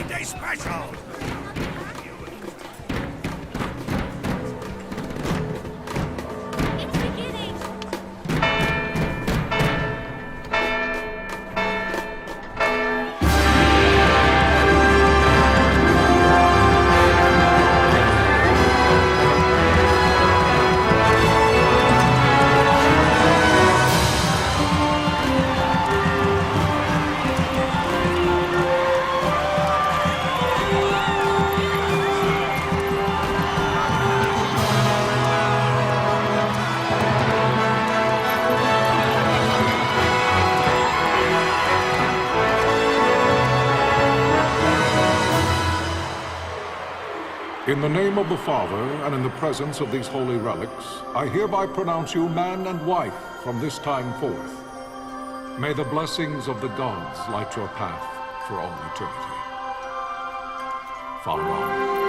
Wedding Day Special! It's beginning! In the name of the Father, and in the presence of these holy relics, I hereby pronounce you man and wife from this time forth. May the blessings of the gods light your path for all eternity. Farewell.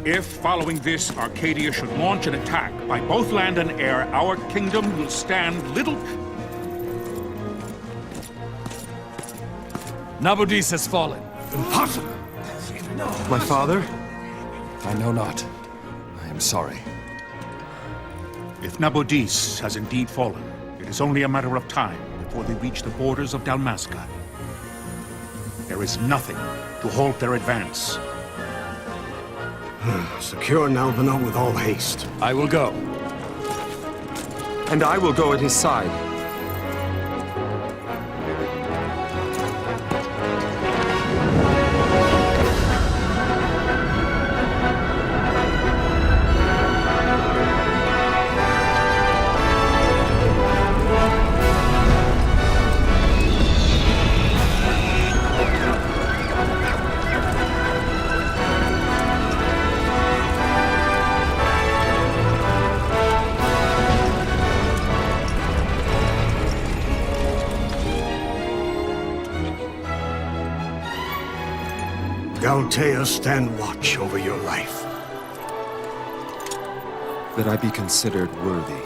If, following this, Arcadia should launch an attack by both land and air, our kingdom will stand little... Nabudis has fallen. Impossible! My father? I know not. I am sorry. If Nabudis has indeed fallen, it is only a matter of time before they reach the borders of Dalmasca. There is nothing to halt their advance. Secure Nalbano with all haste. I will go. And I will go at his side. Galtea, stand watch over your life. That I be considered worthy.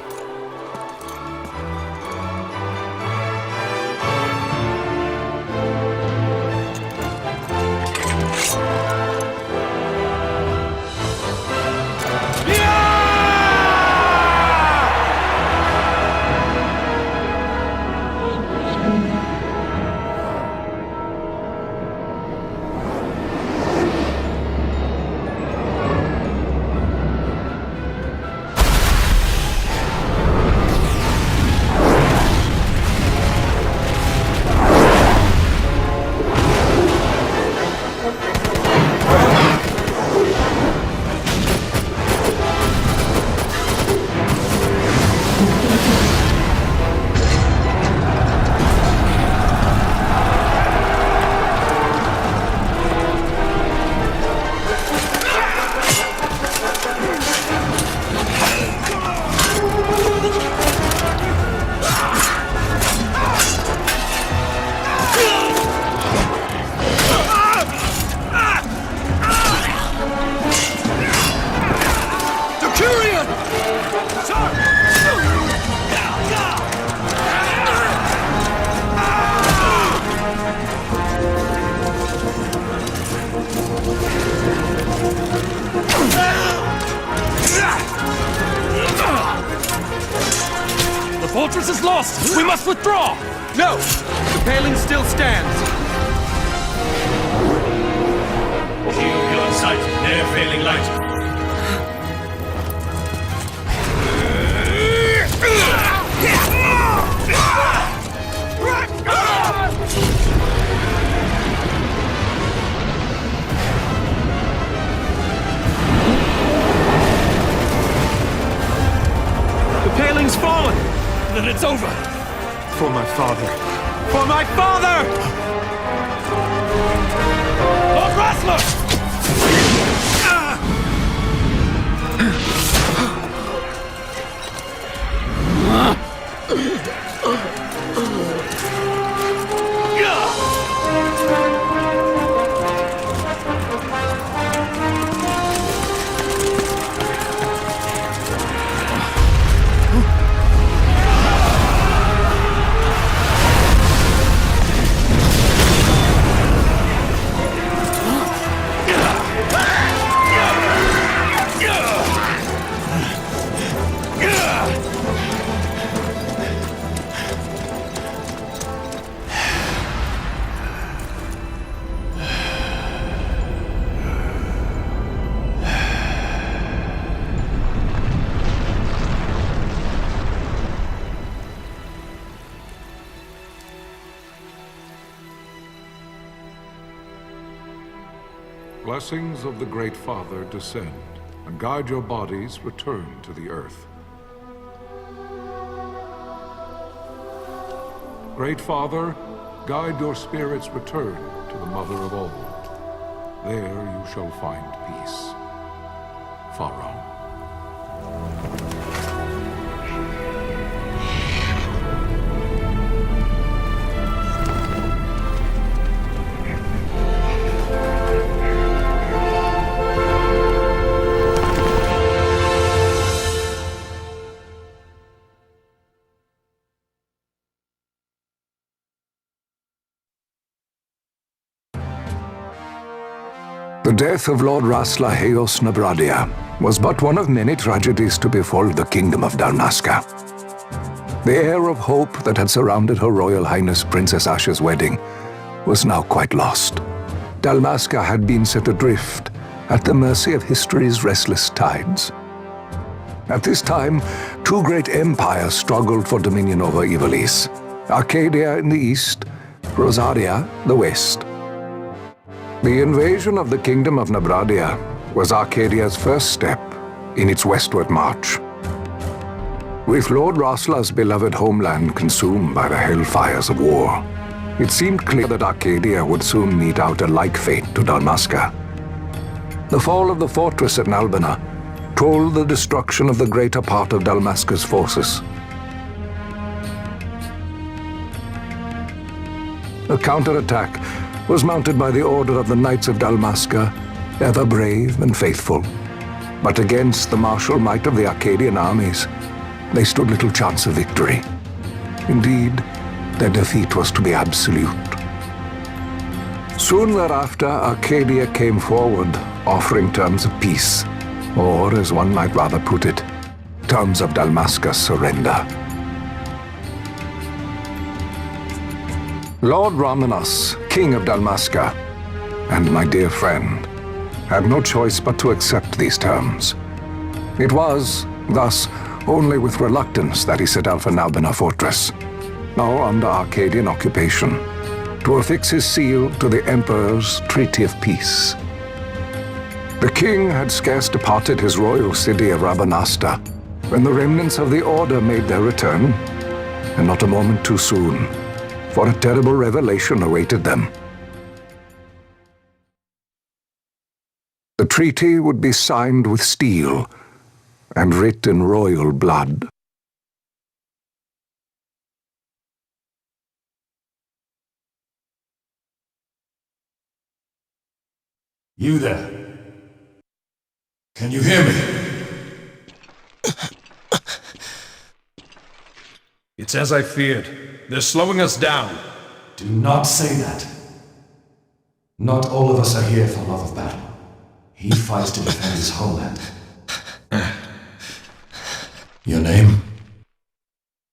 The fortress is lost! We must withdraw! No! The paling still stands! Shield beyond sight, ne'er failing light. The paling's fallen! Then it's over! For my father! For my father! Lord Wrestler! Blessings of the Great Father descend, and guide your bodies return to the earth. Great Father, guide your spirits return to the Mother of Old. There you shall find peace. Pharaoh. The death of Lord Rasla Heos Nabradia was but one of many tragedies to befall the Kingdom of Dalmasca. The air of hope that had surrounded Her Royal Highness Princess Asha's wedding was now quite lost. Dalmasca had been set adrift at the mercy of history's restless tides. At this time, two great empires struggled for dominion over Ivalice: Arcadia in the east, Rosaria the west. The invasion of the Kingdom of Nabradia was Arcadia's first step in its westward march. With Lord Rasla's beloved homeland consumed by the hellfires of war, it seemed clear that Arcadia would soon mete out a like fate to Dalmasca. The fall of the fortress at Nalbina told the destruction of the greater part of Dalmasca's forces. A counterattack was mounted by the order of the Knights of Dalmasca, ever brave and faithful. But against the martial might of the Arcadian armies, they stood little chance of victory. Indeed, their defeat was to be absolute. Soon thereafter, Arcadia came forward, offering terms of peace, or, as one might rather put it, terms of Dalmasca's surrender. Lord Ramenas, King of Dalmasca, and my dear friend, had no choice but to accept these terms. It was, thus, only with reluctance that he set out for Nalbina Fortress, now under Arcadian occupation, to affix his seal to the Emperor's Treaty of Peace. The king had scarce departed his royal city of Rabanasta when the remnants of the Order made their return, and not a moment too soon, for a terrible revelation awaited them. The treaty would be signed with steel and writ in royal blood. You there? Can you hear me? It's as I feared. They're slowing us down. Do not say that. Not all of us are here for love of battle. He fights to defend his homeland. Your name?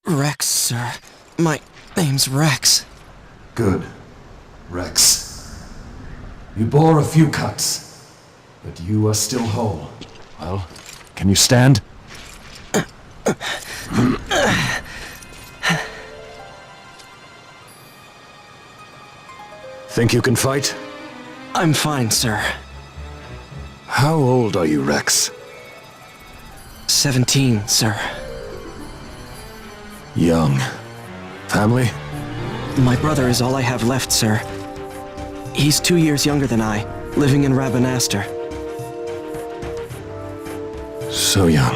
Rex, sir. My name's Rex. Good. Rex. You bore a few cuts, but you are still whole. Well, can you stand? Think you can fight? I'm fine, sir. How old are you, Rex? 17, sir. Young. Family? My brother is all I have left, sir. He's 2 years younger than I, living in Rabanaster. So young.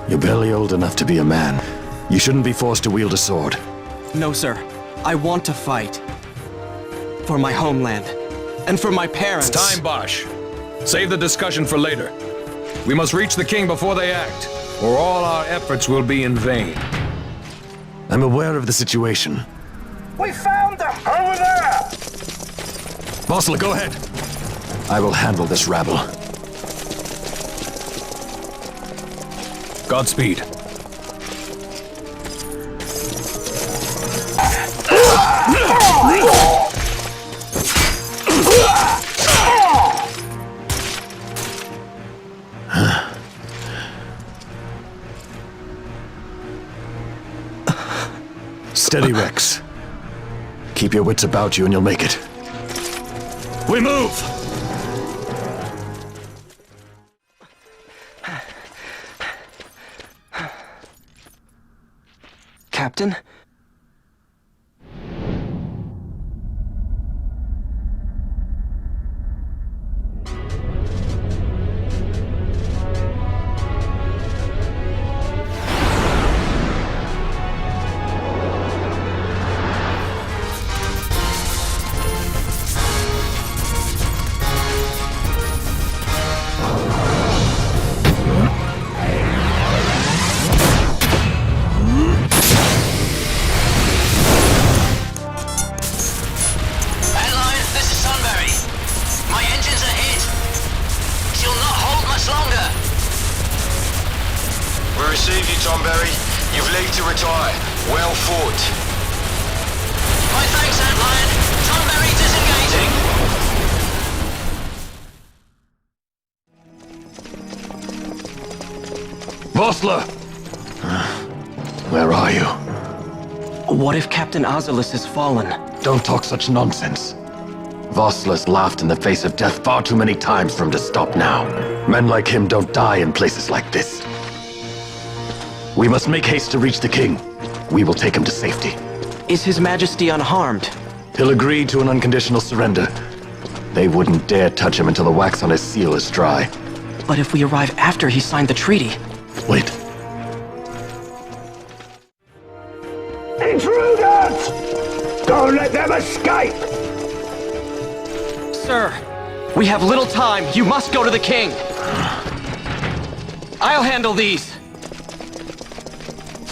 You're barely old enough to be a man. You shouldn't be forced to wield a sword. No, sir. I want to fight. For my homeland. And for my parents. It's time, Bosch. Save the discussion for later. We must reach the king before they act, or all our efforts will be in vain. I'm aware of the situation. We found them! Over there! Vossler, go ahead. I will handle this rabble. Godspeed. Steady, Rex. Keep your wits about you and you'll make it. We move! Captain? You've leave to retire. Well fought. My thanks, Antlion. Tonberry disengaging. Vossler! Where are you? What if Captain Azalis has fallen? Don't talk such nonsense. Vossler's laughed in the face of death far too many times for him to stop now. Men like him don't die in places like this. We must make haste to reach the king. We will take him to safety. Is His Majesty unharmed? He'll agree to an unconditional surrender. They wouldn't dare touch him until the wax on his seal is dry. But if we arrive after he signed the treaty... Wait. Intruders! Don't let them escape! Sir, we have little time. You must go to the king. I'll handle these.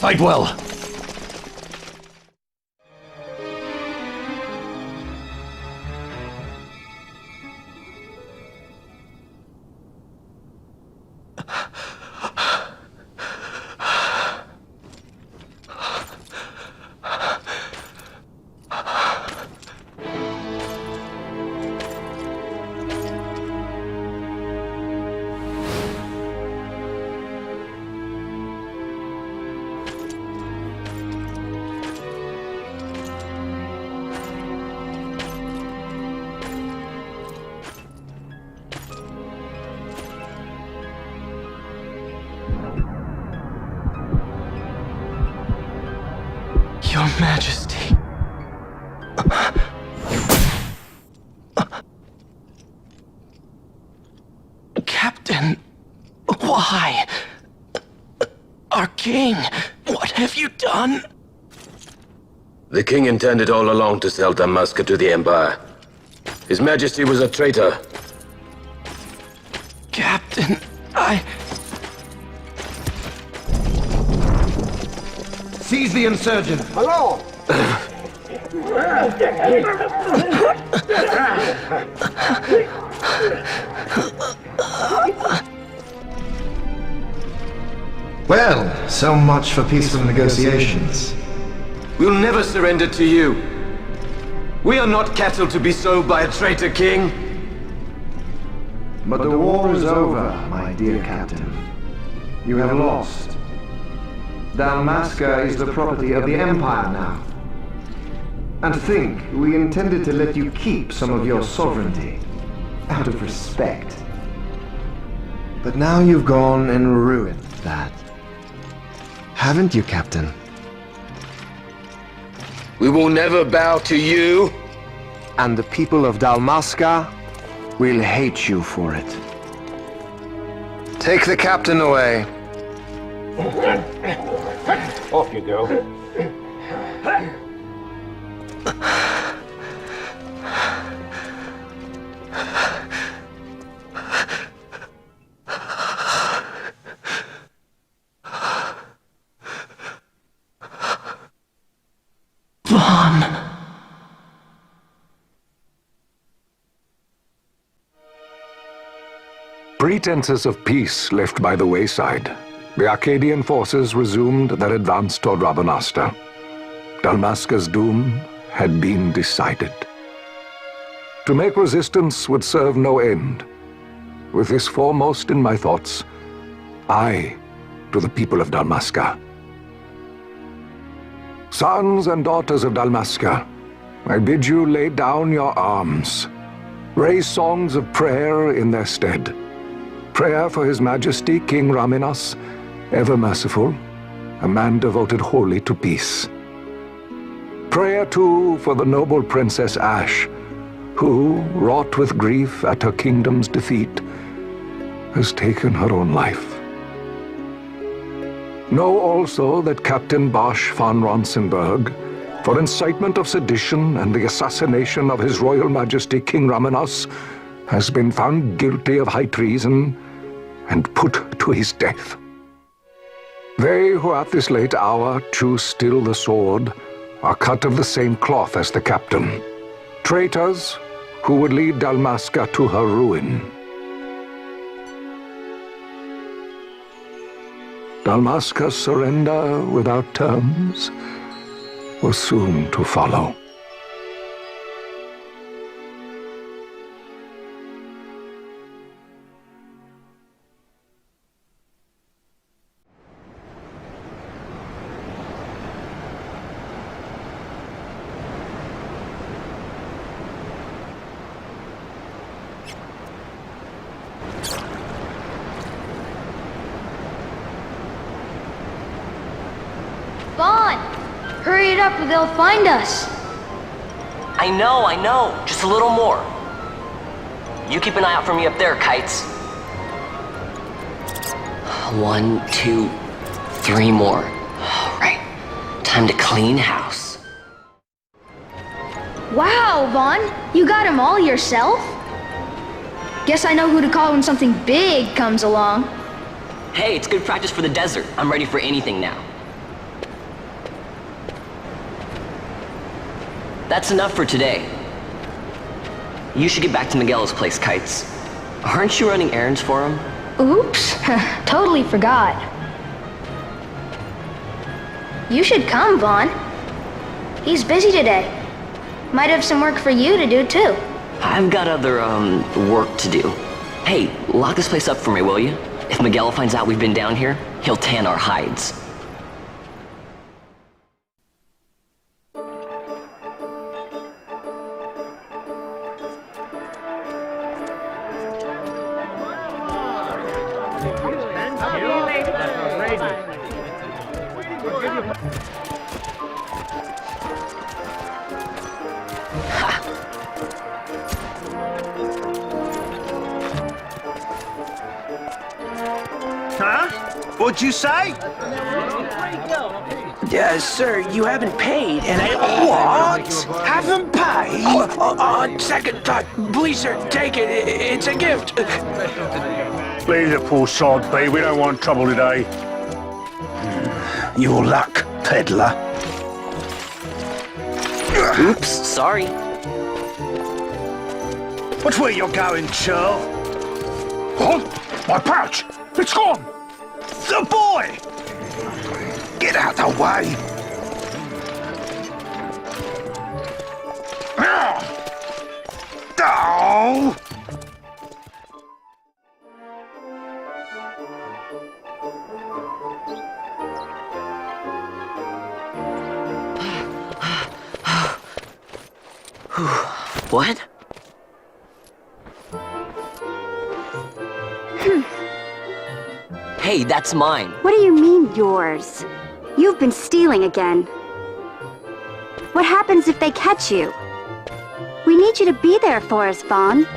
Fight well. Your Majesty. Captain, why? Our king, what have you done? The king intended all along to sell Damaska to the Empire. His Majesty was a traitor. Captain, Seize the insurgent! Hello! Well, so much for peaceful negotiations. We'll never surrender to you. We are not cattle to be sold by a traitor king. But the war is over, my dear captain. You have lost. Dalmasca is the property of the Empire now. And think, we intended to let you keep some of your sovereignty, out of respect. But now you've gone and ruined that. Haven't you, Captain? We will never bow to you. And the people of Dalmasca will hate you for it. Take the captain away. Off you go. Pretenses of peace left by the wayside, the Arcadian forces resumed their advance toward Rabanasta. Dalmasca's doom had been decided. To make resistance would serve no end. With this foremost in my thoughts, I to the people of Dalmasca. Sons and daughters of Dalmasca, I bid you lay down your arms. Raise songs of prayer in their stead. Prayer for His Majesty King Raminas, ever merciful, a man devoted wholly to peace. Prayer, too, for the noble Princess Ash, who, wrought with grief at her kingdom's defeat, has taken her own life. Know also that Captain Bosch von Ronsenberg, for incitement of sedition and the assassination of His Royal Majesty King Raminas, has been found guilty of high treason and put to his death. They who at this late hour choose still the sword are cut of the same cloth as the captain. Traitors who would lead Dalmasca to her ruin. Dalmasca's surrender without terms was soon to follow. Vaughn! Hurry it up or they'll find us! I know. Just a little more. You keep an eye out for me up there, Kites. 1, 2, 3 more. All right. Time to clean house. Wow, Vaughn! You got them all yourself? Guess I know who to call when something big comes along. Hey, it's good practice for the desert. I'm ready for anything now. That's enough for today. You should get back to Miguel's place, Kites. Aren't you running errands for him? Oops, totally forgot. You should come, Vaughn. He's busy today. Might have some work for you to do, too. I've got other, work to do. Hey, lock this place up for me, will you? If Miguel finds out we've been down here, he'll tan our hides. Huh? What'd you say? Sir, you haven't paid, and I... What? Haven't paid? On second thought, please, sir, take it. It's a gift. Leave the poor sod be. We don't want trouble today. Your luck, peddler. Oops, sorry. Watch where you're going, Churl. What? My pouch! It's gone! The boy! Get out the way! Oh! What? Hey, that's mine. What do you mean, yours? You've been stealing again. What happens if they catch you? We need you to be there for us, Vaughn.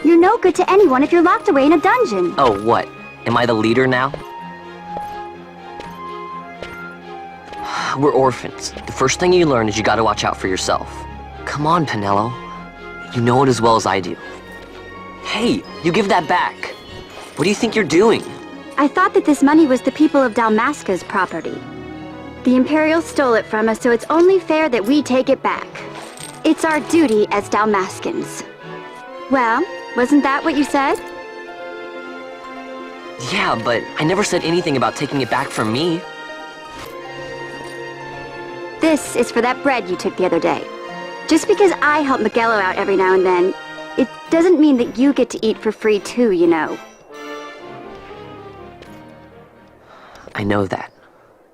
You're no good to anyone if you're locked away in a dungeon. Oh, what? Am I the leader now? We're orphans. The first thing you learn is you gotta watch out for yourself. Come on, Pinello. You know it as well as I do. Hey, you give that back. What do you think you're doing? I thought that this money was the people of Dalmasca's property. The Imperials stole it from us, so it's only fair that we take it back. It's our duty as Dalmascans. Well, wasn't that what you said? Yeah, but I never said anything about taking it back from me. This is for that bread you took the other day. Just because I help Miguelo out every now and then, it doesn't mean that you get to eat for free too, you know. I know that.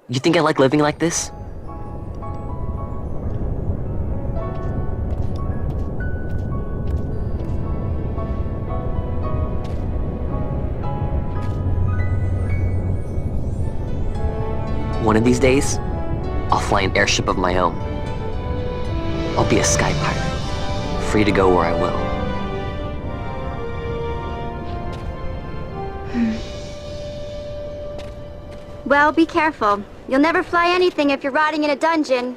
You think I like living like this? One of these days, I'll fly an airship of my own. I'll be a sky pirate, free to go where I will. Well, be careful. You'll never fly anything if you're rotting in a dungeon.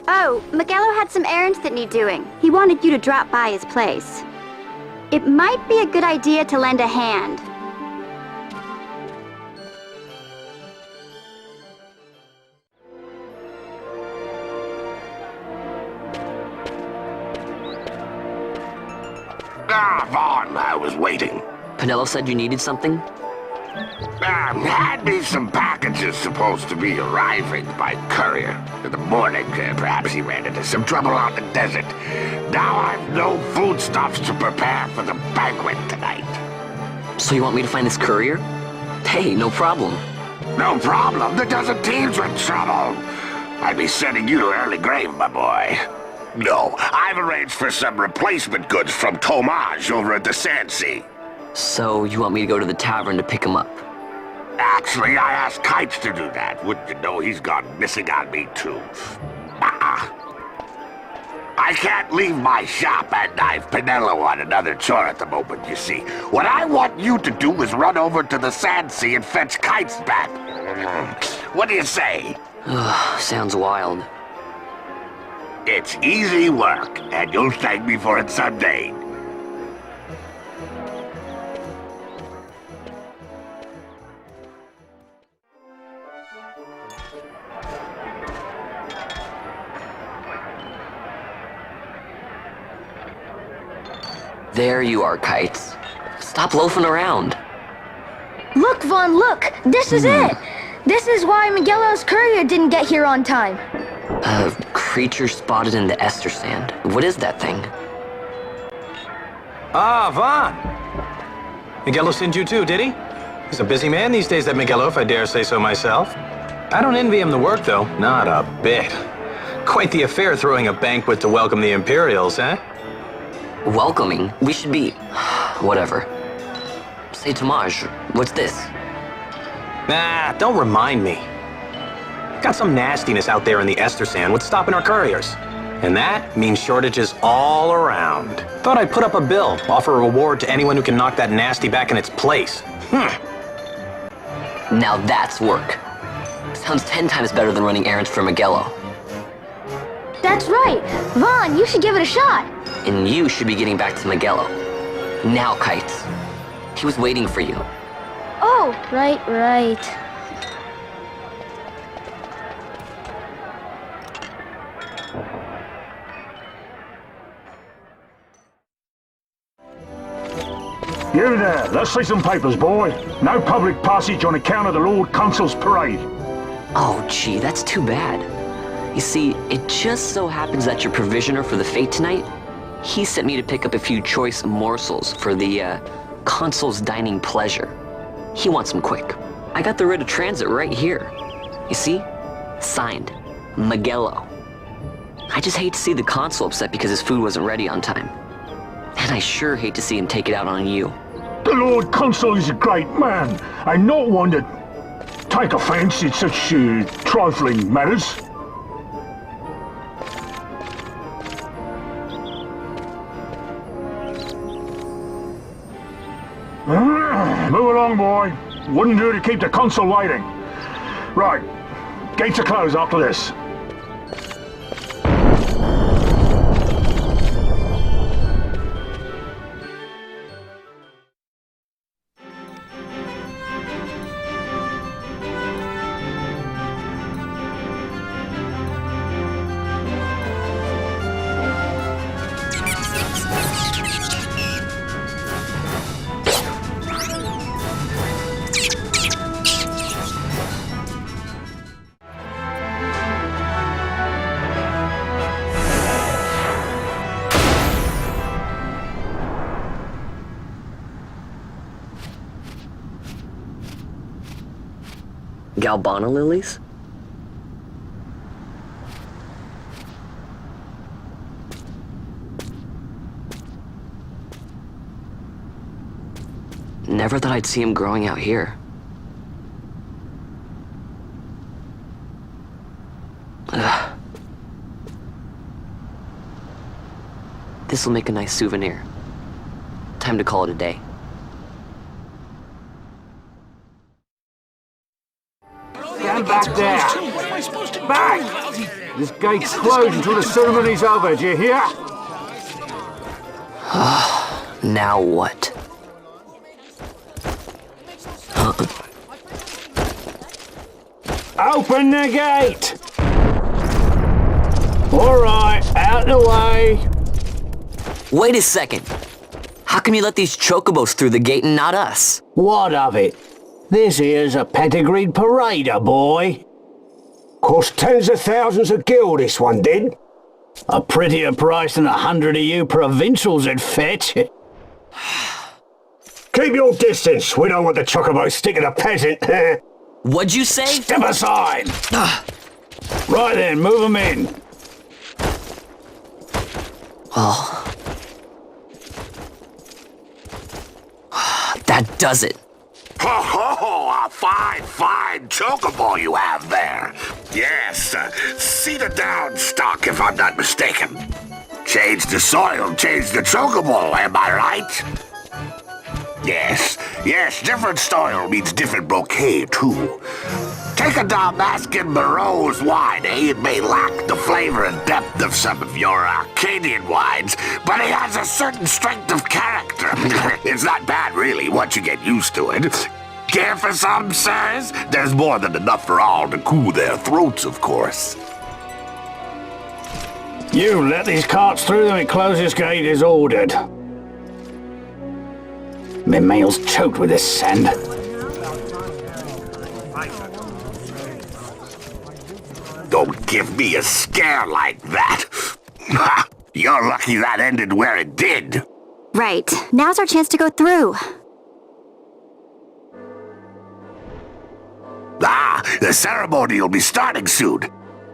Oh, Miguelo had some errands that need doing. He wanted you to drop by his place. It might be a good idea to lend a hand. Ah, Vaughn, I was waiting. Pinello said you needed something? Had me some packages supposed to be arriving by courier. In the morning, perhaps he ran into some trouble on the desert. Now I've no foodstuffs to prepare for the banquet tonight. So you want me to find this courier? Hey, no problem. No problem. The desert team's in trouble. I'd be sending you to early grave, my boy. No, I've arranged for some replacement goods from Tomage over at the Sandsea. So you want me to go to the tavern to pick him up? Actually, I asked Kites to do that. Wouldn't you know he's gone missing on me, too. I can't leave my shop, and I've Pinello on another chore at the moment, you see. What I want you to do is run over to the Sandsea and fetch Kites back. What do you say? Sounds wild. It's easy work, and you'll thank me for it someday. There you are, Kites. Stop loafing around. Look, Vaughn, look! This is it! This is why Miguelo's courier didn't get here on time. A creature spotted in the Ester Sand. What is that thing? Ah, Vaughn! Miguelo sent you too, did he? He's a busy man these days, that Miguelo, if I dare say so myself. I don't envy him the work, though. Not a bit. Quite the affair throwing a banquet to welcome the Imperials, eh? Welcoming? We should be... whatever. Say, Tomage, what's this? Nah, don't remind me. Got some nastiness out there in the Ester Sand. What's stopping our couriers? And that means shortages all around. Thought I'd put up a bill, offer a reward to anyone who can knock that nasty back in its place. Now that's work. Sounds 10 times better than running errands for Miguelo. That's right! Vaughn, you should give it a shot! And you should be getting back to Miguelo. Now, Kites. He was waiting for you. Oh, right. You there, let's see some papers, boy. No public passage on account of the Lord Consul's parade. Oh, gee, that's too bad. You see, it just so happens that your provisioner for the fete tonight, he sent me to pick up a few choice morsels for the, Consul's dining pleasure. He wants them quick. I got the writ of transit right here. You see? Signed, Miguelo. I just hate to see the Consul upset because his food wasn't ready on time. And I sure hate to see him take it out on you. The Lord Consul is a great man, and not one to take offense in such trifling matters. Move along, boy. Wouldn't do to keep the Consul waiting. Right. Gates are closed after this. Galbana lilies? Never thought I'd see him growing out here. Ugh. This'll make a nice souvenir. Time to call it a day. Stand back there! Back! This gate's closed until the ceremony's over, do you hear? Now what? Open the gate! Alright, out the way! Wait a second! How come you let these chocobos through the gate and not us? What of it? This here's a pedigreed parader, boy. Cost tens of thousands of gil, this one did. A prettier price than 100 of you provincials would fetch. Keep your distance. We don't want the chocobos sticking a peasant. What'd you say? Step aside. Right then, move them in. Well, that does it. Ho ho ho! A fine chocobo you have there. Yes, cedar down stock if I'm not mistaken. Change the soil, change the chocobo, am I right? Yes, different soil means different bouquet too. Take a Dalmascan Barreau's wine, eh? It may lack the flavor and depth of some of your Arcadian wines, but it has a certain strength of character. It's not bad, really, once you get used to it. Care for some, sirs? There's more than enough for all to cool their throats, of course. You let these carts through the closest gate is ordered. My mail's choked with this sand. Don't give me a scare like that. You're lucky that ended where it did. Right. Now's our chance to go through. The ceremony will be starting soon.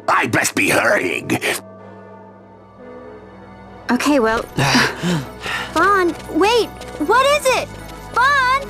I'd best be hurrying. Okay, well... Vaughn, wait! What is it? Vaughn!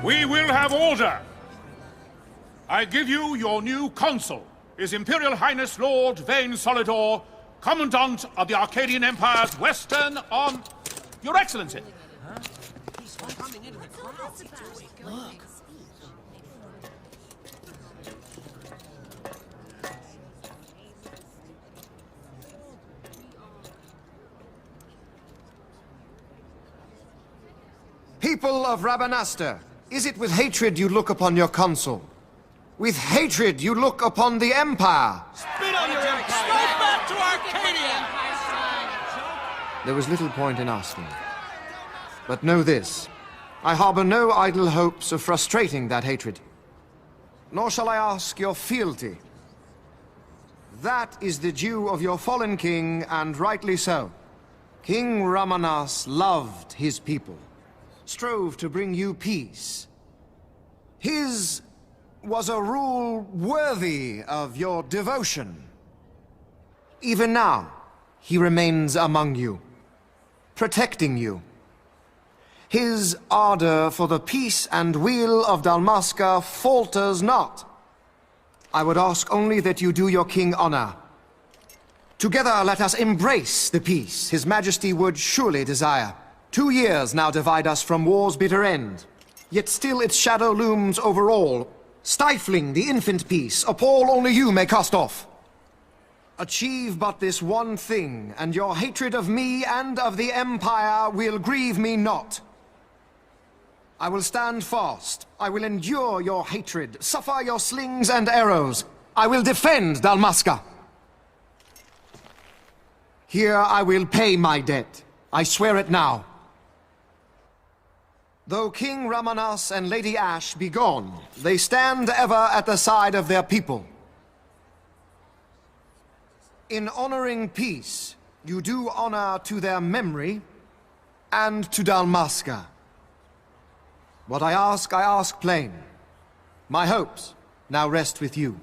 We will have order! I give you your new consul, His Imperial Highness Lord Vane Solidor, Commandant of the Arcadian Empire's Western on... Your Excellency! Look. People of Rabanastre, is it with hatred you look upon your consul? With hatred you look upon the Empire? Spit on your empire! Straight back to Arcadia! there was little point in asking. But know this, I harbor no idle hopes of frustrating that hatred. Nor shall I ask your fealty. That is the due of your fallen king, and rightly so. King Ramanas loved his people, strove to bring you peace. His was a rule worthy of your devotion. Even now, he remains among you, protecting you. His ardor for the peace and weal of Dalmasca falters not. I would ask only that you do your king honor. Together let us embrace the peace His Majesty would surely desire. 2 years now divide us from war's bitter end, yet still its shadow looms over all, stifling the infant peace a pall only you may cast off. Achieve but this one thing, and your hatred of me and of the Empire will grieve me not. I will stand fast. I will endure your hatred, suffer your slings and arrows. I will defend Dalmasca. Here I will pay my debt. I swear it now. Though King Ramanas and Lady Ash be gone, they stand ever at the side of their people. In honoring peace, you do honor to their memory and to Dalmasca. What I ask plain. My hopes now rest with you.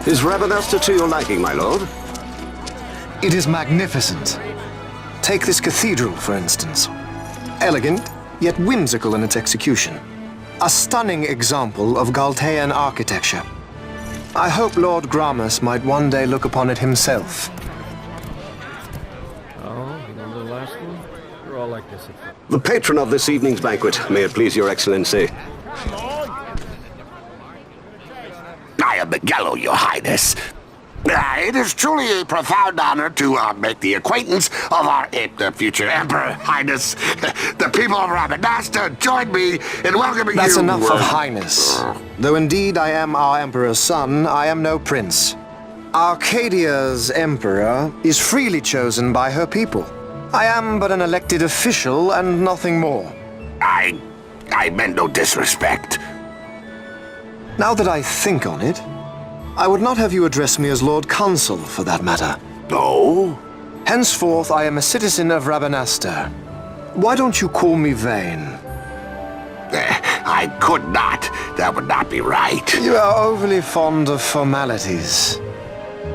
Is Rabanasta to your liking, my lord? It is magnificent. Take this cathedral, for instance. Elegant, yet whimsical in its execution. A stunning example of Galtean architecture. I hope Lord Gramus might one day look upon it himself. Oh, you remember the last one? You're all like this. The patron of this evening's banquet, may it please your excellency. I am Miguelo, your highness. It is truly a profound honor to make the acquaintance of our future emperor, highness. The people of Rabanasta join me in welcoming you. That's enough of highness. Though indeed I am our emperor's son, I am no prince. Arcadia's emperor is freely chosen by her people. I am but an elected official and nothing more. I meant no disrespect. Now that I think on it, I would not have you address me as Lord Consul, for that matter. No? Henceforth, I am a citizen of Rabanasta. Why don't you call me Vane? I could not. That would not be right. You are overly fond of formalities.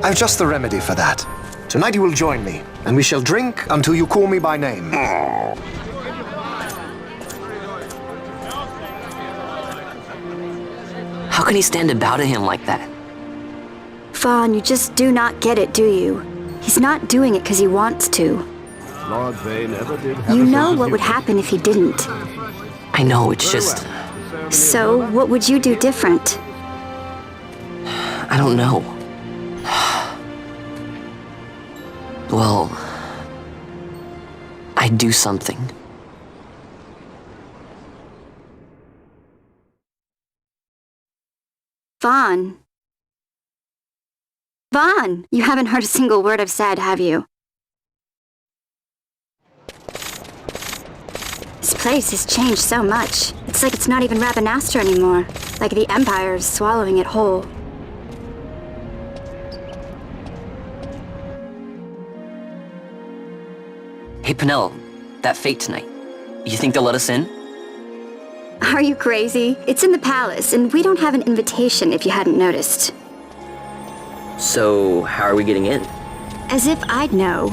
I've just the remedy for that. Tonight you will join me, and we shall drink until you call me by name. Oh. How can he stand about to him like that? Fawn, you just do not get it, do you? He's not doing it because he wants to. Lord Vane never did have You know what would happen if he didn't. I know, it's just... So, what would you do different? I don't know. Well... I'd do something. Vaughn. Vaughn! You haven't heard a single word I've said, have you? This place has changed so much. It's like it's not even Rabanasta anymore. Like the Empire is swallowing it whole. Hey, Penel, that fate tonight. You think they'll let us in? Are you crazy? It's in the palace, and we don't have an invitation if you hadn't noticed. So, how are we getting in? As if I'd know.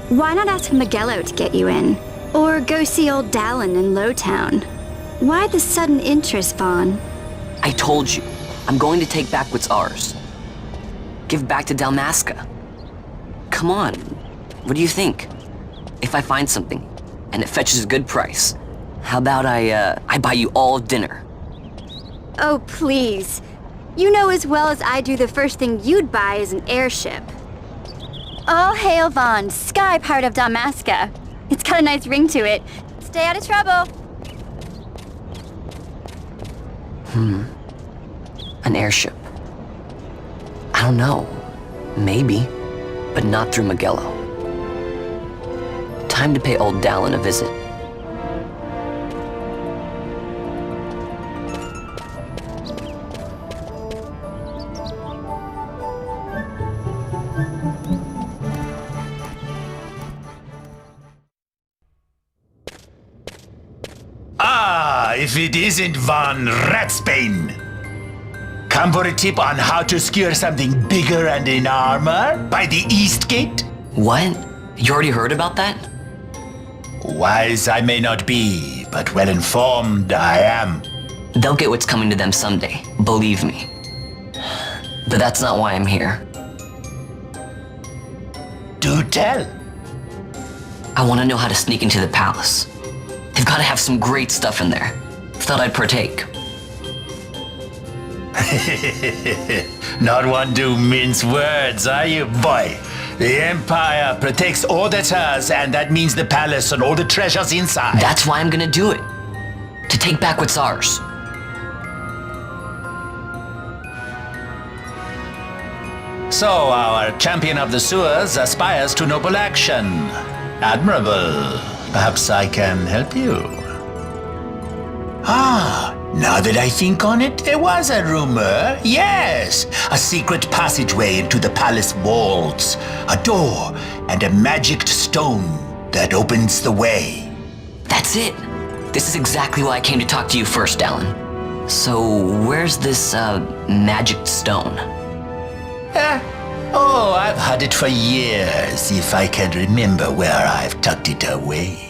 Why not ask Miguelo to get you in? Or go see old Dallin in Lowtown? Why the sudden interest, Vaughn? I told you, I'm going to take back what's ours. Give back to Dalmasca. Come on, what do you think? If I find something, and it fetches a good price, how about I buy you all dinner? Oh, please. You know as well as I do the first thing you'd buy is an airship. All hail Vaughn, sky part of Dalmasca. It's got a nice ring to it. Stay out of trouble. An airship. I don't know. Maybe. But not through Magello. Time to pay old Dallin a visit. If it isn't Von Ratsbane. Come for a tip on how to secure something bigger and in armor by the East Gate? What? You already heard about that? Wise I may not be, but well informed I am. They'll get what's coming to them someday, believe me. But that's not why I'm here. Do tell. I want to know how to sneak into the palace. They've got to have some great stuff in there. Thought I'd partake. Not one to mince words, are you, boy? The Empire protects all that's hers, and that means the palace and all the treasures inside. That's why I'm gonna do it. To take back what's ours. So, our champion of the sewers aspires to noble action. Admirable. Perhaps I can help you. Now that I think on it, there was a rumor. Yes, a secret passageway into the palace walls, a door, and a magicked stone that opens the way. That's it. This is exactly why I came to talk to you first, Dallin. So, where's this, magicked stone? I've had it for years, if I can remember where I've tucked it away.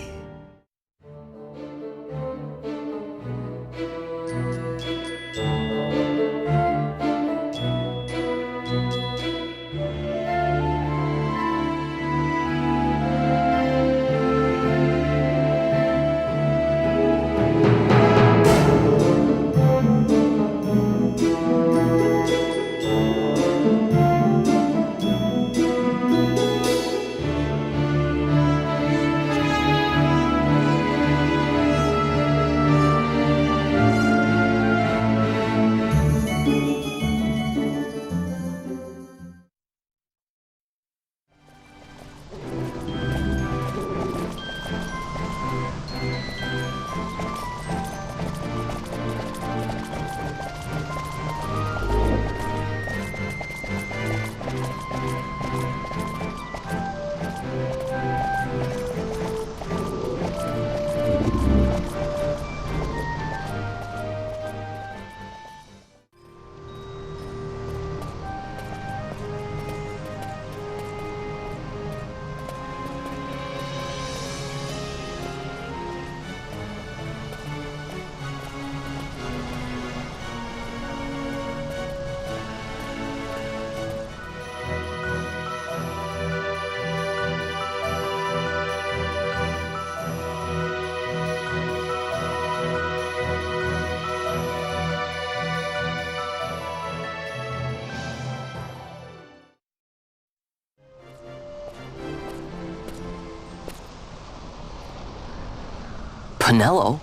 Penelo?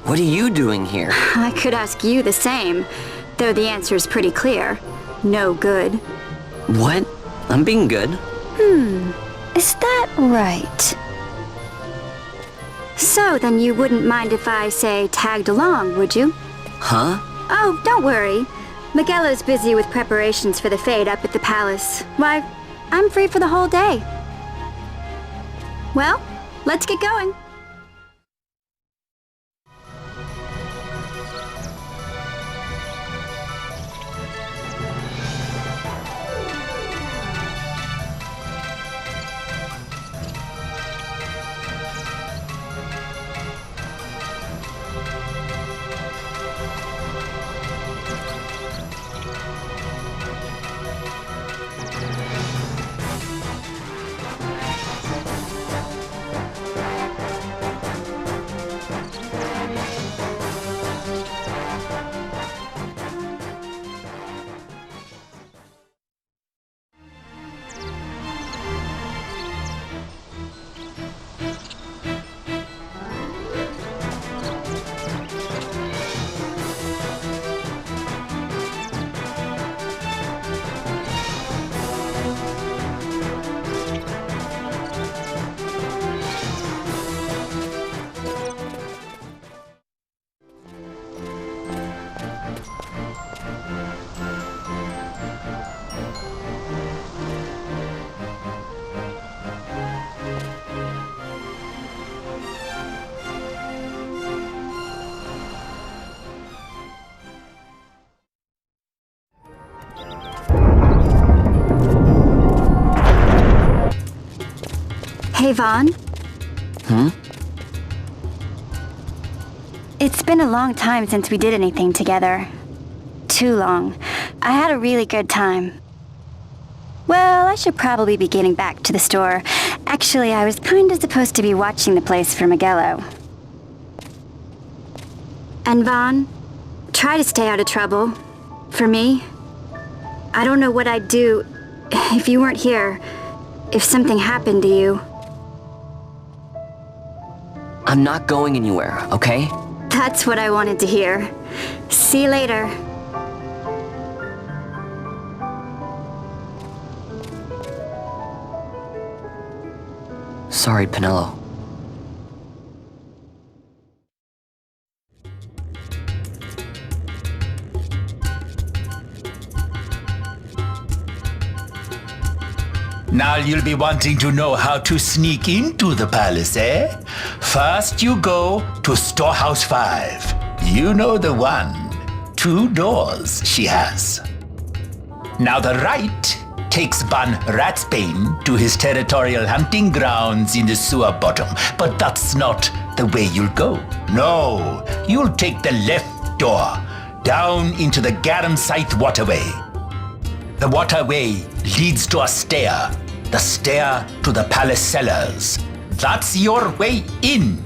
What are you doing here? I could ask you the same, though the answer's pretty clear. No good. What? I'm being good. Is that right? So then you wouldn't mind if I, say, tagged along, would you? Huh? Oh, don't worry. Magello's busy with preparations for the fete up at the palace. Why, I'm free for the whole day. Well, let's get going. Hey, Vaughn. Hmm? It's been a long time since we did anything together. Too long. I had a really good time. Well, I should probably be getting back to the store. Actually, I was kinda supposed to be watching the place for Miguelo. And Vaughn, try to stay out of trouble. For me. I don't know what I'd do if you weren't here. If something happened to you. I'm not going anywhere, okay? That's what I wanted to hear. See you later. Sorry, Penelo. Now you'll be wanting to know how to sneak into the palace, eh? First you go to Storehouse 5. You know the one. 2 doors she has. Now the right takes Ban Ratsbane to his territorial hunting grounds in the sewer bottom. But that's not the way you'll go. No, you'll take the left door, down into the Garum Scythe waterway. The waterway leads to a stair. The stair to the palace cellars. That's your way in.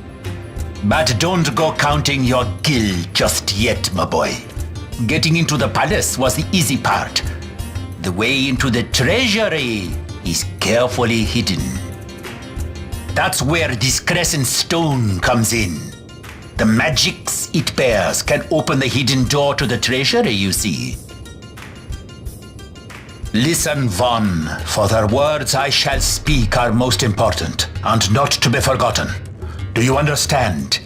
But don't go counting your gil just yet, my boy. Getting into the palace was the easy part. The way into the treasury is carefully hidden. That's where this crescent stone comes in. The magics it bears can open the hidden door to the treasury, you see. Listen, Vaughn, for the words I shall speak are most important, and not to be forgotten. Do you understand?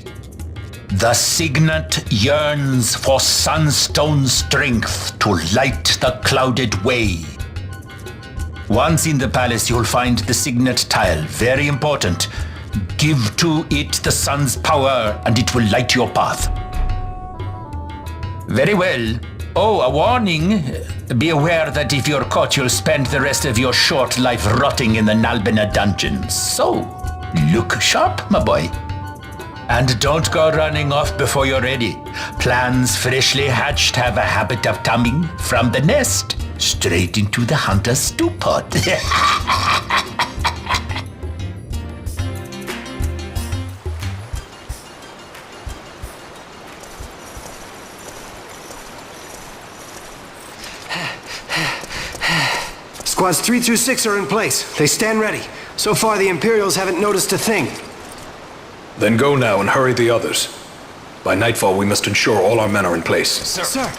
The signet yearns for sunstone strength to light the clouded way. Once in the palace, you'll find the signet tile, very important. Give to it the sun's power, and it will light your path. Very well. Oh, a warning. Be aware that if you're caught, you'll spend the rest of your short life rotting in the Nalbina dungeons. So, look sharp, my boy. And don't go running off before you're ready. Plans freshly hatched have a habit of coming from the nest straight into the hunter's stew pot. Squads 3 through 6 are in place. They stand ready. So far, the Imperials haven't noticed a thing. Then go now and hurry the others. By nightfall, we must ensure all our men are in place. Sir.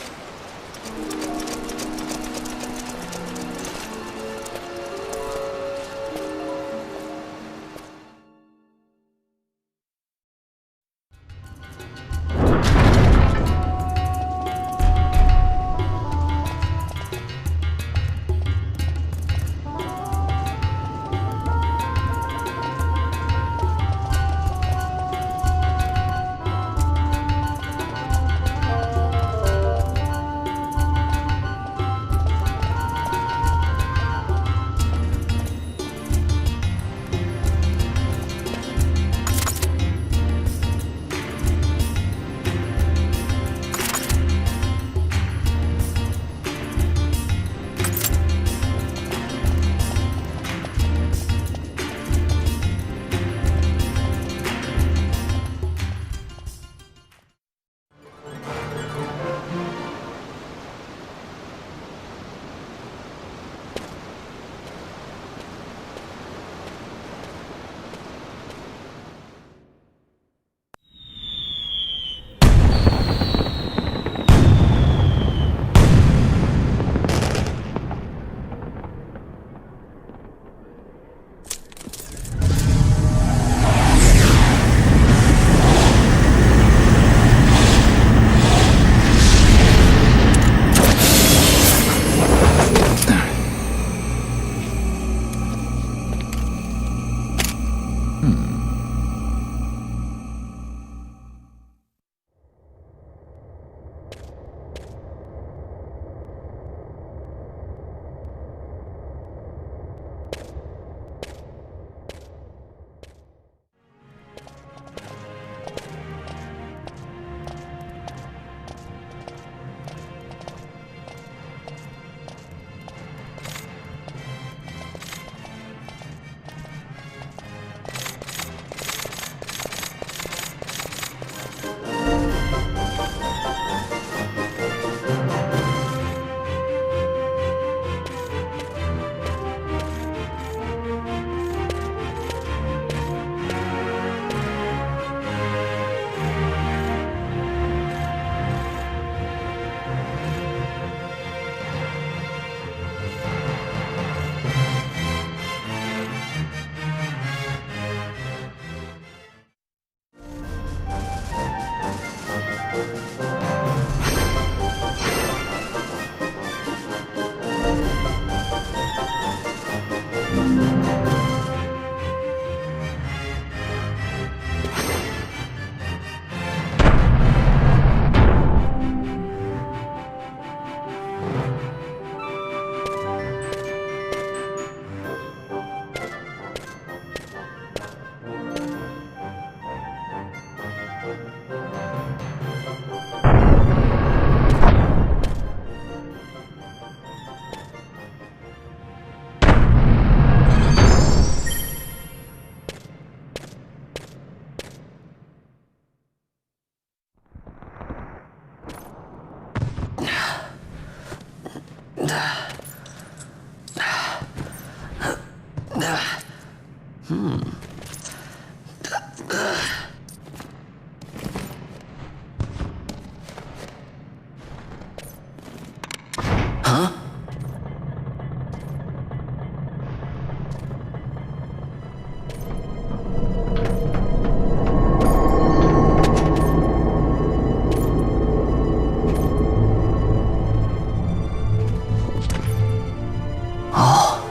Huh?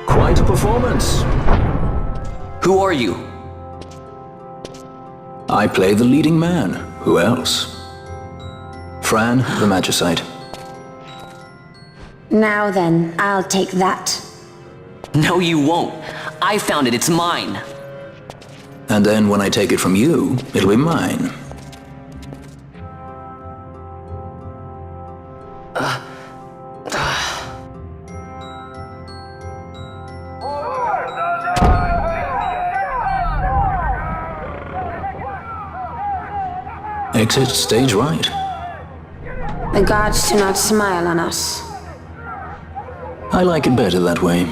Quite a performance. Who are you? I play the leading man. Who else? Fran, the Magicite. Now then, I'll take that. No, you won't. I found it. It's mine. And then when I take it from you, it'll be mine. Exit stage right. The gods do not smile on us. I like it better that way.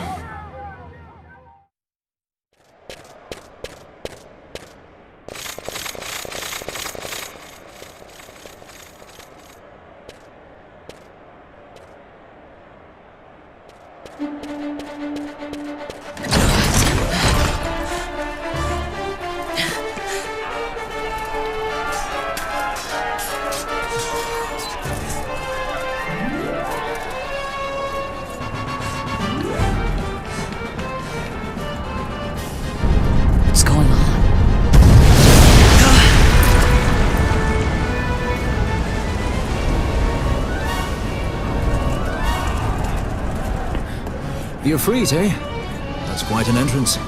What's going on? The Efreet, eh? That's quite an entrance.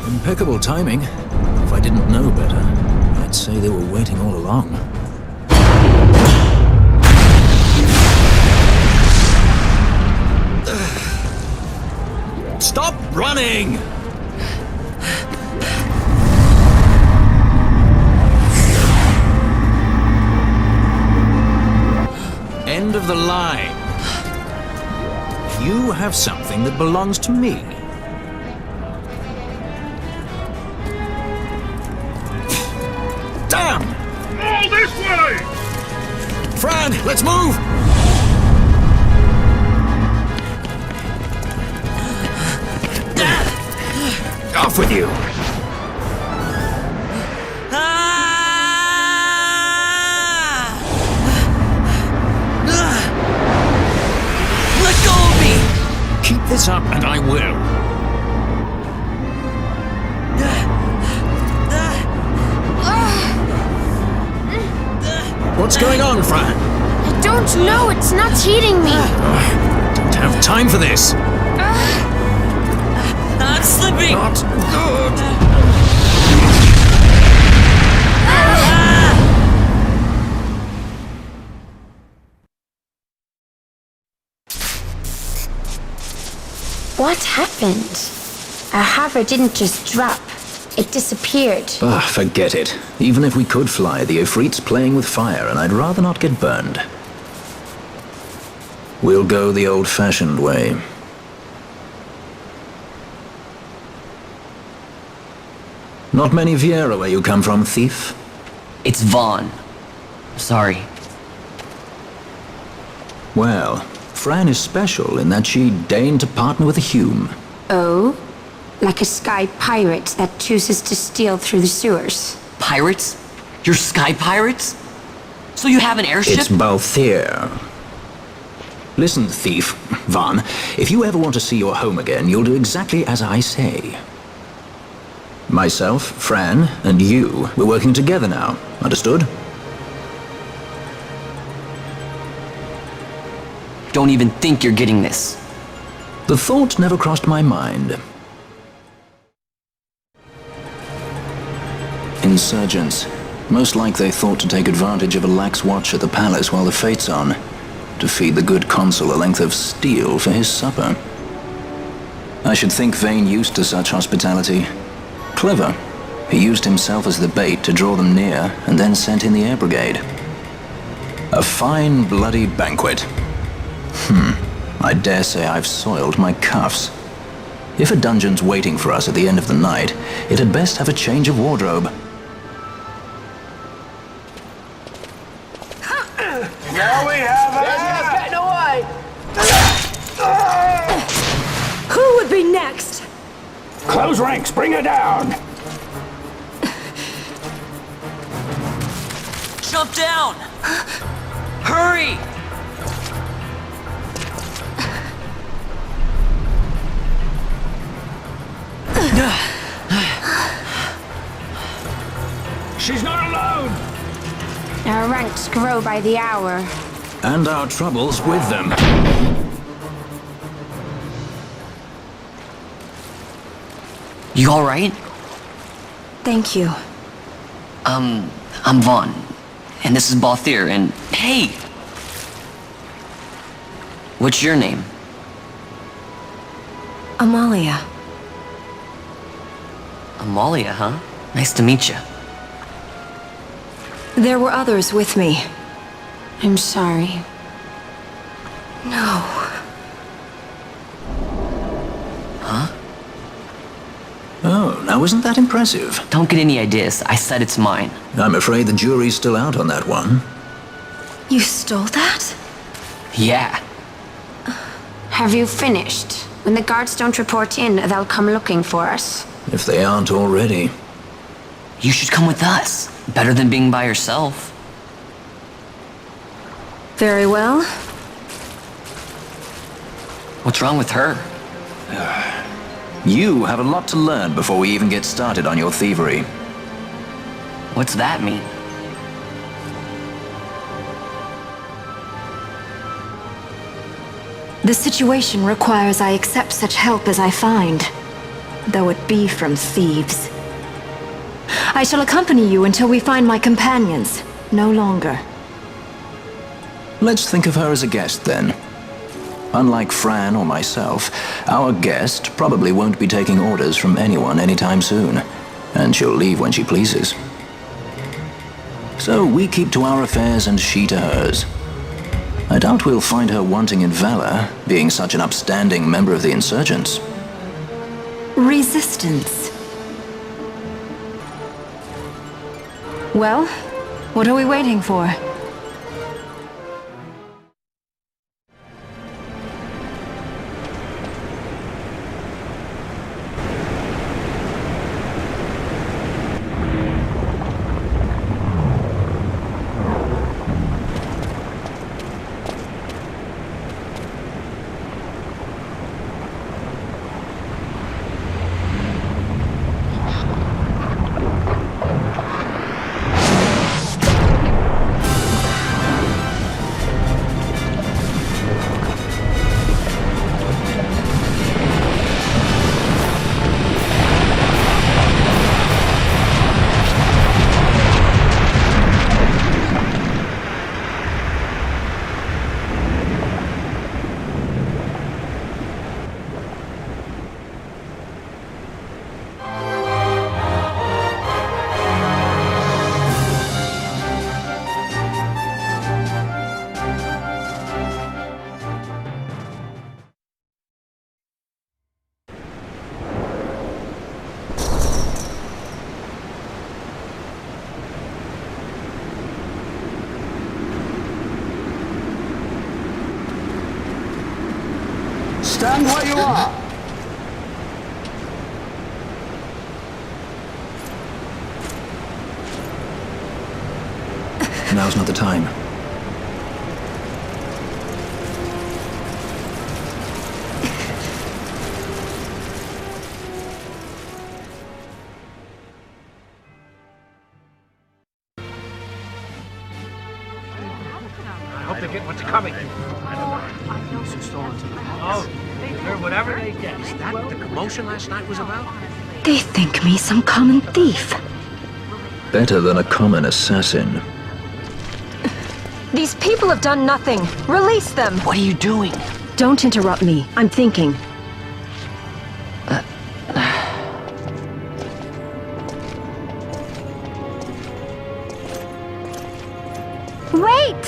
Impeccable timing. If I didn't know better, I'd say they were waiting all along. Stop running! End of the line. You have something that belongs to me. Damn! All this way! Fran, let's move! Off with you! Let go of me! Keep this up and I will. What's going on, Fran? I don't know. It's not heating me. Don't have time for this. I'm slipping! Not good. What happened? Our hover didn't just drop. It disappeared. Ah, forget it. Even if we could fly, the Efreet's playing with fire, and I'd rather not get burned. We'll go the old-fashioned way. Not many Viera where you come from, thief? It's Vaughn. Sorry. Well, Fran is special in that she deigned to partner with a Hume. Oh? Like a sky pirate that chooses to steal through the sewers. Pirates? You're sky pirates? So you have an airship? It's Balthier. Listen, thief, Vaughn, if you ever want to see your home again, you'll do exactly as I say. Myself, Fran, and you, we're working together now. Understood? Don't even think you're getting this. The thought never crossed my mind. Insurgents. Most like they thought to take advantage of a lax watch at the palace while the fate's on. To feed the good consul a length of steel for his supper. I should think Vane used to such hospitality. Clever. He used himself as the bait to draw them near, and then sent in the air brigade. A fine, bloody banquet. I dare say I've soiled my cuffs. If a dungeon's waiting for us at the end of the night, it had best have a change of wardrobe. Now we have her! Getting away! Who would be next? Close ranks, bring her down! Jump down! Hurry! She's not alone! Our ranks grow by the hour. And our troubles with them. You alright? Thank you. I'm Vaughn. And this is Balthier, and hey! What's your name? Amalia. Amalia, huh? Nice to meet you. There were others with me. I'm sorry. No. Huh? Oh, now isn't that impressive? Don't get any ideas. I said it's mine. I'm afraid the jury's still out on that one. You stole that? Yeah. Have you finished? When the guards don't report in, they'll come looking for us. If they aren't already. You should come with us. Better than being by yourself. Very well. What's wrong with her? You have a lot to learn before we even get started on your thievery. What's that mean? The situation requires I accept such help as I find, though it be from thieves. I shall accompany you until we find my companions, no longer. Let's think of her as a guest, then. Unlike Fran or myself, our guest probably won't be taking orders from anyone anytime soon, and she'll leave when she pleases. So we keep to our affairs and she to hers. I doubt we'll find her wanting in valor, being such an upstanding member of the insurgents. Resistance. Well, what are we waiting for? Stand where you are! Now's not the time. I hope they get what's coming. Oh, they're whatever they get. Is that what the commotion last night was about? They think me some common thief. Better than a common assassin. These people have done nothing. Release them! What are you doing? Don't interrupt me. I'm thinking. Wait!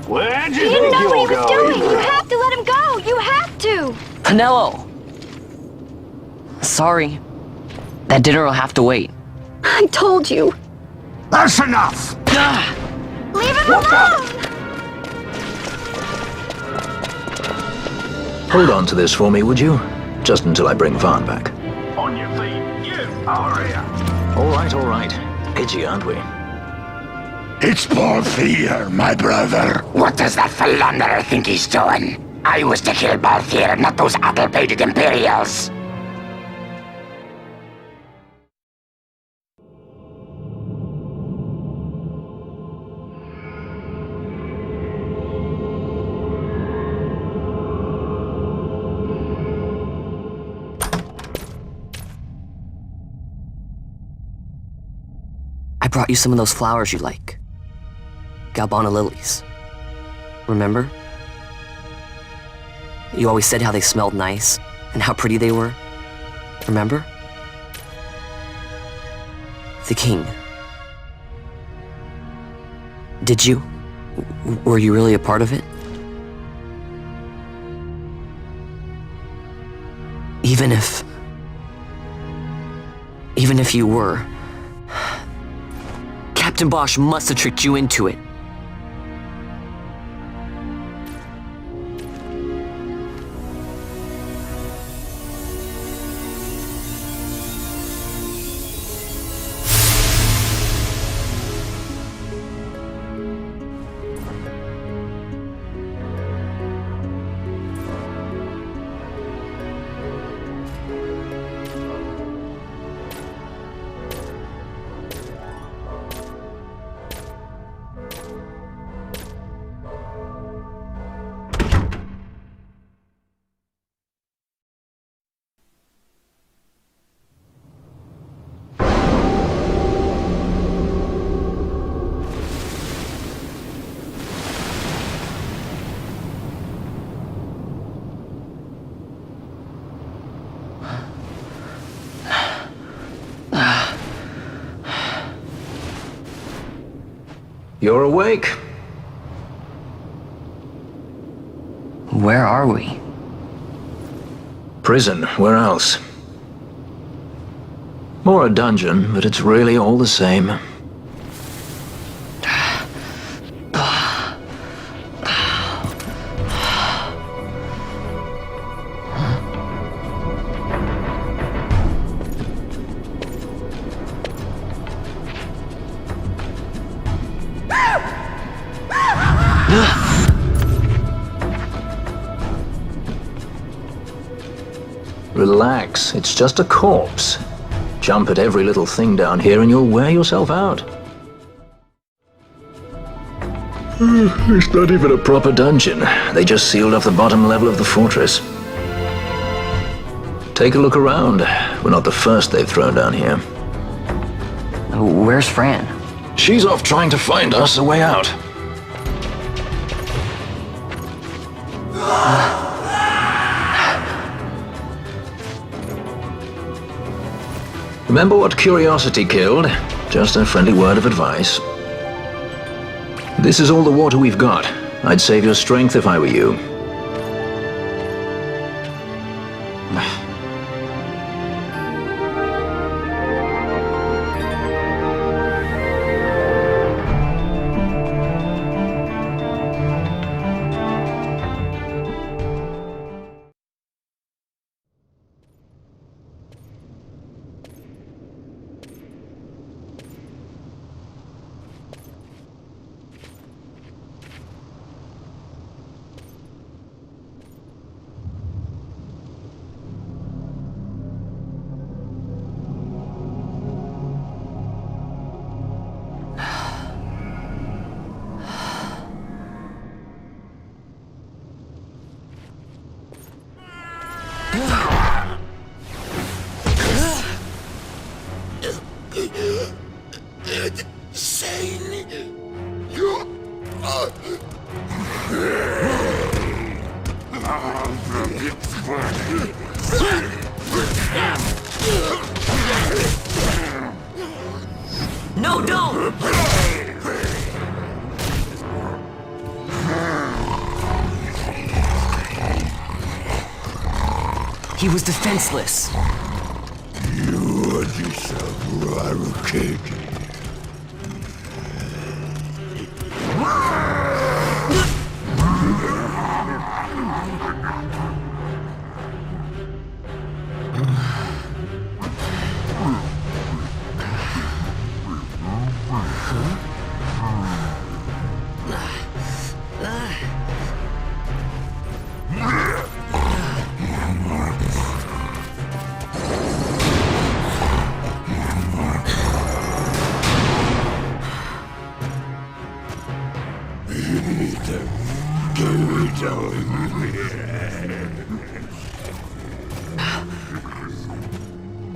Where'd you didn't know what he was doing! You have to let him go! You have to! Pinello! Sorry. That dinner will have to wait. I told you. That's enough! Leave him alone! Hold on to this for me, would you? Just until I bring Vaughn back. On your feet, you! Over here! All right. Edgy, aren't we? It's Paul Fear, my brother. What does that philanderer think he's doing? I was to kill Balthier, not those addle-pated Imperials. I brought you some of those flowers you like. Galbana lilies. Remember? You always said how they smelled nice and how pretty they were. Remember? The king. Did you? Were you really a part of it? Even if you were, Captain Bosch must have tricked you into it. You're awake. Where are we? Prison, where else? More a dungeon, but it's really all the same. Relax, it's just a corpse. Jump at every little thing down here and you'll wear yourself out. It's not even a proper dungeon. They just sealed off the bottom level of the fortress. Take a look around. We're not the first they've thrown down here. Where's Fran? She's off trying to find us a way out. Remember what curiosity killed? Just a friendly word of advice. This is all the water we've got. I'd save your strength if I were you. No, don't! He was defenseless. You are disabrocated.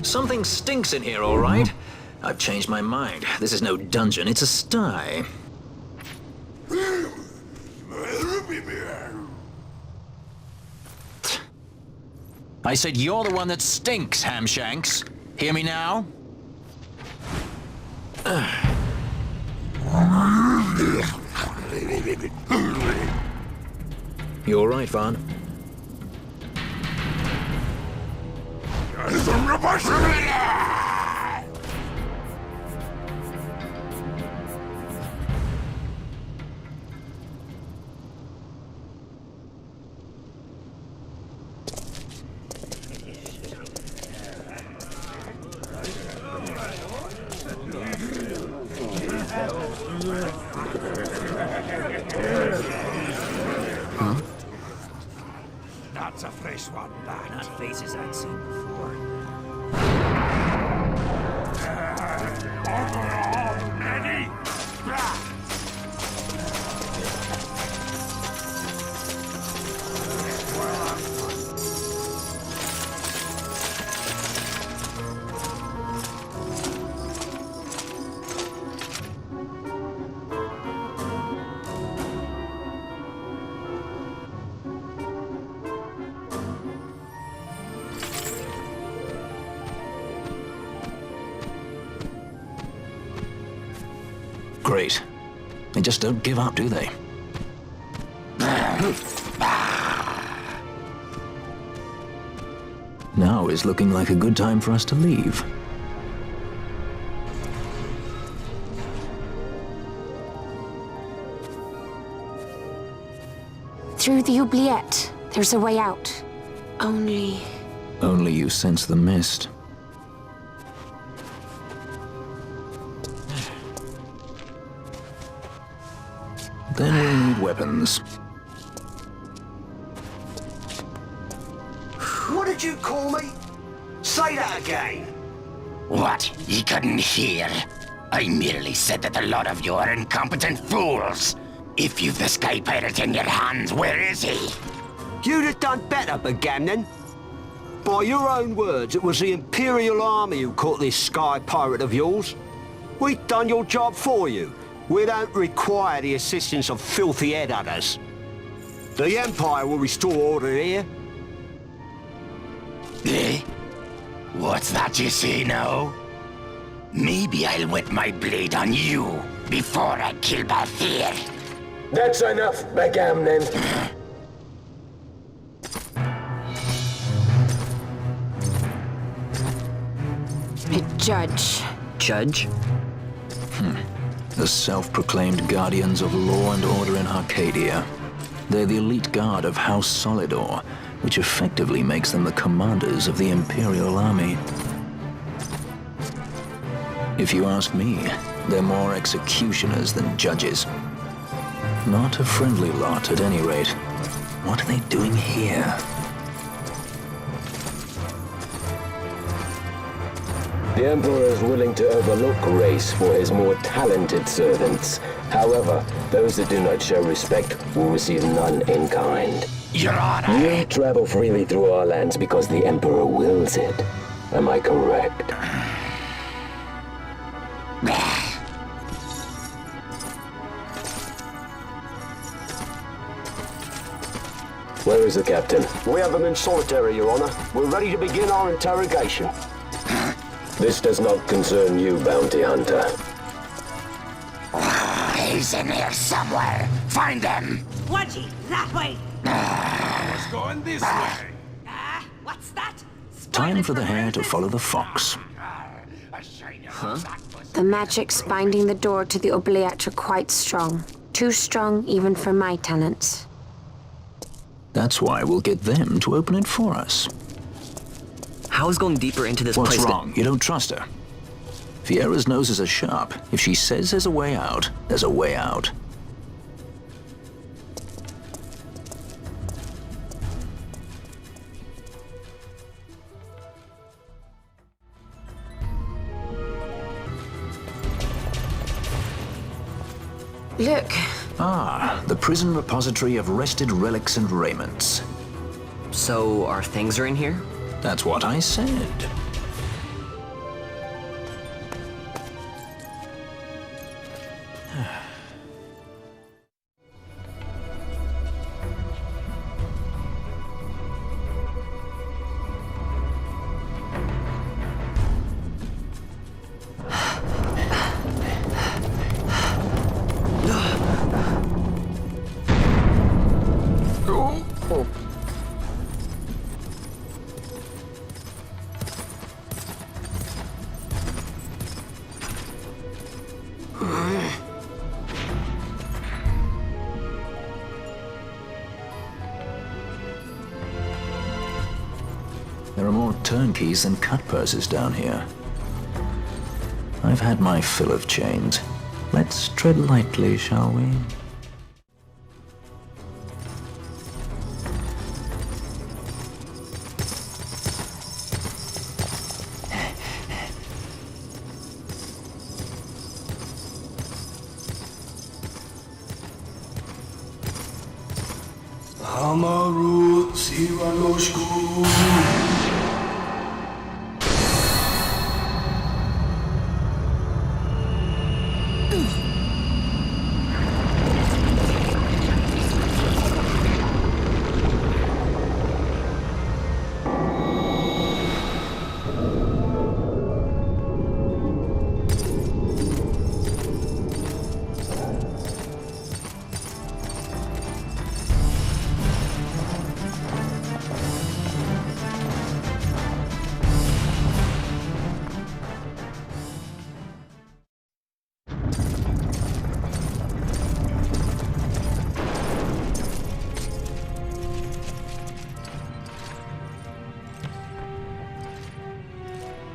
Something stinks in here, all right. I've changed my mind. This is no dungeon, it's a sty. I said you're the one that stinks, Hamshanks. Hear me now? You all right, Vaughn? That's a fresh one, that. Not faces I'd seen before. Eddie! Great. They just don't give up, do they? Now is looking like a good time for us to leave. Through the oubliette, there's a way out. Only... Only you sense the mist. Then we'll need weapons. What did you call me? Say that again. What? You couldn't hear? I merely said that a lot of you are incompetent fools. If you've the Sky Pirate in your hands, where is he? You'd have done better, Bagamnon. By your own words, it was the Imperial Army who caught this Sky Pirate of yours. We've done your job for you. We don't require the assistance of filthy headhunters. The Empire will restore order here. Eh? What's that you say now? Maybe I'll wet my blade on you before I kill Balthier. That's enough, Bagamnon. a judge. Judge? The self-proclaimed guardians of law and order in Arcadia. They're the elite guard of House Solidor, which effectively makes them the commanders of the Imperial Army. If you ask me, they're more executioners than judges. Not a friendly lot, at any rate. What are they doing here? The Emperor is willing to overlook race for his more talented servants. However, those that do not show respect will receive none in kind. Your Honor! You travel freely through our lands because the Emperor wills it. Am I correct? Where is the captain? We have him in solitary, Your Honor. We're ready to begin our interrogation. This does not concern you, bounty hunter. He's in here somewhere. Find him! Watchy, that way! It's going this way. What's that? Time for the hare to follow the fox. Huh? The magics binding the door to the oubliette are quite strong. Too strong even for my talents. That's why we'll get them to open it for us. How is going deeper into this What's place? wrong? You don't trust her? Fiera's noses are sharp. If she says there's a way out, there's a way out. Look. Ah, the prison repository of rested relics and raiments. So, our things are in here? That's what I said. There are more turnkeys than cut purses down here. I've had my fill of chains. Let's tread lightly, shall we? Amaru Sivanoshku.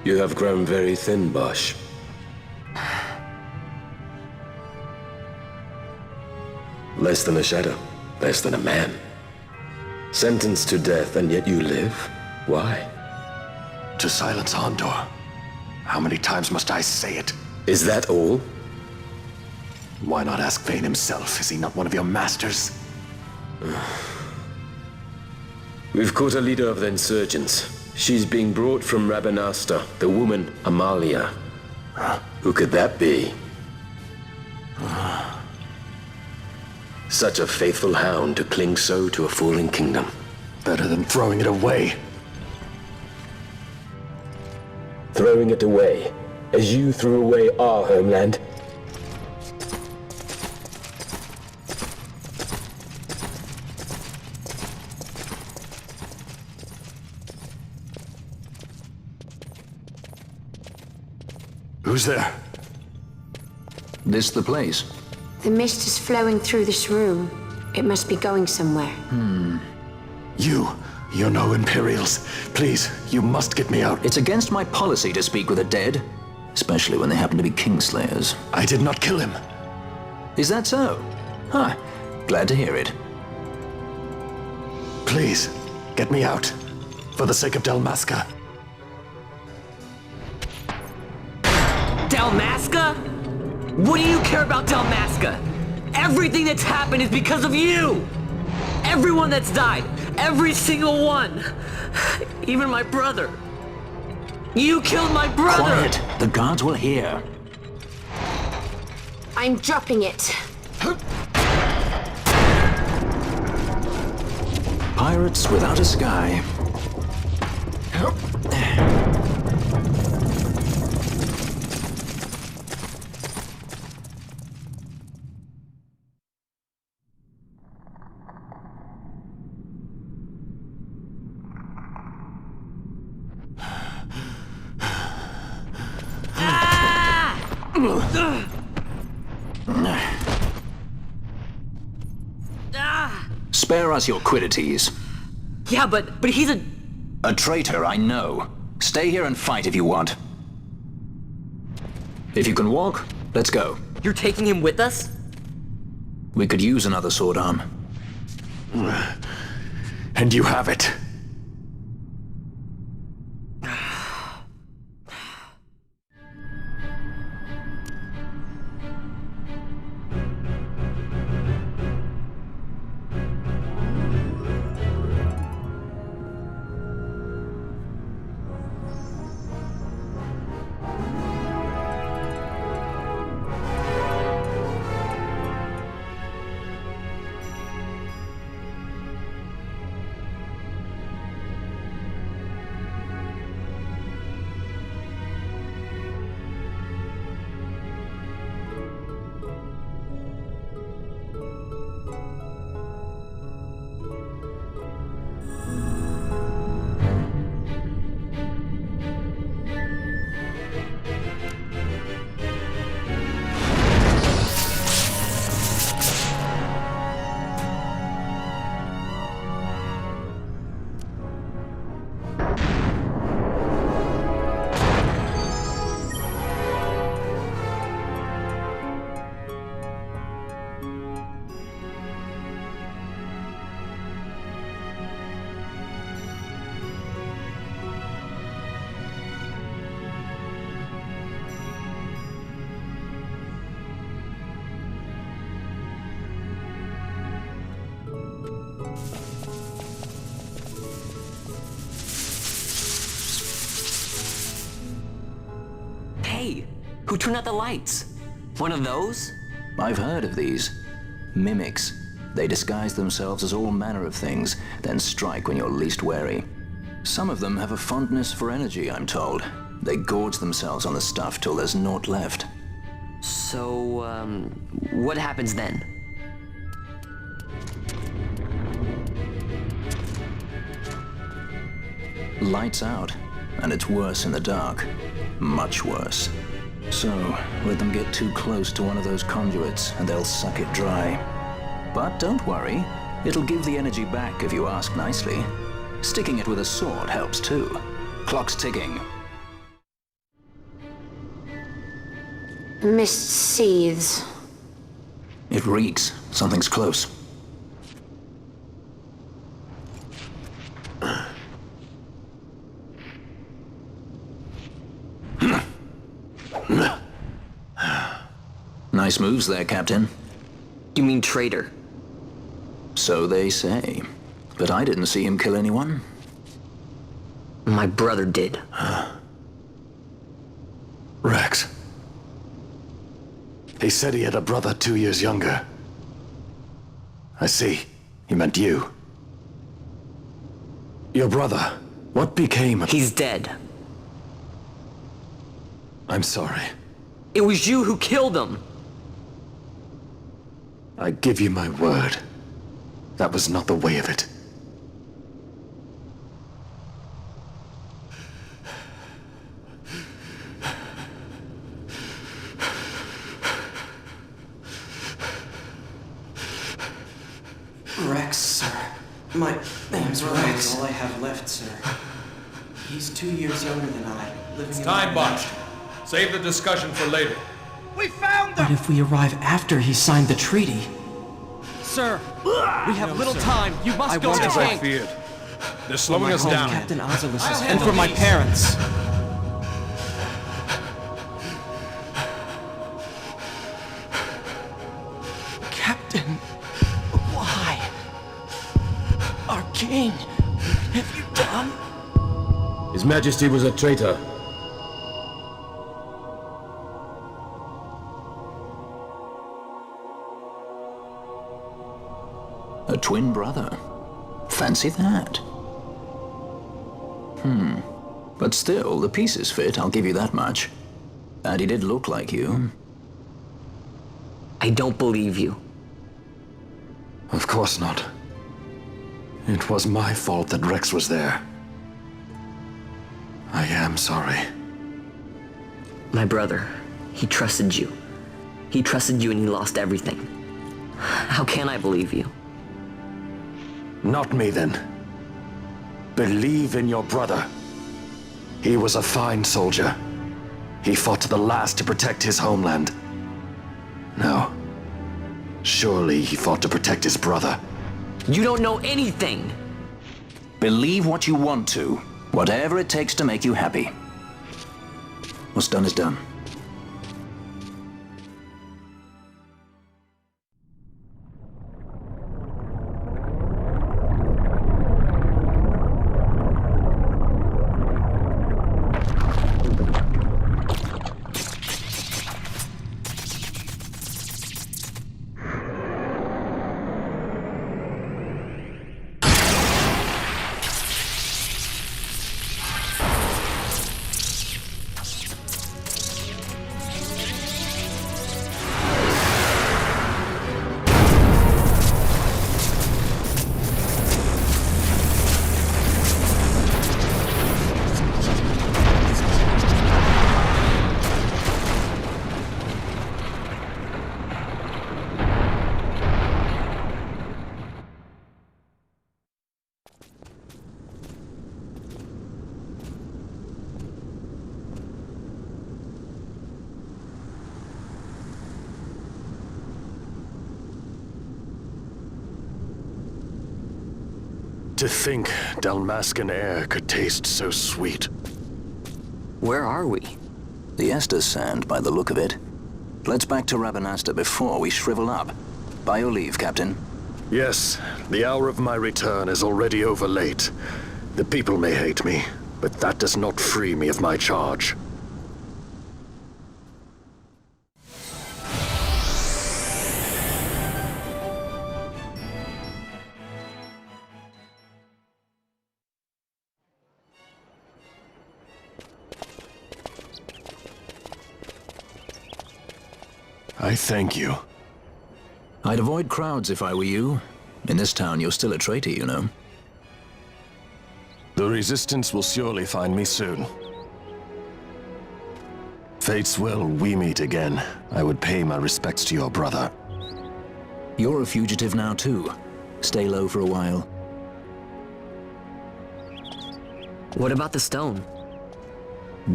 You have grown very thin, Bosch. Less than a shadow, less than a man. Sentenced to death, and yet you live? Why? To silence Hondor. How many times must I say it? Is that all? Why not ask Vane himself? Is he not one of your masters? We've caught a leader of the insurgents. She's being brought from Rabanasta, the woman Amalia. Who could that be? Such a faithful hound to cling so to a falling kingdom. Better than throwing it away. Throwing it away, as you threw away our homeland? Who's there? This the place? The mist is flowing through this room. It must be going somewhere. You're no Imperials. Please, you must get me out. It's against my policy to speak with the dead, especially when they happen to be Kingslayers. I did not kill him. Is that so? Huh. Glad to hear it. Please, get me out. For the sake of Dalmasca. Dalmasca? What do you care about Dalmasca? Everything that's happened is because of you! Everyone that's died, every single one! Even my brother. You killed my brother! Quiet! The guards will hear. I'm dropping it. Pirates without a sky. Spare us your quiddities. Yeah, but he's a... A traitor, I know. Stay here and fight if you want. If you can walk, let's go. You're taking him with us? We could use another sword arm. And you have it. Hey, who turned out the lights? One of those? I've heard of these. Mimics. They disguise themselves as all manner of things, then strike when you're least wary. Some of them have a fondness for energy, I'm told. They gorge themselves on the stuff till there's naught left. So, what happens then? Lights out, and it's worse in the dark. Much worse. So, let them get too close to one of those conduits, and they'll suck it dry. But don't worry, it'll give the energy back if you ask nicely. Sticking it with a sword helps too. Clock's ticking. Mist seethes. It reeks. Something's close. Nice moves there, Captain. You mean traitor? So they say. But I didn't see him kill anyone. My brother did. Rex. He said he had a brother 2 years younger. I see. He meant you. Your brother. What became of... He's dead. I'm sorry. It was you who killed him! I give you my word. That was not the way of it. Rex, sir. My name's Rex. All I have left, sir. He's 2 years younger than I. It's time, Botch. Save the discussion for later. We found them! But if we arrive after he signed the treaty... Sir, we have little time. You must go to As the I tank. feared. They're slowing us down. Captain Ozilis and for my parents. Captain, why? Our king, what have you done? His Majesty was a traitor. A twin brother. Fancy that. But still, the pieces fit, I'll give you that much. And he did look like you. I don't believe you. Of course not. It was my fault that Rex was there. I am sorry. My brother, He trusted you. He trusted you and he lost everything. How can I believe you? Not me, then. Believe in your brother. He was a fine soldier. He fought to the last to protect his homeland. No. Surely he fought to protect his brother. You don't know anything! Believe what you want to, whatever it takes to make you happy. What's done is done. To think Dalmascan air could taste so sweet. Where are we? The Estes Sand, by the look of it. Let's back to Rabanasta before we shrivel up. By your leave, Captain. Yes, the hour of my return is already over late. The people may hate me, but that does not free me of my charge. I thank you. I'd avoid crowds if I were you. In this town, you're still a traitor, you know. The Resistance will surely find me soon. Fate's will, we meet again. I would pay my respects to your brother. You're a fugitive now, too. Stay low for a while. What about the stone?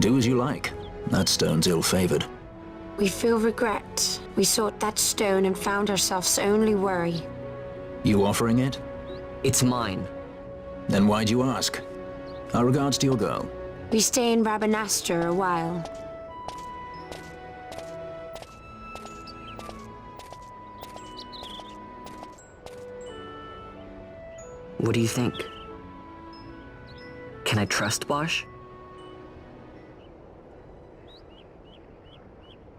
Do as you like. That stone's ill-favored. We feel regret. We sought that stone and found ourselves only worry. You offering it? It's mine. Then why'd you ask? Our regards to your girl. We stay in Rabanasta a while. What do you think? Can I trust Bosch?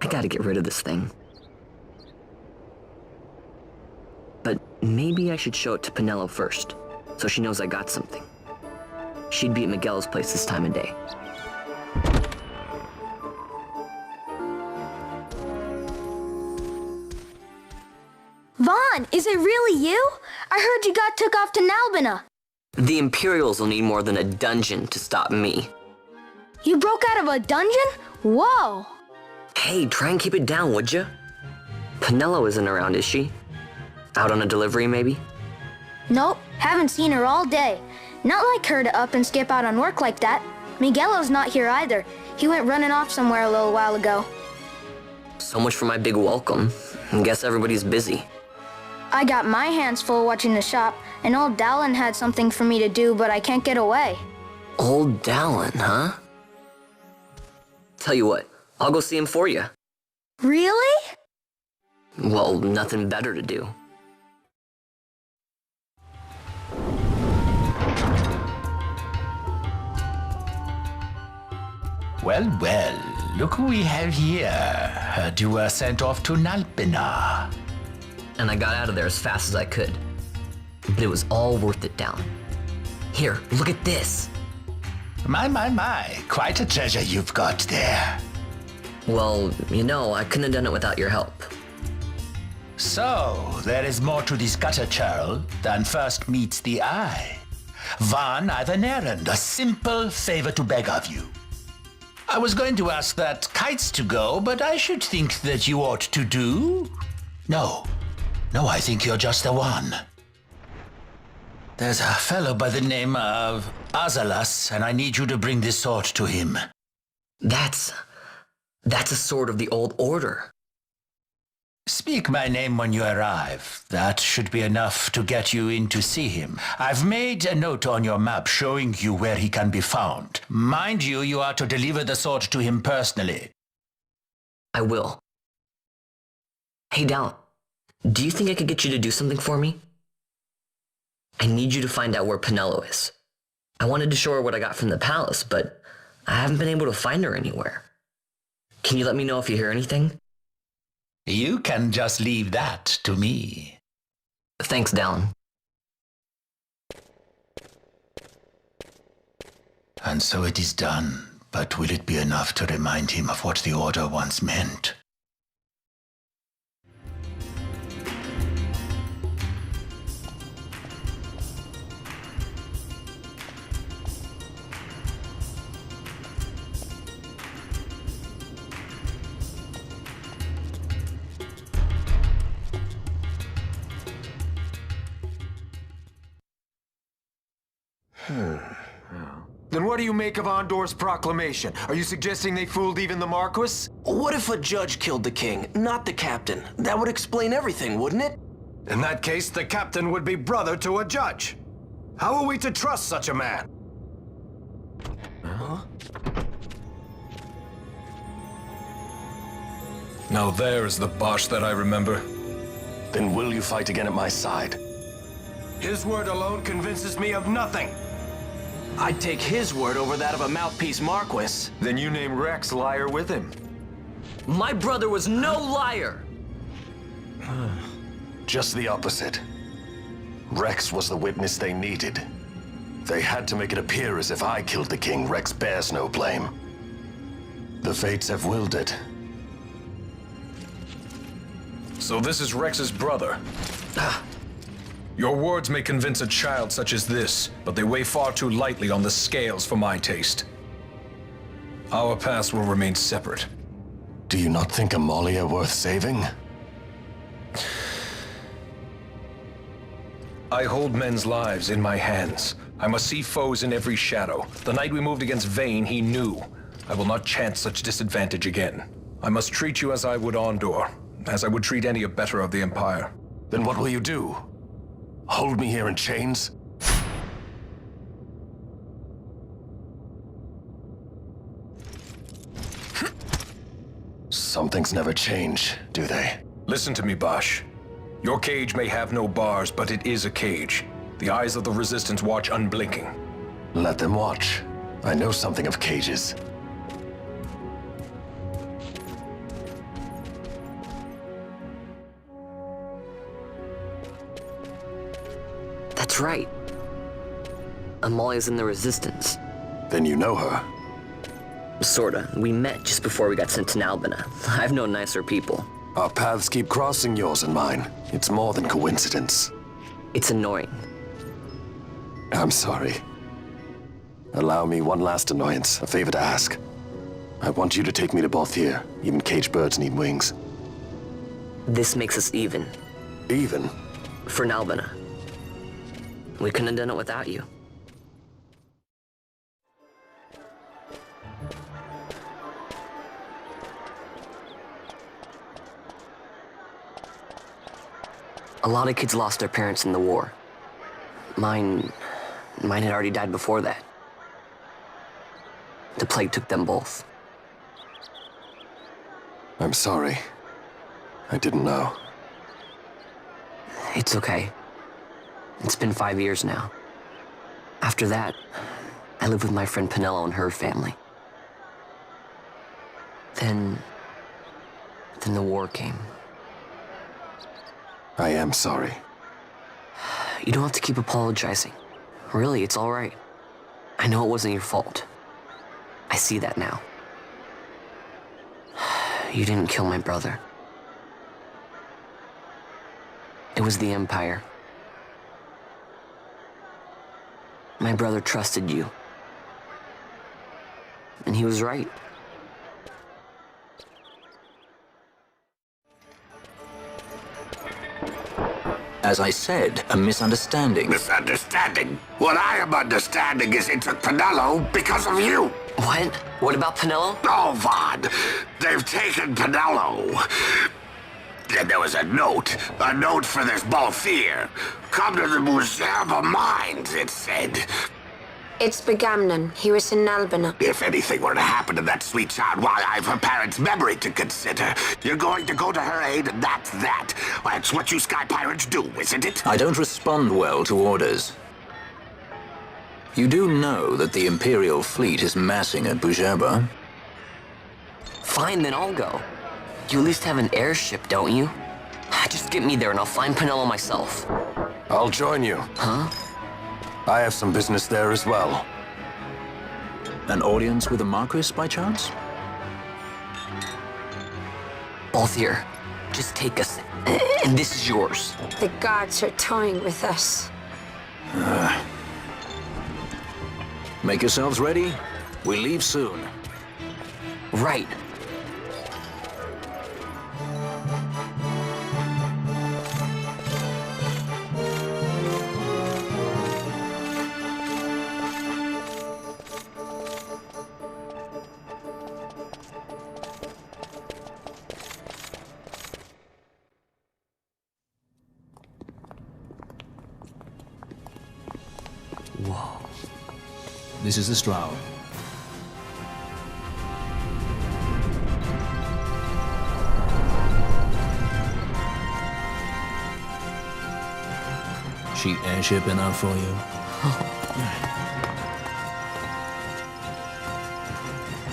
I gotta get rid of this thing. But maybe I should show it to Penelo first, so she knows I got something. She'd be at Miguel's place this time of day. Vaughn, is it really you? I heard you got took off to Nalbina. The Imperials will need more than a dungeon to stop me. You broke out of a dungeon? Whoa! Hey, try and keep it down, would ya? Penelo isn't around, is she? Out on a delivery, maybe? Nope, haven't seen her all day. Not like her to up and skip out on work like that. Miguelo's not here either. He went running off somewhere a little while ago. So much for my big welcome. I guess everybody's busy. I got my hands full watching the shop, and old Dallin had something for me to do, but I can't get away. Old Dallin, huh? Tell you what, I'll go see him for you. Really? Well, nothing better to do. Well, well, look who we have here. Heard you were sent off to Nalbina. And I got out of there as fast as I could. But it was all worth it down. Here, look at this. My, quite a treasure you've got there. Well, you know, I couldn't have done it without your help. So, there is more to this gutter churl than first meets the eye. Vaughn, I've an errand, a simple favor to beg of you. I was going to ask that Kites to go, but I should think that you ought to do. No, I think you're just the one. There's a fellow by the name of Azalas, and I need you to bring this sword to him. That's a sword of the old order. Speak my name when you arrive. That should be enough to get you in to see him. I've made a note on your map showing you where he can be found. Mind you, you are to deliver the sword to him personally. I will. Hey, Dal, do you think I could get you to do something for me? I need you to find out where Penelo is. I wanted to show her what I got from the palace, but I haven't been able to find her anywhere. Can you let me know if you hear anything? You can just leave that to me. Thanks, Dallin. And so it is done, but will it be enough to remind him of what the Order once meant? Then what do you make of Andor's proclamation? Are you suggesting they fooled even the Marquis? What if a judge killed the king, not the captain? That would explain everything, wouldn't it? In that case, the captain would be brother to a judge. How are we to trust such a man? Huh? Now there is the Bosch that I remember. Then will you fight again at my side? His word alone convinces me of nothing. I'd take his word over that of a mouthpiece Marquis. Then you name Rex liar with him. My brother was no liar! Just the opposite. Rex was the witness they needed. They had to make it appear as if I killed the king. Rex bears no blame. The fates have willed it. So this is Rex's brother. Your words may convince a child such as this, but they weigh far too lightly on the scales for my taste. Our past will remain separate. Do you not think Amalia worth saving? I hold men's lives in my hands. I must see foes in every shadow. The night we moved against Vayne, he knew. I will not chance such disadvantage again. I must treat you as I would Andor, as I would treat any abettor of the Empire. Then what will you do? Hold me here in chains? Some things never change, do they? Listen to me, Bosch. Your cage may have no bars, but it is a cage. The eyes of the Resistance watch unblinking. Let them watch. I know something of cages. That's right. Amalia's in the Resistance. Then you know her? Sorta. We met just before we got sent to Nalbina. I've known nicer people. Our paths keep crossing, yours and mine. It's more than coincidence. It's annoying. I'm sorry. Allow me one last annoyance, a favor to ask. I want you to take me to Balthier. Even caged birds need wings. This makes us even. Even? For Nalbina. We couldn't have done it without you. A lot of kids lost their parents in the war. Mine had already died before that. The plague took them both. I'm sorry. I didn't know. It's okay. It's been 5 years now. After that, I lived with my friend Penelo and her family. Then the war came. I am sorry. You don't have to keep apologizing. Really, it's all right. I know it wasn't your fault. I see that now. You didn't kill my brother. It was the Empire. My brother trusted you. And he was right. As I said, a misunderstanding. Misunderstanding? What I am understanding is they took Pinello because of you. What? What about Pinello? Oh, Vaughn. They've taken Pinello. And there was a note for this Balthier. Come to the Museum of Mines, it said. It's Begamnon. He was in Albina. If anything were to happen to that sweet child while I've her parents' memory to consider, you're going to go to her aid, and that's that. That's what you Sky Pirates do, isn't it? I don't respond well to orders. You do know that the Imperial fleet is massing at Bujaba? Fine, then I'll go. You at least have an airship, don't you? Just get me there and I'll find Pinello myself. I'll join you. Huh? I have some business there as well. An audience with the Marquis, by chance? Balthier, just take us, and this is yours. The guards are toying with us. Make yourselves ready. We leave soon. Right. Whoa. This is the Stroud. She airship enough for you?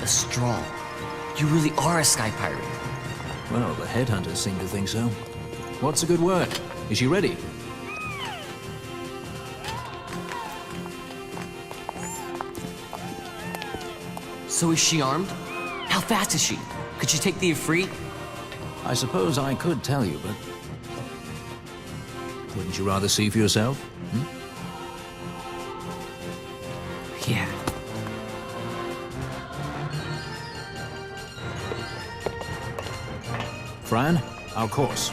The Straw. You really are a sky pirate. Well, the headhunters seem to think so. What's a good word? Is she ready? So is she armed? How fast is she? Could she take the Ifrit? I suppose I could tell you, but... wouldn't you rather see for yourself? Yeah. Fran, our course.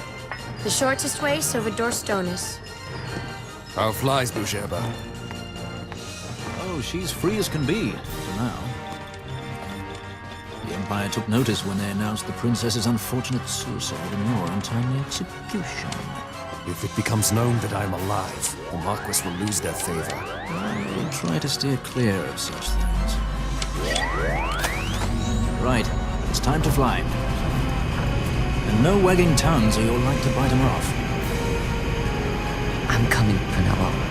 The shortest way is over Dorstonis. How flies Bujaba? Oh, she's free as can be, for now. The Empire took notice when they announced the princess's unfortunate suicide and your untimely execution. If it becomes known that I'm alive, the Marquis will lose their favor. I will try to steer clear of such things. Right, it's time to fly. And no wagging tongues or you'll like to bite them off. I'm coming, Pinello.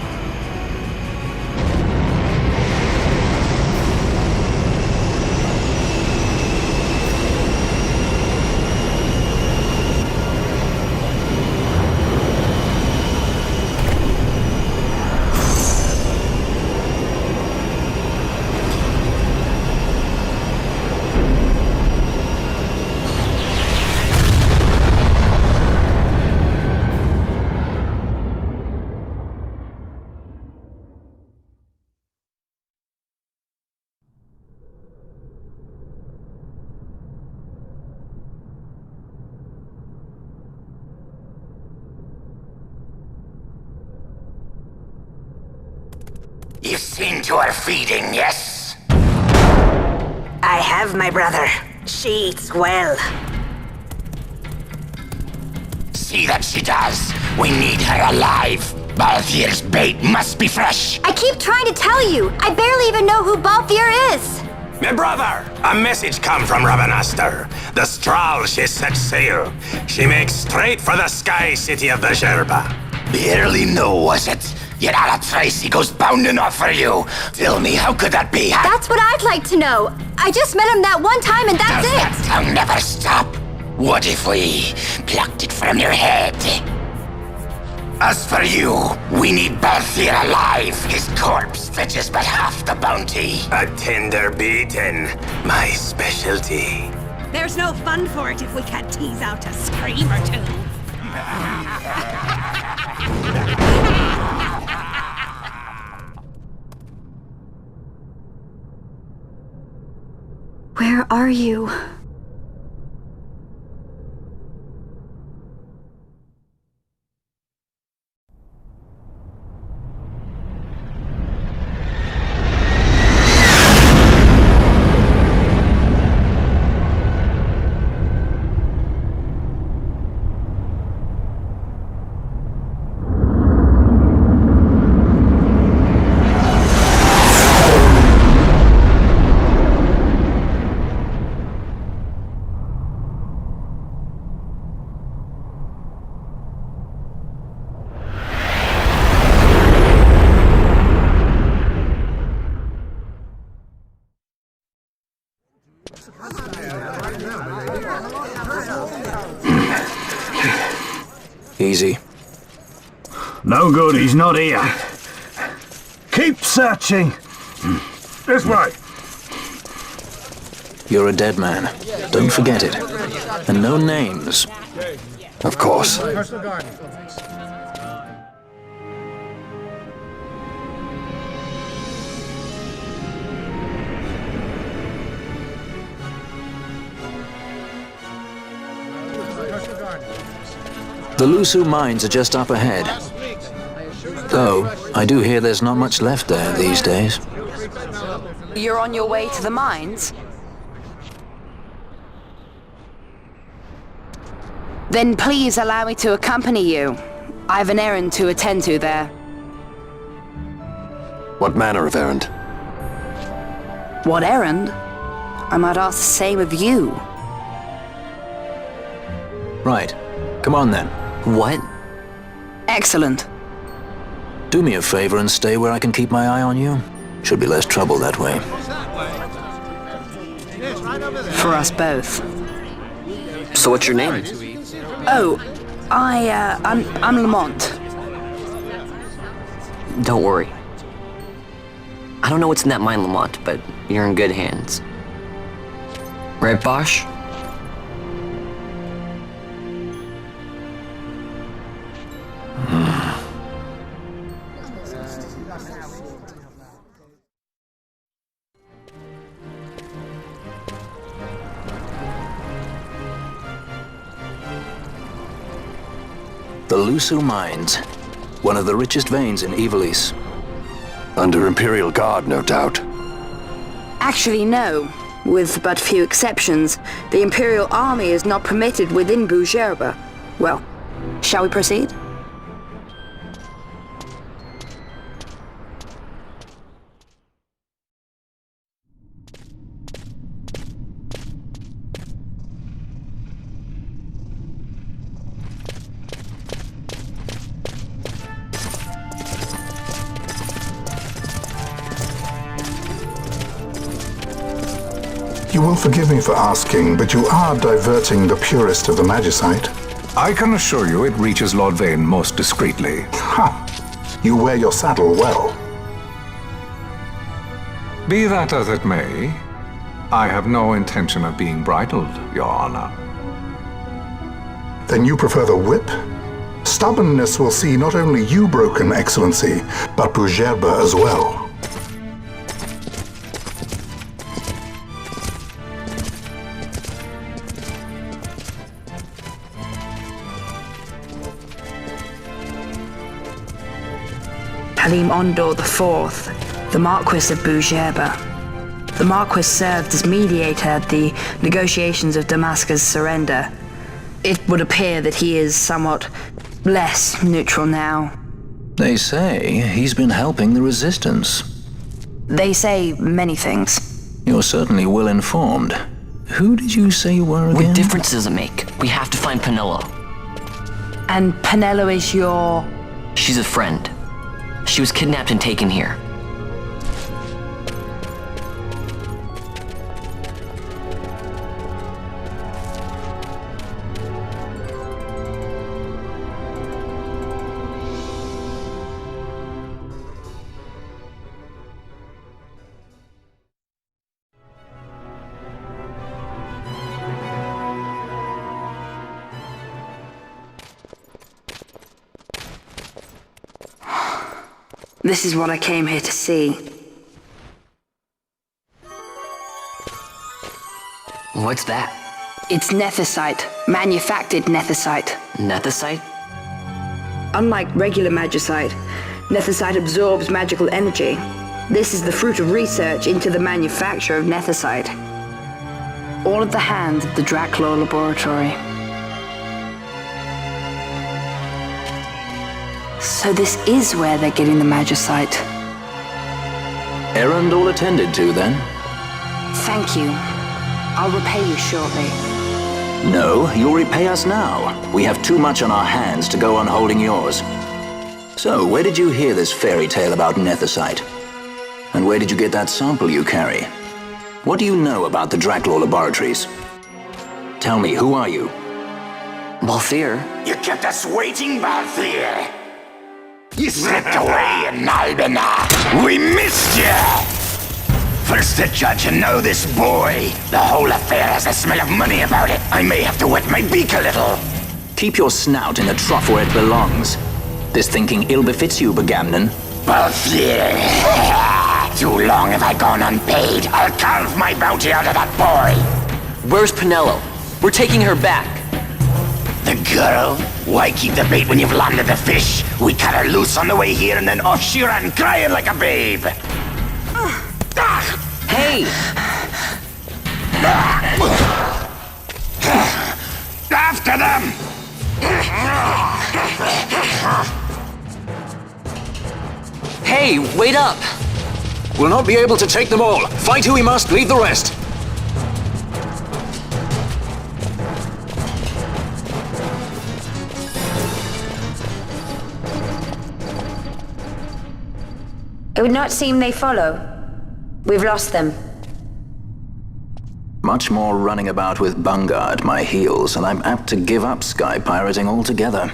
You've seen to her feeding, yes? I have, my brother. She eats well. See that she does. We need her alive. Balthier's bait must be fresh. I keep trying to tell you. I barely even know who Balthier is. My brother! A message come from Rabanastre. The Strahl, she set sail. She makes straight for the sky city of Bujaba. Barely know, was it? Yet Alatracy goes bounding off for you. Tell me, how could that be? That's what I'd like to know. I just met him that one time and that's Does it. that tongue never stop? What if we plucked it from your head? As for you, we need Balthier alive. His corpse fetches but half the bounty. A tender beaten, my specialty. There's no fun for it if we can't tease out a scream or two. Where are you? Easy. No good, he's not here. Keep searching. This way. You're a dead man. Don't forget it. And no names. Of course. The Lusu mines are just up ahead. Though, I do hear there's not much left there these days. You're on your way to the mines? Then please allow me to accompany you. I have an errand to attend to there. What manner of errand? What errand? I might ask the same of you. Right. Come on then. What? Excellent. Do me a favor and stay where I can keep my eye on you. Should be less trouble that way. For us both. So what's your name? Oh, I'm Lamont. Don't worry. I don't know what's in that mine, Lamont, but you're in good hands. Right, Bosch? The Lusu Mines. One of the richest veins in Ivalice. Under Imperial Guard, no doubt. Actually, no. With but few exceptions, the Imperial Army is not permitted within Bujerba. Well, shall we proceed? You will forgive me for asking, but you are diverting the purest of the Magicite. I can assure you it reaches Lord Vane most discreetly. Ha! You wear your saddle well. Be that as it may, I have no intention of being bridled, Your Honor. Then you prefer the whip? Stubbornness will see not only you broken, Excellency, but Bujerba as well. Halim Ondor IV, the Marquis of Bujerba. The Marquis served as mediator at the negotiations of Damascus' surrender. It would appear that he is somewhat less neutral now. They say he's been helping the Resistance. They say many things. You're certainly well informed. Who did you say you were again? What difference does it make? We have to find Penelo. And Penelo is your... She's a friend. She was kidnapped and taken here. This is what I came here to see. What's that? It's nethicite, manufactured nethicite. Nethicite? Unlike regular magicite, nethicite absorbs magical energy. This is the fruit of research into the manufacture of nethicite. All at the hands of the Draclaw Laboratory. So this is where they're getting the magicite. Errand all attended to, then? Thank you. I'll repay you shortly. No, you'll repay us now. We have too much on our hands to go on holding yours. So, where did you hear this fairy tale about nethicite? And where did you get that sample you carry? What do you know about the Draclaw Laboratories? Tell me, who are you? Balthier? You kept us waiting, Balthier. You slipped away in Albina. We missed you! First the judge and now this boy. The whole affair has a smell of money about it. I may have to wet my beak a little. Keep your snout in the trough where it belongs. This thinking ill befits you, Begamnon. Balthier. Too long have I gone unpaid. I'll carve my bounty out of that boy. Where's Penelo? We're taking her back. The girl? Why keep the bait when you've landed the fish? We cut her loose on the way here and then off she ran crying like a babe. Hey! After them! Hey, wait up! We'll not be able to take them all. Fight who we must, leave the rest. It would not seem they follow. We've lost them. Much more running about with Bunga at my heels, and I'm apt to give up sky pirating altogether.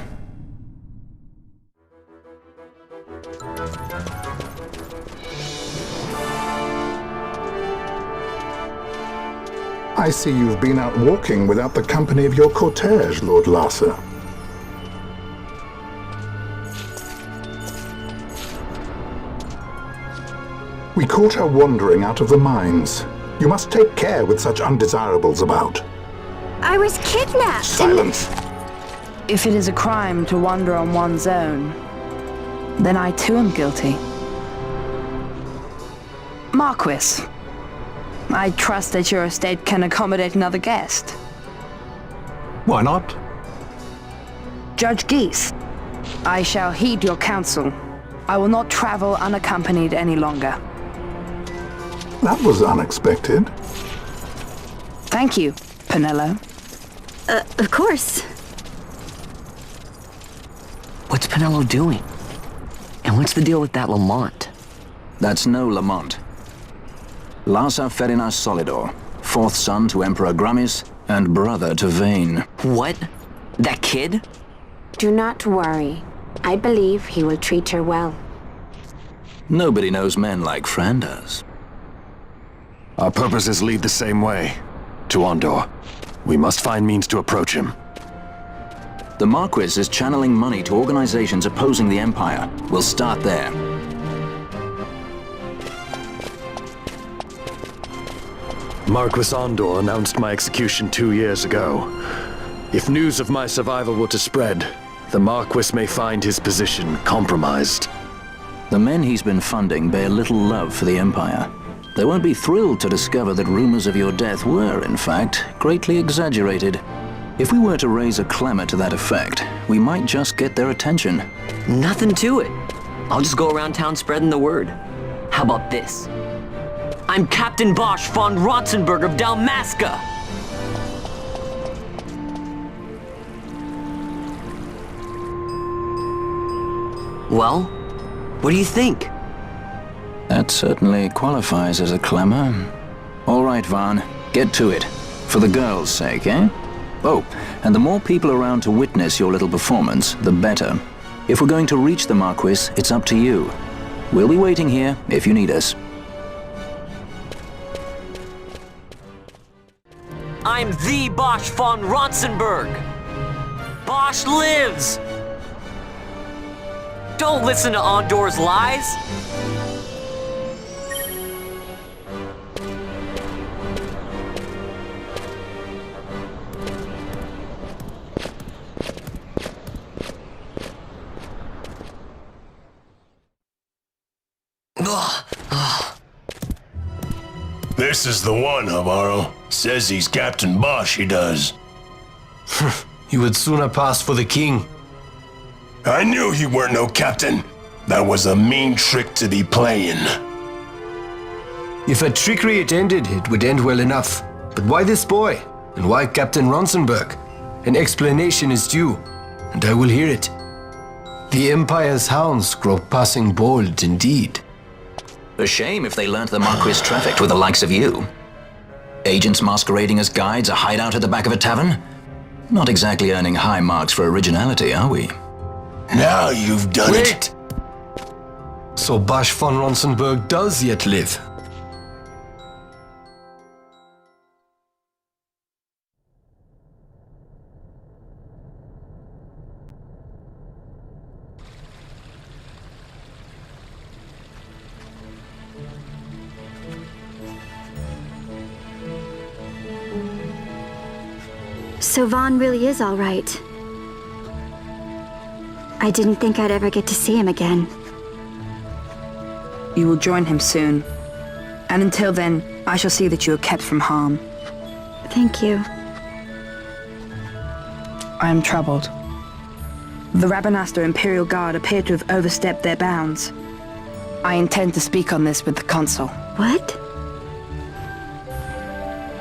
I see you've been out walking without the company of your cortege, Lord Larsa. We caught her wandering out of the mines. You must take care with such undesirables about. I was kidnapped. Silence! If it is a crime to wander on one's own, then I too am guilty. Marquis, I trust that your estate can accommodate another guest. Why not? Judge Geese, I shall heed your counsel. I will not travel unaccompanied any longer. That was unexpected. Thank you, Penelo. Of course. What's Penelo doing? And what's the deal with that Lamont? That's no Lamont. Larsa Ferinas Solidor, fourth son to Emperor Gramis and brother to Vane. What? That kid? Do not worry. I believe he will treat her well. Nobody knows men like Fran does. Our purposes lead the same way. To Ondor. We must find means to approach him. The Marquis is channeling money to organizations opposing the Empire. We'll start there. Marquis Ondor announced my execution 2 years ago. If news of my survival were to spread, the Marquis may find his position compromised. The men he's been funding bear little love for the Empire. They won't be thrilled to discover that rumors of your death were, in fact, greatly exaggerated. If we were to raise a clamor to that effect, we might just get their attention. Nothing to it. I'll just go around town spreading the word. How about this? I'm Captain Bosch von Ronsenberg of Dalmasca! Well, what do you think? That certainly qualifies as a clamor. All right, Van, get to it. For the girls' sake, eh? Oh, and the more people around to witness your little performance, the better. If we're going to reach the Marquis, it's up to you. We'll be waiting here if you need us. I'm the Bosch von Ronsenberg! Bosch lives! Don't listen to Ondor's lies! This is the one, Amaro. Says he's Captain Bosch, he does. He would sooner pass for the king. I knew he weren't no captain. That was a mean trick to be playing. If a trickery it ended, it would end well enough. But why this boy? And why Captain Ronsenberg? An explanation is due, and I will hear it. The Empire's hounds grow passing bold indeed. A shame if they learnt the Marquis trafficked with the likes of you. Agents masquerading as guides, a hideout at the back of a tavern? Not exactly earning high marks for originality, are we? Now you've done it. So Basch von Ronsenberg does yet live. So Vaughn really is all right. I didn't think I'd ever get to see him again. You will join him soon. And until then, I shall see that you are kept from harm. Thank you. I am troubled. The Rabanastre Imperial Guard appear to have overstepped their bounds. I intend to speak on this with the Consul. What?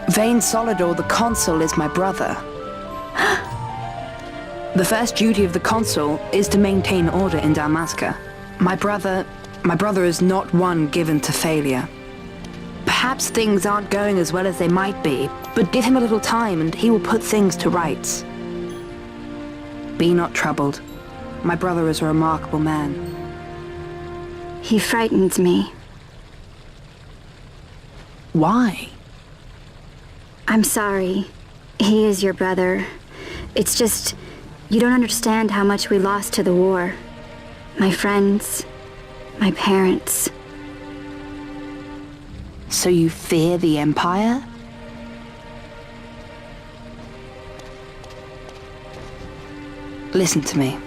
Vane Solidor, the Consul, is my brother. The first duty of the Consul is to maintain order in Dalmasca. My brother is not one given to failure. Perhaps things aren't going as well as they might be, but give him a little time and he will put things to rights. Be not troubled. My brother is a remarkable man. He frightens me. Why? I'm sorry. He is your brother. It's just, you don't understand how much we lost to the war. My friends, my parents. So you fear the Empire? Listen to me.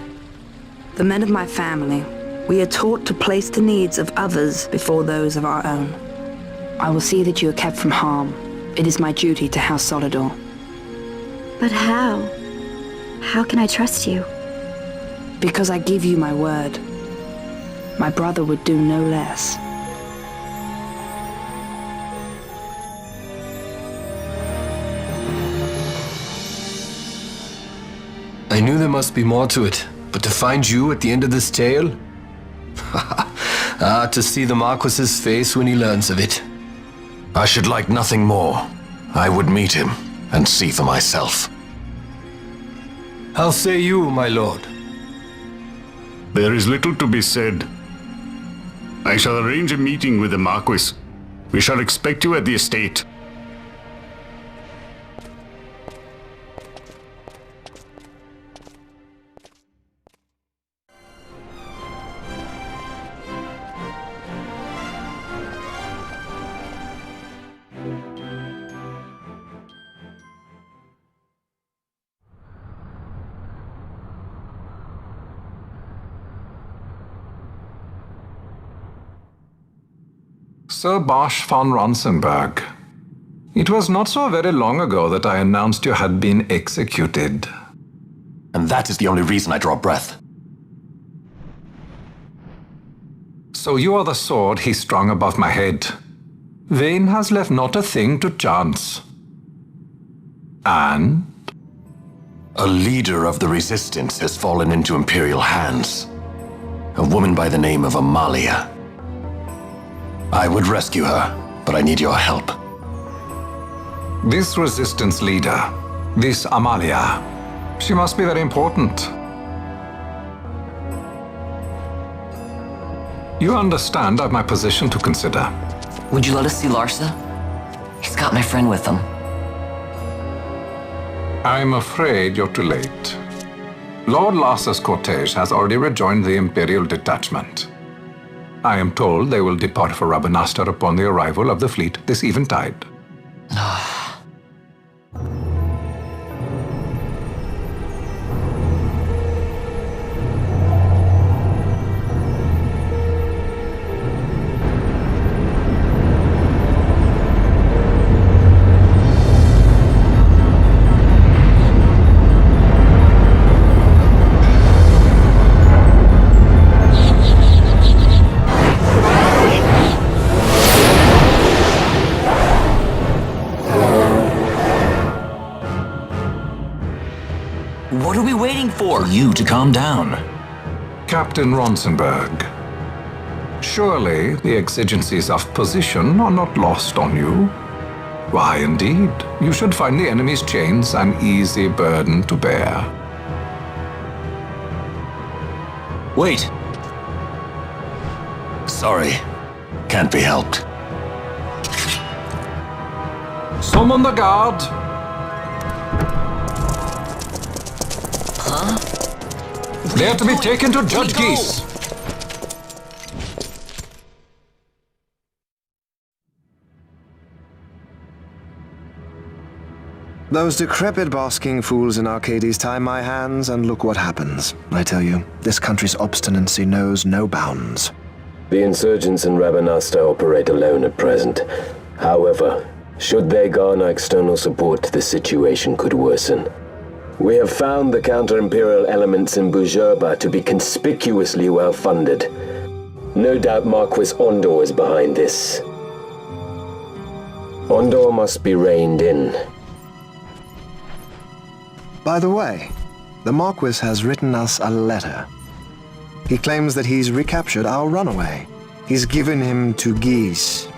The men of my family, we are taught to place the needs of others before those of our own. I will see that you are kept from harm. It is my duty to House Solidor. But how? How can I trust you? Because I give you my word. My brother would do no less. I knew there must be more to it, but to find you at the end of this tale? To see the Marquis's face when he learns of it. I should like nothing more. I would meet him and see for myself. How say you, my lord? There is little to be said. I shall arrange a meeting with the Marquis. We shall expect you at the estate. Sir Basch von Ronsenberg. It was not so very long ago that I announced you had been executed. And that is the only reason I draw breath. So you are the sword he strung above my head. Vane has left not a thing to chance. And? A leader of the Resistance has fallen into Imperial hands. A woman by the name of Amalia. I would rescue her, but I need your help. This Resistance leader, this Amalia, she must be very important. You understand I've my position to consider. Would you let us see Larsa? He's got my friend with him. I'm afraid you're too late. Lord Larsa's cortege has already rejoined the Imperial detachment. I am told they will depart for Rabanastre upon the arrival of the fleet this eventide. What are we waiting for? For you to calm down. Captain Ronsenberg, surely the exigencies of position are not lost on you. Why, indeed. You should find the enemy's chains an easy burden to bear. Wait. Sorry. Can't be helped. Summon the guard. Huh? They are to be taken to Judge Geese. Those decrepit basking fools in Arcades tie my hands, and look what happens. I tell you, this country's obstinacy knows no bounds. The insurgents in Rabanasta operate alone at present. However, should they garner external support, the situation could worsen. We have found the counter-imperial elements in Bujerba to be conspicuously well-funded. No doubt Marquis Ondor is behind this. Ondor must be reined in. By the way, the Marquis has written us a letter. He claims that he's recaptured our runaway. He's given him to Geese.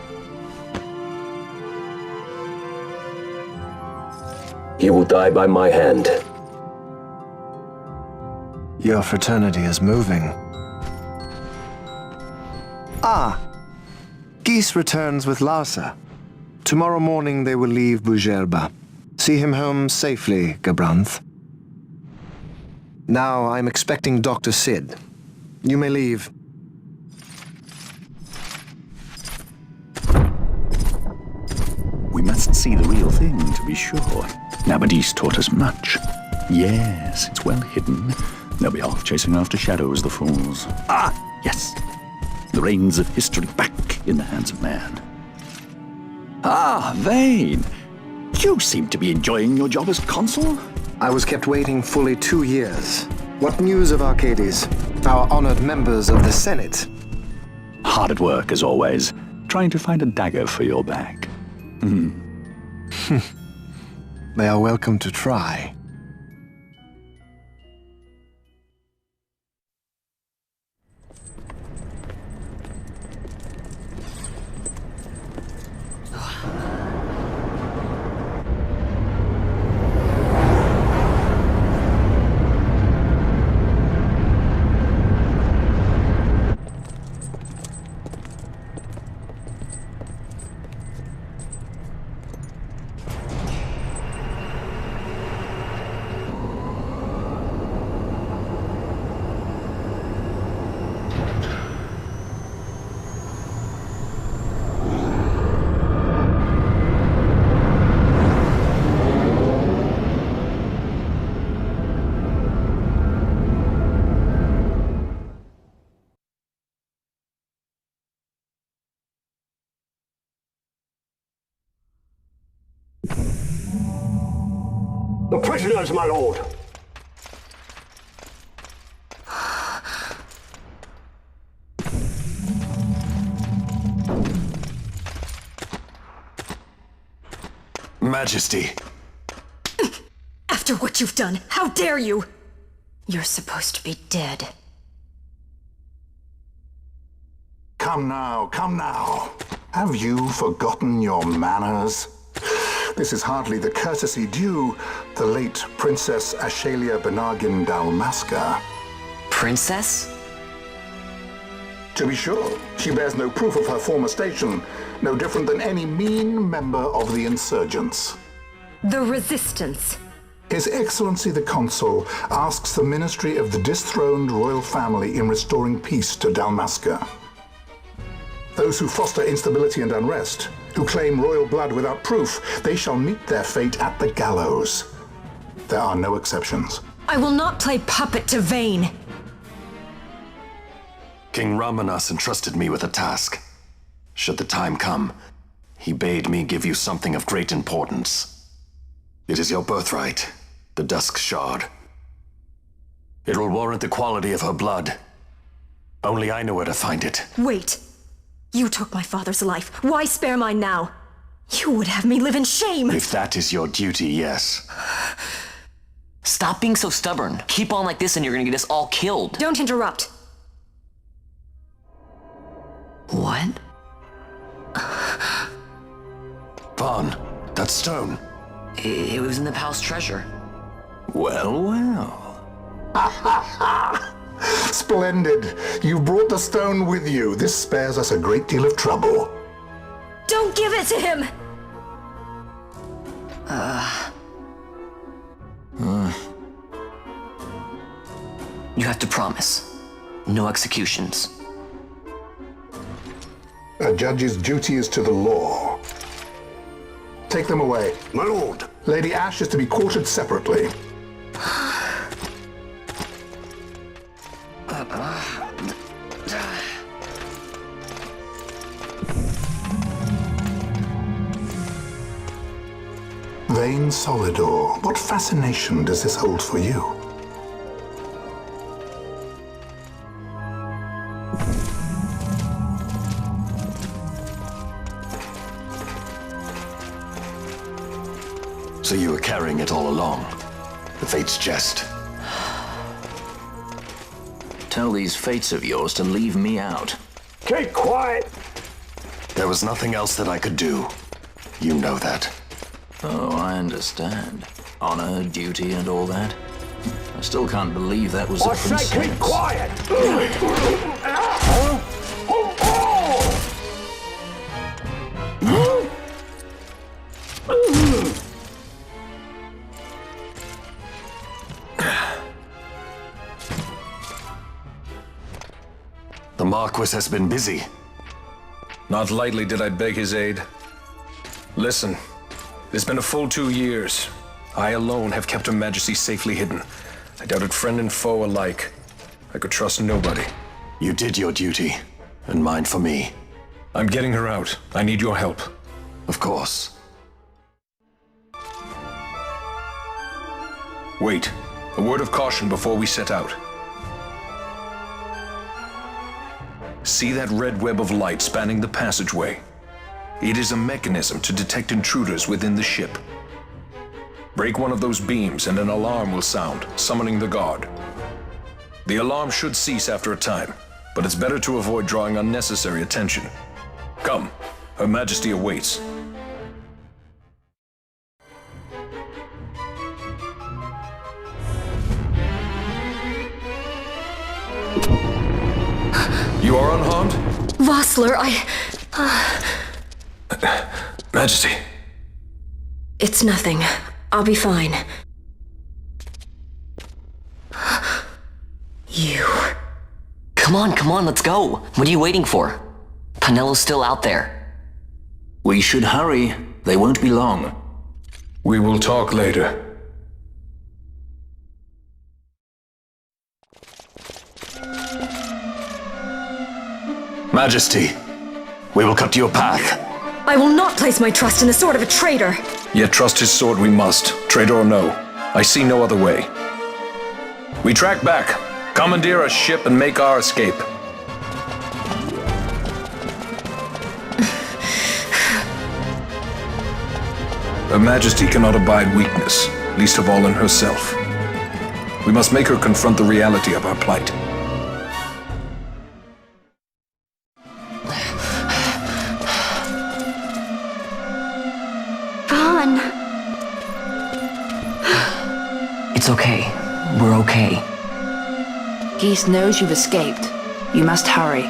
He will die by my hand. Your fraternity is moving. Ah! Geese returns with Larsa. Tomorrow morning they will leave Bujerba. See him home safely, Gabranth. Now I'm expecting Dr. Sid. You may leave. We must see the real thing, to be sure. Nabadis taught us much. Yes, it's well hidden. They'll be off chasing after shadows, the fools. Ah, yes. The reins of history back in the hands of man. Ah, Vane. You seem to be enjoying your job as consul? I was kept waiting fully 2 years. What news of Arcades? Our honored members of the Senate? Hard at work, as always, trying to find a dagger for your back. They are welcome to try. The prisoners, my lord! Majesty. After what you've done, how dare you? You're supposed to be dead. Come now, come now. Have you forgotten your manners? This is hardly the courtesy due the late Princess Ashalia Benargin Dalmasca. Princess? To be sure, she bears no proof of her former station, no different than any mean member of the insurgents. The Resistance. His Excellency the Consul asks the ministry of the dethroned royal family in restoring peace to Dalmasca. Those who foster instability and unrest, who claim royal blood without proof, they shall meet their fate at the gallows. There are no exceptions. I will not play puppet to Vane. King Ramanas entrusted me with a task. Should the time come, he bade me give you something of great importance. It is your birthright, the Dusk Shard. It will warrant the quality of her blood. Only I know where to find it. Wait. You took my father's life. Why spare mine now? You would have me live in shame. If that is your duty, yes. Stop being so stubborn. Keep on like this and you're gonna get us all killed. Don't interrupt. What? Vaughn, that stone? It was in the palace treasure. Well, well. Splendid. You brought the stone with you. This spares us a great deal of trouble. Don't give it to him! You have to promise. No executions. A judge's duty is to the law. Take them away. My lord. Lady Ash is to be quartered separately. Vain Solidor, what fascination does this hold for you? So you were carrying it all along? The Fate's jest? Tell these fates of yours to leave me out. Keep quiet! There was nothing else that I could do. You know that. Oh, I understand. Honor, duty, and all that. I still can't believe that was a princess. I say keep quiet! The Marquis has been busy. Not lightly did I beg his aid. Listen, it's been a full 2 years. I alone have kept Her Majesty safely hidden. I doubted friend and foe alike. I could trust nobody. You did your duty, and mine for me. I'm getting her out. I need your help. Of course. Wait. A word of caution before we set out. See that red web of light spanning the passageway? It is a mechanism to detect intruders within the ship. Break one of those beams and an alarm will sound, summoning the guard. The alarm should cease after a time, but it's better to avoid drawing unnecessary attention. Come, Her Majesty awaits. You are unharmed? Vossler, Majesty. It's nothing. I'll be fine. You. Come on, let's go. What are you waiting for? Panelo's still out there. We should hurry. They won't be long. We will talk later. Majesty, we will cut you a path. I will not place my trust in the sword of a traitor. Yet trust his sword we must, traitor or no. I see no other way. We track back, commandeer a ship and make our escape. Her Majesty cannot abide weakness, least of all in herself. We must make her confront the reality of our plight. It's okay. We're okay. Geese knows you've escaped. You must hurry.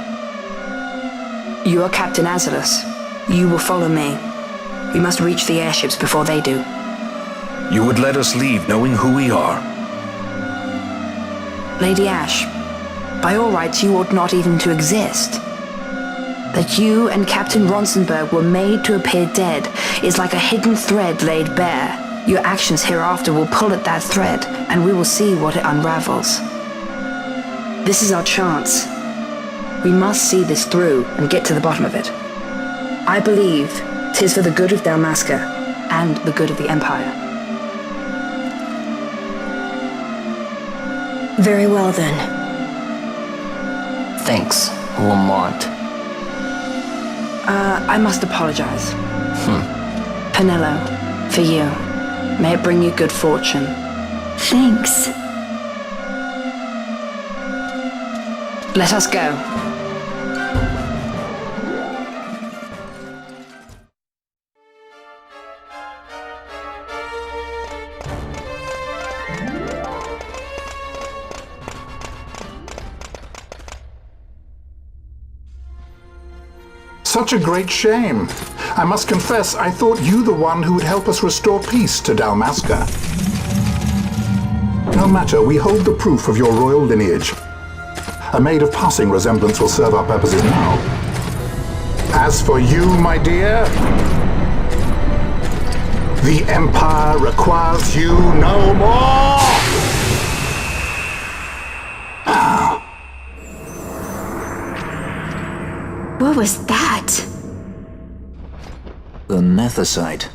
You are Captain Azalus. You will follow me. We must reach the airships before they do. You would let us leave knowing who we are? Lady Ash, by all rights you ought not even to exist. That you and Captain Ronsenberg were made to appear dead is like a hidden thread laid bare. Your actions hereafter will pull at that thread, and we will see what it unravels. This is our chance. We must see this through and get to the bottom of it. I believe 'tis for the good of Dalmasca and the good of the Empire. Very well then. Thanks, Lamont. I must apologize. Penelo, for you. May it bring you good fortune. Thanks. Let us go. Such a great shame. I must confess, I thought you the one who would help us restore peace to Dalmasca. No matter, we hold the proof of your royal lineage. A maid of passing resemblance will serve our purposes now. As for you, my dear, the Empire requires you no more! What was that? The Nethicite.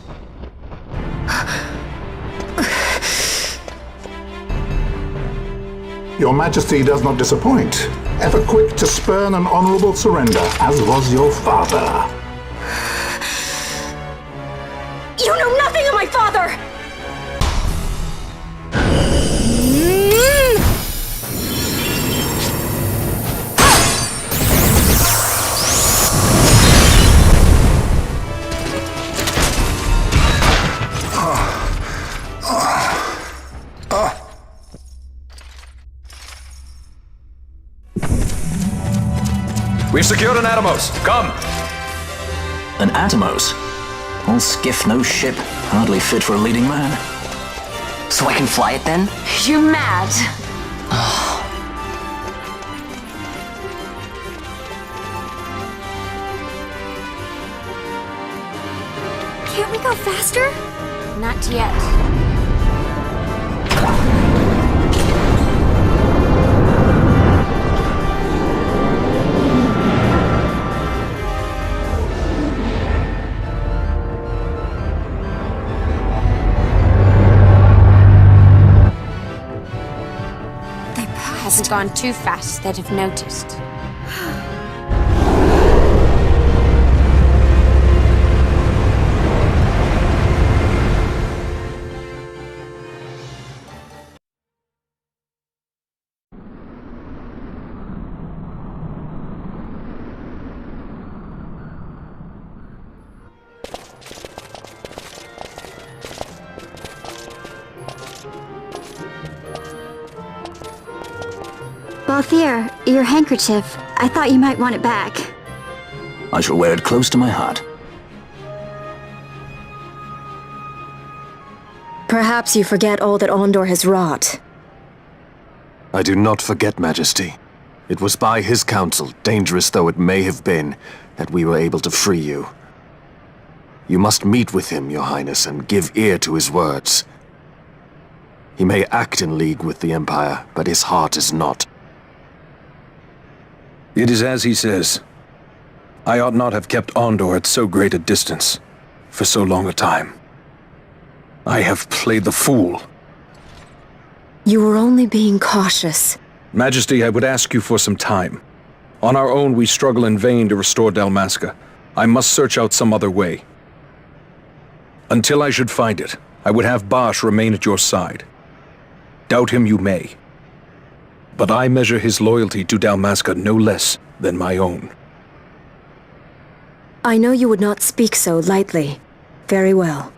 Your Majesty does not disappoint. Ever quick to spurn an honorable surrender, as was your father. You know nothing of my father! We've secured an Atomos. Come! An Atomos? All skiff, no ship. Hardly fit for a leading man. So I can fly it then? You're mad. Can't we go faster? Not yet. Hasn't gone too fast that I've noticed. Balthier, your handkerchief. I thought you might want it back. I shall wear it close to my heart. Perhaps you forget all that Ondor has wrought. I do not forget, Majesty. It was by his counsel, dangerous though it may have been, that we were able to free you. You must meet with him, Your Highness, and give ear to his words. He may act in league with the Empire, but his heart is not. It is as he says. I ought not have kept Ondor at so great a distance, for so long a time. I have played the fool. You were only being cautious. Majesty, I would ask you for some time. On our own, we struggle in vain to restore Dalmasca. I must search out some other way. Until I should find it, I would have Bosch remain at your side. Doubt him you may. But I measure his loyalty to Dalmasca no less than my own. I know you would not speak so lightly. Very well.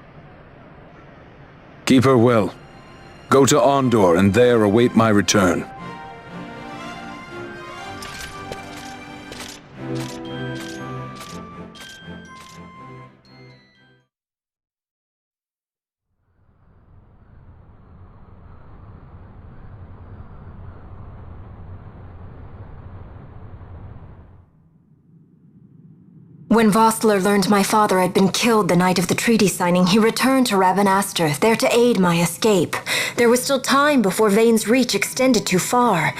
Keep her well. Go to Ondor and there await my return. When Vossler learned my father had been killed the night of the treaty signing, he returned to Rabanastre, there to aid my escape. There was still time before Vane's reach extended too far.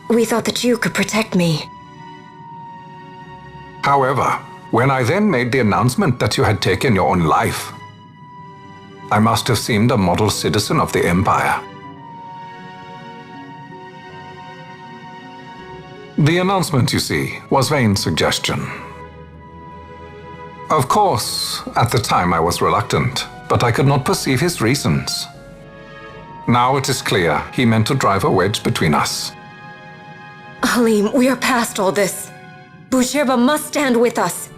We thought that you could protect me. However, when I then made the announcement that you had taken your own life, I must have seemed a model citizen of the Empire. The announcement, you see, was Vane's suggestion. Of course, at the time I was reluctant, but I could not perceive his reasons. Now it is clear he meant to drive a wedge between us. Halim, we are past all this. Boucherba must stand with us.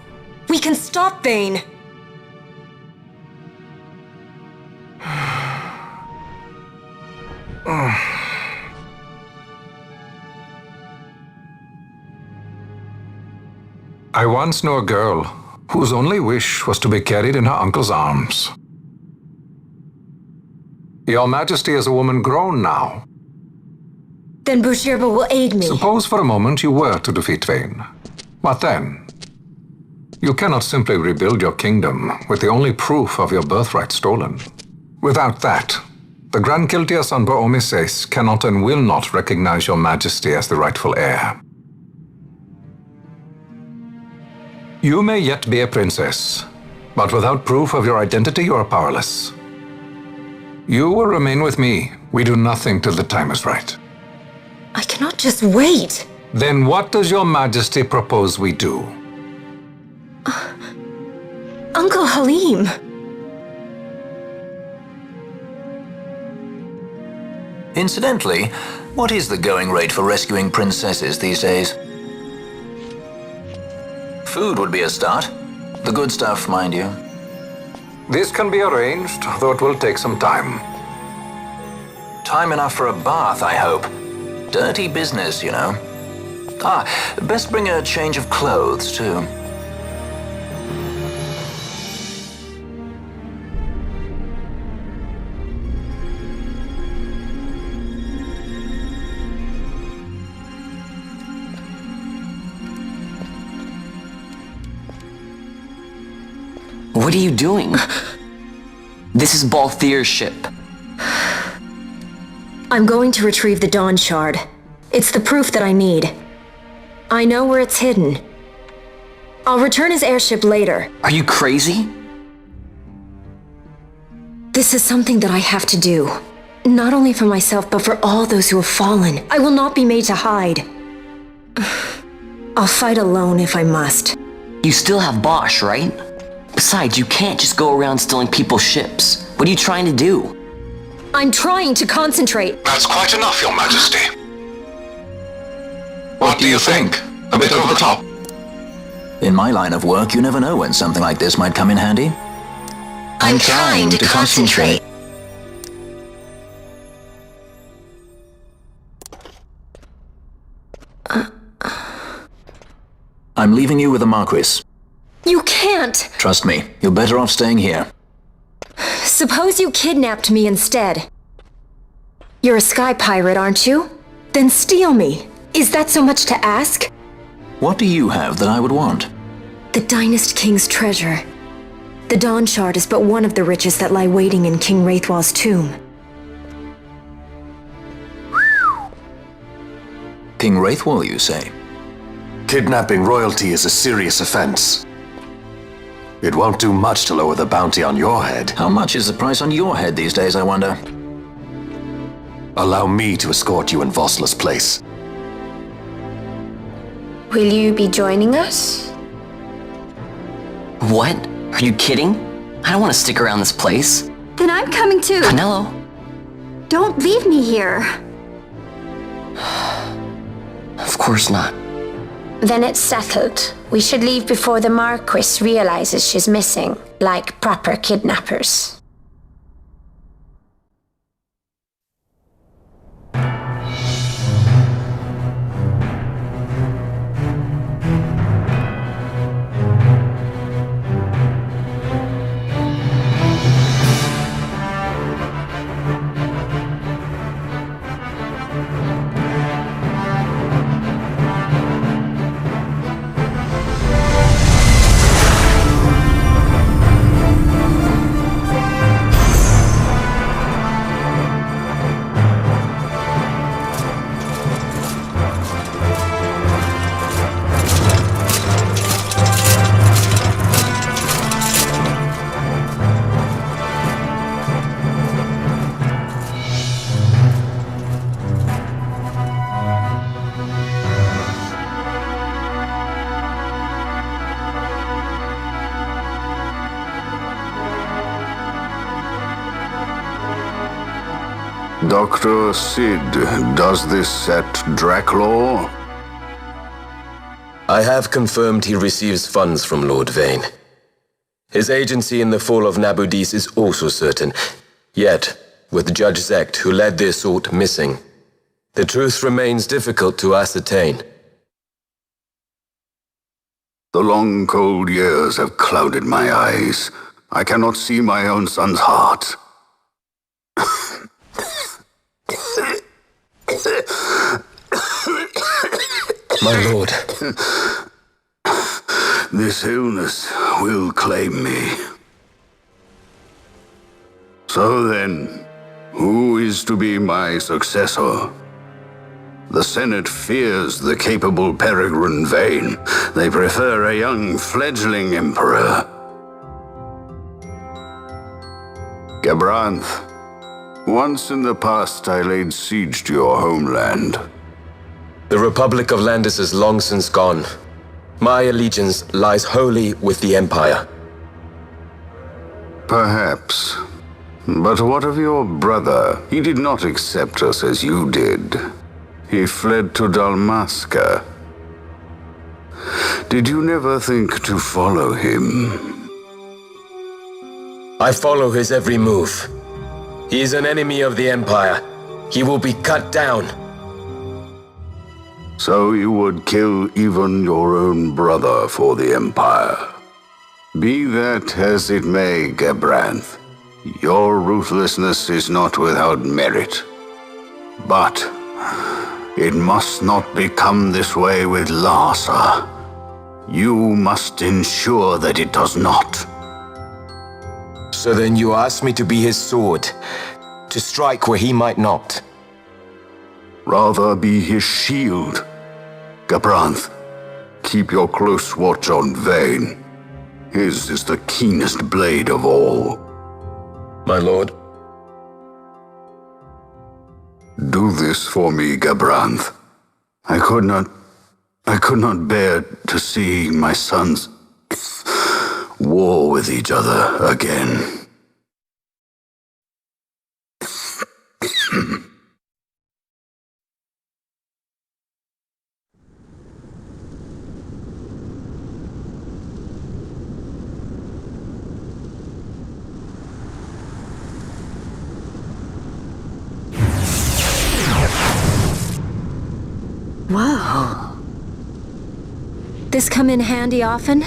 We can stop Vane. I once knew a girl whose only wish was to be carried in her uncle's arms. Your Majesty is a woman grown now. Then Boucherba will aid me. Suppose for a moment you were to defeat Vayne. What then? You cannot simply rebuild your kingdom with the only proof of your birthright stolen. Without that, the Grand Kiltia Sanbur Omises cannot and will not recognize your Majesty as the rightful heir. You may yet be a princess, but without proof of your identity, you are powerless. You will remain with me. We do nothing till the time is right. I cannot just wait. Then what does your Majesty propose we do? Uncle Halim. Incidentally, what is the going rate for rescuing princesses these days? Food would be a start. The good stuff, mind you. This can be arranged, though it will take some time. Time enough for a bath, I hope. Dirty business, you know. Best bring a change of clothes, too. What are you doing? This is Balthier's ship. I'm going to retrieve the Dawn Shard. It's the proof that I need. I know where it's hidden. I'll return his airship later. Are you crazy? This is something that I have to do. Not only for myself, but for all those who have fallen. I will not be made to hide. I'll fight alone if I must. You still have Bosch, right? Besides, you can't just go around stealing people's ships. What are you trying to do? I'm trying to concentrate. That's quite enough, Your Majesty. What do you think? A bit over the top? In my line of work, you never know when something like this might come in handy. I'm trying to concentrate. I'm leaving you with the Marquis. You can't! Trust me, you're better off staying here. Suppose you kidnapped me instead. You're a sky pirate, aren't you? Then steal me. Is that so much to ask? What do you have that I would want? The Dynast King's treasure. The Dawn Shard is but one of the riches that lie waiting in King Wraithwall's tomb. King Wraithwall, you say? Kidnapping royalty is a serious offense. It won't do much to lower the bounty on your head. How much is the price on your head these days, I wonder? Allow me to escort you in Vosla's place. Will you be joining us? What? Are you kidding? I don't want to stick around this place. Then I'm coming too. Canelo. Don't leave me here. Of course not. Then it's settled. We should leave before the Marquis realizes she's missing, like proper kidnappers. Dr. Sid, does this set Draclaw? I have confirmed he receives funds from Lord Vayne. His agency in the fall of Nabudis is also certain. Yet, with Judge Zekt, who led the assault, missing, the truth remains difficult to ascertain. The long, cold years have clouded my eyes. I cannot see my own son's heart. My lord. This illness will claim me. So then, who is to be my successor? The Senate fears the capable Peregrine Vane. They prefer a young fledgling emperor. Gabranth, once in the past I laid siege to your homeland. The Republic of Landis is long since gone. My allegiance lies wholly with the Empire. Perhaps. But what of your brother? He did not accept us as you did. He fled to Dalmasca. Did you never think to follow him? I follow his every move. He is an enemy of the Empire. He will be cut down. So you would kill even your own brother for the Empire. Be that as it may, Gabranth, your ruthlessness is not without merit. But it must not become this way with Larsa. You must ensure that it does not. So then you ask me to be his sword, to strike where he might not. Rather be his shield. Gabranth, keep your close watch on Vane. His is the keenest blade of all. My lord. Do this for me, Gabranth. I could not bear to see my sons war with each other again. Whoa. This come in handy often?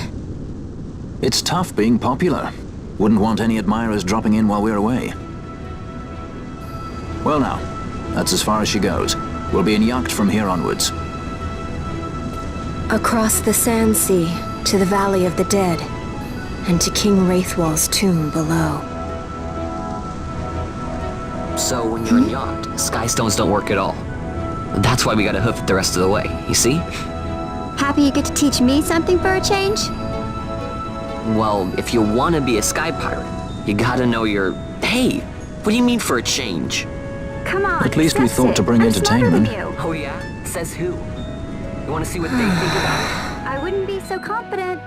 It's tough being popular. Wouldn't want any admirers dropping in while we're away. Well now, that's as far as she goes. We'll be in yacht from here onwards. Across the Sand Sea, to the Valley of the Dead, and to King Wraithwall's tomb below. So when you're in yacht, skystones don't work at all. That's why we gotta hoof it the rest of the way, you see? Happy you get to teach me something for a change? Well, if you want to be a sky pirate, you gotta know your... Hey, what do you mean for a change? Come on, at least we accept thought it. to bring I'm entertainment. smarter than you. Oh yeah? Says who? You want to see what they think about it? I wouldn't be so confident.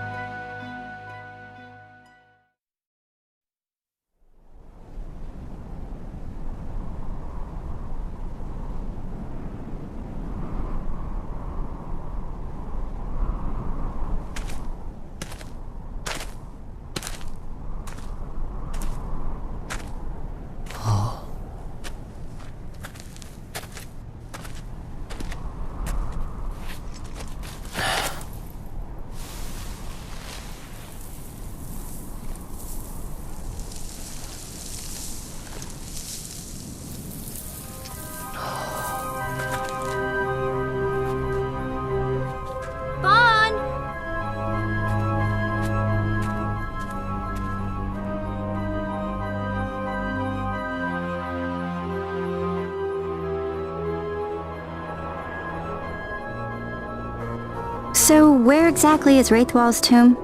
So, where exactly is Wraithwall's tomb?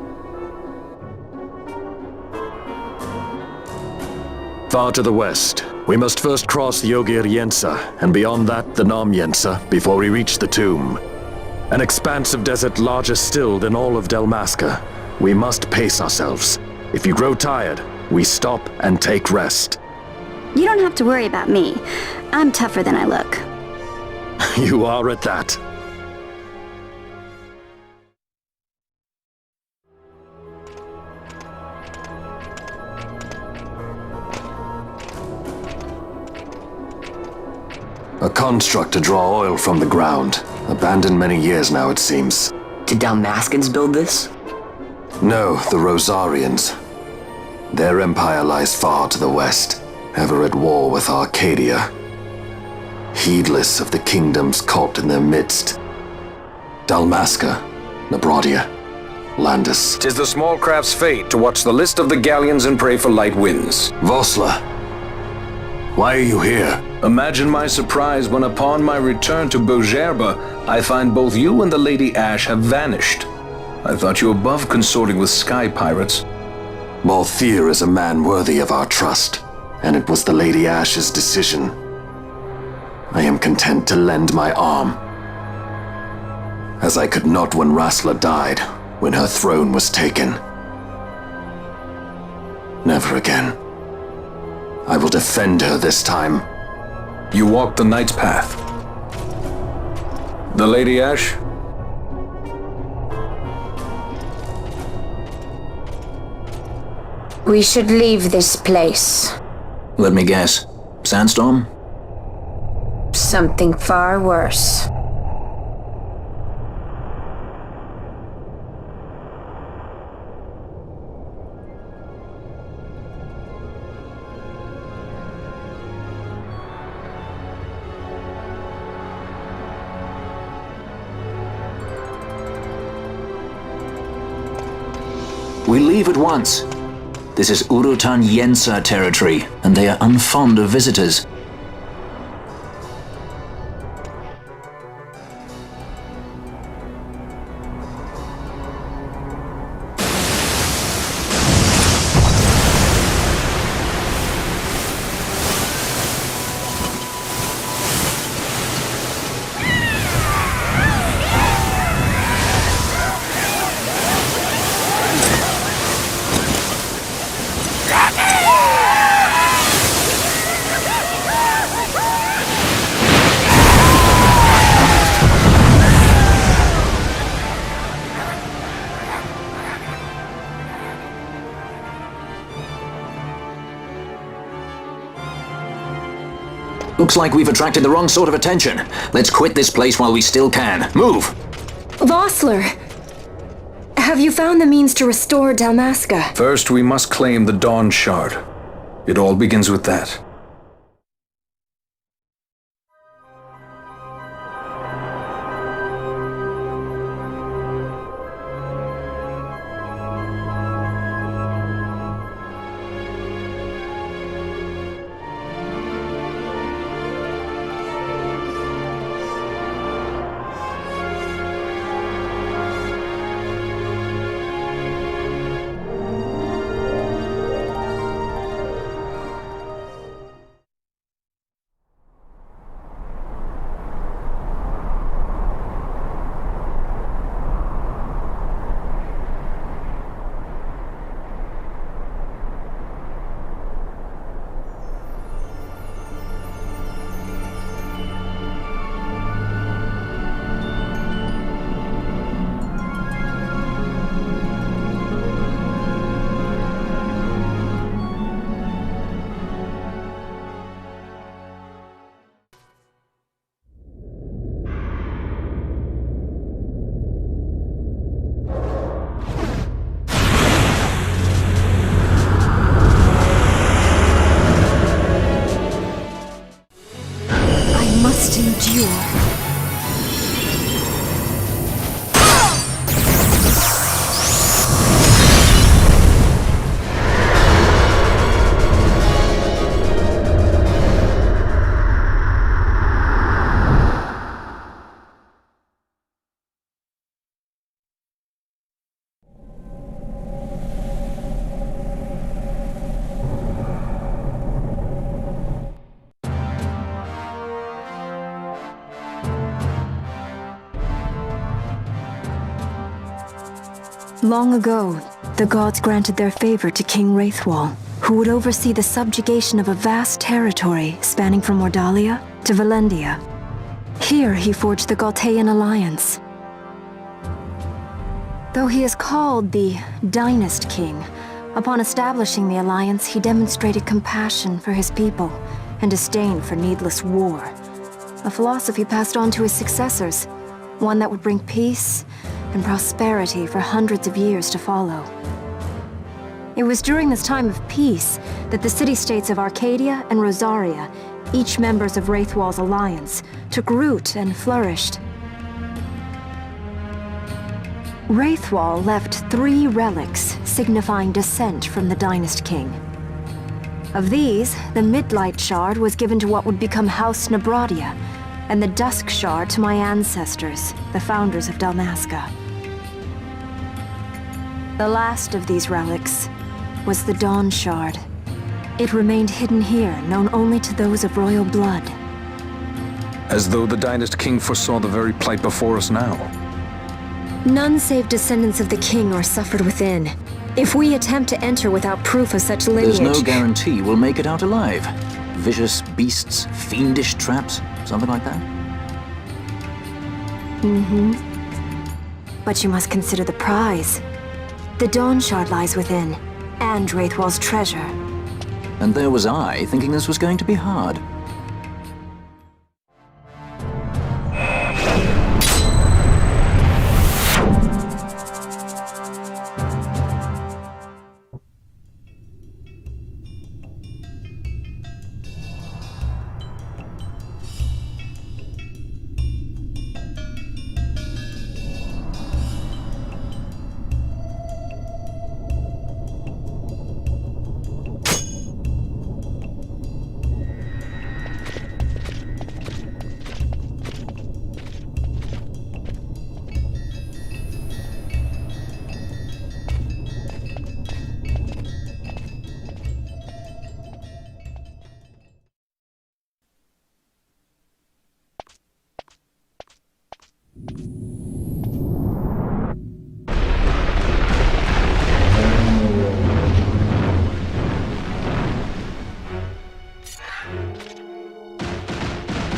Far to the west. We must first cross the Yogir Yensa, and beyond that the Nam Yensa, before we reach the tomb. An expanse of desert larger still than all of Dalmasca. We must pace ourselves. If you grow tired, we stop and take rest. You don't have to worry about me. I'm tougher than I look. You are at that. A construct to draw oil from the ground. Abandoned many years now, it seems. Did Dalmascans build this? No, the Rosarians. Their empire lies far to the west, ever at war with Arcadia. Heedless of the kingdoms caught in their midst. Dalmasca, Nabrodia, Landis. 'Tis the small craft's fate to watch the list of the galleons and pray for light winds. Vossler, why are you here? Imagine my surprise when upon my return to Beaugerbe, I find both you and the Lady Ash have vanished. I thought you above consorting with sky pirates. Balthier is a man worthy of our trust, and it was the Lady Ash's decision. I am content to lend my arm, as I could not when Rassler died, when her throne was taken. Never again. I will defend her this time. You walked the Knight's path. The Lady Ash? We should leave this place. Let me guess. Sandstorm? Something far worse. We leave at once. This is Urutan Yensa territory, and they are unfond of visitors. Looks like we've attracted the wrong sort of attention. Let's quit this place while we still can. Move! Vossler! Have you found the means to restore Dalmasca? First, we must claim the Dawn Shard. It all begins with that. Must endure. Long ago, the gods granted their favor to King Wraithwall, who would oversee the subjugation of a vast territory spanning from Mordalia to Valendia. Here he forged the Galtean Alliance. Though he is called the Dynast King, upon establishing the alliance he demonstrated compassion for his people and disdain for needless war. A philosophy passed on to his successors, one that would bring peace and prosperity for hundreds of years to follow. It was during this time of peace that the city-states of Arcadia and Rosaria, each members of Wraithwall's alliance, took root and flourished. Wraithwall left 3 relics signifying descent from the Dynast King. Of these, the Midlight Shard was given to what would become House Nabradia, and the Dusk Shard to my ancestors, the founders of Dalmasca. The last of these relics was the Dawn Shard. It remained hidden here, known only to those of royal blood. As though the Dynast King foresaw the very plight before us now. None save descendants of the king are suffered within. If we attempt to enter without proof of such lineage... There's no guarantee we'll make it out alive. Vicious beasts, fiendish traps, something like that? Mm-hmm. But you must consider the prize. The Dawn Shard lies within, and Wraithwall's treasure. And there was I, thinking this was going to be hard.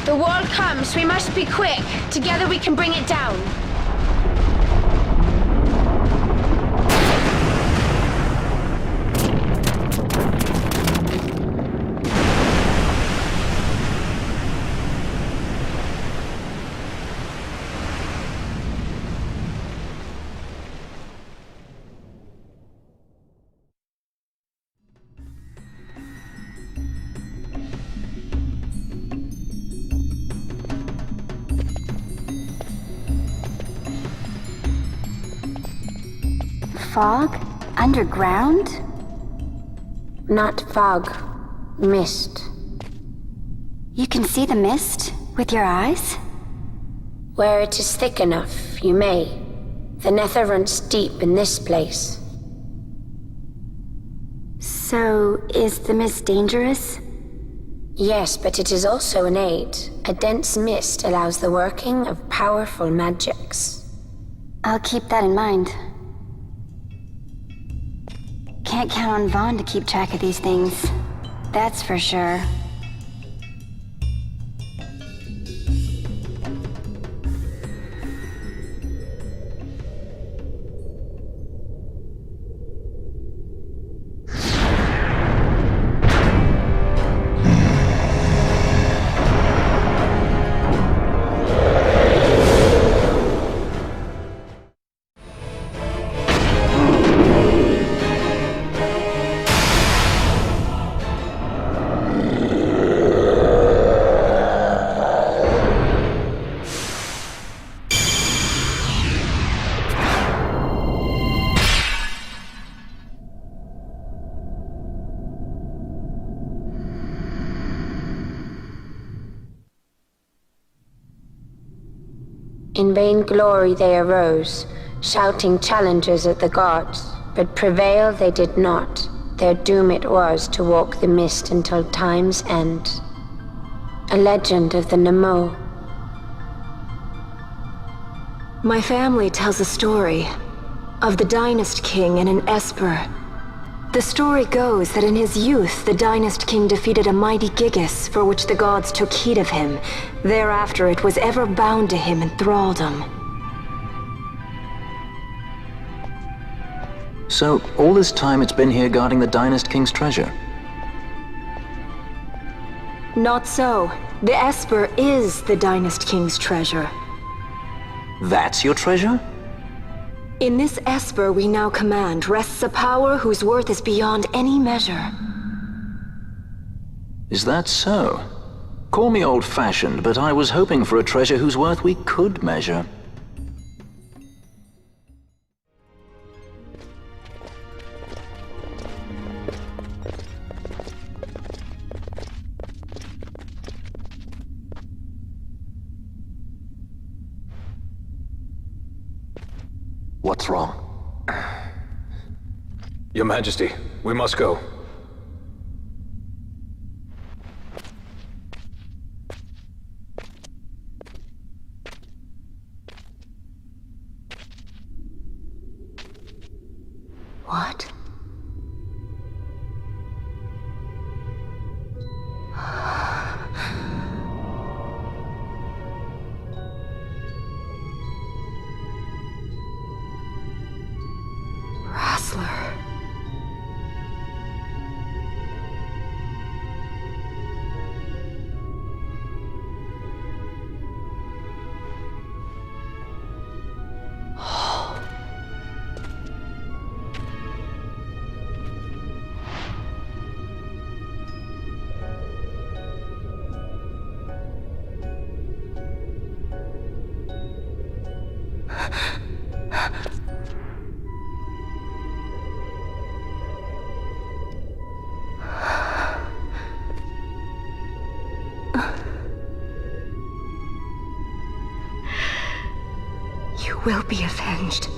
The wall comes. We must be quick. Together we can bring it down. Fog? Underground? Not fog. Mist. You can see the mist with your eyes? Where it is thick enough, you may. The nether runs deep in this place. So, is the mist dangerous? Yes, but it is also an aid. A dense mist allows the working of powerful magics. I'll keep that in mind. Can't count on Vaughn to keep track of these things. That's for sure. In vain glory they arose, shouting challenges at the gods, but prevail they did not. Their doom it was to walk the mist until time's end. A legend of the Nemo. My family tells a story of the Dynast King and an Esper. The story goes that in his youth, the Dynast King defeated a mighty Gigas, for which the gods took heed of him. Thereafter, it was ever bound to him in thraldom. So, all this time it's been here guarding the Dynast King's treasure? Not so. The Esper is the Dynast King's treasure. That's your treasure? In this Esper we now command rests a power whose worth is beyond any measure. Is that so? Call me old-fashioned, but I was hoping for a treasure whose worth we could measure. What's wrong? Your Majesty, we must go. What? Wrestler. You will be avenged.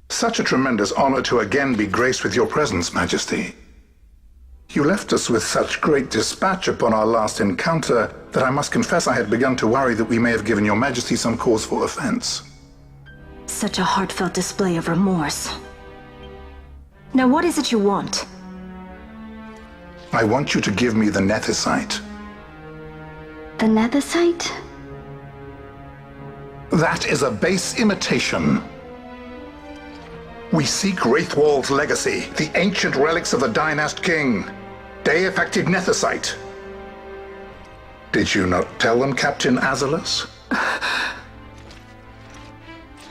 Such a tremendous honor to again be graced with your presence, Majesty. You left us with such great dispatch upon our last encounter that I must confess I had begun to worry that we may have given your Majesty some cause for offense. Such a heartfelt display of remorse. Now what is it you want? I want you to give me the Nethicite. The Nethicite? That is a base imitation. We seek Wraithwall's legacy, the ancient relics of the Dynast King. Day-affected Nethicite. Did you not tell them, Captain Azelus?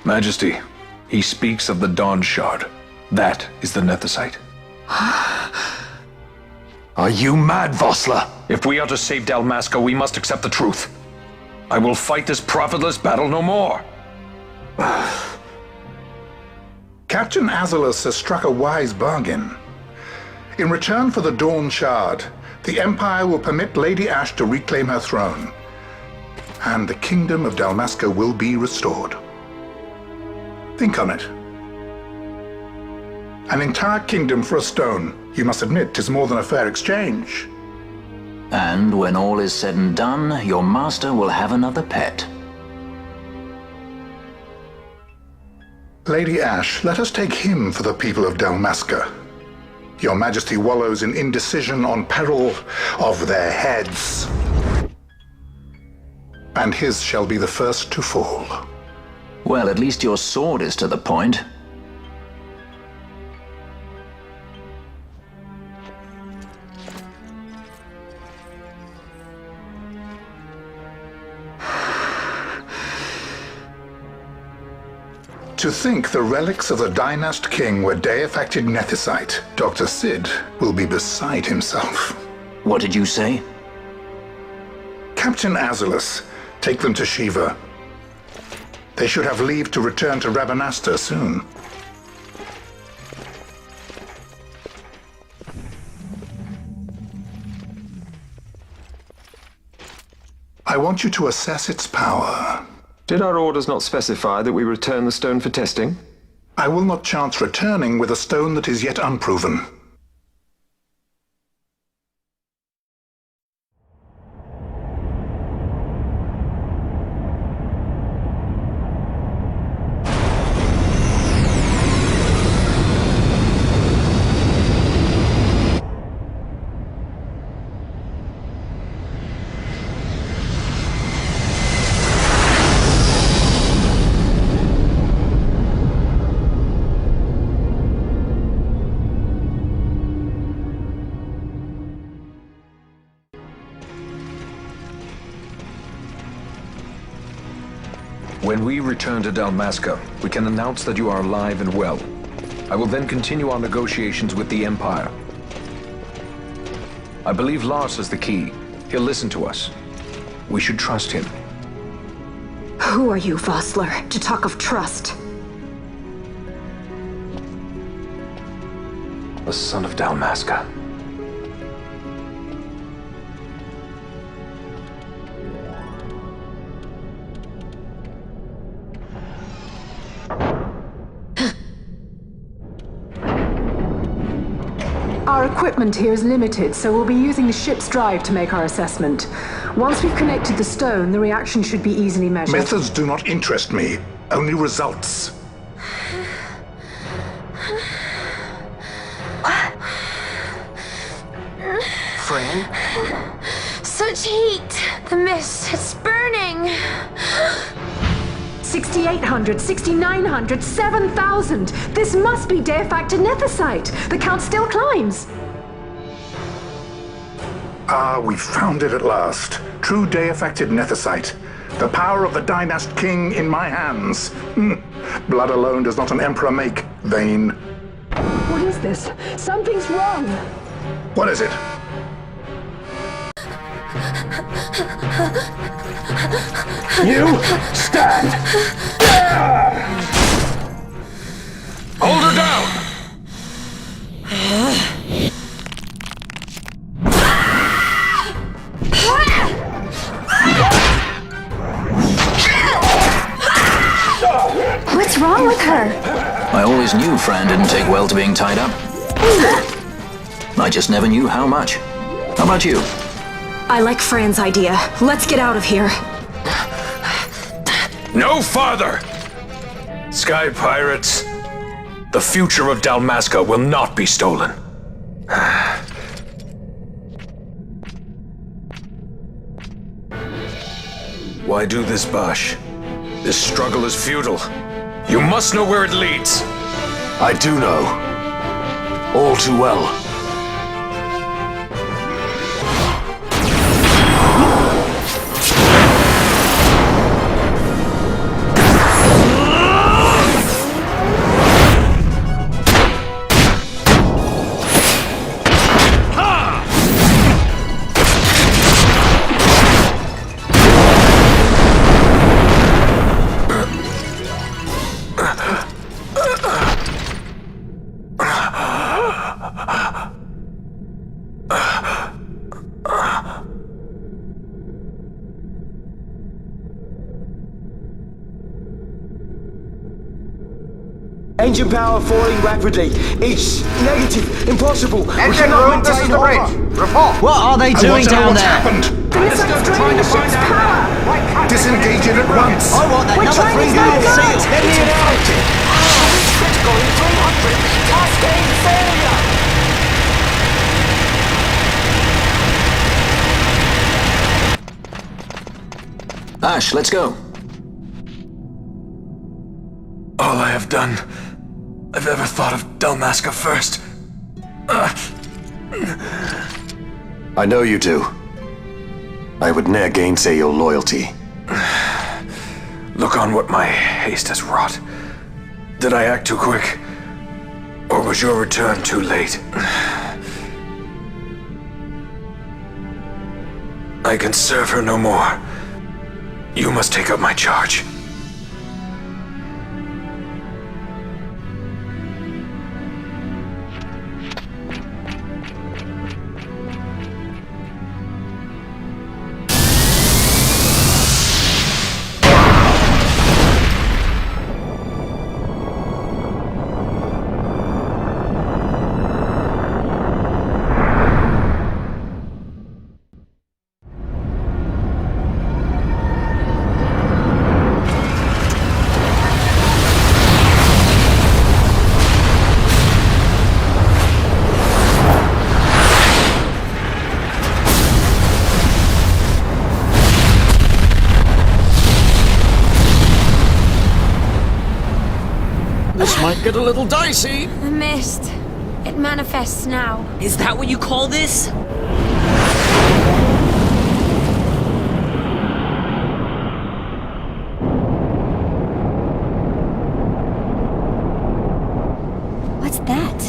Majesty, he speaks of the Dawn Shard. That is the Nethicite. Are you mad, Vossler? If we are to save Dalmasca, we must accept the truth. I will fight this profitless battle no more. Captain Azelus has struck a wise bargain. In return for the Dawn Shard, the Empire will permit Lady Ash to reclaim her throne, and the Kingdom of Dalmasca will be restored. Think on it. An entire kingdom for a stone. You must admit, 'tis more than a fair exchange. And when all is said and done, your master will have another pet. Lady Ash, let us take him for the people of Dalmasca. Your Majesty wallows in indecision on peril of their heads. And his shall be the first to fall. Well, at least your sword is to the point. To think the relics of the Dynast King were deifacted nethicite, Dr. Sid will be beside himself. What did you say? Captain Azulus, take them to Shiva. They should have leave to return to Rabanastre soon. I want you to assess its power. Did our orders not specify that we return the stone for testing? I will not chance returning with a stone that is yet unproven. When we return to Dalmasca, we can announce that you are alive and well. I will then continue our negotiations with the Empire. I believe Lars has the key. He'll listen to us. We should trust him. Who are you, Vossler, to talk of trust? The son of Dalmasca. Our equipment here is limited, so we'll be using the ship's drive to make our assessment. Once we've connected the stone, the reaction should be easily measured. Methods do not interest me, only results. Fran? Such heat! The mist, it's burning! 6,800, 6,900, 7,000! This must be deifacted nethicite! The count still climbs! Ah, we found it at last. True deifacted nethicite. The power of the Dynast King in my hands. Blood alone does not an emperor make, Vayne. What is this? Something's wrong! What is it? You stand! Hold her down! What's wrong with her? I always knew Fran didn't take well to being tied up. I just never knew how much. How about you? I like Fran's idea. Let's get out of here. No farther! Sky pirates, the future of Dalmasca will not be stolen. Why do this, Bash? This struggle is futile. You must know where it leads. I do know. All too well. Engine power falling rapidly. It's negative. Impossible. Engine room, this is the bridge. Report. What are they doing down there? Happened? Trying to find out. Disengage it at once. I want that number 3 mile seal. Get me it out. Critical in 300. Cascade failure. Ash, let's go. All I have done, I've ever thought of Dalmasca first. I know you do. I would ne'er gainsay your loyalty. Look on what my haste has wrought. Did I act too quick? Or was your return too late? I can serve her no more. You must take up my charge. This might get a little dicey. The mist. It manifests now. Is that what you call this? What's that?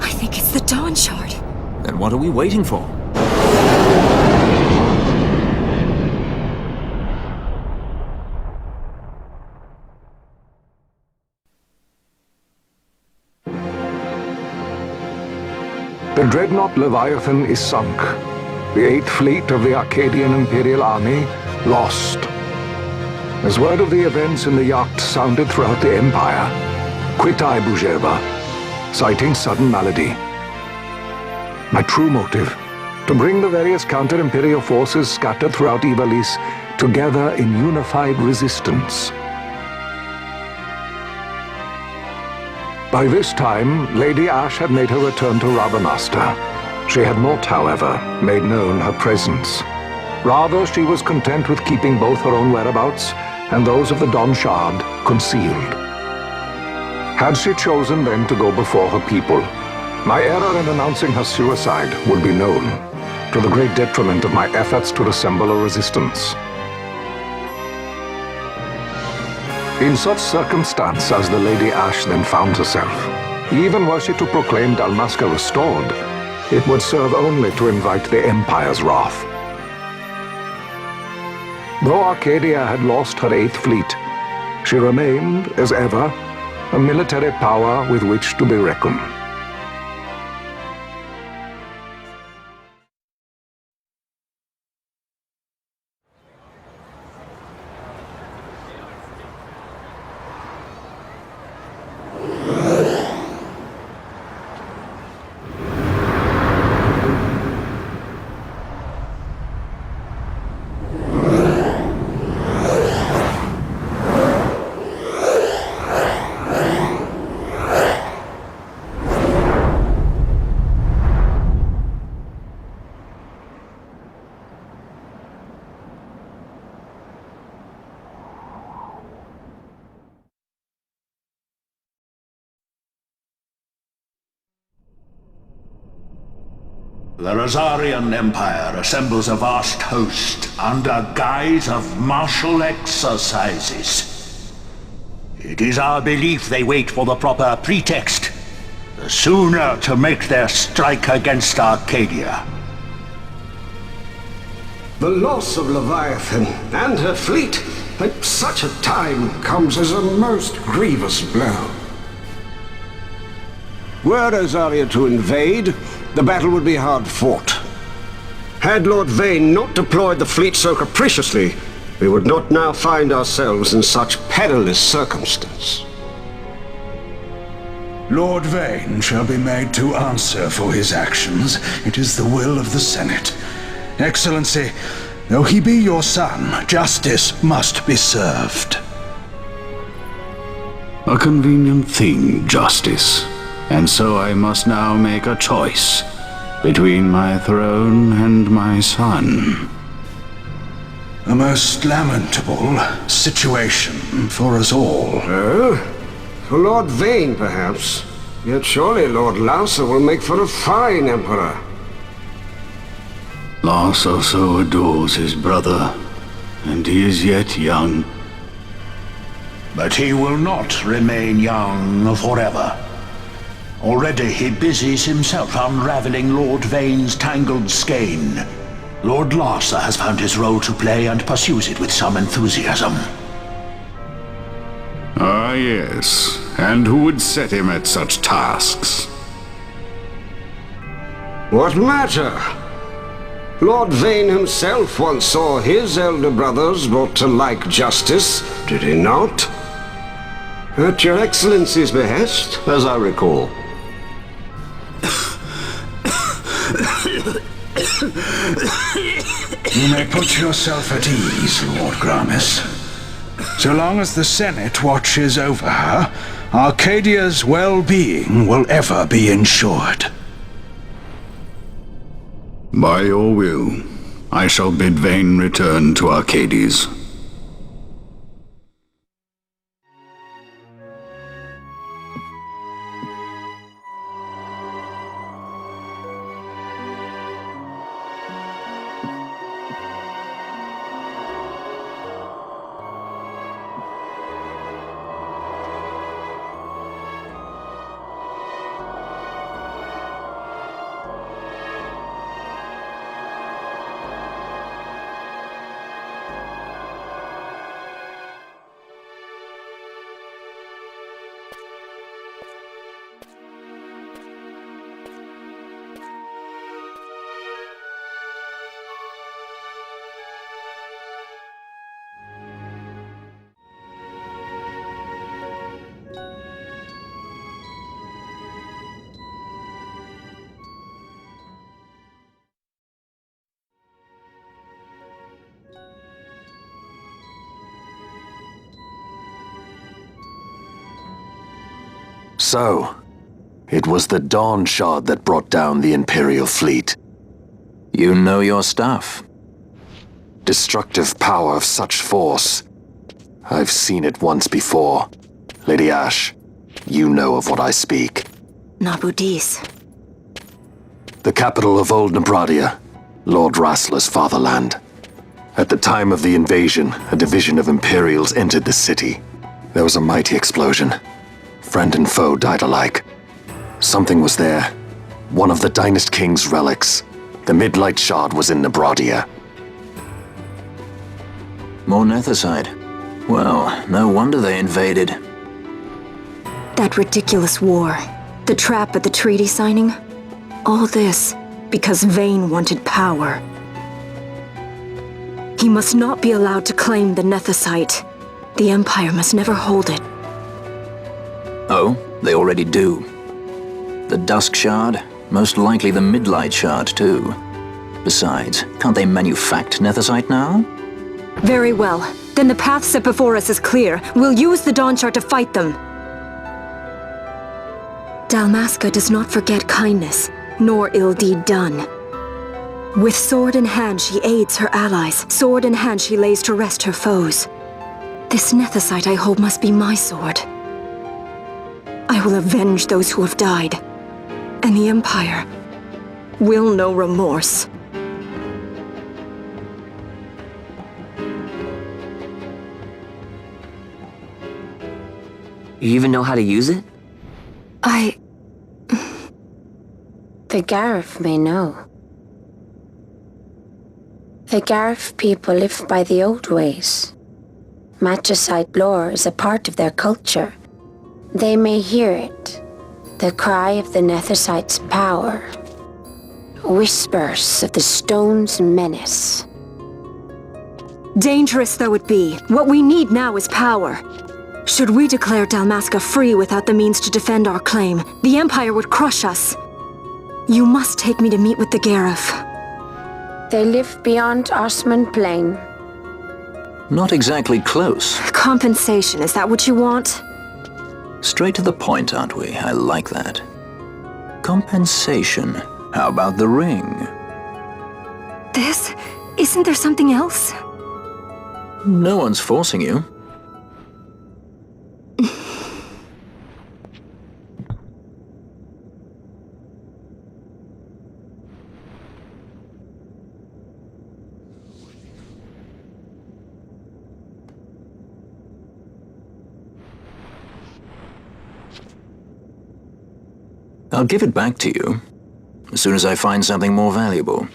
I think it's the Dawn Shard. Then what are we waiting for? The dreadnought Leviathan is sunk. The 8th fleet of the Arcadian Imperial Army lost. As word of the events in the yacht sounded throughout the Empire, quit I Bujerba, citing sudden malady. My true motive, to bring the various counter-imperial forces scattered throughout Ivalice together in unified resistance. By this time, Lady Ashe had made her return to Rabanastre. She had not, however, made known her presence. Rather, she was content with keeping both her own whereabouts and those of the Dawn Shard concealed. Had she chosen then to go before her people, my error in announcing her suicide would be known, to the great detriment of my efforts to assemble a resistance. In such circumstance as the Lady Ashe then found herself, even were she to proclaim Dalmasca restored, it would serve only to invite the Empire's wrath. Though Arcadia had lost her 8th fleet, she remained, as ever, a military power with which to be reckoned. The Rosarian Empire assembles a vast host under guise of martial exercises. It is our belief they wait for the proper pretext, the sooner to make their strike against Arcadia. The loss of Leviathan and her fleet at such a time comes as a most grievous blow. Were Rosaria to invade, the battle would be hard fought. Had Lord Vane not deployed the fleet so capriciously, we would not now find ourselves in such perilous circumstance. Lord Vane shall be made to answer for his actions. It is the will of the Senate. Excellency, though he be your son, justice must be served. A convenient thing, justice. And so I must now make a choice between my throne and my son. A most lamentable situation for us all. For Lord Vane, perhaps. Yet surely Lord Lauser will make for a fine emperor. Lars also adores his brother, and he is yet young. But he will not remain young forever. Already he busies himself unraveling Lord Vane's tangled skein. Lord Larsa has found his role to play and pursues it with some enthusiasm. Ah, yes. And who would set him at such tasks? What matter? Lord Vane himself once saw his elder brothers brought to like justice, did he not? At your Excellency's behest, as I recall. You may put yourself at ease, Lord Gramis. So long as the Senate watches over her, Arcadia's well-being will ever be ensured. By your will, I shall bid Vane return to Arcades. So, it was the Dawn Shard that brought down the Imperial fleet. You know your stuff. Destructive power of such force. I've seen it once before. Lady Ash, you know of what I speak. Nabudis. The capital of Old Nebradia, Lord Rassler's fatherland. At the time of the invasion, a division of Imperials entered the city. There was a mighty explosion. Friend and foe died alike. Something was there. One of the Dynast King's relics. The Midlight Shard was in Nebradia. More Nethicite. Well, no wonder they invaded. That ridiculous war. The trap at the treaty signing. All this because Vane wanted power. He must not be allowed to claim the Nethicite. The Empire must never hold it. Oh, they already do. The Dusk Shard, most likely the Midlight Shard too. Besides, can't they manufacture Nethicite now? Very well. Then the path set before us is clear. We'll use the Dawn Shard to fight them. Dalmasca does not forget kindness, nor ill deed done. With sword in hand she aids her allies. Sword in hand she lays to rest her foes. This Nethicite I hold must be my sword. I will avenge those who have died, and the Empire will know remorse. You even know how to use it? The Garif may know. The Garif people live by the old ways. Magicite lore is a part of their culture. They may hear it, the cry of the Nethicite's power, whispers of the stone's menace. Dangerous though it be, what we need now is power. Should we declare Dalmasca free without the means to defend our claim, the Empire would crush us. You must take me to meet with the Garif. They live beyond Osman Plain. Not exactly close. Compensation, is that what you want? Straight to the point, aren't we? I like that. Compensation. How about the ring? This? Isn't there something else? No one's forcing you. I'll give it back to you as soon as I find something more valuable.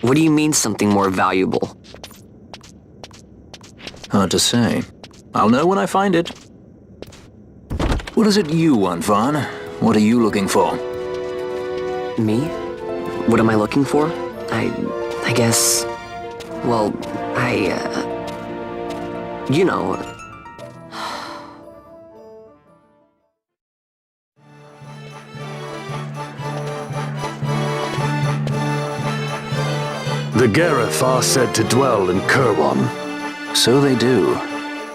What do you mean something more valuable? Hard to say. I'll know when I find it. What is it you want, Vaughn? What are you looking for? Me? What am I looking for? I guess... Well, you know... The Gareth are said to dwell in Kirwan. So they do.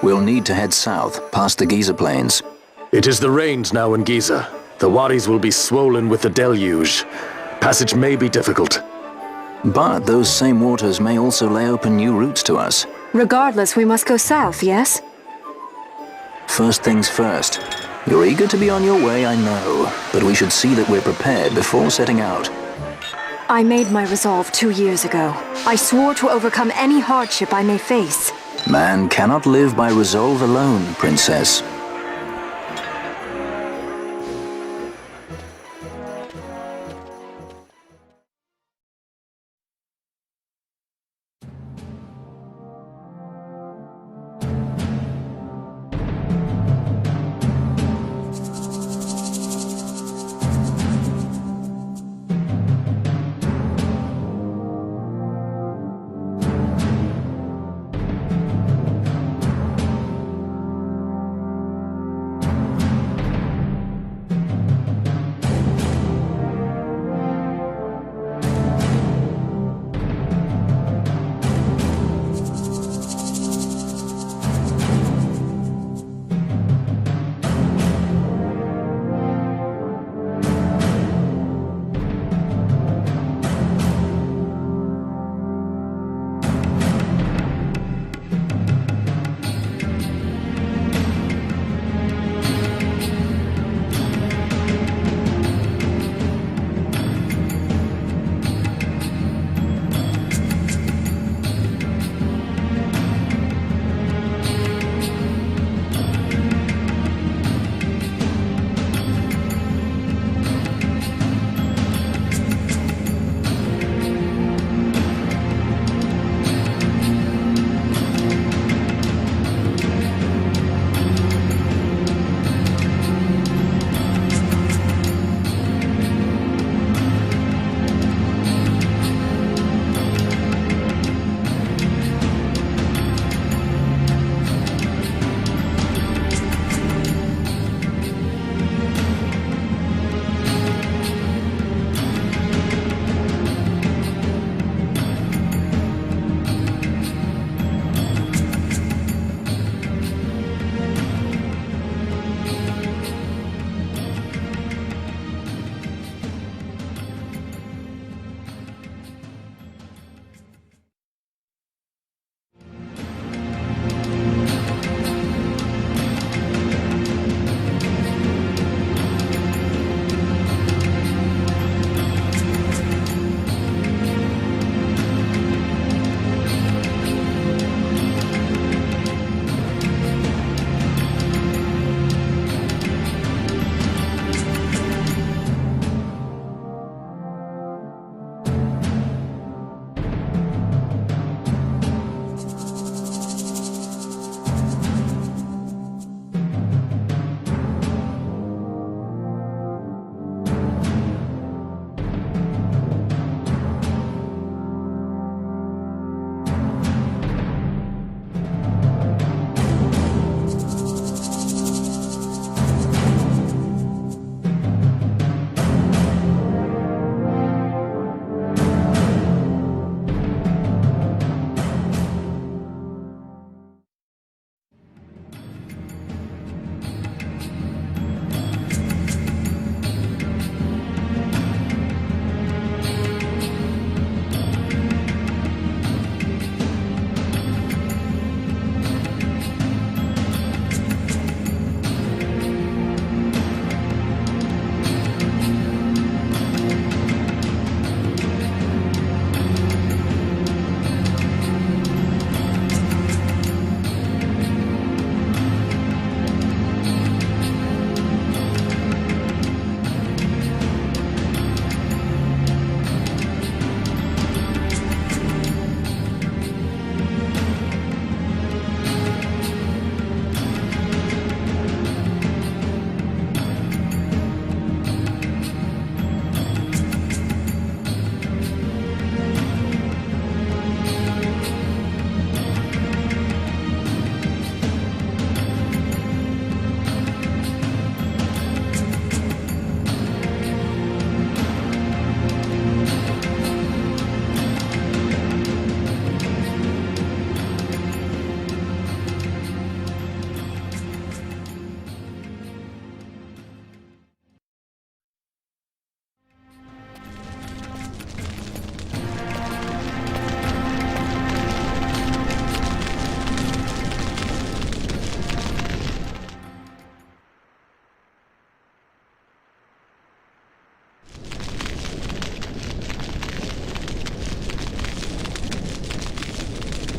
We'll need to head south, past the Giza Plains. It is the rains now in Giza. The wadis will be swollen with the deluge. Passage may be difficult. But those same waters may also lay open new routes to us. Regardless, we must go south, yes? First things first. You're eager to be on your way, I know, but we should see that we're prepared before setting out. I made my resolve 2 years ago. I swore to overcome any hardship I may face. Man cannot live by resolve alone, Princess.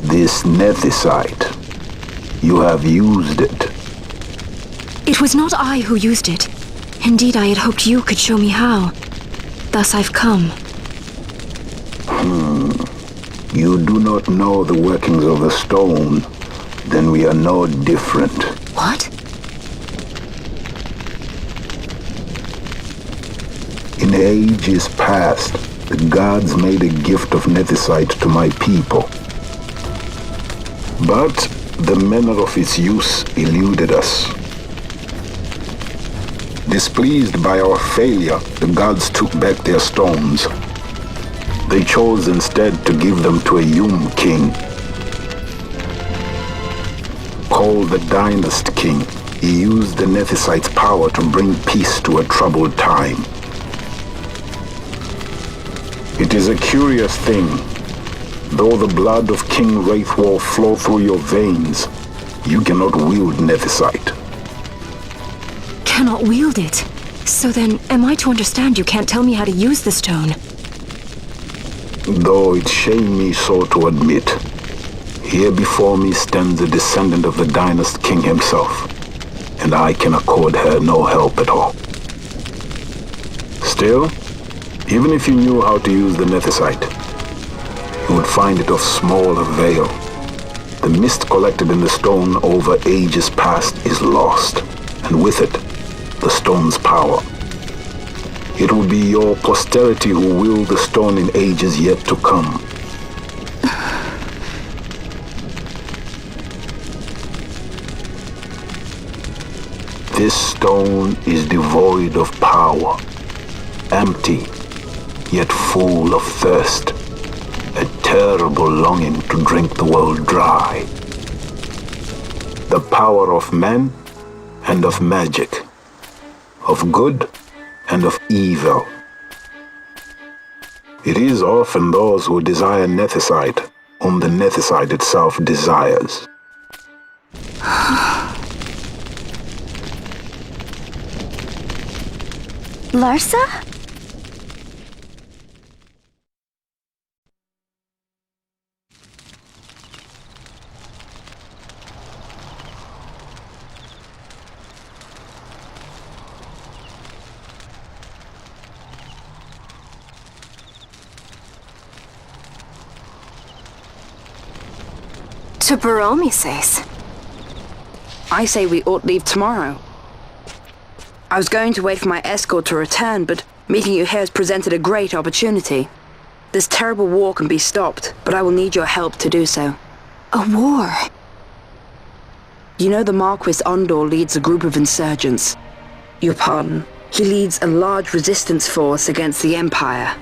This nethicite. You have used it. It was not I who used it. Indeed, I had hoped you could show me how. Thus I've come. You do not know the workings of the stone. Then we are no different. What? In ages past, the gods made a gift of nethicite to my people. But the manner of its use eluded us. Displeased by our failure, the gods took back their stones. They chose instead to give them to a Yum king. Called the Dynast King, he used the nethicite's power to bring peace to a troubled time. It is a curious thing. Though the blood of King Wraithwolf flow through your veins, you cannot wield nethicite. Cannot wield it? So then, am I to understand you can't tell me how to use the stone? Though it shame me so to admit, here before me stands a descendant of the Dynast King himself, and I can accord her no help at all. Still, even if you knew how to use the nethicite, you would find it of small avail. The mist collected in the stone over ages past is lost, and with it, the stone's power. It will be your posterity who wield the stone in ages yet to come. This stone is devoid of power, empty, yet full of thirst, a terrible longing to drink the world dry. The power of man and of magic, of good and of evil. It is often those who desire nethicite whom the nethicite itself desires. Larsa? To Baromi says. I say we ought leave tomorrow. I was going to wait for my escort to return, but meeting you here has presented a great opportunity. This terrible war can be stopped, but I will need your help to do so. A war? You know the Marquis Ondor leads a group of insurgents. Your pardon. He leads a large resistance force against the Empire.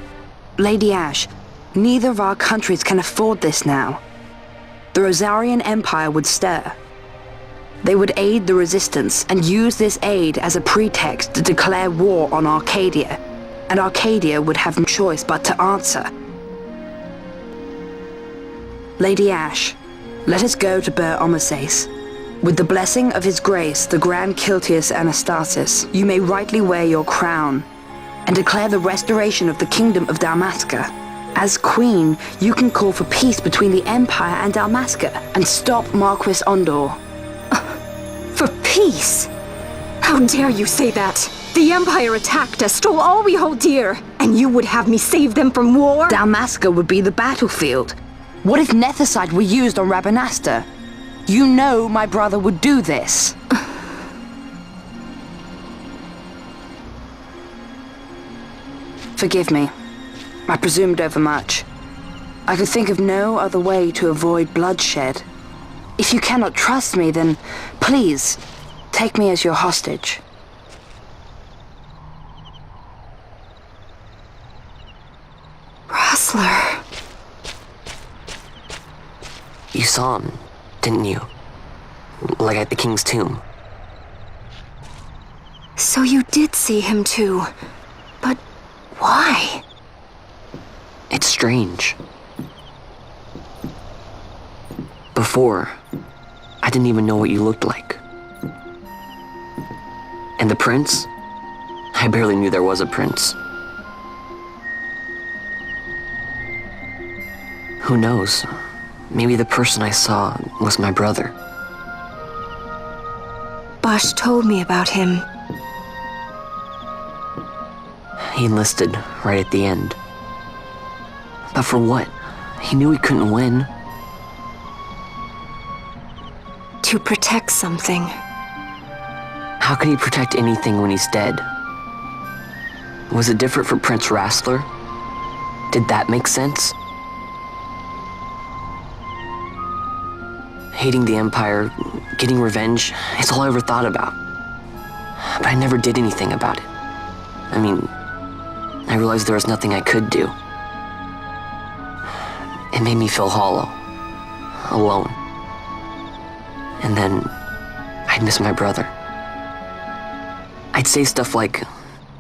Lady Ash, neither of our countries can afford this now. The Rosarian Empire would stir. They would aid the resistance and use this aid as a pretext to declare war on Arcadia, and Arcadia would have no choice but to answer. Lady Ash, let us go to Ber Omasace. With the blessing of his grace, the Grand Kiltius Anastasis, you may rightly wear your crown and declare the restoration of the Kingdom of Dalmasca. As Queen, you can call for peace between the Empire and Dalmasca and stop Marquis Ondor. For peace? How dare you say that? The Empire attacked us, stole all we hold dear, and you would have me save them from war? Dalmasca would be the battlefield. What if nethicite were used on Rabanastre? You know my brother would do this. Forgive me. I presumed overmuch. I could think of no other way to avoid bloodshed. If you cannot trust me, then please, take me as your hostage. Rustler. You saw him, didn't you? Like at the King's tomb. So you did see him too. But why? It's strange. Before, I didn't even know what you looked like. And the prince? I barely knew there was a prince. Who knows? maybe the person I saw was my brother. Bosch told me about him. He enlisted right at the end. But for what? He knew he couldn't win. To protect something. How could he protect anything when he's dead? Was it different for Prince Rastler? Did that make sense? Hating the Empire, getting revenge, it's all I ever thought about. But I never did anything about it. I mean, I realized there was nothing I could do. It made me feel hollow, alone. And then I'd miss my brother. I'd say stuff like,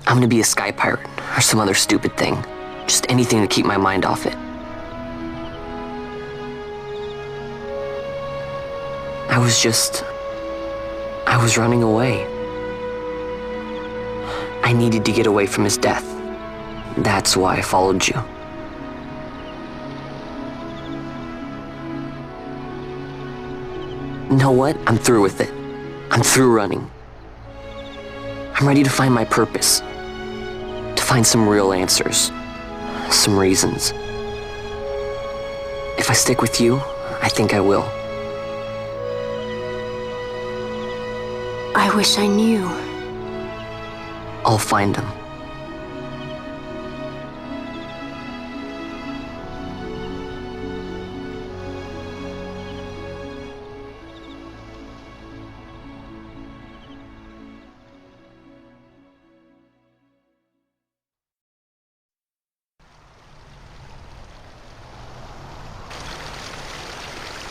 I'm gonna be a sky pirate, or some other stupid thing. Just anything to keep my mind off it. I was running away. I needed to get away from his death. That's why I followed you. You know what? I'm through with it. I'm through running. I'm ready to find my purpose. To find some real answers. Some reasons. If I stick with you, I think I will. I wish I knew. I'll find them.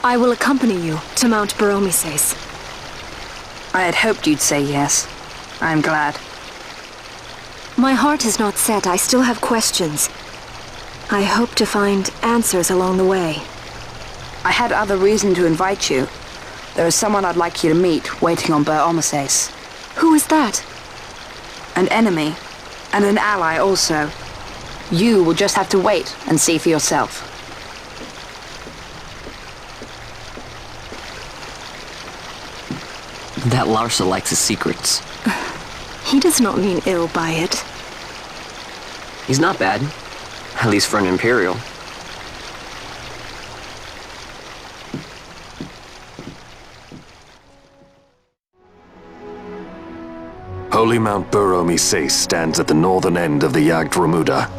I will accompany you to Mount Baromises. I had hoped you'd say yes. I'm glad. My heart is not set. I still have questions. I hope to find answers along the way. I had other reason to invite you. There is someone I'd like you to meet waiting on Baromises. Who is that? An enemy, and an ally also. You will just have to wait and see for yourself. That Larsa likes his secrets. He does not mean ill by it. He's not bad. At least for an Imperial. Holy Mount Baromises stands at the northern end of the Yacht Remuda.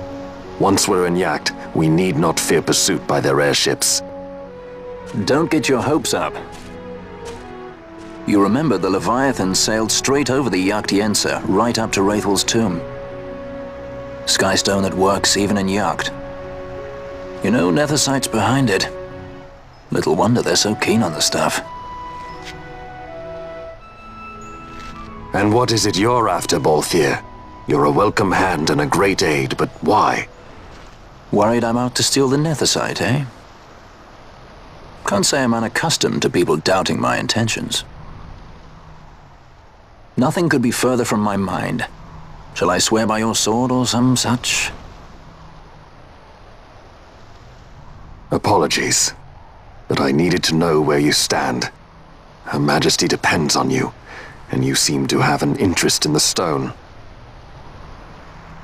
Once we're in Yacht, we need not fear pursuit by their airships. Don't get your hopes up. You remember the Leviathan sailed straight over the Yacht Yensa, right up to Wraithel's tomb. Skystone that works even in Yacht. You know, Nethersight's behind it. Little wonder they're so keen on the stuff. And what is it you're after, Balthier? You're a welcome hand and a great aid, but why? Worried I'm out to steal the Nethersight, eh? Can't say I'm unaccustomed to people doubting my intentions. Nothing could be further from my mind. Shall I swear by your sword or some such? Apologies, but I needed to know where you stand. Her Majesty depends on you, and you seem to have an interest in the stone.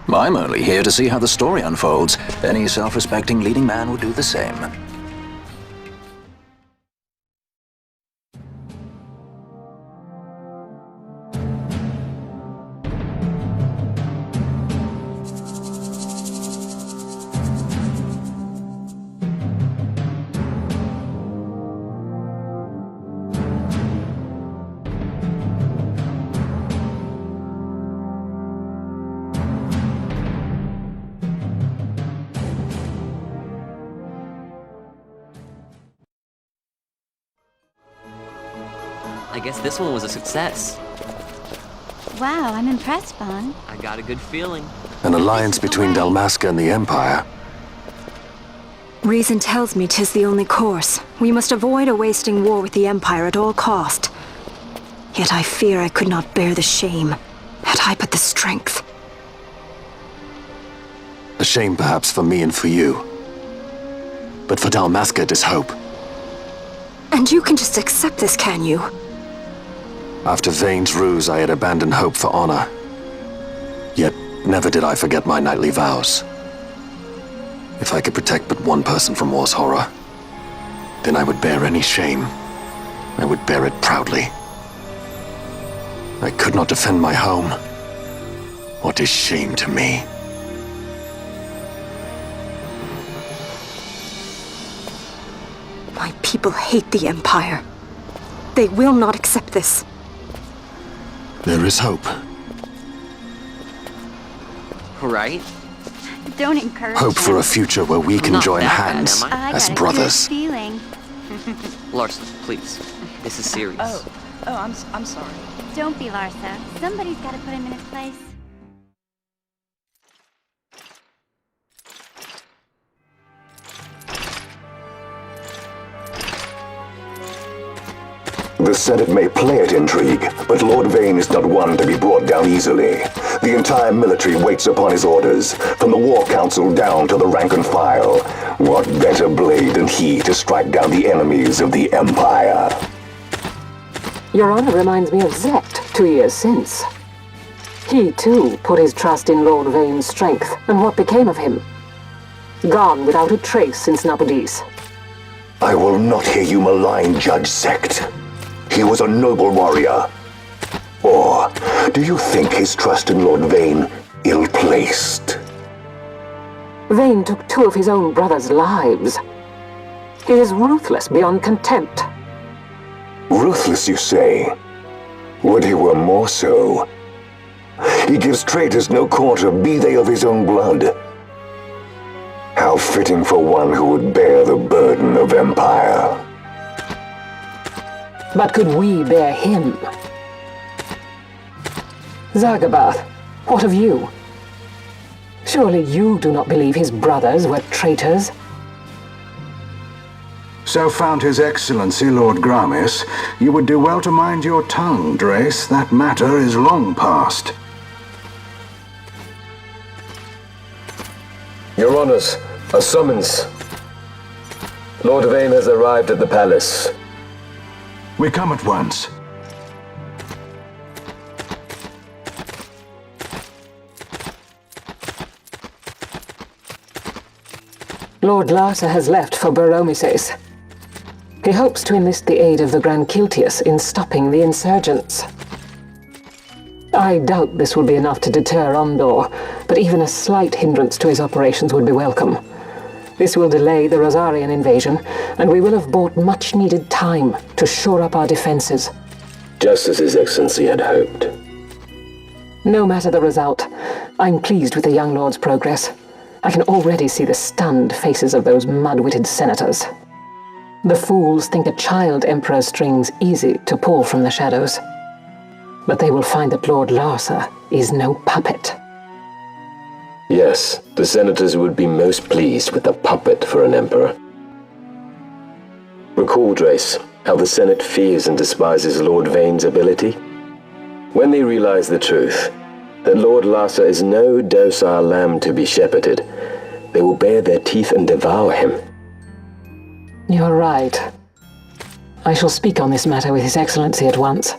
I'm only here to see how the story unfolds. Any self-respecting leading man would do the same. I guess this one was a success. Wow, I'm impressed, Vaughn. I got a good feeling. An alliance between Dalmasca and the Empire. Reason tells me 'tis the only course. We must avoid a wasting war with the Empire at all cost. Yet I fear I could not bear the shame, had I but the strength. A shame perhaps for me and for you. But for Dalmasca it is hope. And you can just accept this, can you? After Vane's ruse, I had abandoned hope for honor. Yet, never did I forget my knightly vows. If I could protect but one person from war's horror, then I would bear any shame. I would bear it proudly. I could not defend my home. What is shame to me? My people hate the Empire. They will not accept this. There is hope. Right? Don't encourage Hope for a future where we can Not join that bad, hands am I? as got a brothers. good feeling. Larson, please. This is serious. I'm sorry. Don't be Larsa. Somebody's got to put him in his place. The Senate may play at intrigue, but Lord Vane is not one to be brought down easily. The entire military waits upon his orders, from the War Council down to the rank and file. What better blade than he to strike down the enemies of the Empire? Your honor reminds me of Zect 2 years since. He, too, put his trust in Lord Vane's strength, and what became of him? Gone without a trace since Nabudis. I will not hear you malign Judge Zect. He was a noble warrior. Or do you think his trust in Lord Vane ill-placed? Vane took 2 of his own brothers' lives. He is ruthless beyond contempt. Ruthless, you say? Would he were more so. He gives traitors no quarter, be they of his own blood. How fitting for one who would bear the burden of empire. But could we bear him? Zagabath, what of you? Surely you do not believe his brothers were traitors? So found His Excellency Lord Gramis, you would do well to mind your tongue, Drace. That matter is long past. Your Honors, a summons. Lord Vane has arrived at the palace. We come at once. Lord Larsa has left for Baromises. He hopes to enlist the aid of the Grand Kiltius in stopping the insurgents. I doubt this will be enough to deter Ondor, but even a slight hindrance to his operations would be welcome. This will delay the Rosarian invasion, and we will have bought much-needed time to shore up our defenses. Just as His Excellency had hoped. No matter the result, I'm pleased with the young lord's progress. I can already see the stunned faces of those mud-witted senators. The fools think a child emperor's strings easy to pull from the shadows. But they will find that Lord Larsa is no puppet. Yes, the senators would be most pleased with a puppet for an emperor. Recall, Drace, how the Senate fears and despises Lord Vane's ability. When they realize the truth, that Lord Larsa is no docile lamb to be shepherded, they will bare their teeth and devour him. You're right. I shall speak on this matter with His Excellency at once.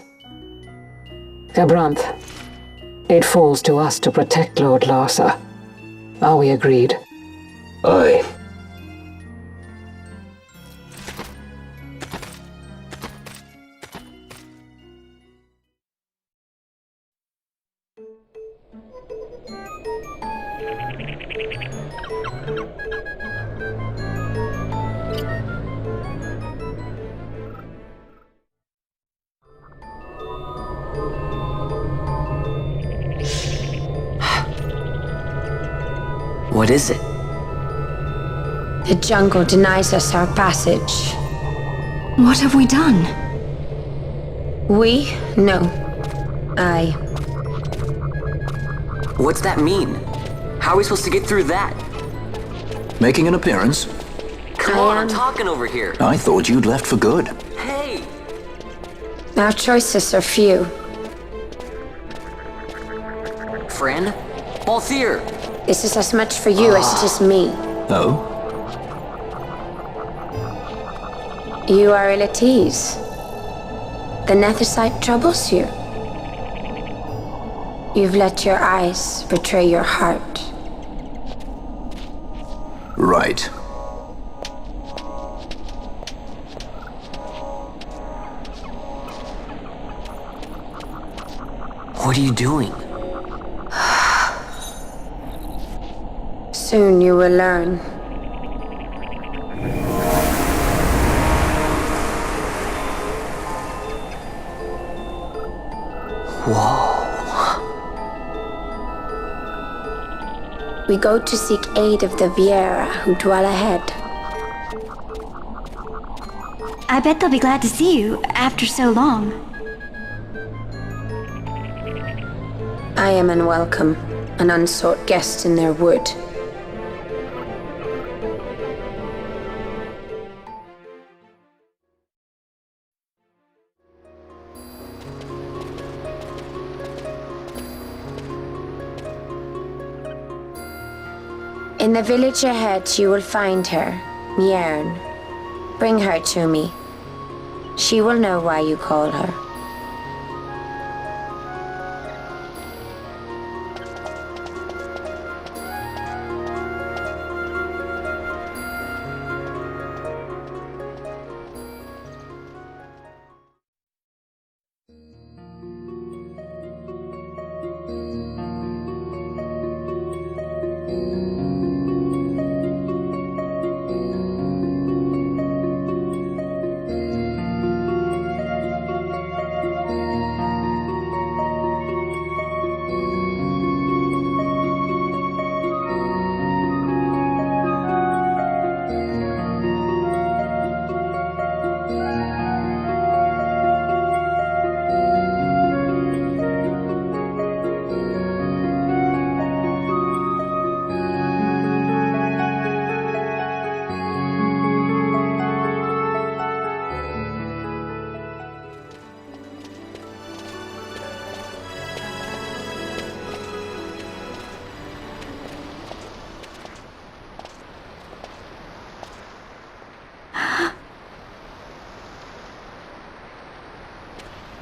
Gabranth, it falls to us to protect Lord Larsa. Are we agreed? Aye. What is it? The jungle denies us our passage. What have we done? We? No. I. What's that mean? How are we supposed to get through that? Making an appearance? Come on, I'm talking over here. I thought you'd left for good. Hey! Our choices are few. Friend? Balthier! This is as much for you as it is me. Oh? You are ill at ease. The Nethersite troubles you. You've let your eyes betray your heart. Right. What are you doing? Soon you will learn. Whoa. We go to seek aid of the Viera who dwell ahead. I bet they'll be glad to see you after so long. I am unwelcome, an unsought guest in their wood. In the village ahead, you will find her, Miern. Bring her to me. She will know why you call her.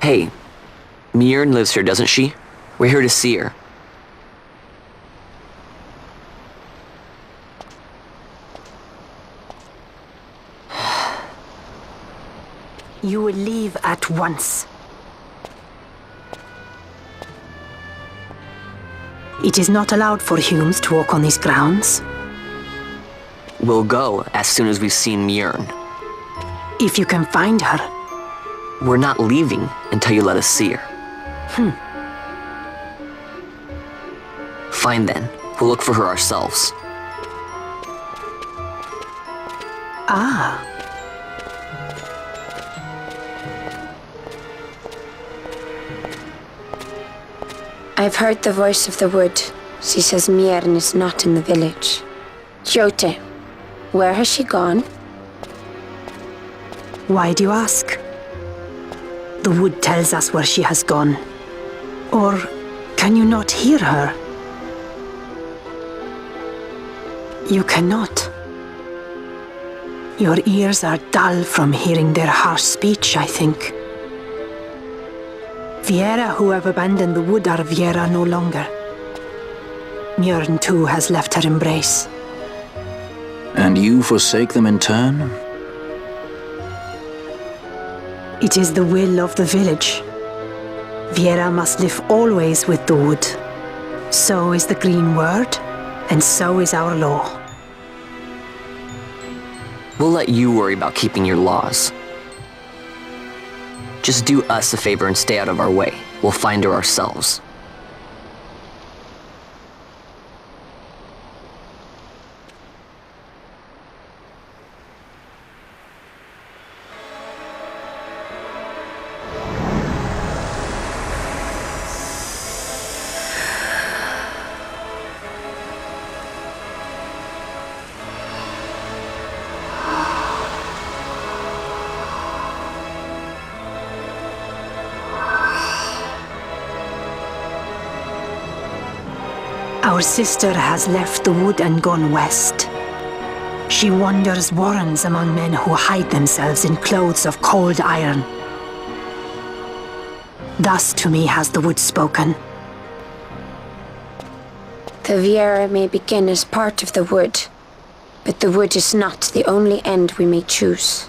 Hey, Miern lives here, doesn't she? We're here to see her. You will leave at once. It is not allowed for humans to walk on these grounds. We'll go as soon as we've seen Miern. If you can find her. We're not leaving until you let us see her. Fine then. We'll look for her ourselves. Ah. I've heard the voice of the wood. She says Miern is not in the village. Jote, where has she gone? Why do you ask? The wood tells us where she has gone. Or can you not hear her? You cannot. Your ears are dull from hearing their harsh speech, I think. Viera who have abandoned the wood are Viera no longer. Miern too has left her embrace. And you forsake them in turn? It is the will of the village. Viera must live always with the wood. So is the green word, and so is our law. We'll let you worry about keeping your laws. Just do us a favor and stay out of our way. We'll find her ourselves. Our sister has left the wood and gone west. She wanders warrens among men who hide themselves in clothes of cold iron. Thus to me has the wood spoken. The Viera may begin as part of the wood, but the wood is not the only end we may choose.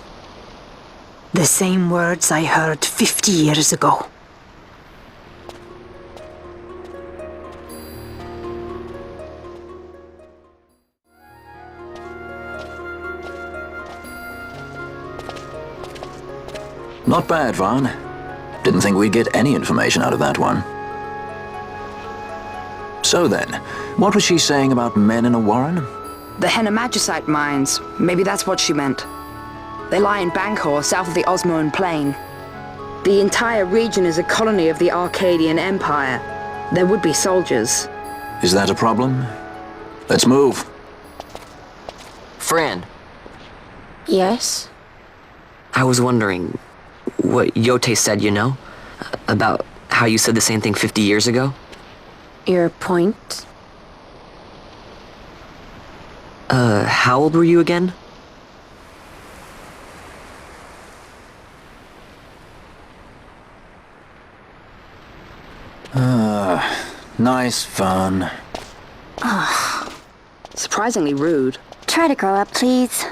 The same words I heard 50 years ago. Not bad, Vaughn. Didn't think we'd get any information out of that one. So then, what was she saying about men in a warren? The Henna-Magicite mines. Maybe that's what she meant. They lie in Bangkor, south of the Osmoan Plain. The entire region is a colony of the Arcadian Empire. There would be soldiers. Is that a problem? Let's move. Fran, Yes? I was wondering what Yote said, you know? About how you said the same thing 50 years ago? Your point? How old were you again? Nice fun. Surprisingly rude. Try to grow up, please.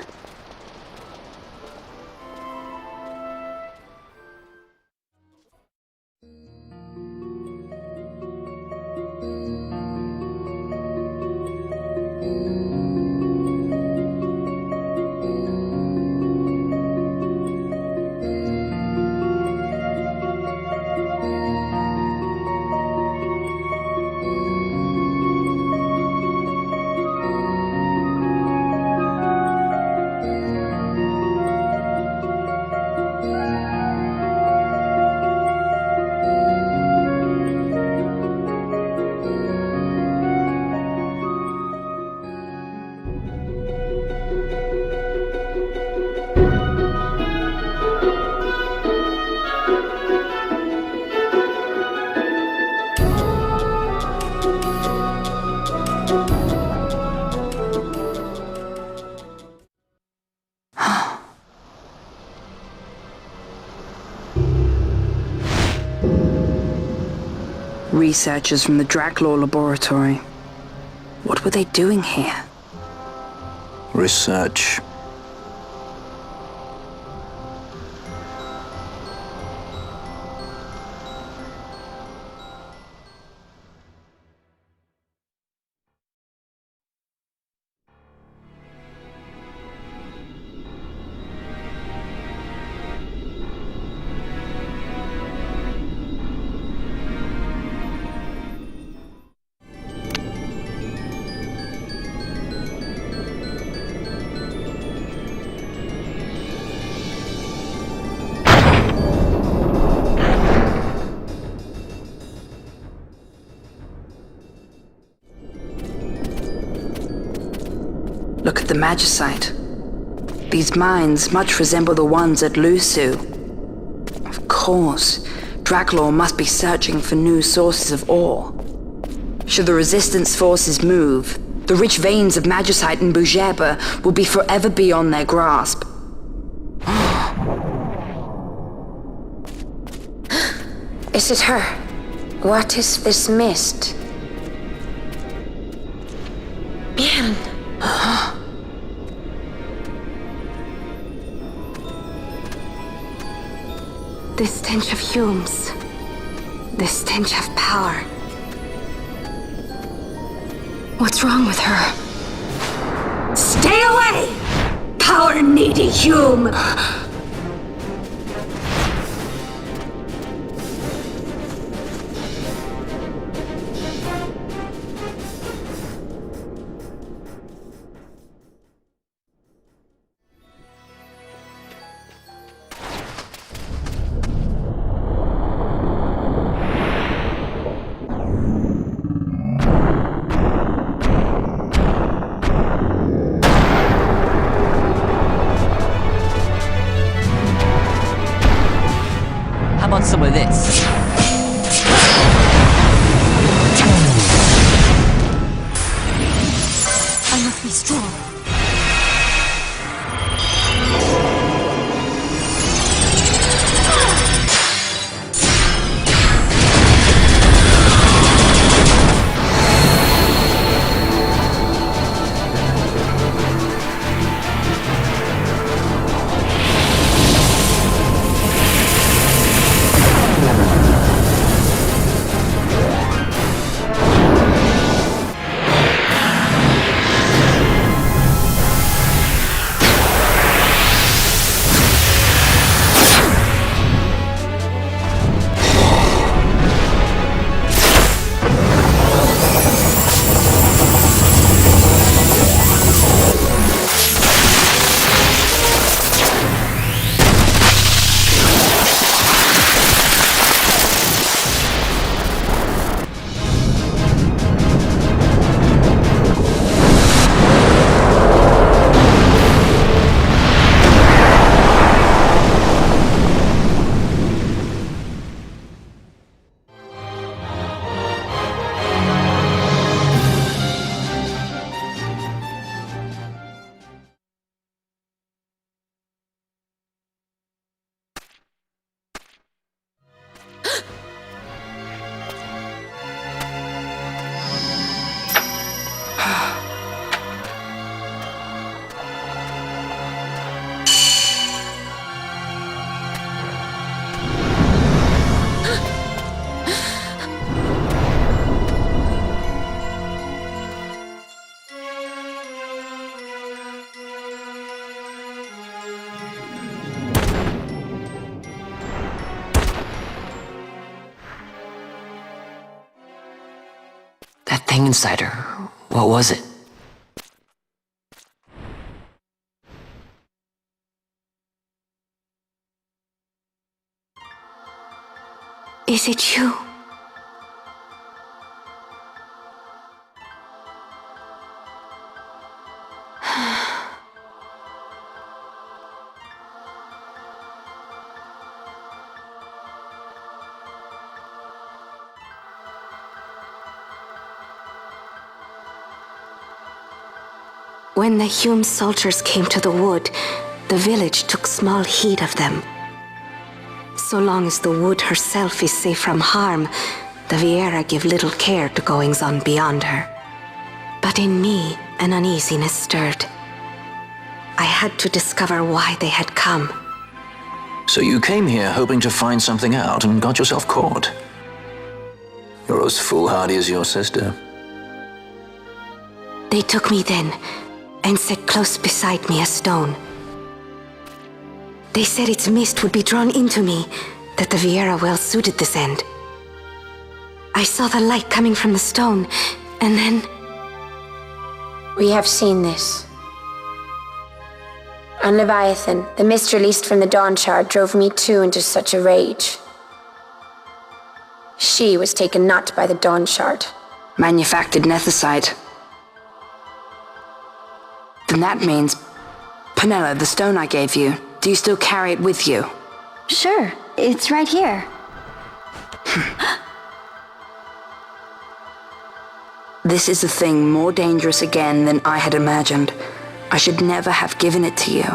Researchers from the Draclaw laboratory. What were they doing here? Research. Look at the Magicite. These mines much resemble the ones at Lusu. Of course, Draclaw must be searching for new sources of ore. Should the Resistance forces move, the rich veins of Magicite in Bujeba will be forever beyond their grasp. Is it her? What is this mist? Man. This stench of fumes. This stench of power. What's wrong with her? Stay away! Power-needy Hume! How about some of this? I must be strong. thing inside her. What was it? Is it you? When the Hume soldiers came to the wood, the village took small heed of them. So long as the wood herself is safe from harm, the Viera give little care to goings-on beyond her. But in me, an uneasiness stirred. I had to discover why they had come. So you came here hoping to find something out and got yourself caught. You're as foolhardy as your sister. They took me then and set close beside me a stone. They said its mist would be drawn into me, that the Viera well suited this end. I saw the light coming from the stone, and then... We have seen this. On Leviathan, the mist released from the Dawn Shard drove me too into such a rage. She was taken not by the Dawn Shard. Manufactured nethicite. Then that means... Penella, the stone I gave you, do you still carry it with you? Sure, it's right here. This is a thing more dangerous again than I had imagined. I should never have given it to you.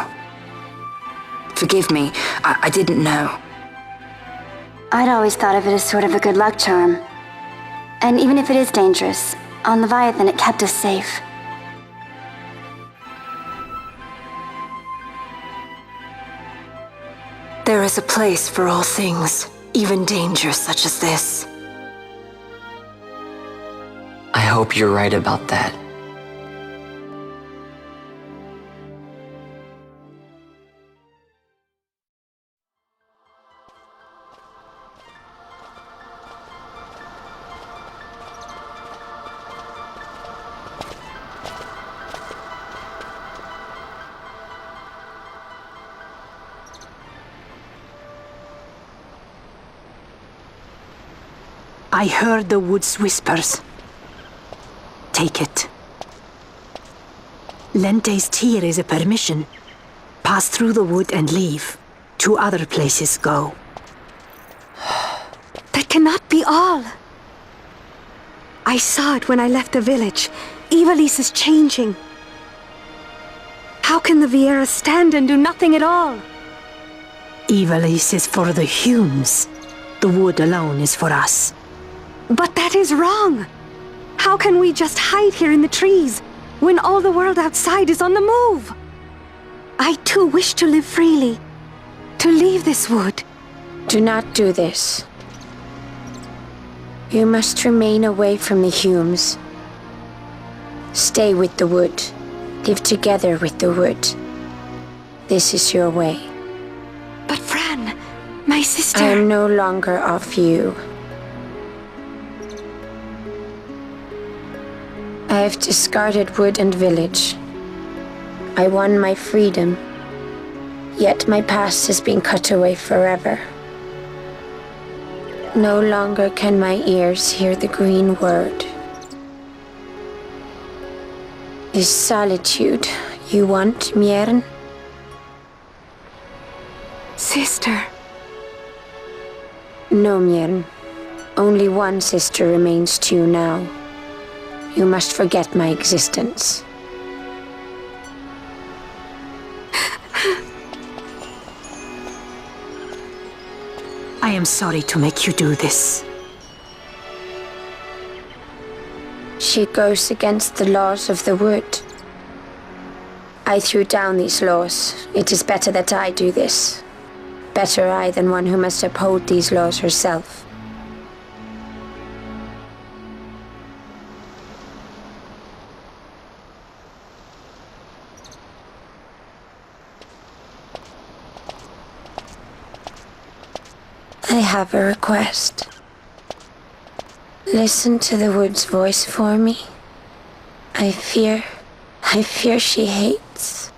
Forgive me, I didn't know. I'd always thought of it as sort of a good luck charm. And even if it is dangerous, on Leviathan it kept us safe. There is a place for all things, even danger such as this. I hope you're right about that. I heard the wood's whispers. Take it. Lente's tear is a permission. Pass through the wood and leave. To other places go. That cannot be all. I saw it when I left the village. Ivalice is changing. How can the Viera stand and do nothing at all? Ivalice is for the Humes. The wood alone is for us. But that is wrong. How can we just hide here in the trees when all the world outside is on the move? I too wish to live freely, to leave this wood. Do not do this. You must remain away from the Humes. Stay with the wood. Live together with the wood. This is your way. But Fran, my sister... I am no longer of you. I have discarded wood and village. I won my freedom, yet my past has been cut away forever. No longer can my ears hear the green word. Is solitude you want, Miern? Sister. No, Miern. Only one sister remains to you now. You must forget my existence. I am sorry to make you do this. She goes against the laws of the wood. I threw down these laws. It is better that I do this. Better I than one who must uphold these laws herself. I have a request. Listen to the wood's voice for me. I fear she hates.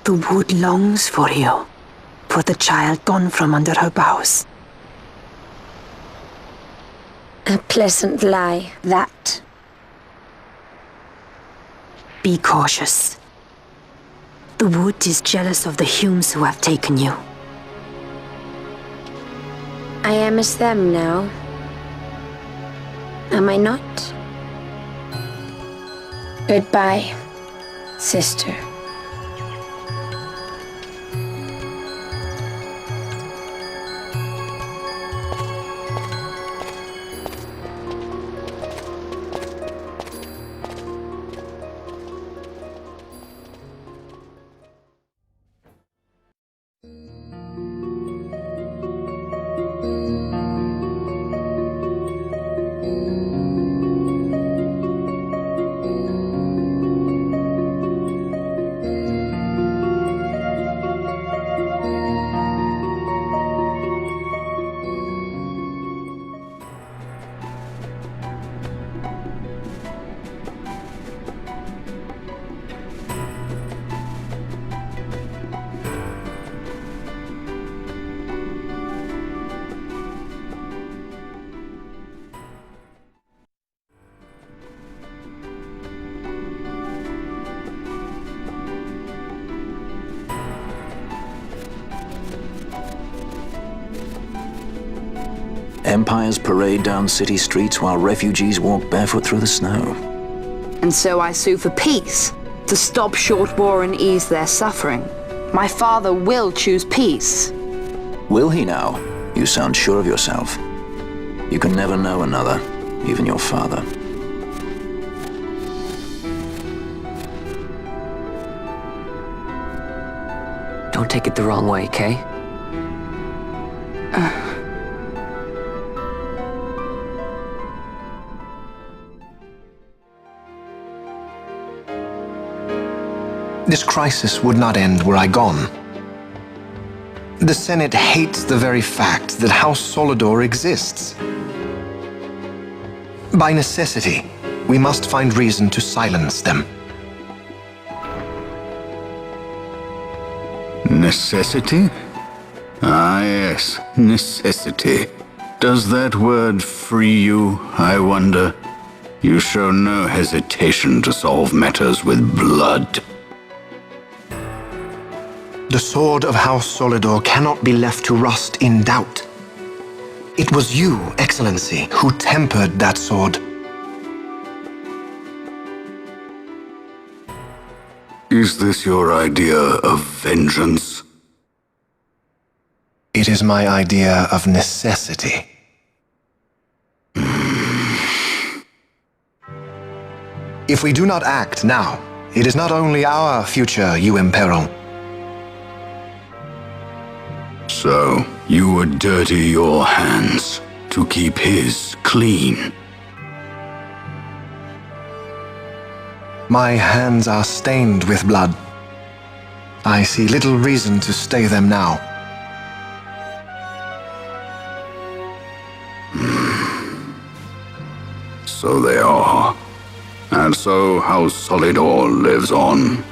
The wood longs for you, for the child gone from under her boughs. A pleasant lie, that. Be cautious. The wood is jealous of the Humes who have taken you. I am as them now. Am I not? Goodbye, sister. Empires parade down city streets while refugees walk barefoot through the snow. And so I sue for peace, to stop short war and ease their suffering. My father will choose peace. Will he now? You sound sure of yourself. You can never know another, even your father. Don't take it the wrong way, Kay? This crisis would not end were I gone. The Senate hates the very fact that House Solidor exists. By necessity, we must find reason to silence them. Necessity? Ah, yes, necessity. Does that word free you, I wonder? You show no hesitation to solve matters with blood. The sword of House Solidor cannot be left to rust in doubt. It was you, Excellency, who tempered that sword. Is this your idea of vengeance? It is my idea of necessity. If we do not act now, it is not only our future you imperil. So, you would dirty your hands to keep his clean. My hands are stained with blood. I see little reason to stay them now. So they are. And so House Solidor lives on.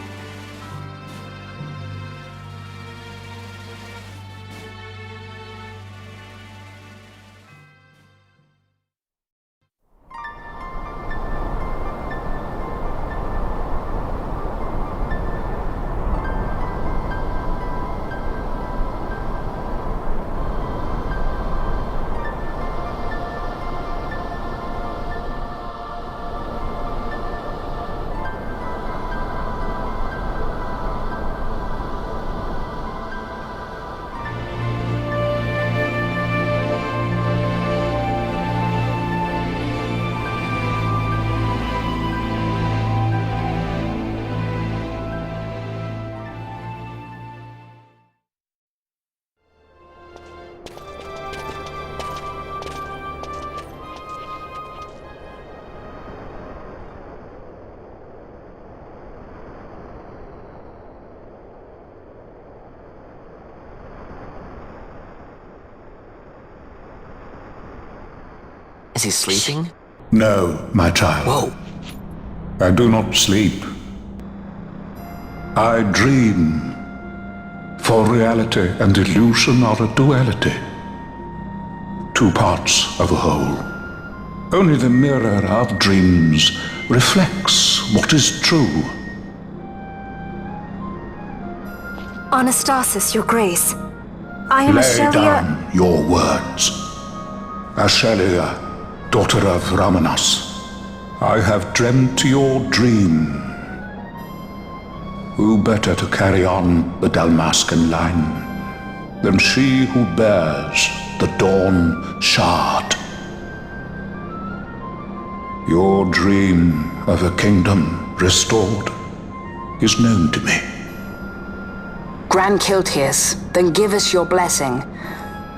Is he sleeping? No, my child. Whoa. I do not sleep. I dream. For reality and illusion are a duality. Two parts of a whole. Only the mirror of dreams reflects what is true. Anastasis, Your Grace. I am Lay Ashelia. down your words. Ashelia, daughter of Ramanas, I have dreamt your dream. Who better to carry on the Dalmascan line than she who bears the Dawn Shard? Your dream of a kingdom restored is known to me. Grand Kiltius, then give us your blessing.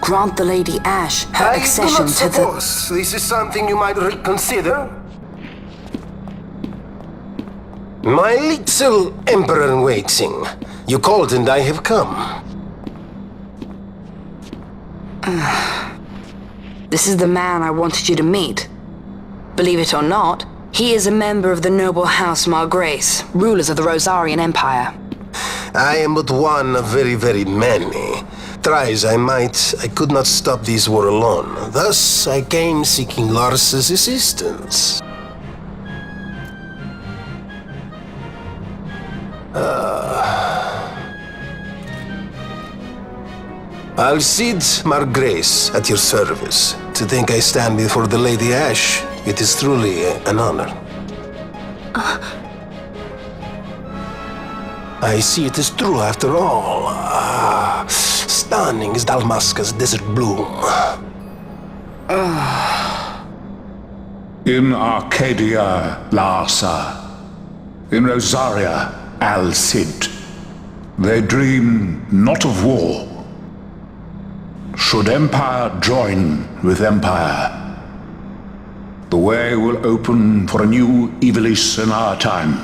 Grant the Lady Ash her accession to the... This is something you might reconsider. My little Emperor-in-waiting. You called and I have come. This is the man I wanted you to meet. Believe it or not, he is a member of the noble house Margrace, rulers of the Rosarian Empire. I am but one of very, very many. Try as I might, I could not stop this war alone. Thus, I came seeking Larsa's assistance. Alcide Margrace at your service. To think I stand before the Lady Ash, it is truly an honor. I see it is true after all. Stunning is Dalmasca's desert bloom. In Arcadia, Larsa. In Rosaria, Alcid. They dream not of war. Should Empire join with Empire, the way will open for a new Ivalice in our time.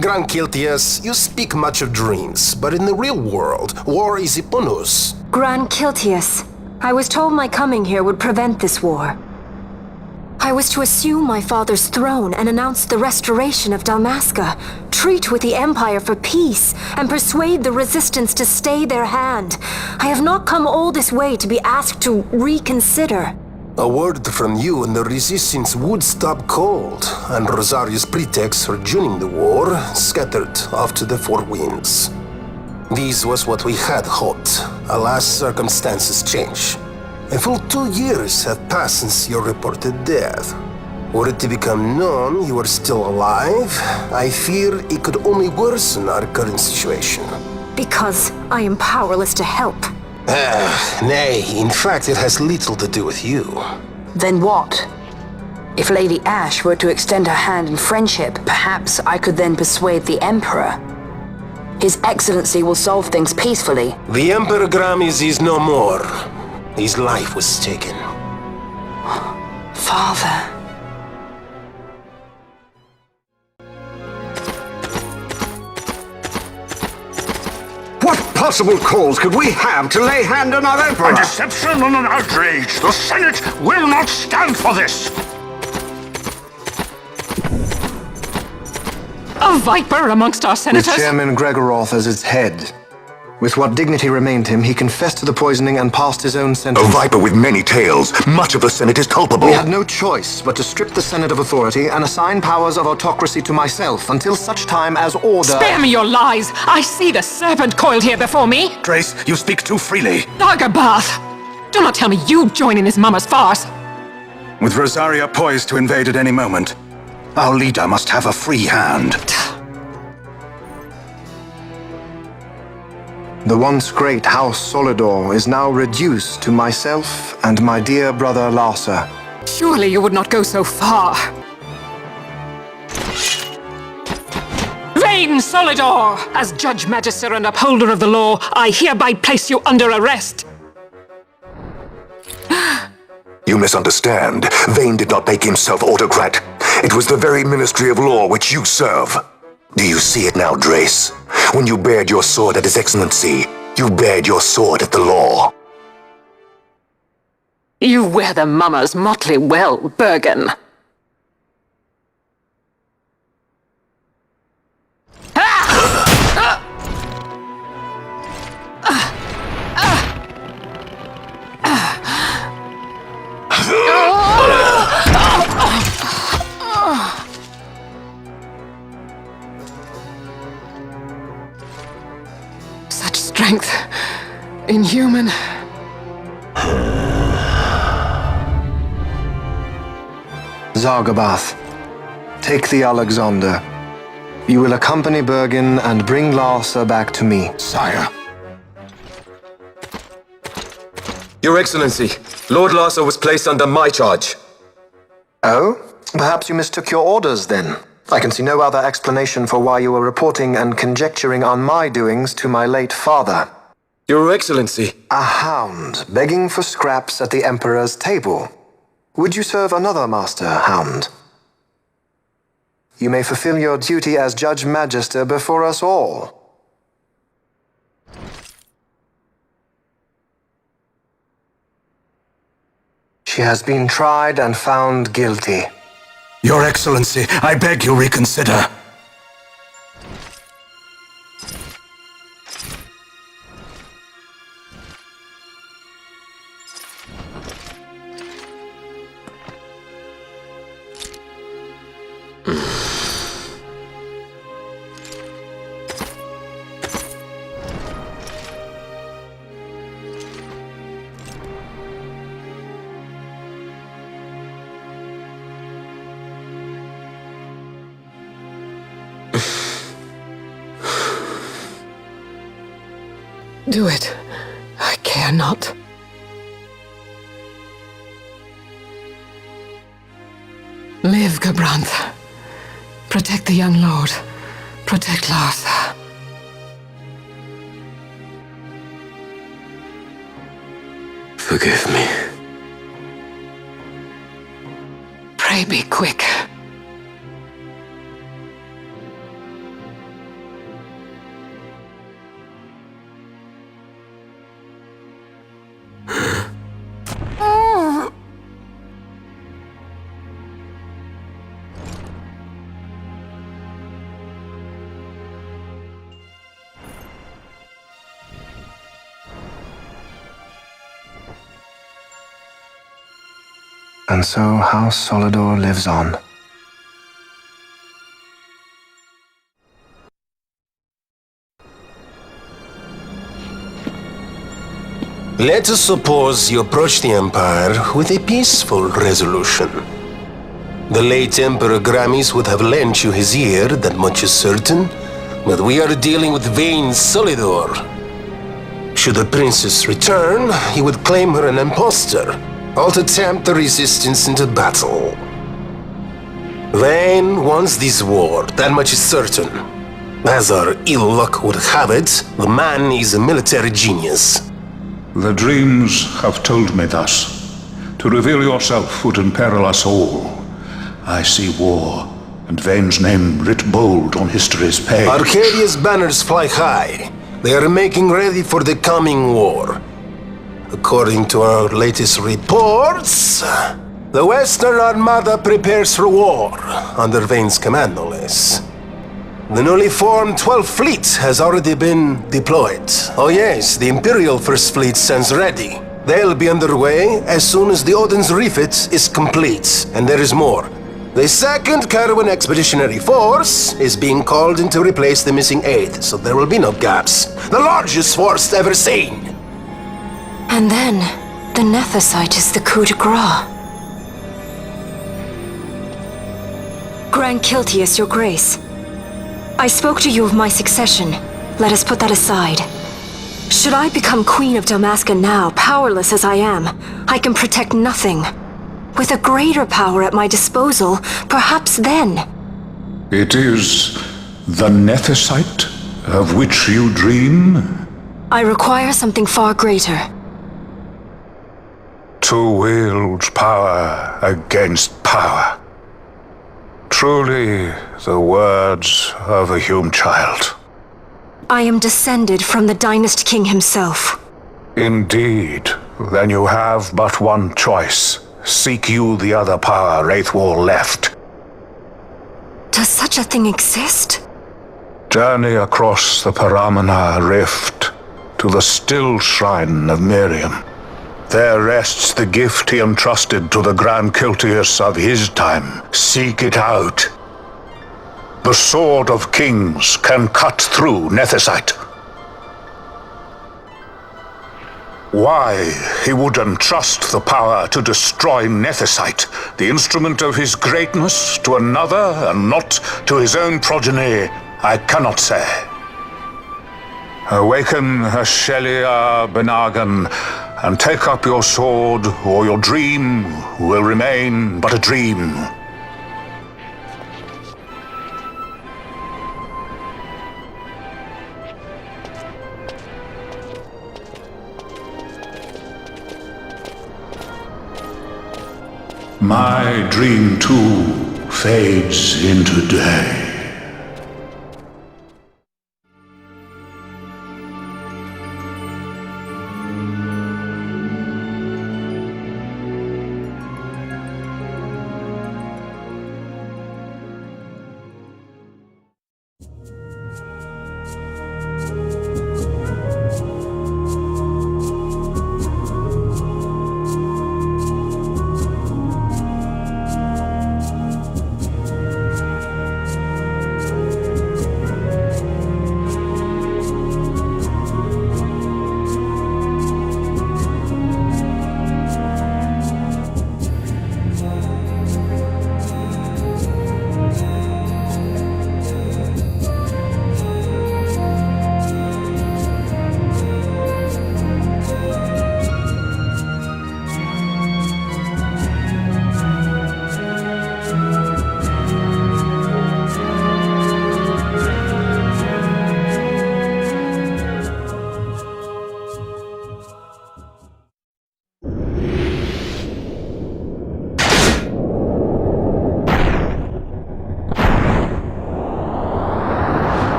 Grand Kiltius, you speak much of dreams, but in the real world, war is upon us. Grand Kiltius, I was told my coming here would prevent this war. I was to assume my father's throne and announce the restoration of Dalmasca, treat with the Empire for peace, and persuade the Resistance to stay their hand. I have not come all this way to be asked to reconsider. A word from you and the Resistance would stop cold, and Rosaria's pretext for joining the war scattered off to the four winds. This was what we had hoped. Alas, circumstances change. A full 2 years have passed since your reported death. Were it to become known you are still alive, I fear it could only worsen our current situation. Because I am powerless to help. Nay, in fact it has little to do with you. Then what? If Lady Ash were to extend her hand in friendship, perhaps I could then persuade the Emperor. His Excellency will solve things peacefully. The Emperor Gramis is no more. His life was taken. Father. What possible cause could we have to lay hand on our Emperor? A deception and an outrage! The Senate will not stand for this! A viper amongst our senators? With Chairman Gregoroth as its head. With what dignity remained him, he confessed to the poisoning and passed his own sentence. A viper with many tails. Much of the Senate is culpable. We had no choice but to strip the Senate of authority and assign powers of autocracy to myself until such time as order... Spare me your lies! I see the serpent coiled here before me! Trace, you speak too freely. Daggerbath! Do not tell me you join in this mama's farce! With Rosaria poised to invade at any moment, our leader must have a free hand. The once great House Solidor is now reduced to myself and my dear brother Larsa. Surely you would not go so far. Vain Solidor! As Judge Magister and upholder of the law, I hereby place you under arrest. You misunderstand. Vane did not make himself autocrat. It was the very Ministry of Law which you serve. Do you see it now, Drace? When you bared your sword at His Excellency, you bared your sword at the law. You wear the mummer's motley well, Bergen. Such strength. Inhuman. Zargabath, take the Alexander. You will accompany Bergen and bring Larsa back to me. Sire. Your Excellency, Lord Larsa was placed under my charge. Oh? Perhaps you mistook your orders then. I can see no other explanation for why you were reporting and conjecturing on my doings to my late father. Your Excellency. A hound begging for scraps at the Emperor's table. Would you serve another master, Hound? You may fulfill your duty as Judge Magister before us all. She has been tried and found guilty. Your Excellency, I beg you reconsider. Do it. I care not. Live, Gabranth. Protect the young lord. Protect Larsa. Forgive me. Pray be quick. And so House Solidor lives on. Let us suppose you approach the Empire with a peaceful resolution. The late Emperor Gramis would have lent you his ear, that much is certain, but we are dealing with Vayne Solidor. Should the princess return, he would claim her an impostor, or to tempt the resistance into battle. Vayne wants this war, that much is certain. As our ill luck would have it, the man is a military genius. The dreams have told me thus. To reveal yourself would imperil us all. I see war, and Vayne's name writ bold on history's page. Arcadia's banners fly high. They are making ready for the coming war. According to our latest reports, the Western Armada prepares for war, under Vayne's command, no less. The newly formed 12th Fleet has already been deployed. Oh yes, the Imperial First Fleet stands ready. They'll be underway as soon as the Odin's refit is complete, and there is more. The 2nd Caravan Expeditionary Force is being called in to replace the missing 8th, so there will be no gaps. The largest force ever seen! And then, the Nethicite is the coup de grace. Grand Kiltius, your grace. I spoke to you of my succession. Let us put that aside. Should I become Queen of Dalmasca now, powerless as I am, I can protect nothing. With a greater power at my disposal, perhaps then. It is the Nethicite of which you dream? I require something far greater. To wield power against power. Truly, the words of a Hume child. I am descended from the Dynast King himself. Indeed, Then you have but one choice. Seek you the other power Wraithwall left. Does such a thing exist? Journey across the Paramana Rift to the still shrine of Miriam. There rests the gift he entrusted to the Grand Kiltius of his time. Seek it out. The Sword of Kings can cut through Nethicite. Why he would entrust the power to destroy Nethicite, the instrument of his greatness, to another and not to his own progeny, I cannot say. Awaken Ashelia Benagan, and take up your sword, or your dream will remain but a dream. My dream too fades into day.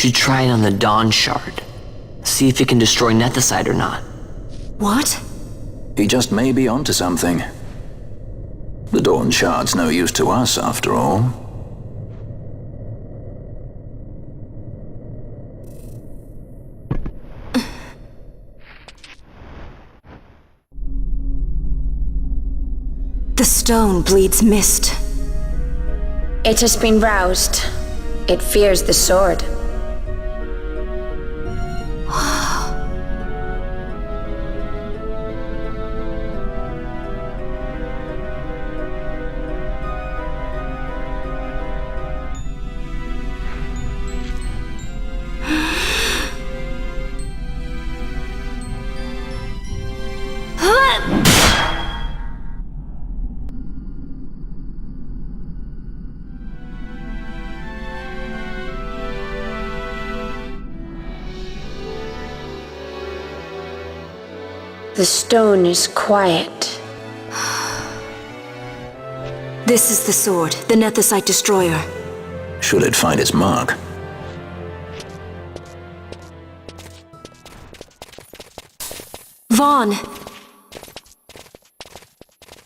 should try it on the Dawn Shard. See if it can destroy Nethicite or not. What? He just may be onto something. The Dawn Shard's no use to us, after all. The stone bleeds mist. It has been roused. It fears the sword. The stone is quiet. This is the sword, the Nethicite destroyer. Should it find its mark? Vaughn!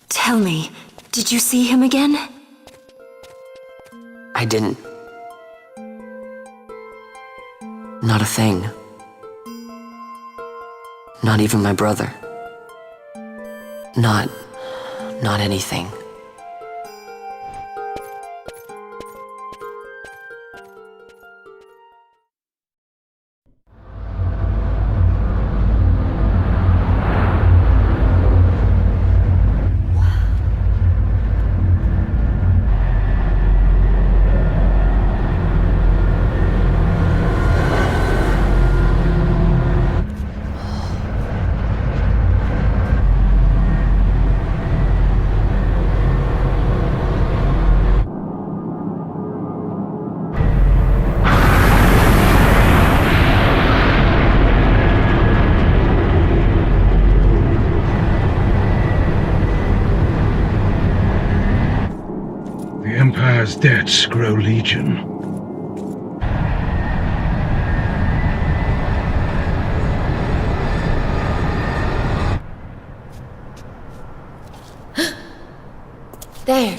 Tell me, did you see him again? I didn't. Not a thing. Not even my brother. Not anything. The Empire's debts grow legion. There.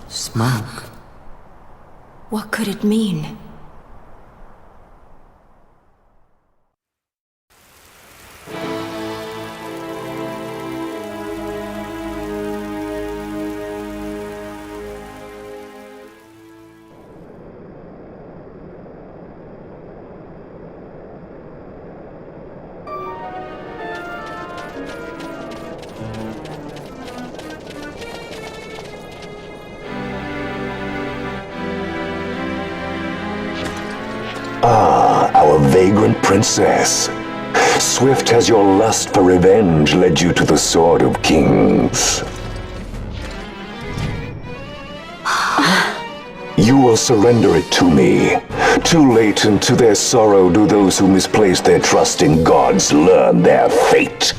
Smoke. What could it mean? Ah, our vagrant princess. Swift has your lust for revenge led you to the Sword of Kings. You will surrender it to me. Too late, and to their sorrow do those who misplace their trust in gods learn their fate.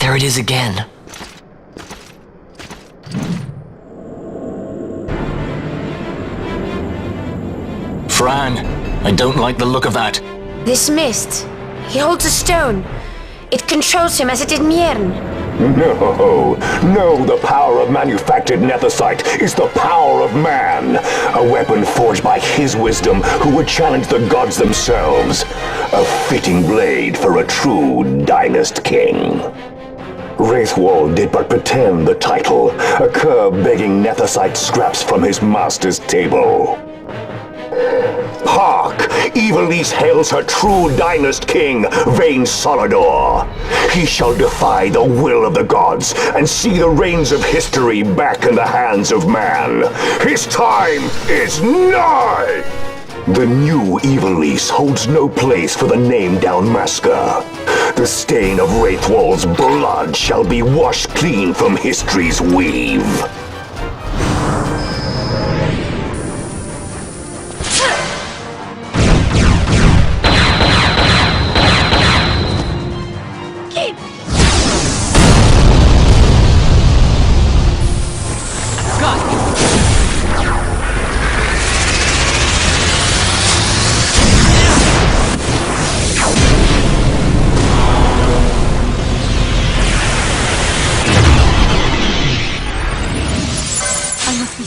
There it is again. Fran, I don't like the look of that. This mist. He holds a stone. It controls him as it did Mjern. No, the power of manufactured nethicite is the power of man. A weapon forged by his wisdom who would challenge the gods themselves. A fitting blade for a true dynast king. Wraithwall did but pretend the title, a cur begging nethicite scraps from his master's table. Hark! Evilise hails her true dynast king, Vayne Solidor. He shall defy the will of the gods and see the reins of history back in the hands of man. His time is nigh! The new Evilise holds no place for the name Downmasker. The stain of Wraithwall's blood shall be washed clean from history's weave.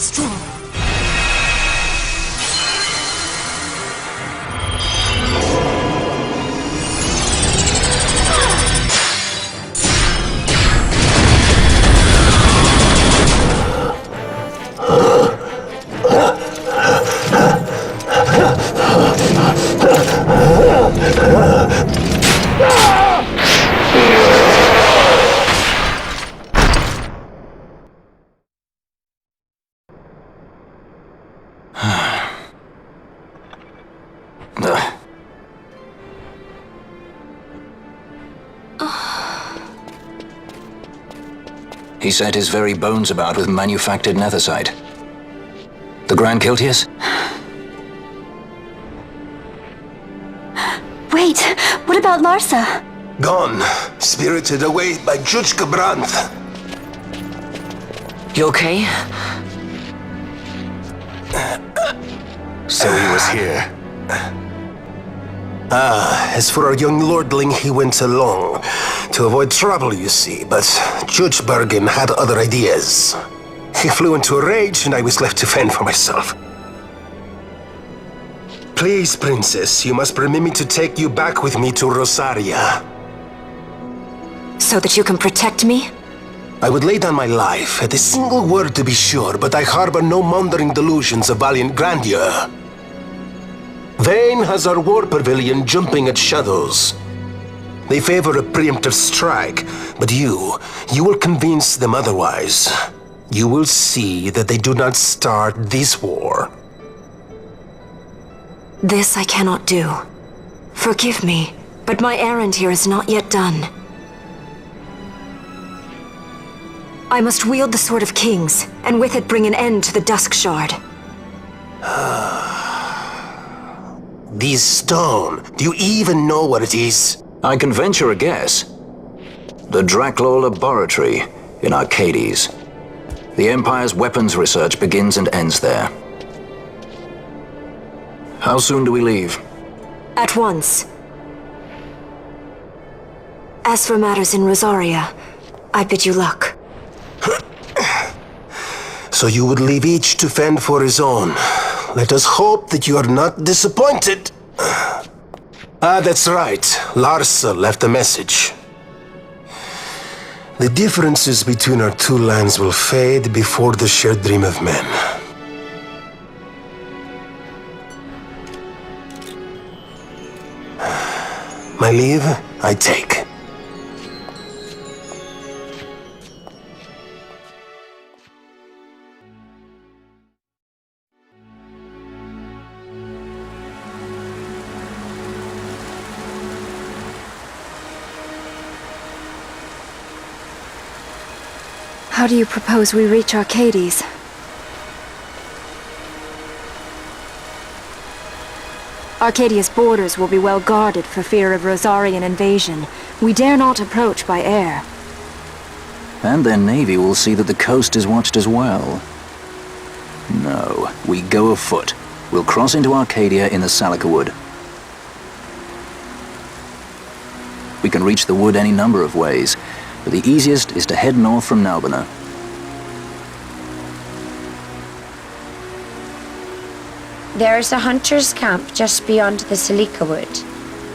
strong. He set his very bones about with manufactured nethersite. The Grand Kiltius? Wait, what about Larsa? Gone. Spirited away by Judge Brandt. You okay? So he was here. As for our young lordling, he went along. To avoid trouble, you see, but Judge Bergen had other ideas. He flew into a rage, and I was left to fend for myself. Please, Princess, you must permit me to take you back with me to Rosaria. So that you can protect me? I would lay down my life, at a single word to be sure, but I harbor no mongering delusions of valiant grandeur. Vayne has our war pavilion jumping at shadows. They favor a preemptive strike, but you will convince them otherwise. You will see that they do not start this war. This I cannot do. Forgive me, but my errand here is not yet done. I must wield the Sword of Kings, and with it bring an end to the Dusk Shard. This stone, do you even know what it is? I can venture a guess. The Draclaw Laboratory in Arcades. The Empire's weapons research begins and ends there. How soon do we leave? At once. As for matters in Rosaria, I bid you luck. So you would leave each to fend for his own. Let us hope that you are not disappointed. That's right. Larsa left a message. The differences between our two lands will fade before the shared dream of men. My leave, I take. How do you propose we reach Arcades? Arcadia's borders will be well guarded for fear of Rosarian invasion. We dare not approach by air. And their navy will see that the coast is watched as well. No, we go afoot. We'll cross into Arcadia in the Salika Wood. We can reach the wood any number of ways, but the easiest is to head north from Nalbina. There is a hunter's camp just beyond the Salika Wood.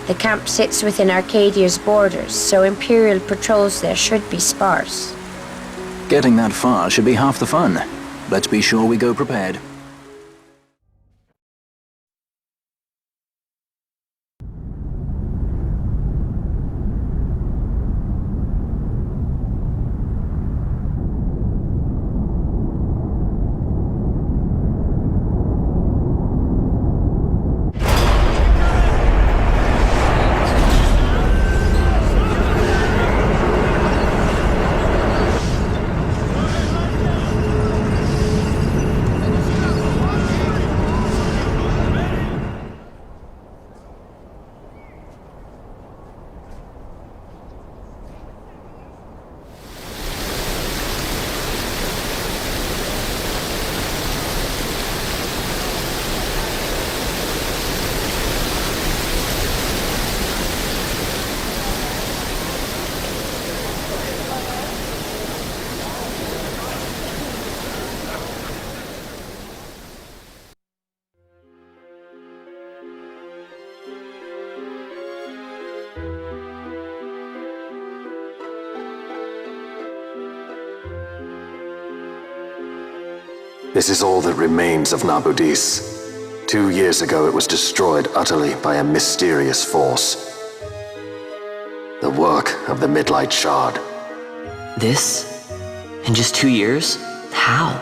The camp sits within Arcadia's borders, so Imperial patrols there should be sparse. Getting that far should be half the fun. Let's be sure we go prepared. This is all that remains of Nabudis. 2 years ago, it was destroyed utterly by a mysterious force. The work of the Midlight Shard. This? In just 2 years? How?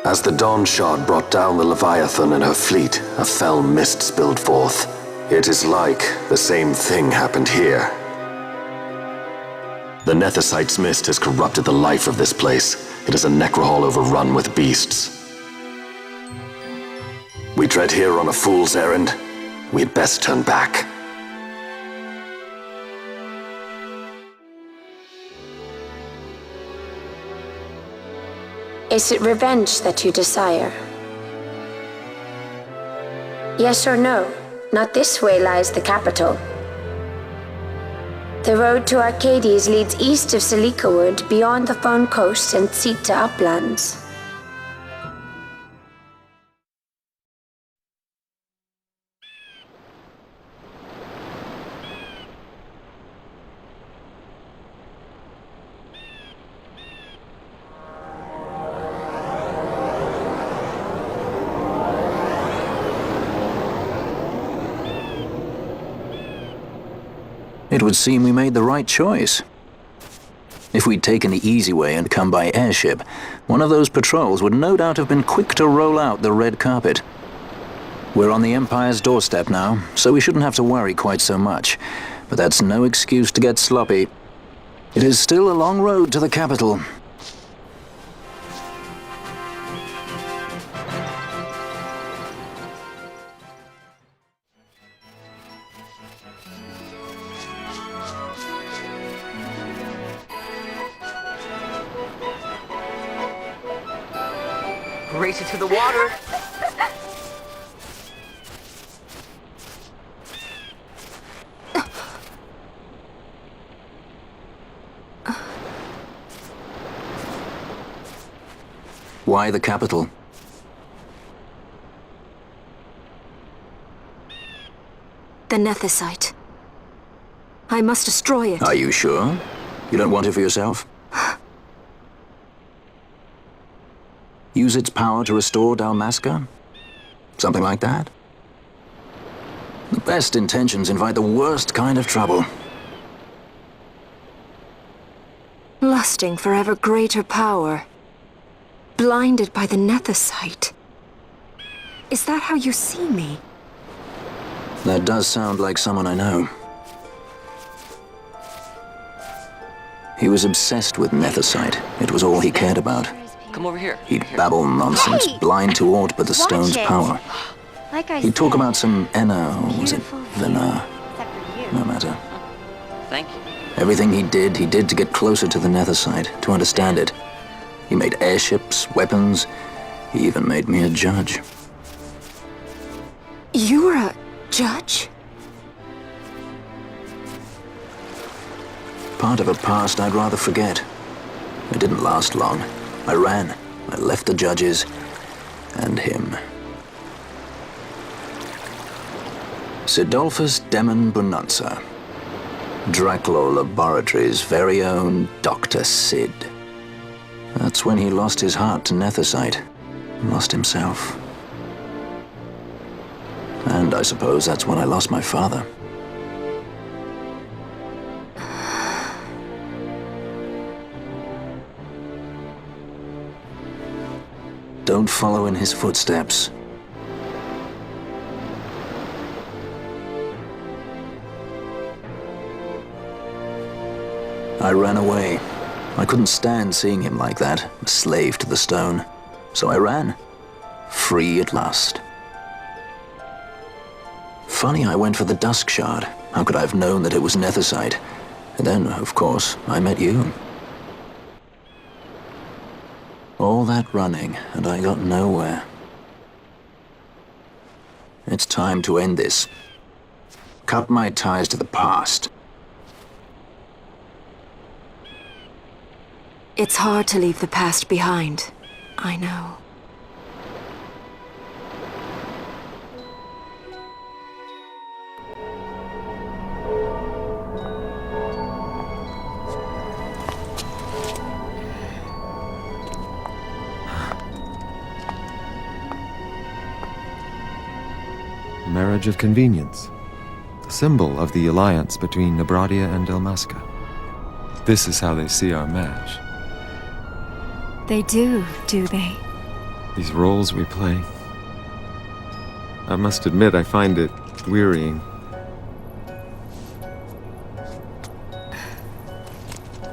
As the Dawn Shard brought down the Leviathan and her fleet, a fell mist spilled forth. It is like the same thing happened here. The Nethicite's mist has corrupted the life of this place. It is a necrohol overrun with beasts. We tread here on a fool's errand. We had best turn back. Is it revenge that you desire? Yes or no? Not this way lies the capital. The road to Arcades leads east of Celica Wood, beyond the Fawn Coast and Sita uplands. It would seem we made the right choice. If we'd taken the easy way and come by airship, one of those patrols would no doubt have been quick to roll out the red carpet. We're on the Empire's doorstep now, so we shouldn't have to worry quite so much. But that's no excuse to get sloppy. It is still a long road to the capital. Race it to the water. Why the capital? The Nethicite. I must destroy it. Are you sure? You don't want it for yourself? Use its power to restore Dalmasca? Something like that? The best intentions invite the worst kind of trouble. Lusting for ever greater power. Blinded by the Nethicite. Is that how you see me? That does sound like someone I know. He was obsessed with Nethicite. It was all he cared about. Come over here. He'd babble nonsense, blind to aught but the stone's power. He'd talk about some Enna, or was it Vena? No matter. Thank you. Everything he did to get closer to the Nethicite, to understand it. He made airships, weapons. He even made me a judge. You were a judge? Part of a past I'd rather forget. It didn't last long. I ran. I left the judges and him. Sidolphus Demon Bonanza. Draculaur Laboratories' very own Dr. Sid. That's when he lost his heart to Nethicite. Lost himself. And I suppose that's when I lost my father. Don't follow in his footsteps. I ran away. I couldn't stand seeing him like that, a slave to the stone. So I ran. Free at last. Funny I went for the Dusk Shard. How could I have known that it was Nethicite? And then, of course, I met you. All that running, and I got nowhere. It's time to end this. Cut my ties to the past. It's hard to leave the past behind. I know. marriage of convenience, the symbol of the alliance between Nebradia and Delmasca. This is how they see our match. They do they? These roles we play. I must admit I find it wearying.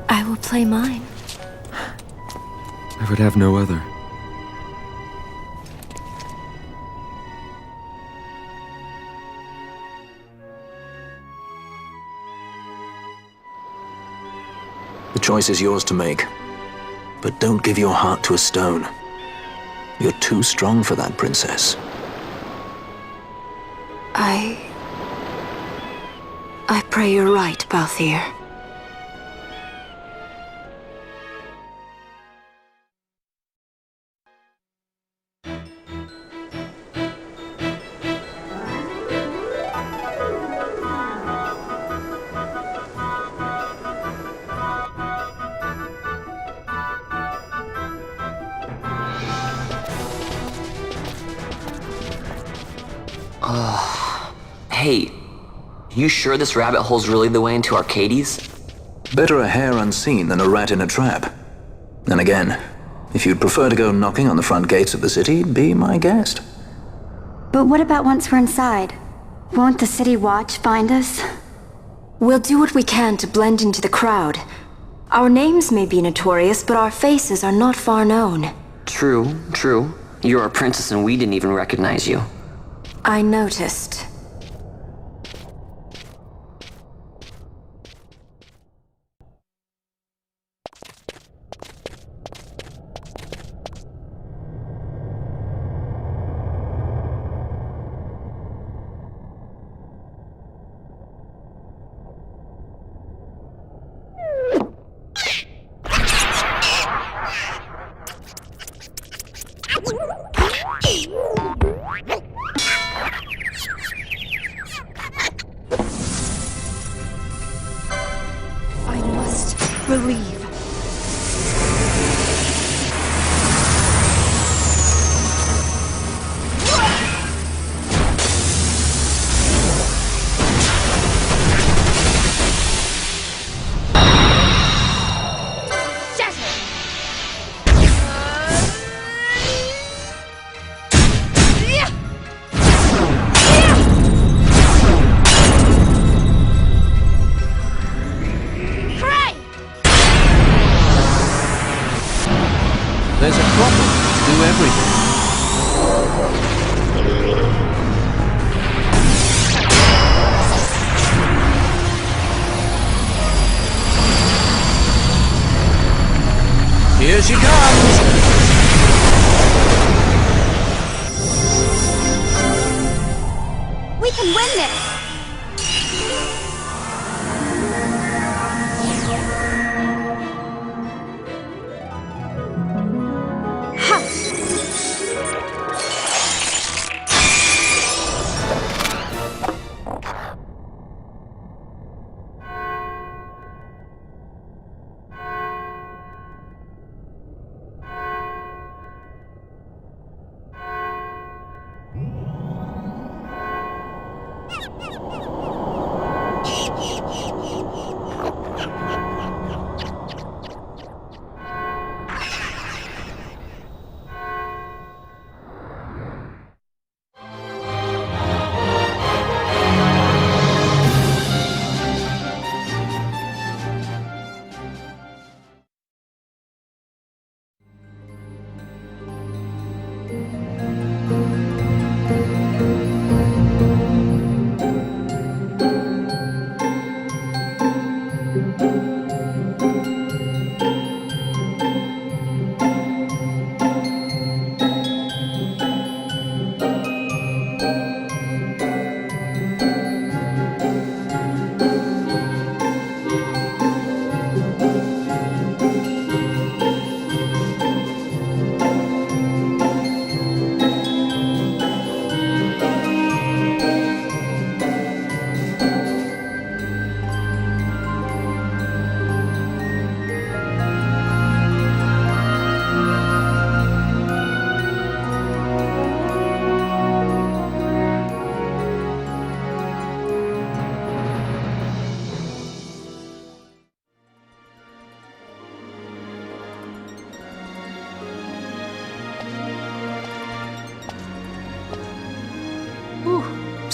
I will play mine. I would have no other. The choice is yours to make. But don't give your heart to a stone. You're too strong for that, princess. I pray you're right, Balthier. Hey, you sure this rabbit hole's really the way into Arcades? Better a hare unseen than a rat in a trap. And again, if you'd prefer to go knocking on the front gates of the city, be my guest. But what about once we're inside? Won't the city watch find us? We'll do what we can to blend into the crowd. Our names may be notorious, but our faces are not far known. True. You're our princess and we didn't even recognize you. I noticed. Believe. There's a problem to do everything. Here she comes! We can win this!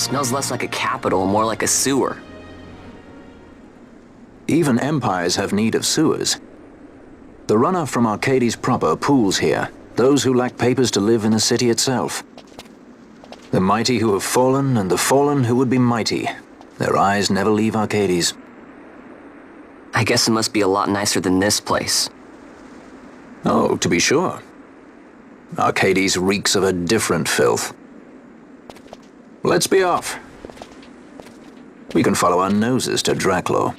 Smells less like a capital, more like a sewer. Even empires have need of sewers. The runoff from Arcades proper pools here, those who lack papers to live in the city itself. The mighty who have fallen, and the fallen who would be mighty. Their eyes never leave Arcades. I guess it must be a lot nicer than this place. Oh, to be sure. Arcades reeks of a different filth. Let's be off. We can follow our noses to Draclo.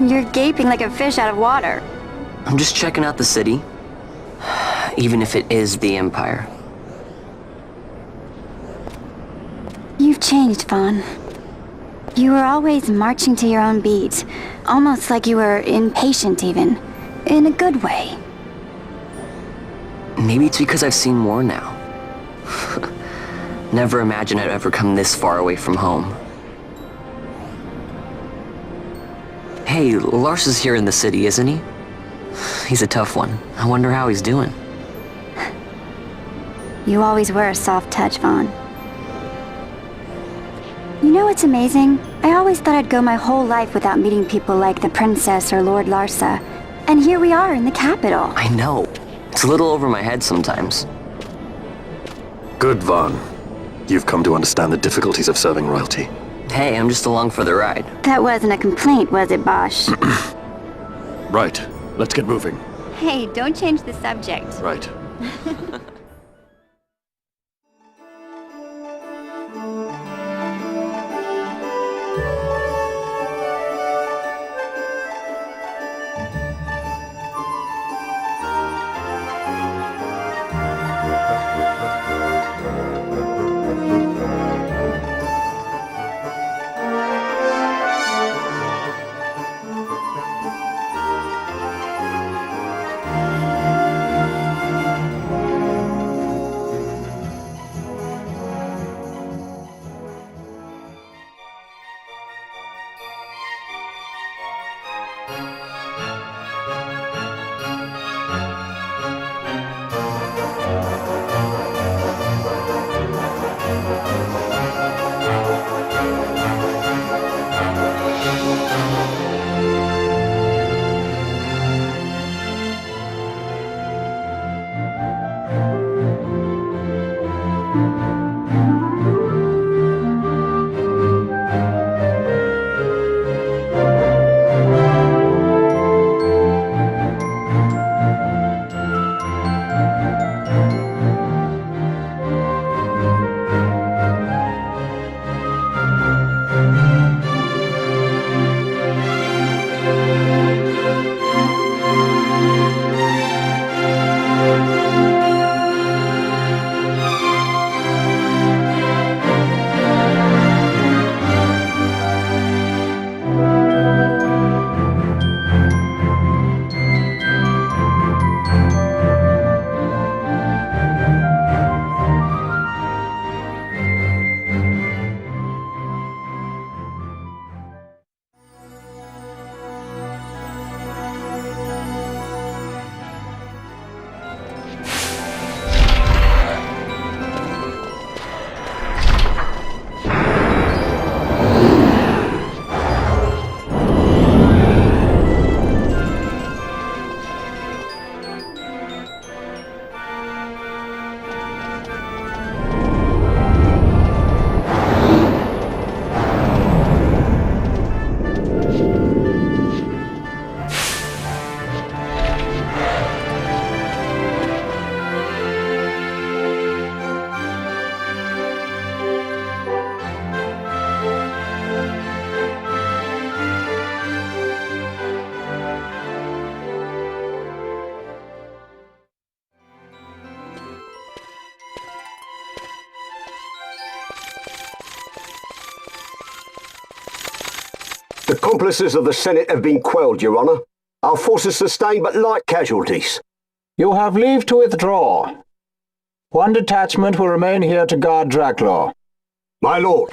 You're gaping like a fish out of water. I'm just checking out the city. Even if it is the Empire. You've changed, Vaughn. You were always marching to your own beat. Almost like you were impatient, even. In a good way. Maybe it's because I've seen more now. Never imagined I'd ever come this far away from home. Hey, Lars is here in the city, isn't he? He's a tough one. I wonder how he's doing. You always were a soft touch, Vaughn. You know what's amazing? I always thought I'd go my whole life without meeting people like the Princess or Lord Larsa. And here we are in the capital. I know. It's a little over my head sometimes. Good, Vaughn. You've come to understand the difficulties of serving royalty. Hey, I'm just along for the ride. That wasn't a complaint, was it, Bosch? Right. Let's get moving. Hey, don't change the subject. Right. The accomplices of the Senate have been quelled, Your Honor. Our forces sustained but light casualties. You have leave to withdraw. One detachment will remain here to guard Draclaw. My lord.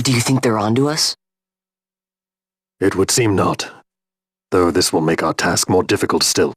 Do you think they're onto us? It would seem not. Though this will make our task more difficult still.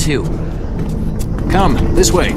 too. Come, this way.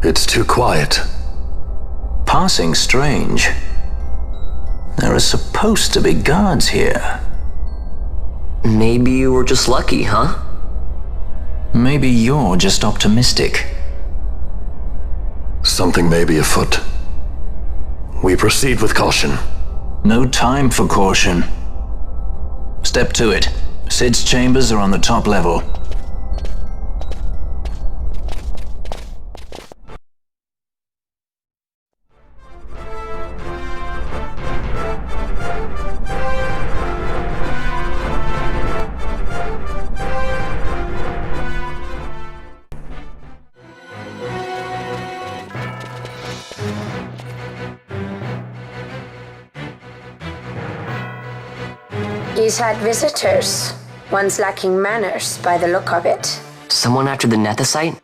It's too quiet. Passing strange. There are supposed to be guards here. Maybe you were just lucky, huh? Maybe you're just optimistic. Something may be afoot. We proceed with caution. No time for caution. Step to it. Sid's chambers are on the top level. He's had visitors. One's lacking manners by the look of it. Someone after the Nethicite?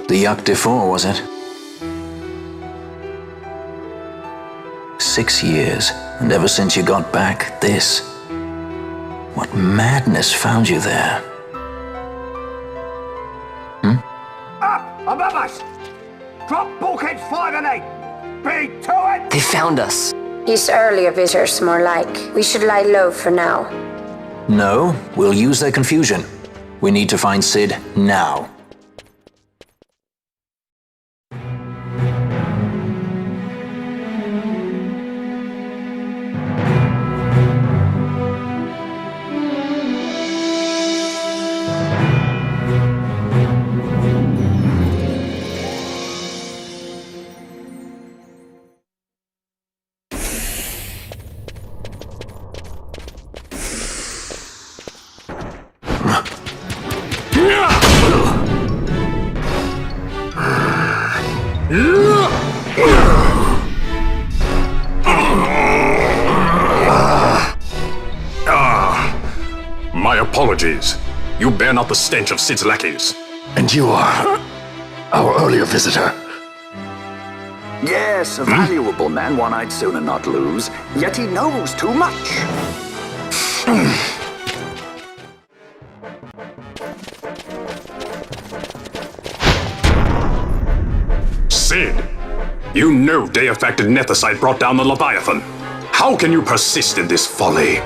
The Yacht Defour, was it? 6 years, and ever since you got back, this. What madness found you there? Up above us! Drop bulkheads 5 and 8! Be to it! They found us. He's earlier visitors, more like. We should lie low for now. No, we'll use their confusion. We need to find Sid now. My apologies. You bear not the stench of Sid's lackeys. And you are our earlier visitor. Yes, a valuable man, one I'd sooner not lose. Yet he knows too much. Sid, you know Deifacted Nethicite brought down the Leviathan. How can you persist in this folly?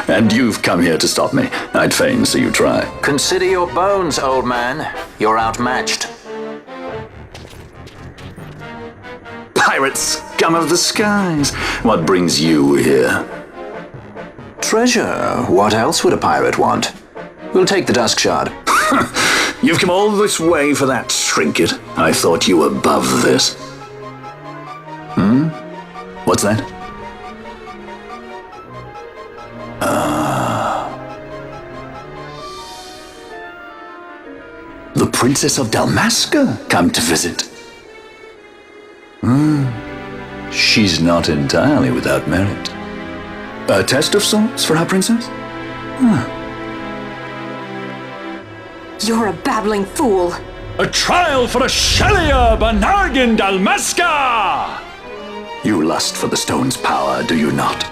And you've come here to stop me. I'd fain see you try. Consider your bones, old man. You're outmatched. Pirate scum of the skies. What brings you here? Treasure. What else would a pirate want? We'll take the Dusk Shard. You've come all this way for that trinket. I thought you were above this. What's that? The Princess of Dalmasca come to visit. She's not entirely without merit. A test of sorts for our princess? You're a babbling fool. A trial for a Shelia Banargin Dalmasca! You lust for the stone's power, do you not?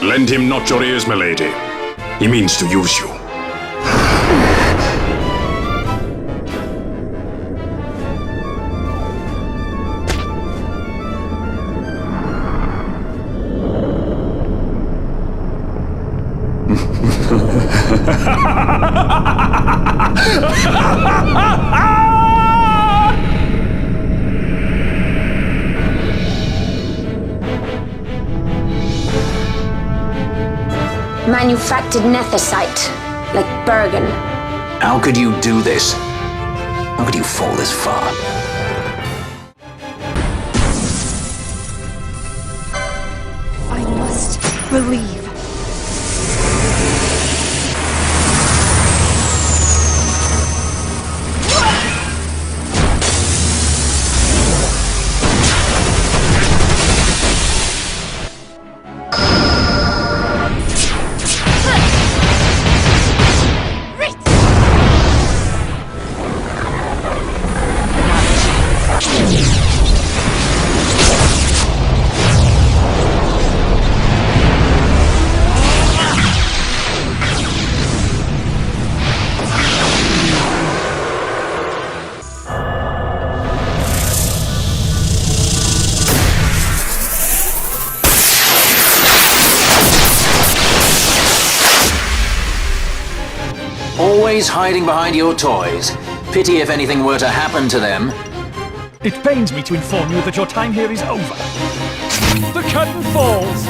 Lend him not your ears, milady. He means to use you. manufactured nethicite, like Bergen. How could you do this? How could you fall this far? I must believe. Always hiding behind your toys. Pity if anything were to happen to them. It pains me to inform you that your time here is over. The curtain falls!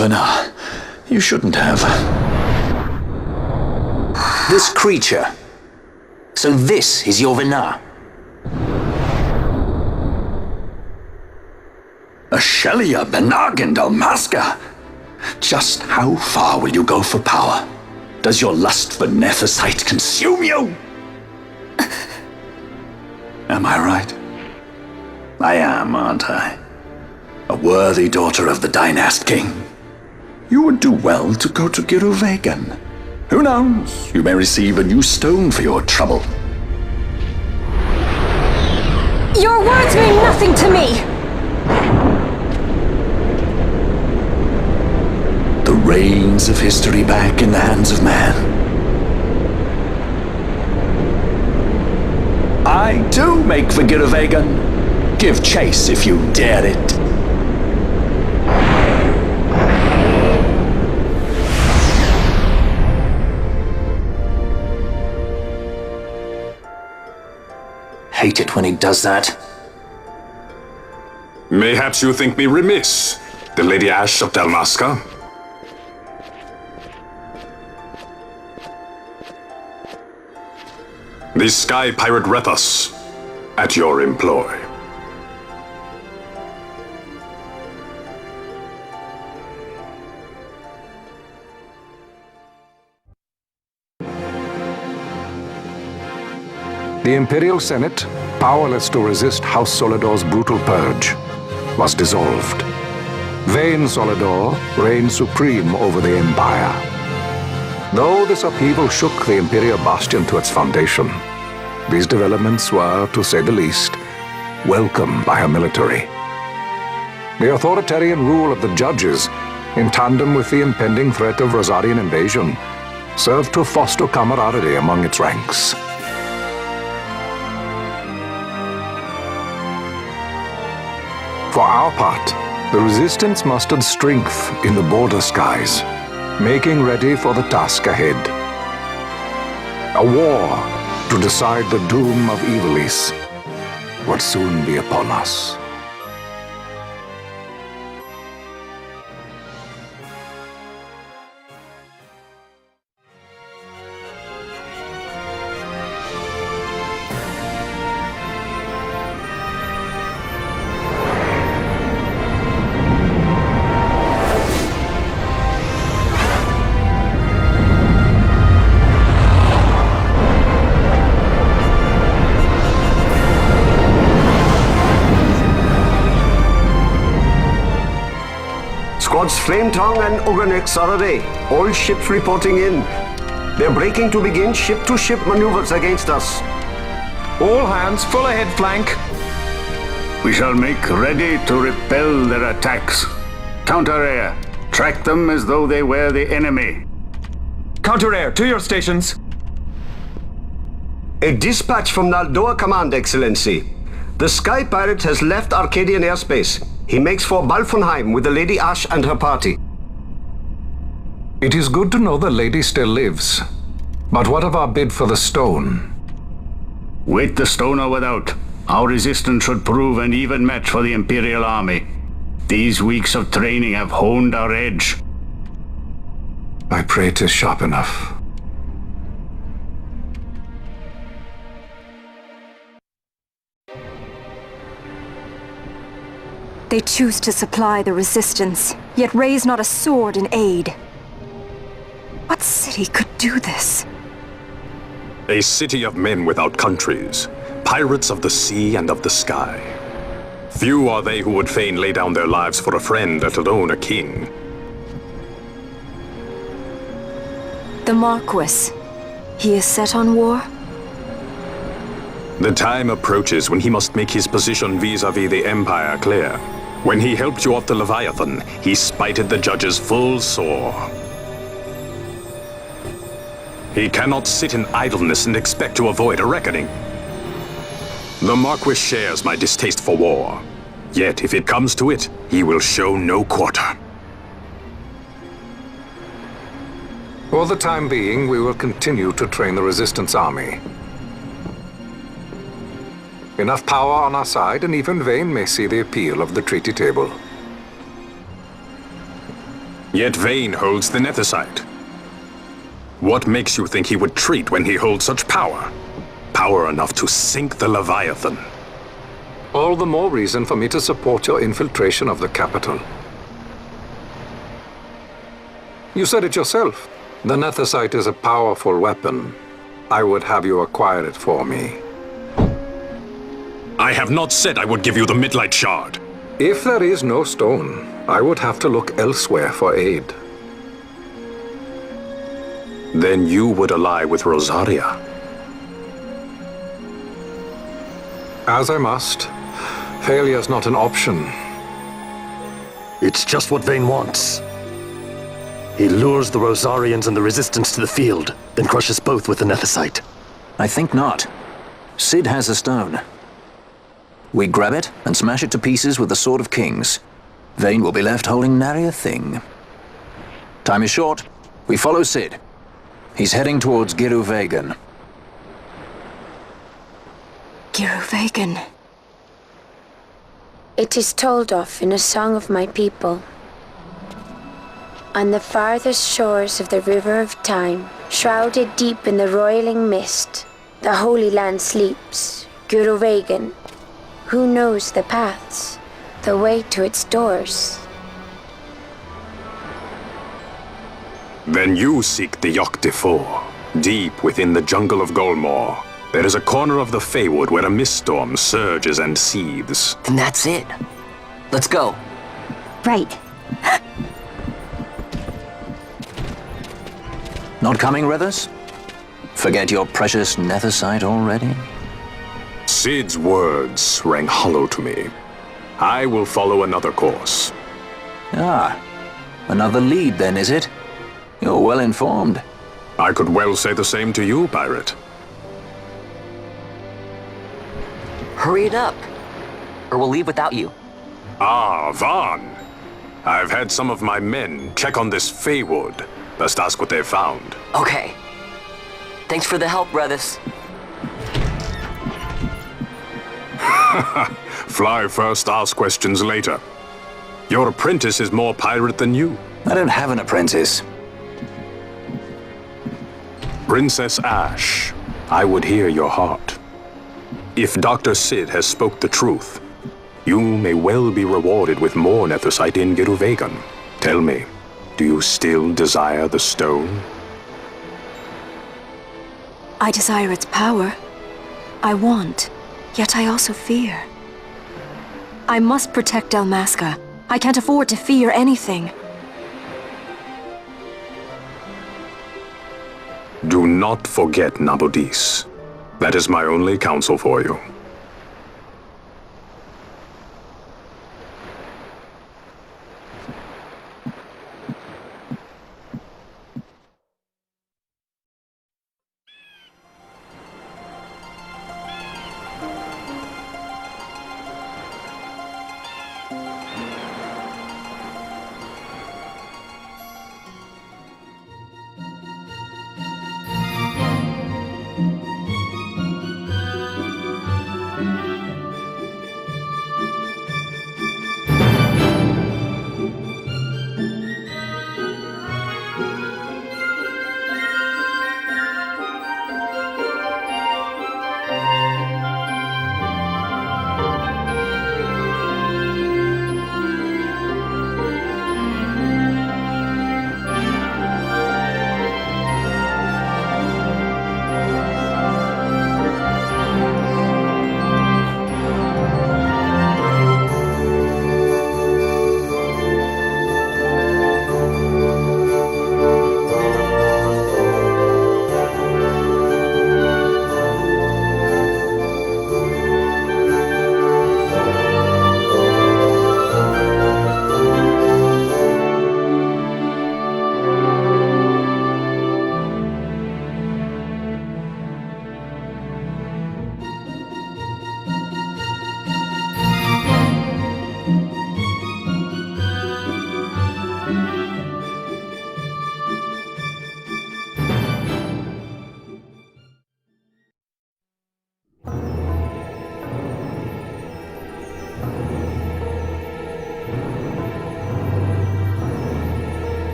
Vana, you shouldn't have. This creature. So this is your Vana. Ashelia Benargan Dalmasca. Just how far will you go for power? Does your lust for nethicite consume you? Am I right? I am, aren't I? A worthy daughter of the Dynast King. You would do well to go to Giruvegan. Who knows? You may receive a new stone for your trouble. Your words mean nothing to me! The reins of history back in the hands of man. I too make for Giruvegan. Give chase if you dare it. Hate it when he does that. Mayhaps you think me remiss, the Lady Ash of Dalmasca? The Sky Pirate Rethus, at your employ. The Imperial Senate, powerless to resist House Solidor's brutal purge, was dissolved. Vayne Solidor reigned supreme over the Empire. Though this upheaval shook the Imperial Bastion to its foundation, these developments were, to say the least, welcomed by her military. The authoritarian rule of the judges, in tandem with the impending threat of Rosarian invasion, served to foster camaraderie among its ranks. For our part, the Resistance mustered strength in the border skies, making ready for the task ahead. A war to decide the doom of Ivalice would soon be upon us. Lords Flametongue and Ogrenex are away. All ships reporting in. They're breaking to begin ship-to-ship maneuvers against us. All hands, full ahead flank. We shall make ready to repel their attacks. Counter-air. Track them as though they were the enemy. Counter-air, to your stations. A dispatch from Naldoa Command, Excellency. The Sky Pirate has left Arcadian airspace. He makes for Balfonheim with the Lady Ash and her party. It is good to know the lady still lives. But what of our bid for the stone? With the stone or without, our resistance should prove an even match for the Imperial Army. These weeks of training have honed our edge. I pray 'tis sharp enough. They choose to supply the resistance, yet raise not a sword in aid. What city could do this? A city of men without countries, pirates of the sea and of the sky. Few are they who would fain lay down their lives for a friend, let alone a king. The Marquis. He is set on war? The time approaches when he must make his position vis-à-vis the Empire clear. When he helped you off the Leviathan, he spited the judges full sore. He cannot sit in idleness and expect to avoid a reckoning. The Marquis shares my distaste for war. Yet, if it comes to it, he will show no quarter. For the time being, we will continue to train the Resistance Army. Enough power on our side, and even Vayne may see the appeal of the treaty table. Yet Vayne holds the Nethicite. What makes you think he would treat when he holds such power? Power enough to sink the Leviathan. All the more reason for me to support your infiltration of the capital. You said it yourself. The Nethicite is a powerful weapon. I would have you acquire it for me. I have not said I would give you the Midlight Shard. If there is no stone, I would have to look elsewhere for aid. Then you would ally with Rosaria. As I must. Failure's not an option. It's just what Vayne wants. He lures the Rosarians and the Resistance to the field, then crushes both with the Nethicite. I think not. Cid has a stone. We grab it and smash it to pieces with the Sword of Kings. Vayne will be left holding nary a thing. Time is short. We follow Cid. He's heading towards Giruvegan. Giruvegan. It is told of in a song of my people. On the farthest shores of the river of time, shrouded deep in the roiling mist, the Holy Land sleeps, Giruvegan. Who knows the paths, the way to its doors? Then you seek the Yogg Defour. Deep within the jungle of Golmore, there is a corner of the Feywood where a mist storm surges and seethes. Then that's it. Let's go. Right. Not coming, Rithers? Forget your precious Nethicite already? Cid's words rang hollow to me. I will follow another course. Ah, another lead then, is it? You're well informed. I could well say the same to you, pirate. Hurry it up, or we'll leave without you. Ah, Vaughn. I've had some of my men check on this Feywood. Best ask what they've found. Okay. Thanks for the help, brothers. Fly first, ask questions later. Your apprentice is more pirate than you. I don't have an apprentice. Princess Ash, I would hear your heart. If Dr. Cid has spoke the truth, you may well be rewarded with more Nethicite in Giruvegan. Tell me, do you still desire the stone? I desire its power. I want, yet I also fear. I must protect Dalmasca. I can't afford to fear anything. not forget Nabudis. That is my only counsel for you.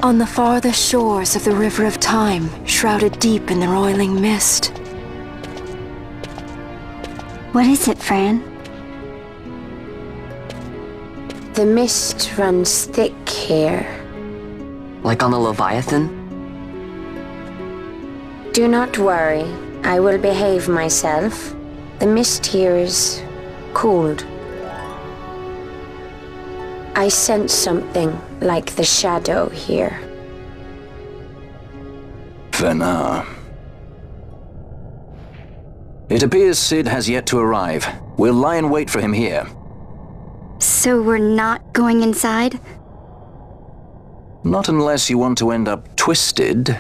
On the farthest shores of the River of Time, shrouded deep in the roiling mist. What is it, Fran? The mist runs thick here. Like on the Leviathan? Do not worry. I will behave myself. The mist here is cooled. I sense something like the shadow here. Venar. It appears Cid has yet to arrive. We'll lie in wait for him here. So we're not going inside? Not unless you want to end up twisted.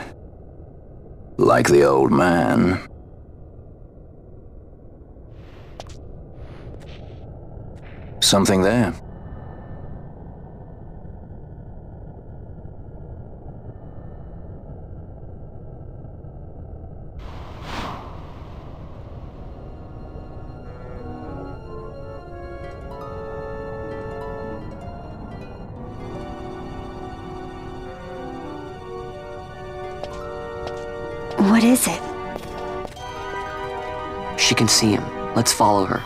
Like the old man. Something there. What is it? She can see him. Let's follow her.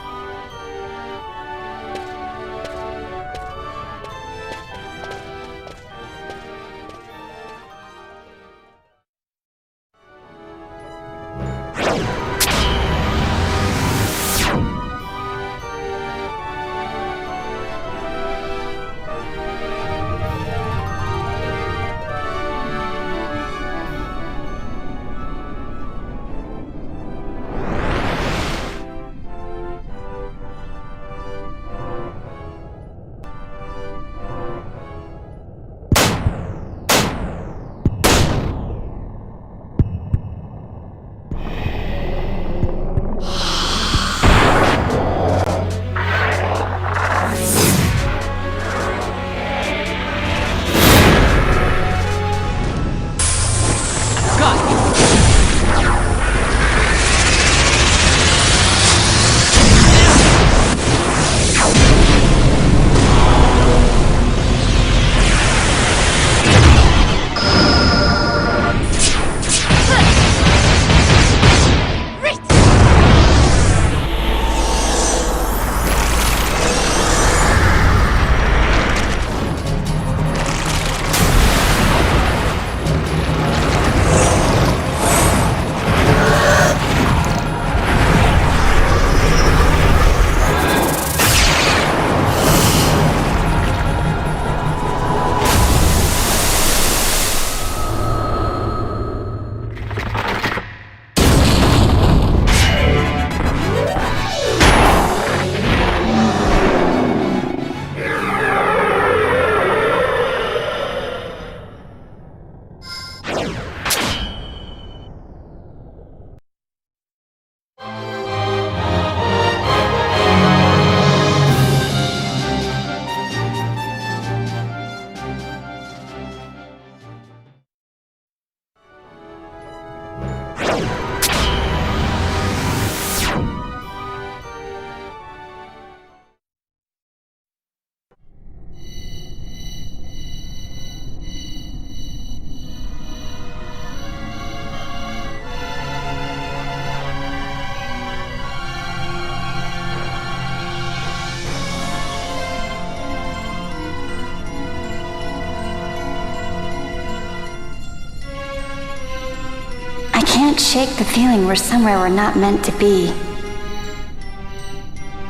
I can't shake the feeling we're somewhere we're not meant to be.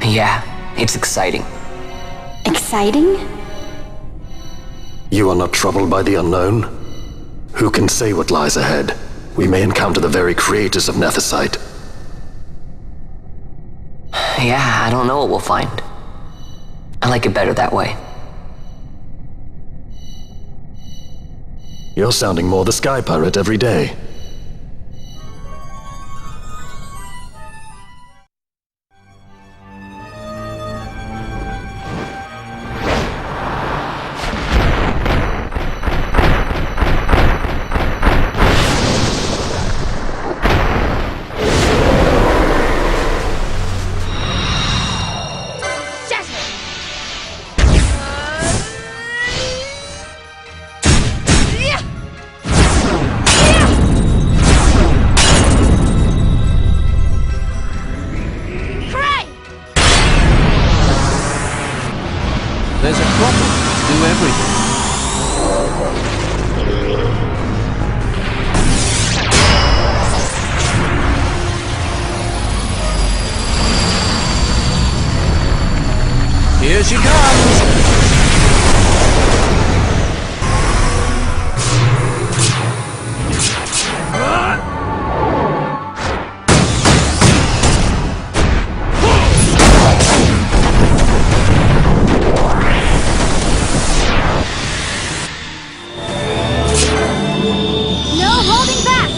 Yeah, it's exciting. Exciting? You are not troubled by the unknown? Who can say what lies ahead? We may encounter the very creators of Nethersite. Yeah, I don't know what we'll find. I like it better that way. You're sounding more the Sky Pirate every day. Here she comes! No holding back!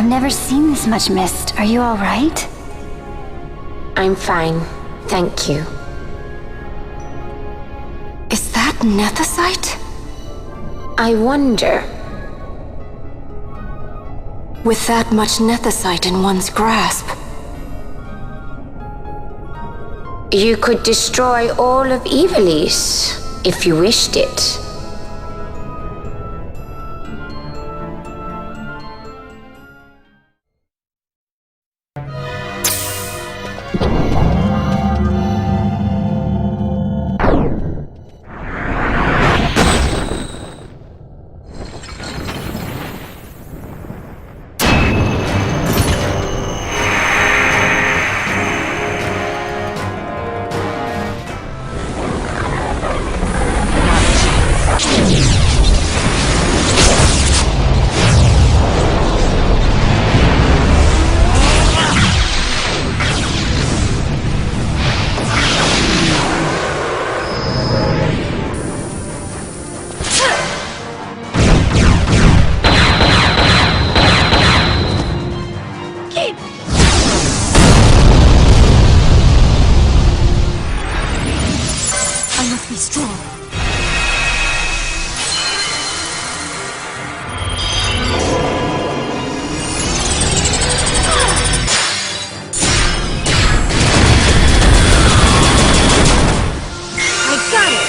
I've never seen this much mist. Are you all right? I'm fine. Thank you. Is that nethicite? I wonder. With that much nethicite in one's grasp. You could destroy all of Ivalice if you wished it. I must be strong. I got it!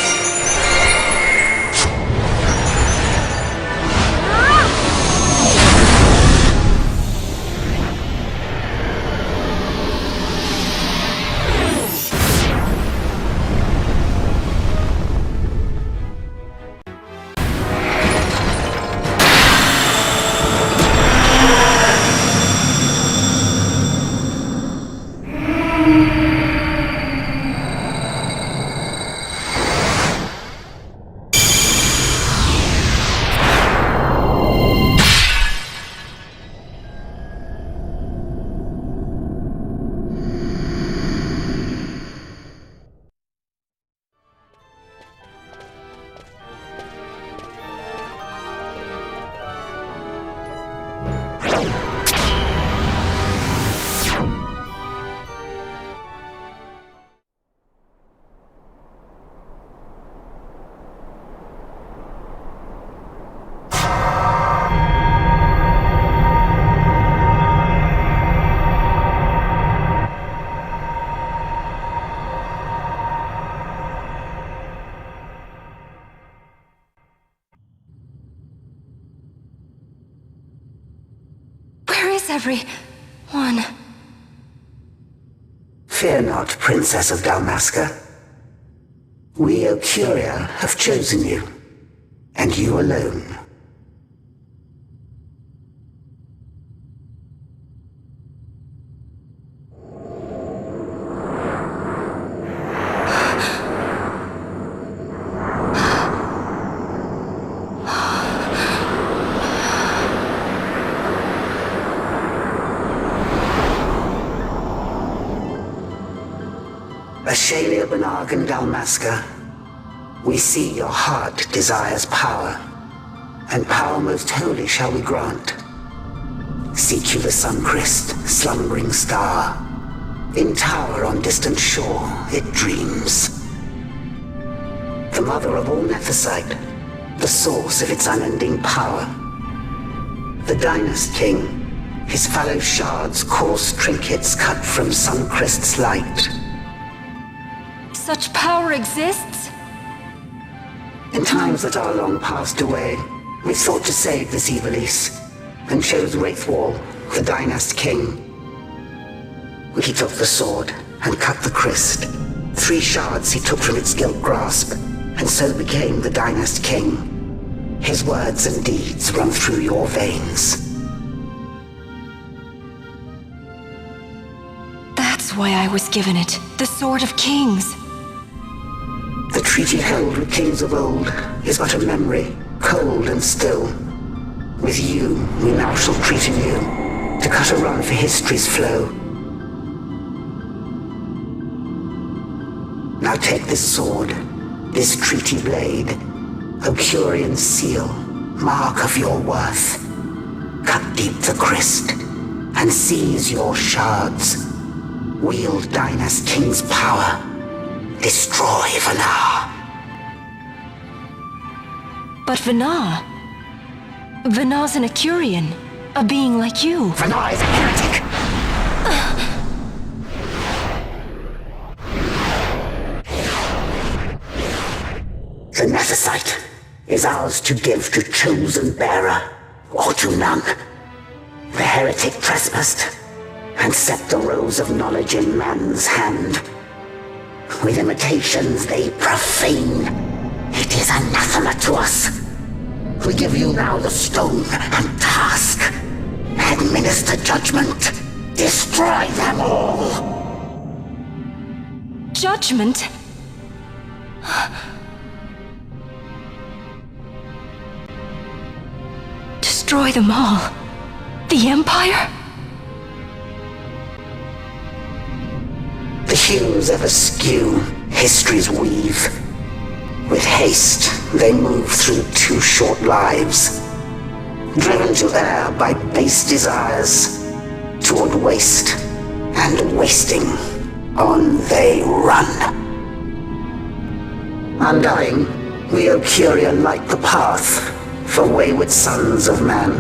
Everyone. Fear not, Princess of Dalmasca. We, Ocuria, have chosen you, and you alone. Ashalia Benargan Dalmasca, we see your heart desires power, and power most holy shall we grant. Seek you the Suncrist, slumbering star. In tower on distant shore, it dreams. The mother of all Nephesite, the source of its unending power. The Dynast King, his fallow shards coarse trinkets cut from Suncrist's light. Such power exists? In times that are long passed away, we sought to save this Evilise, and chose Wraithwall, the Dynast King. He took the sword and cut the Christ. 3 shards he took from its gilt grasp, and so became the Dynast King. His words and deeds run through your veins. That's why I was given it. The Sword of Kings. The treaty held with kings of old is but a memory, cold and still. With you, we now shall treat anew, to cut a run for history's flow. Now take this sword, this treaty blade, Ocurian seal, mark of your worth. Cut deep the Christ, and seize your shards. Wield Dynast King's power. Destroy Vanar. But Vanar? Vanar's an Ocurian, a being like you. Vanar is a heretic. The Nephesite is ours to give to chosen bearer, or to none. The heretic trespassed, and set the rose of knowledge in man's hand. With imitations they profane. It is anathema to us. We give you now the stone and task. Administer judgment. Destroy them all. Judgment? Destroy them all? The Empire? The hues ever skew history's weave. With haste, they move through 2 short lives. Driven to err by base desires, toward waste, and wasting, on they run. Undying, we Ocurian light the path for wayward sons of man.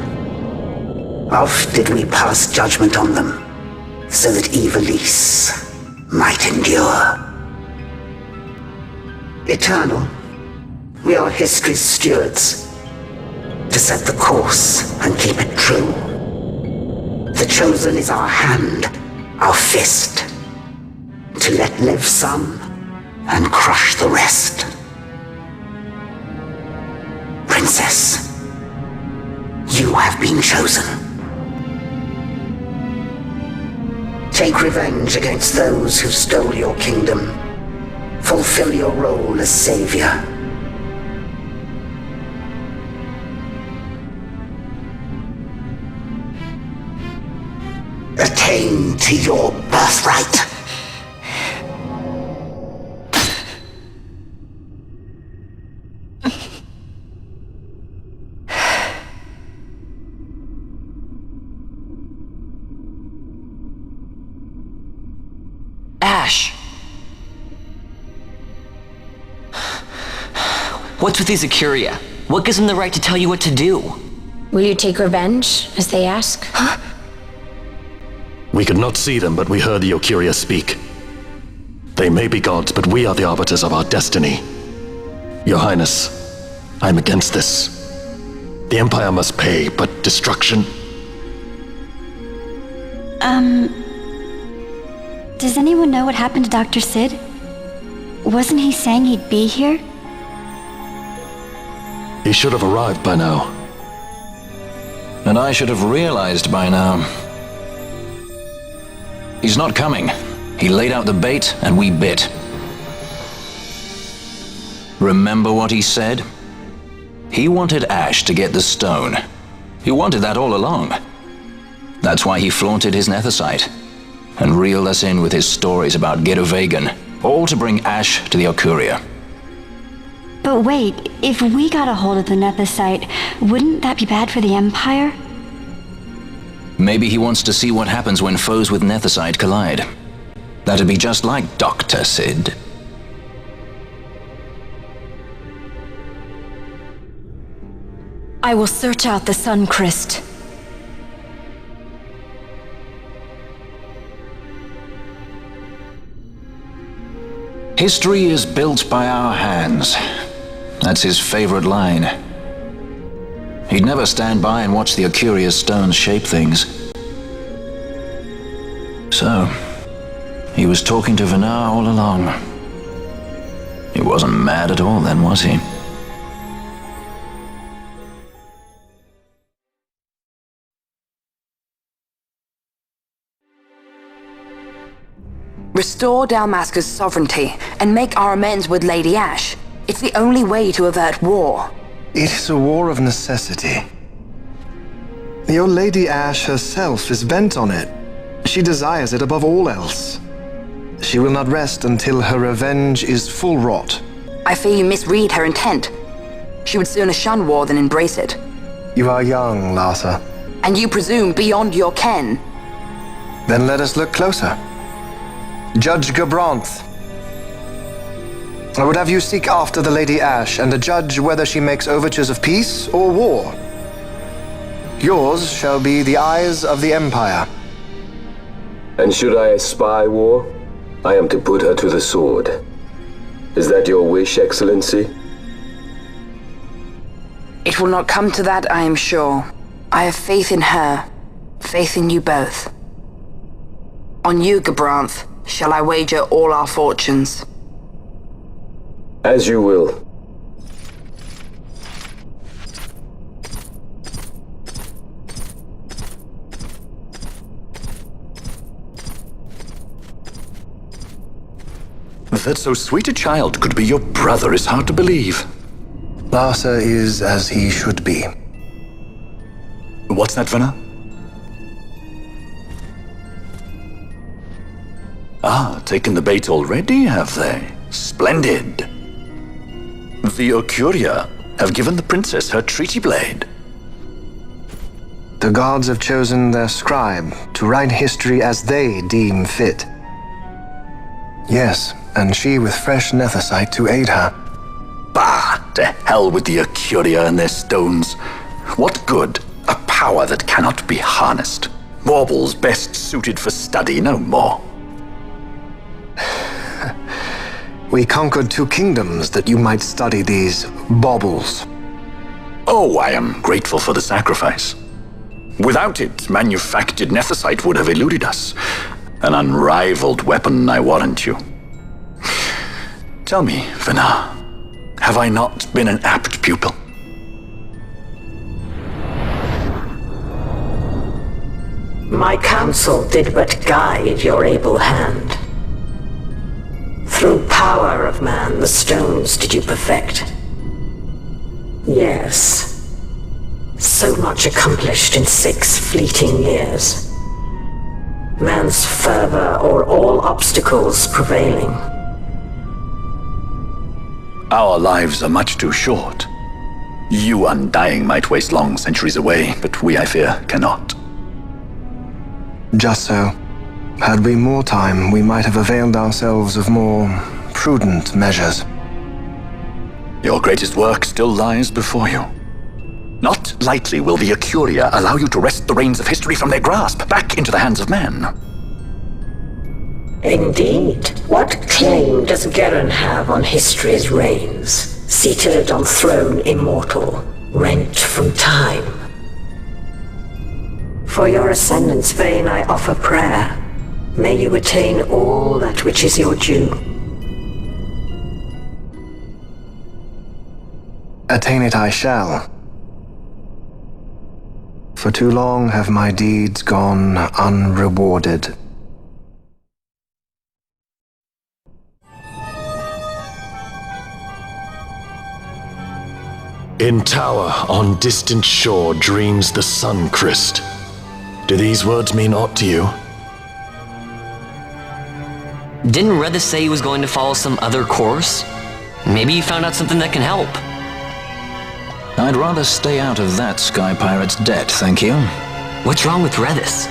Oft did we pass judgment on them, so that Evilise might endure. Eternal, we are history's stewards, to set the course and keep it true. The chosen is our hand, our fist, to let live some and crush the rest. Princess, you have been chosen. Take revenge against those who stole your kingdom. Fulfill your role as savior. Attain to your birthright. Ash! What's with these Acuria? What gives them the right to tell you what to do? Will you take revenge, as they ask? We could not see them, but we heard the Ocuria speak. They may be gods, but we are the arbiters of our destiny. Your Highness, I'm against this. The Empire must pay, but destruction? Does anyone know what happened to Dr. Sid? Wasn't he saying he'd be here? He should have arrived by now. And I should have realized by now. He's not coming. He laid out the bait, and we bit. Remember what he said? He wanted Ash to get the stone. He wanted that all along. That's why he flaunted his Nephesite, and reeled us in with his stories about Gedovagan. all to bring Ash to the Okuria. But wait, if we got a hold of the Nethicite, wouldn't that be bad for the Empire? Maybe he wants to see what happens when foes with Nethicite collide. That'd be just like Dr. Sid. I will search out the Sun Crest. History is built by our hands. That's his favorite line. He'd never stand by and watch the Okuria's stones shape things. So, he was talking to Vinar all along. He wasn't mad at all then, was he? Restore Dalmasca's sovereignty and make our amends with Lady Ash. It's the only way to avert war. It is a war of necessity. Your Lady Ash herself is bent on it. She desires it above all else. She will not rest until her revenge is full wrought. I fear you misread her intent. She would sooner shun war than embrace it. You are young, Larsa. And you presume beyond your ken. Then let us look closer. Judge Gabranth. I would have you seek after the Lady Ash and judge whether she makes overtures of peace or war. Yours shall be the eyes of the Empire. And should I espy war, I am to put her to the sword. Is that your wish, Excellency? It will not come to that, I am sure. I have faith in her, faith in you both. On you, Gabranth, shall I wager all our fortunes? As you will. That so sweet a child could be your brother is hard to believe. Larsa is as he should be. What's that, Vinar? Ah, taken the bait already, have they? Splendid. The Okuria have given the princess her treaty blade. The gods have chosen their scribe to write history as they deem fit. Yes, and she with fresh Nethicite to aid her. Bah! To hell with the Okuria and their stones. What good? A power that cannot be harnessed. Baubles best suited for study, no more. We conquered 2 kingdoms that you might study these baubles. Oh, I am grateful for the sacrifice. Without it, manufactured Nethicite would have eluded us. An unrivaled weapon, I warrant you. Tell me, Vinar, have I not been an apt pupil? My counsel did but guide your able hand. Through power of man, the stones did you perfect. Yes. So much accomplished in 6 fleeting years. Man's fervor o'er all obstacles prevailing. Our lives are much too short. You undying might waste long centuries away, but we, I fear, cannot. Just so. Had we more time, we might have availed ourselves of more prudent measures. Your greatest work still lies before you. Not lightly will the Okuria allow you to wrest the reins of history from their grasp, back into the hands of men. Indeed. What claim does Geren have on history's reins, seated on throne immortal, rent from time? For your ascendant's vein I offer prayer. May you attain all that which is your due. Attain it I shall. For too long have my deeds gone unrewarded. In tower on distant shore dreams the Sun Crest. Do these words mean aught to you? Didn't Redis say he was going to follow some other course? Maybe he found out something that can help. I'd rather stay out of that Sky Pirate's debt, thank you. What's wrong with Redis?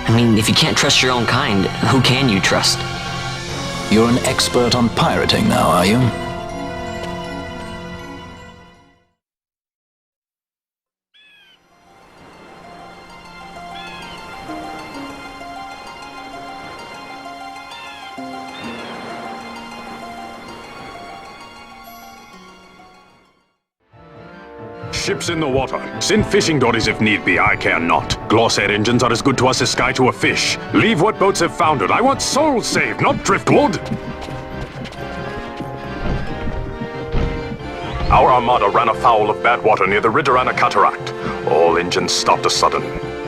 I mean, if you can't trust your own kind, who can you trust? You're an expert on pirating now, are you? Ships in the water. Send fishing dories if need be, I care not. Glossair engines are as good to us as sky to a fish. Leave what boats have foundered. I want souls saved, not driftwood! Our armada ran afoul of bad water near the Ridorana Cataract. All engines stopped a sudden.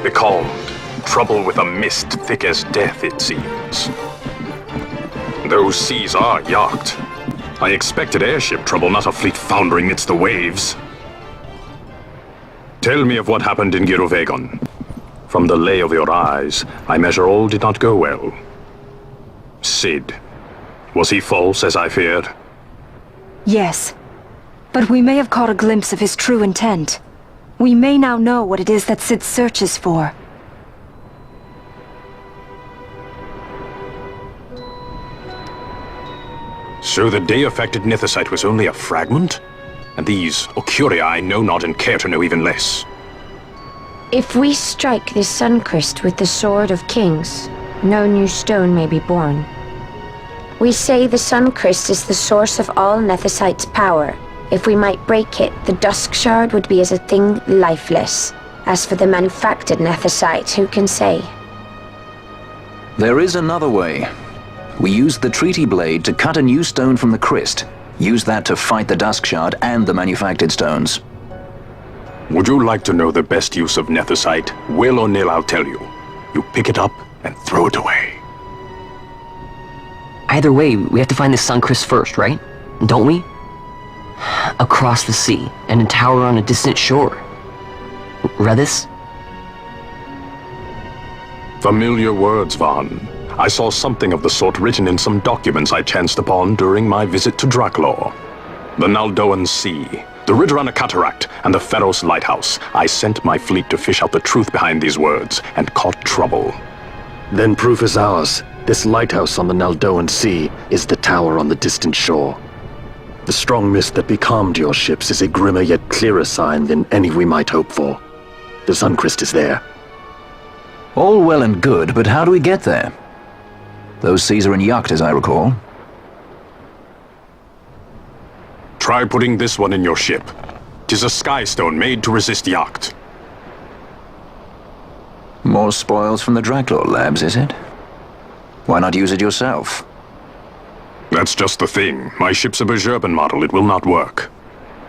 Becalmed. Trouble with a mist thick as death, it seems. Those seas are yacht. I expected airship trouble, not a fleet foundering midst the waves. Tell me of what happened in Girovegon. From the lay of your eyes, I measure all did not go well. Cid. Was he false, as I feared? Yes. But we may have caught a glimpse of his true intent. We may now know what it is that Cid searches for. So the day-affected Nethicite was only a fragment? And these Ocuria I know not and care to know even less. If we strike this Suncrest with the Sword of Kings, no new stone may be born. We say the Suncrest is the source of all Nethicite's power. If we might break it, the Dusk Shard would be as a thing lifeless. As for the manufactured Nethicite, who can say? There is another way. We used the Treaty Blade to cut a new stone from the Crest. Use that to fight the Dusk Shard and the manufactured stones. Would you like to know the best use of Nethicite? Will or nil, I'll tell you. You pick it up and throw it away. Either way, we have to find the Suncrest first, right? Don't we? Across the sea, and a tower on a distant shore. Redis? Familiar words, Vaughn. I saw something of the sort written in some documents I chanced upon during my visit to Draklor. The Naldoan Sea, the Ridorana Cataract, and the Pharos Lighthouse. I sent my fleet to fish out the truth behind these words, and caught trouble. Then proof is ours. This lighthouse on the Naldoan Sea is the tower on the distant shore. The strong mist that becalmed your ships is a grimmer yet clearer sign than any we might hope for. The Suncrest is there. All well and good, but how do we get there? Those seas are in yacht, as I recall. Try putting this one in your ship. 'Tis a skystone made to resist yacht. More spoils from the Draklor labs, is it? Why not use it yourself? That's just the thing. My ship's a Bergerben model. It will not work.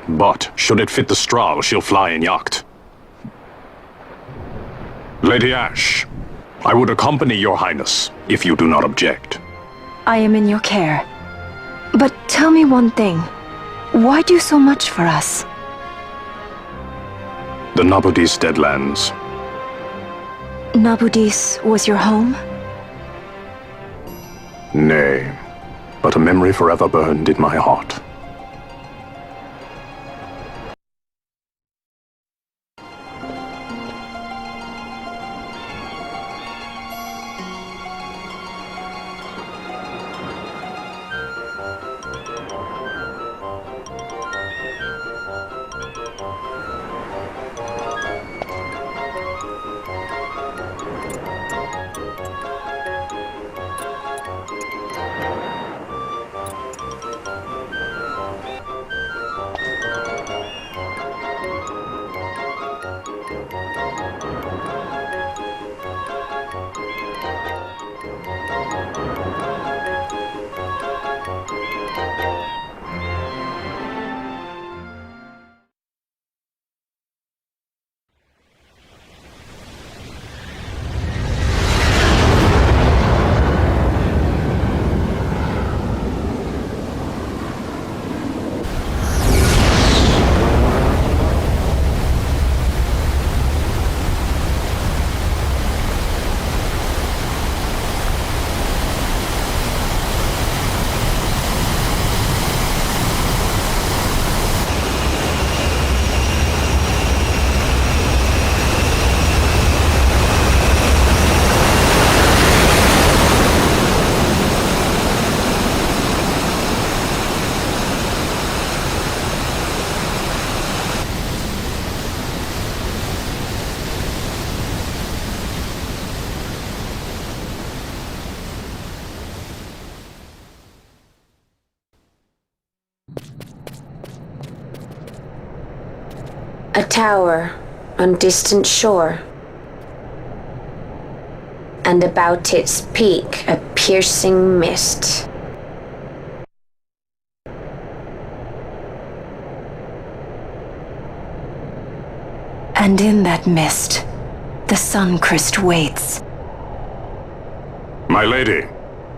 But, should it fit the Strahl, she'll fly in yacht. Lady Ash, I would accompany your highness, if you do not object. I am in your care. But tell me one thing. Why do so much for us? The Nabudis Deadlands. Nabudis was your home? Nay, but a memory forever burned in my heart. A tower on distant shore. And about its peak, a piercing mist. And in that mist, the Suncrest waits. My lady,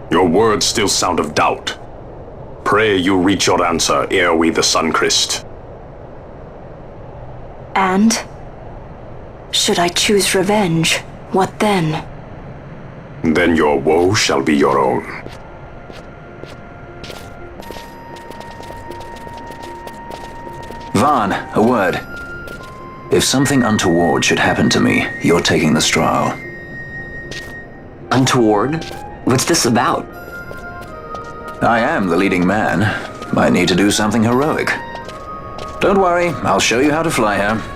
your words still sound of doubt. Pray you reach your answer ere we the Suncrest. And? Should I choose revenge, what then? Then your woe shall be your own. Vaughn, a word. If something untoward should happen to me, you're taking the straw. Untoward? What's this about? I am the leading man. Might need to do something heroic. Don't worry, I'll show you how to fly her.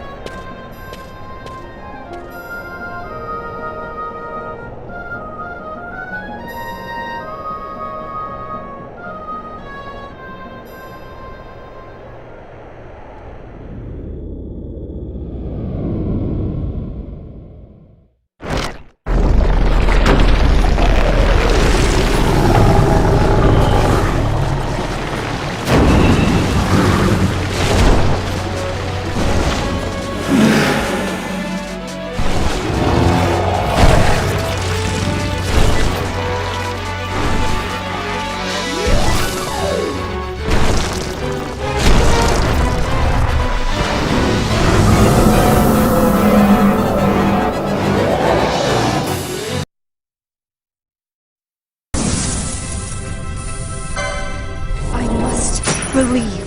Believe.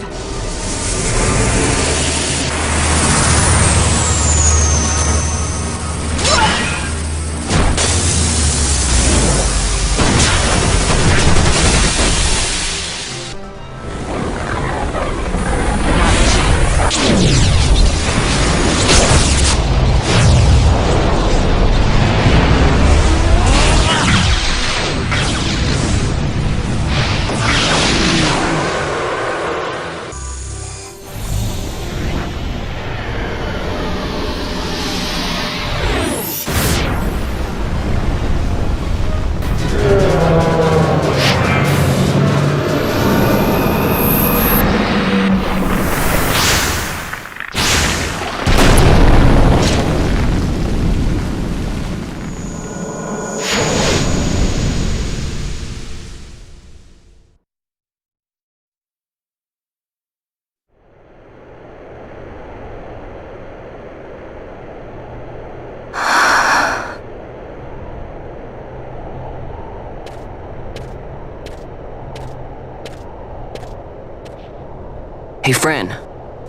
Hey, Fran.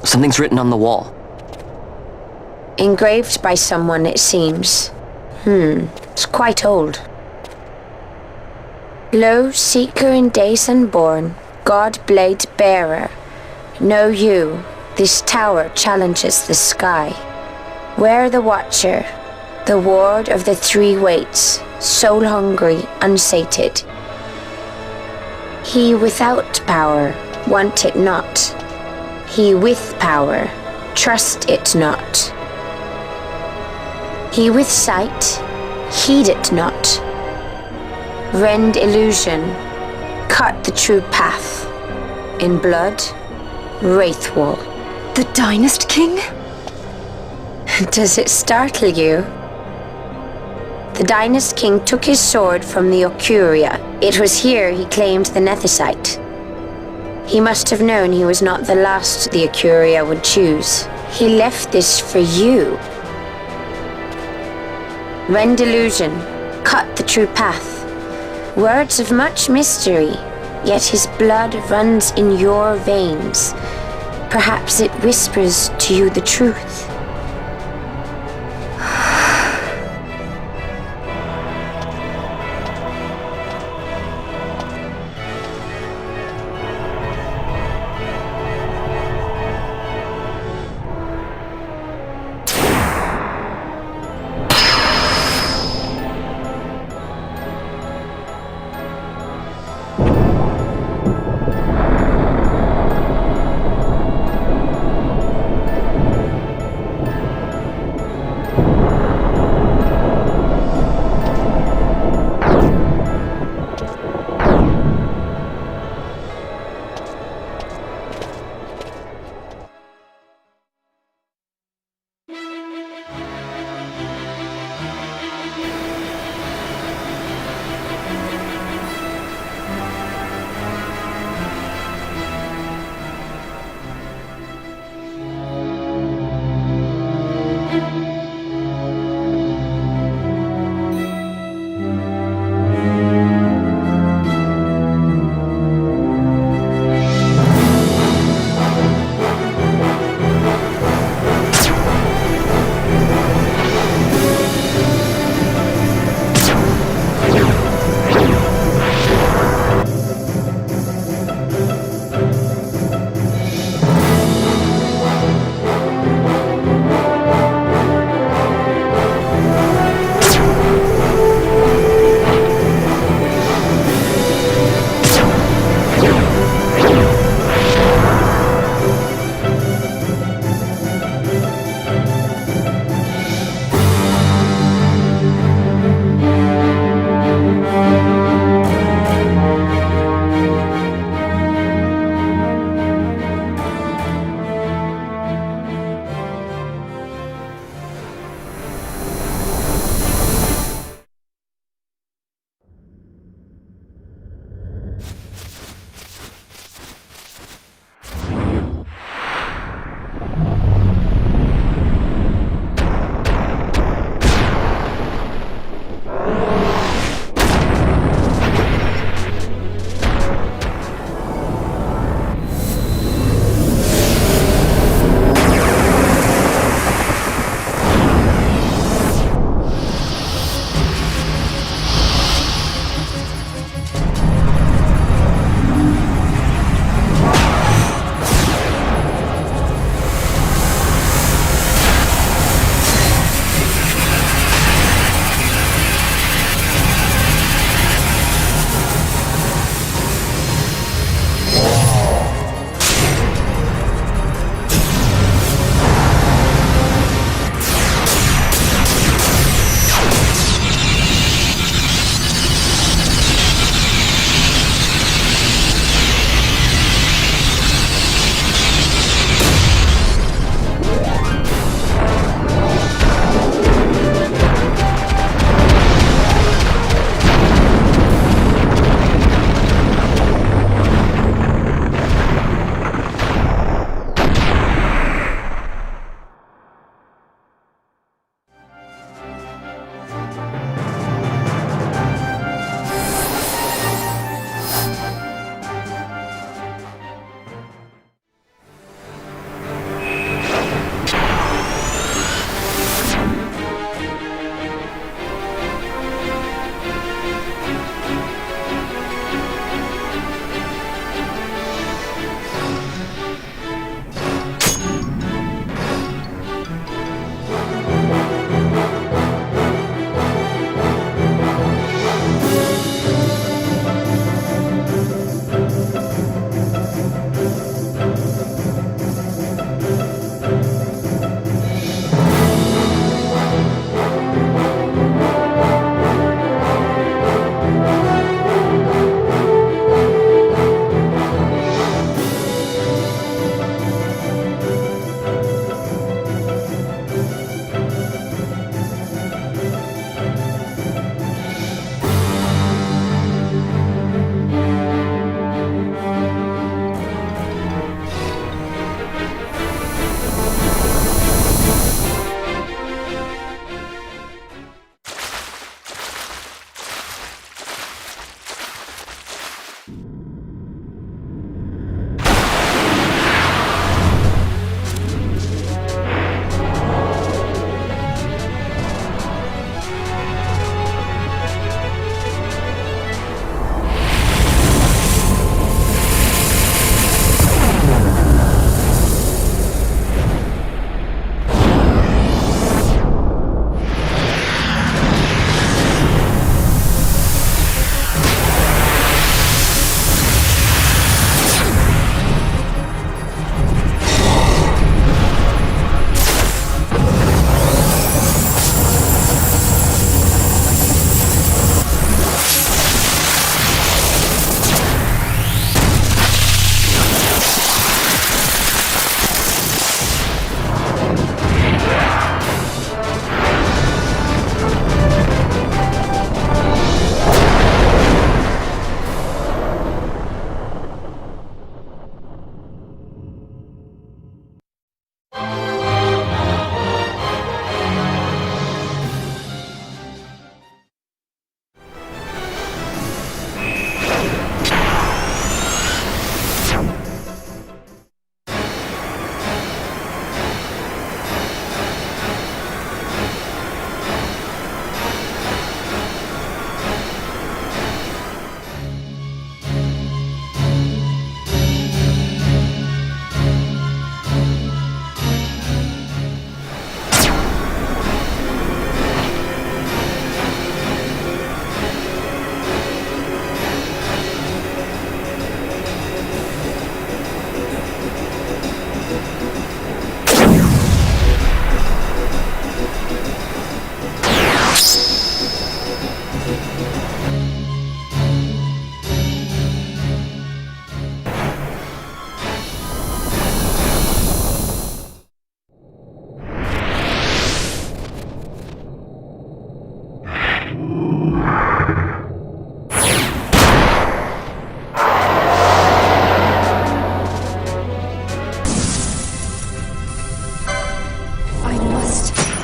Something's written on the wall. Engraved by someone, it seems. It's quite old. Lo, seeker in days unborn, God blade bearer. Know you, this tower challenges the sky. Where the watcher, the ward of the three waits, soul hungry, unsated. He without power, want it not. He with power, trust it not. He with sight, heed it not. Rend illusion, cut the true path. In blood, Wraithwall. The Dynast King? Does it startle you? The Dynast King took his sword from the Ocuria. It was here he claimed the Nethicite. He must have known he was not the last the Ocuria would choose. He left this for you. Rend illusion, cut the true path. Words of much mystery, yet his blood runs in your veins. Perhaps it whispers to you the truth.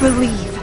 Believe.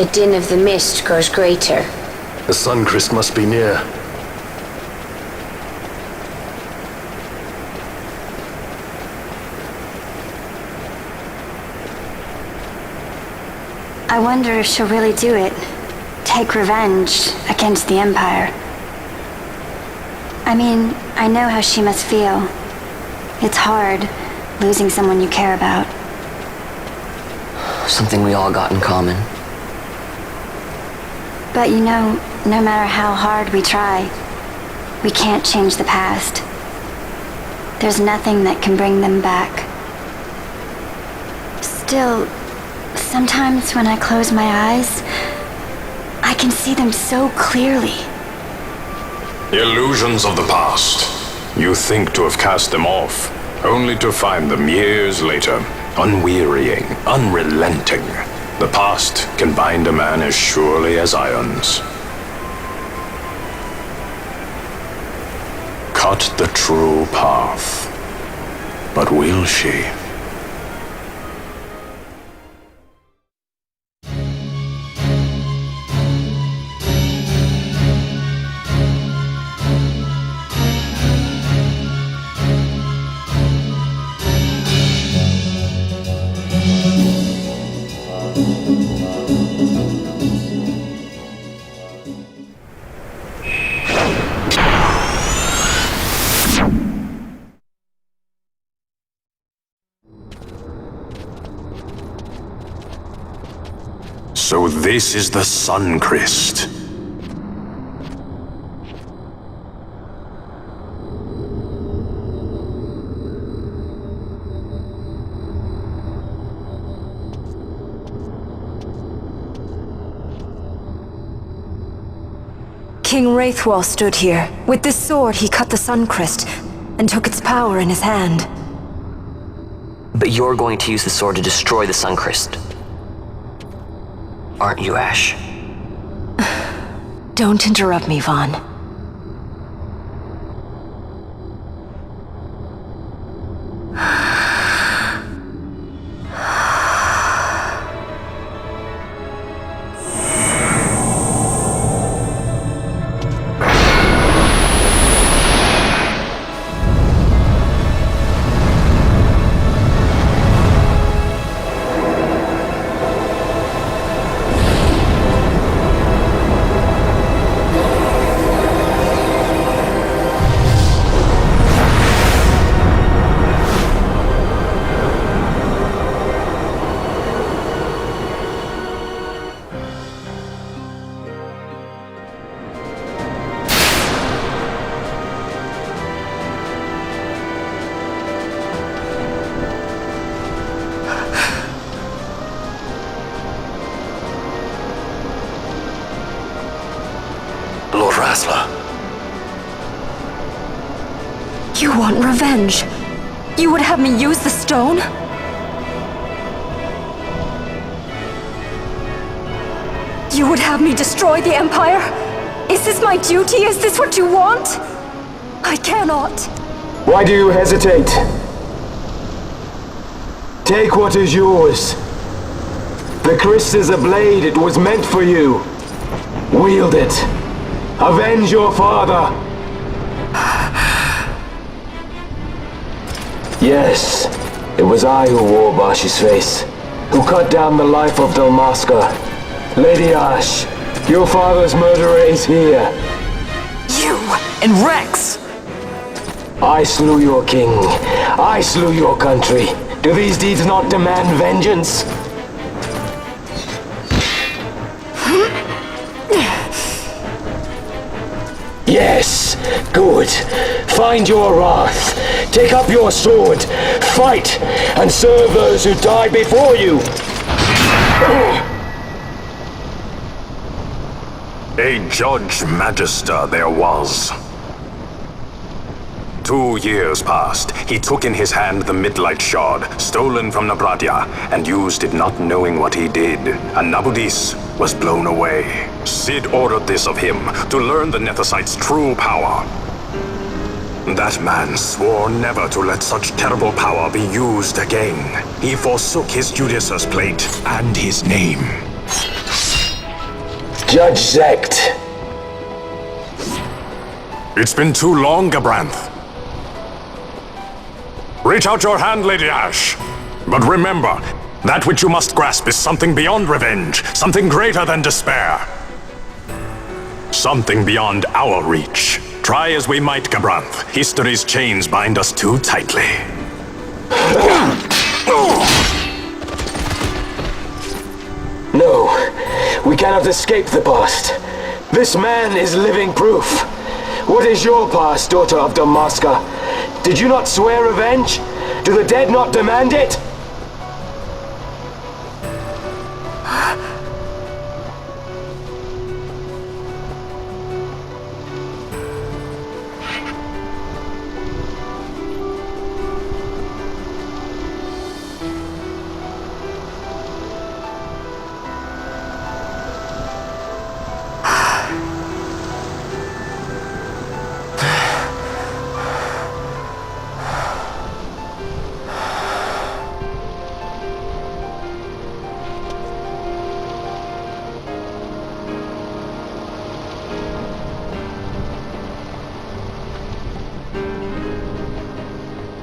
The din of the mist grows greater. The Suncrest must be near. I wonder if she'll really do it. Take revenge against the Empire. I mean, I know how she must feel. It's hard, losing someone you care about. Something we all got in common. But you know, no matter how hard we try, we can't change the past. There's nothing that can bring them back. Still, sometimes when I close my eyes, I can see them so clearly. Illusions of the past. You think to have cast them off, only to find them years later, unwearying, unrelenting. The past can bind a man as surely as irons. Cut the true path. But will she? So this is the Suncrest. King Wraithwall stood here. With this sword, he cut the Suncrest and took its power in his hand. But you're going to use the sword to destroy the Suncrest. Aren't you, Ash? Don't interrupt me, Vaughn. You want revenge? You would have me use the stone? You would have me destroy the Empire? Is this my duty? Is this what you want? I cannot. Why do you hesitate? Take what is yours. The Christ is a blade. It was meant for you. Wield it. Avenge your father. Yes, it was I who wore Bashi's face, who cut down the life of Dalmasca. Lady Ash, your father's murderer is here. You and Rex! I slew your king. I slew your country. Do these deeds not demand vengeance? Yes, good. Find your wrath. Take up your sword. Fight and serve those who died before you. A Judge Magister there was. 2 years passed. He took in his hand the Midlight Shard, stolen from Nabradia, and used it not knowing what he did. And Nabudis was blown away. Cid ordered this of him, to learn the Nethicite's true power. That man swore never to let such terrible power be used again. He forsook his Judicious plate and his name. Judge Zect. It's been too long, Gabranth. Reach out your hand, Lady Ash. But remember, that which you must grasp is something beyond revenge, something greater than despair. Something beyond our reach. Try as we might, Gabranth, history's chains bind us too tightly. No, we cannot escape the past. This man is living proof. What is your past, daughter of Dalmasca? Did you not swear revenge? Do the dead not demand it?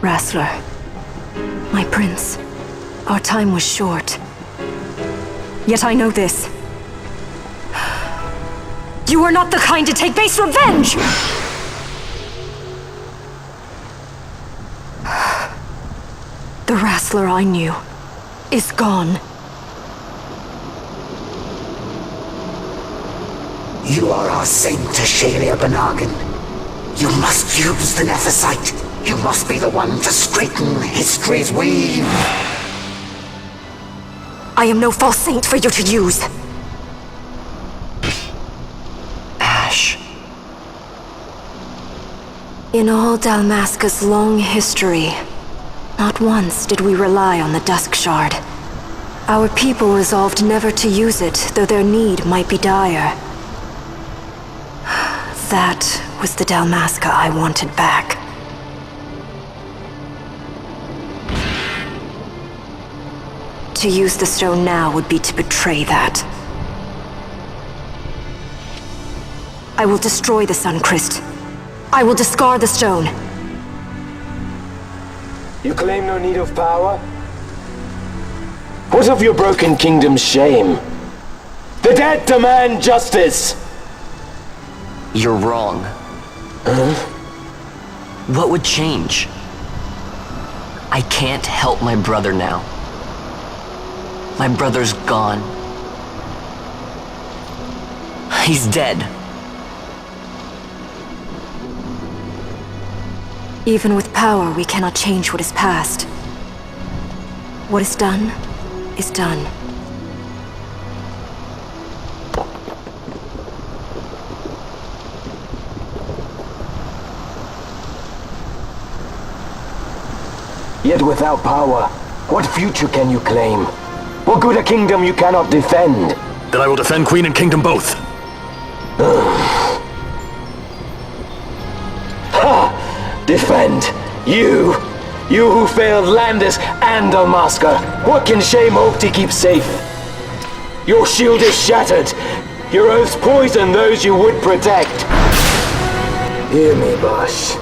Rassler, my prince, our time was short. Yet I know this. You are not the kind to take base revenge! The Rassler I knew is gone. You are our saint, Ashalia Banagin. You must use the Nephesite. You must be the one to straighten history's weave. I am no false saint for you to use. Ash. In all Dalmasca's long history, not once did we rely on the Dusk Shard. Our people resolved never to use it, though their need might be dire. That was the Dalmasca I wanted back. To use the stone now would be to betray that. I will destroy the Suncrest. I will discard the stone. You claim no need of power? What of your broken kingdom's shame? The dead demand justice! You're wrong. Huh? What would change? I can't help my brother now. My brother's gone. He's dead. Even with power, we cannot change what is past. What is done, is done. Yet without power, what future can you claim? What good a kingdom you cannot defend? Then I will defend Queen and Kingdom both. Ha! Defend? You? You who failed Landis and Dalmasca. What can shame hope to keep safe? Your shield is shattered. Your oaths poison those you would protect. Hear me, Bash.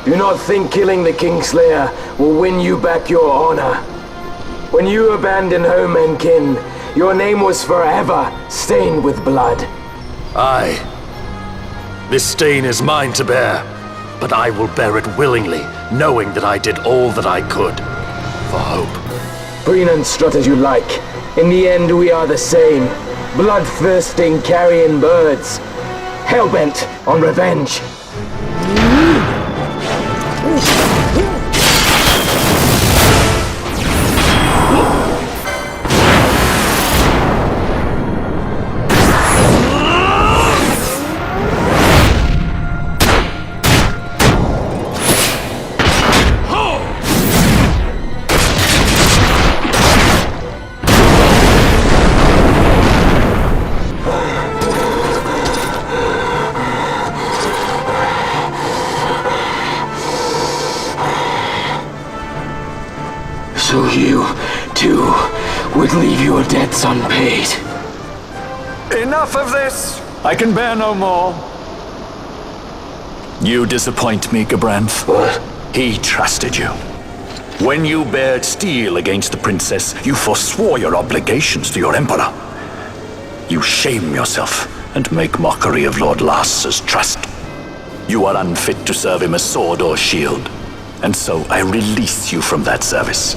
Do not think killing the Kingslayer will win you back your honor. When you abandoned home and kin, your name was forever stained with blood. Aye. This stain is mine to bear, but I will bear it willingly, knowing that I did all that I could for hope. Preen and strut as you like. In the end, we are the same. Bloodthirsting carrion birds. Hellbent on revenge. So you, too, would leave your debts unpaid. Enough of this! I can bear no more. You disappoint me, Gabranth. What? He trusted you. When you bared steel against the princess, you forswore your obligations to your emperor. You shame yourself and make mockery of Lord Lars's trust. You are unfit to serve him as sword or shield, and so I release you from that service.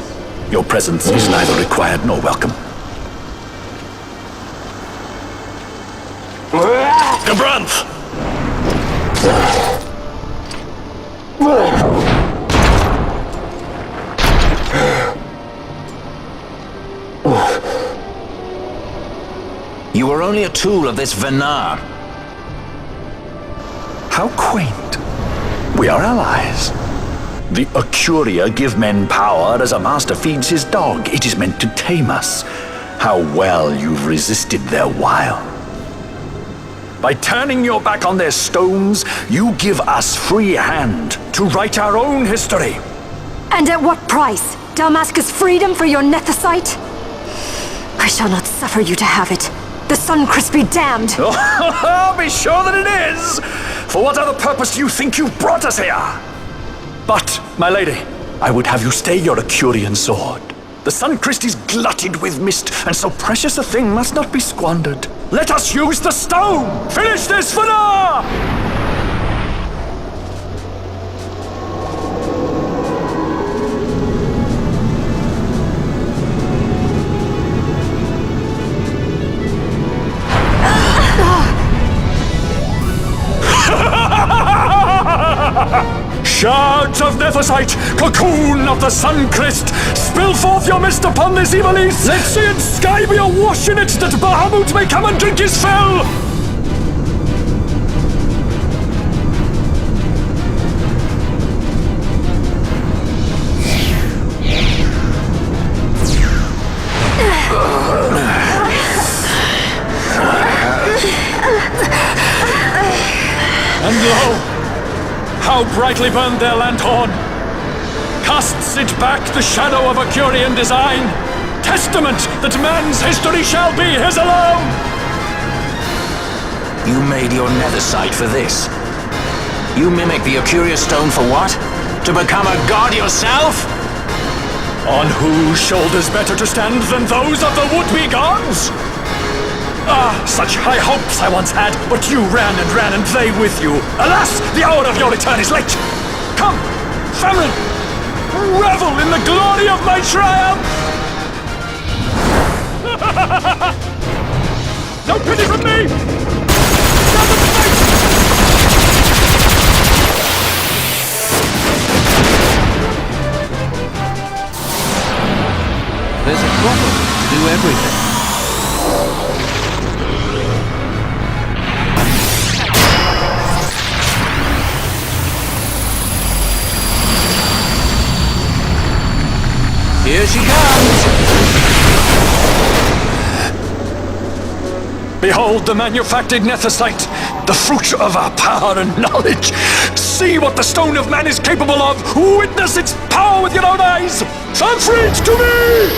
Your presence is neither required nor welcome. Gabranth! You were only a tool of this Venar. How quaint. We are allies. The Ocuria give men power as a master feeds his dog. It is meant to tame us. How well you've resisted their wile. By turning your back on their stones, you give us free hand to write our own history. And at what price? Dalmasca's freedom for your Nethicite? I shall not suffer you to have it. The Sunchrist be damned! Oh, be sure that it is! For what other purpose do you think you brought us here? But, my lady, I would have you stay your Acurian sword. The Sunchrist is glutted with mist, and so precious a thing must not be squandered. Let us use the stone! Finish this for now! Shards of Nethicite, cocoon of the Sunchrist, spill forth your mist upon this evil east. Let sea and sky be awash in it, that Bahamut may come and drink his fill. And lo! How brightly burned their lanthorn! Casts it back the shadow of a Curian design, testament that man's history shall be his alone! You made your Nethicite for this. You mimic the Ocuria stone for what? To become a god yourself? On whose shoulders better to stand than those of the would-be gods? Ah, such high hopes I once had, but you ran, and they with you. Alas, the hour of your return is late. Come, family, revel in the glory of my triumph! No pity from me! Stand up and fight! There's a problem to do everything. Here she comes! Behold the manufactured Nethicite, the fruit of our power and knowledge. See what the stone of man is capable of. Witness its power with your own eyes. Transfer it to me!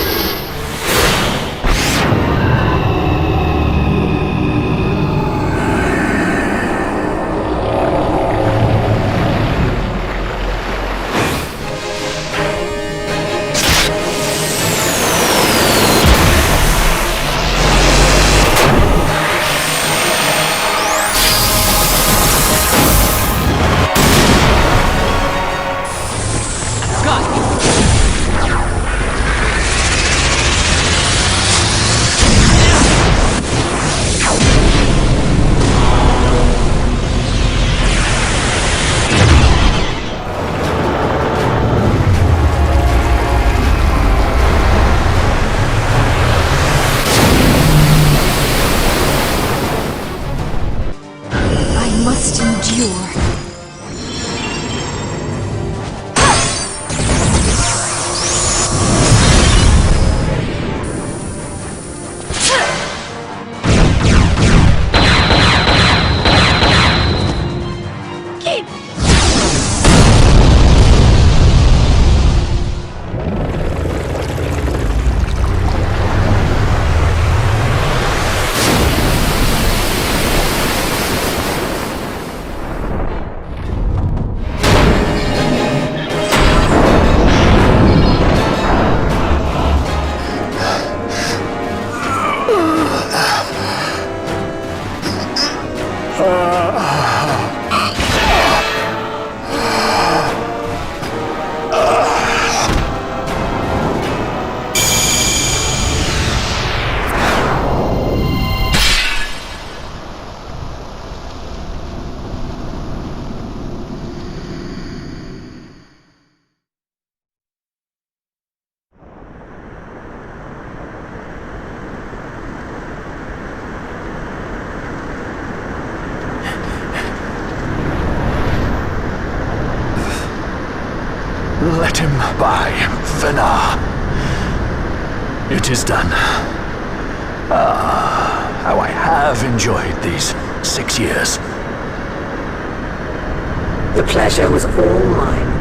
Let him by, Venar. It is done. Ah, how I have enjoyed these 6 years. The pleasure was all mine.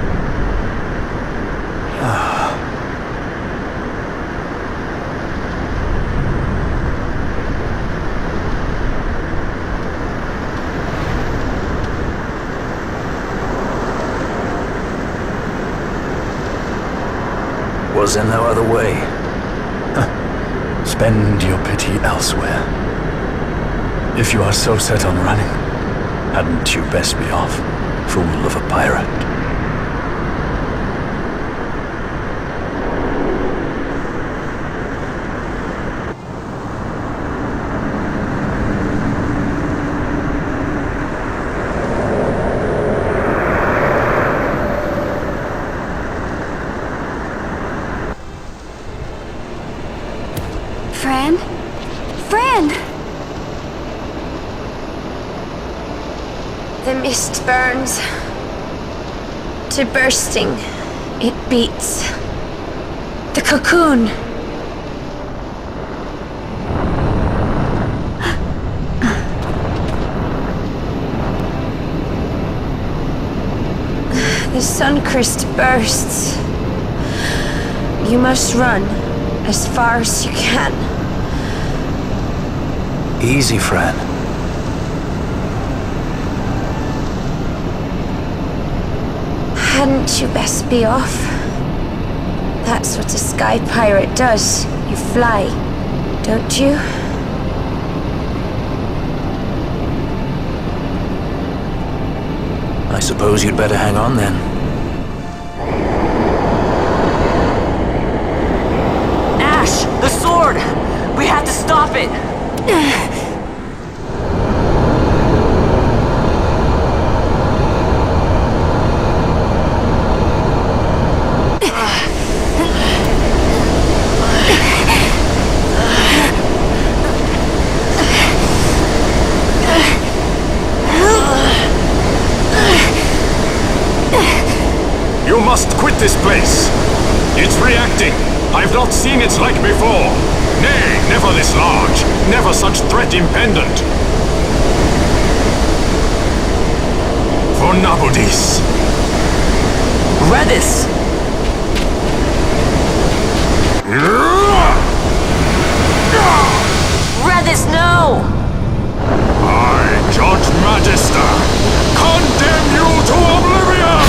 Was there no other way? Spend your pity elsewhere. If you are so set on running, hadn't you best be off, fool of a pirate? Fran? Fran! The mist burns to bursting. It beats. The cocoon. The Suncrist bursts. You must run as far as you can. Easy, Fran. Hadn't you best be off? That's what a sky pirate does. You fly, don't you? I suppose you'd better hang on then. Ash! The sword! We have to stop it! You must quit this place. It's reacting. I've not seen its like before. Nay, never this large. Never such threat impendent. For Nabudis. Redis! Redis, no! I, Judge Magister, condemn you to oblivion!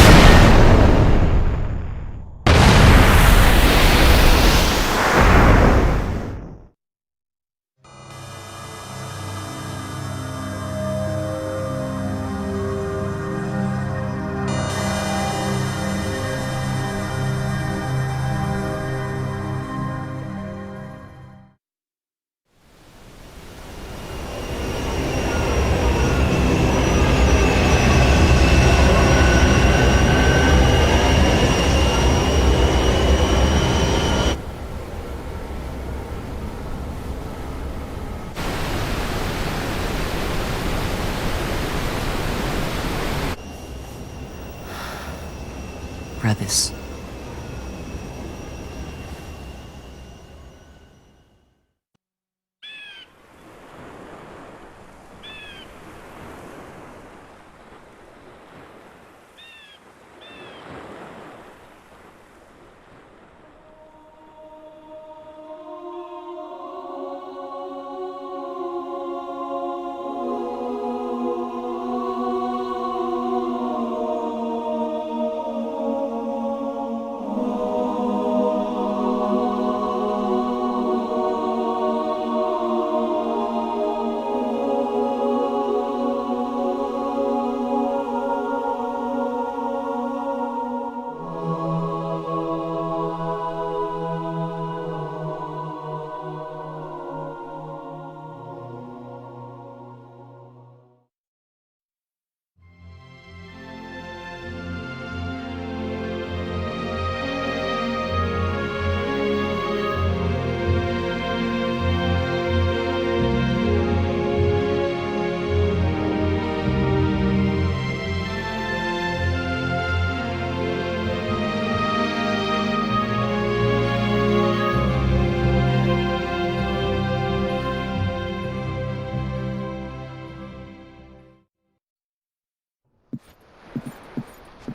Redis.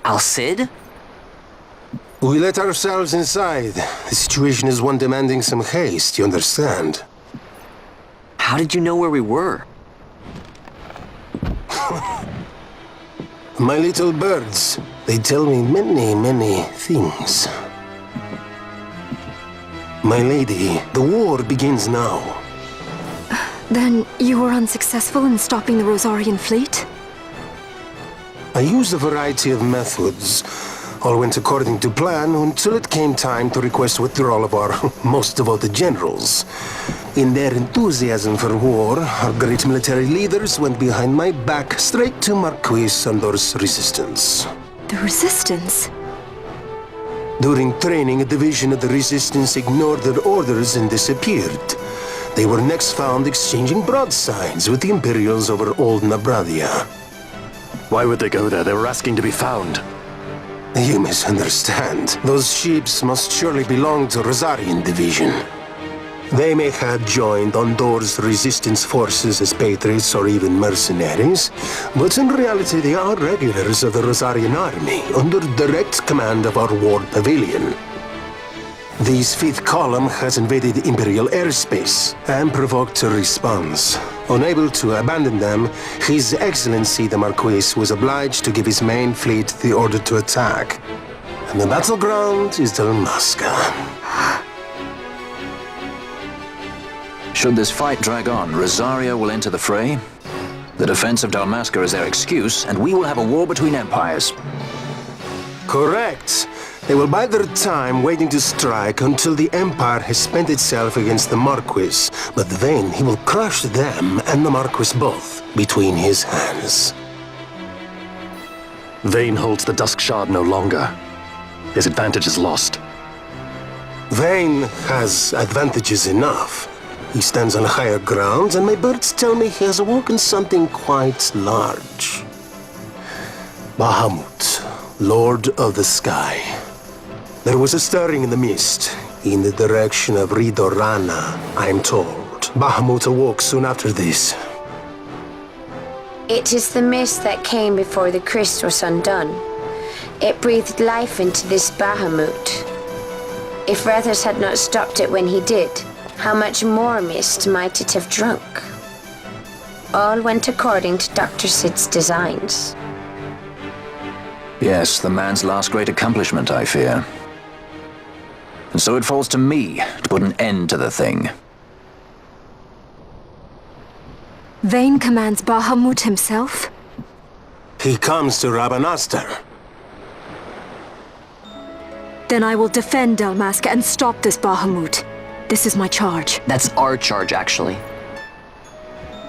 Al Cid? We let ourselves inside. The situation is one demanding some haste, you understand? How did you know where we were? My little birds, they tell me many, many things. My lady, the war begins now. Then you were unsuccessful in stopping the Rosarian fleet? I used a variety of methods. All went according to plan until it came time to request withdrawal of our most devoted generals. In their enthusiasm for war, our great military leaders went behind my back straight to Marquis Sandor's resistance. The Resistance? During training, a division of the Resistance ignored their orders and disappeared. They were next found exchanging broadsides with the Imperials over Old Nabradia. Why would they go there? They were asking to be found. You misunderstand. Those ships must surely belong to Rosarian Division. They may have joined Ondor's resistance forces as patriots or even mercenaries, but in reality they are regulars of the Rosarian army, under direct command of our war pavilion. This fifth column has invaded Imperial airspace and provoked a response. Unable to abandon them, His Excellency the Marquis was obliged to give his main fleet the order to attack. And the battleground is Dalmasca. Should this fight drag on, Rosaria will enter the fray. The defense of Dalmasca is their excuse, and we will have a war between empires. Correct. They will bide their time waiting to strike until the Empire has spent itself against the Marquis. But then he will crush them and the Marquis both between his hands. Vayne holds the Dusk Shard no longer. His advantage is lost. Vayne has advantages enough. He stands on higher ground, and my birds tell me he has awoken something quite large. Bahamut, Lord of the Sky. There was a stirring in the mist, in the direction of Ridorana, I'm told. Bahamut awoke soon after this. It is the mist that came before the Christ was undone. It breathed life into this Bahamut. If Rethus had not stopped it when he did, how much more mist might it have drunk? All went according to Dr. Sid's designs. Yes, the man's last great accomplishment, I fear. And so it falls to me to put an end to the thing. Vayne commands Bahamut himself? He comes to Rabanastar. Then I will defend Dalmasca and stop this Bahamut. This is my charge. That's our charge, actually.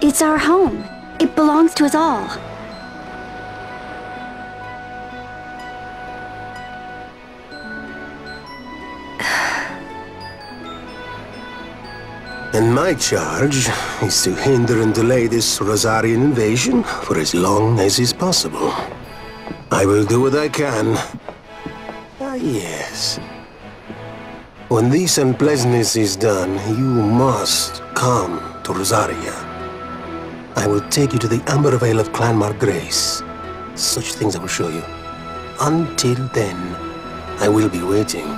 It's our home. It belongs to us all. And my charge is to hinder and delay this Rosarian invasion for as long as is possible. I will do what I can. Ah, yes. When this unpleasantness is done, you must come to Rosaria. I will take you to the Amber Vale of Clan Margrace. Such things I will show you. Until then, I will be waiting.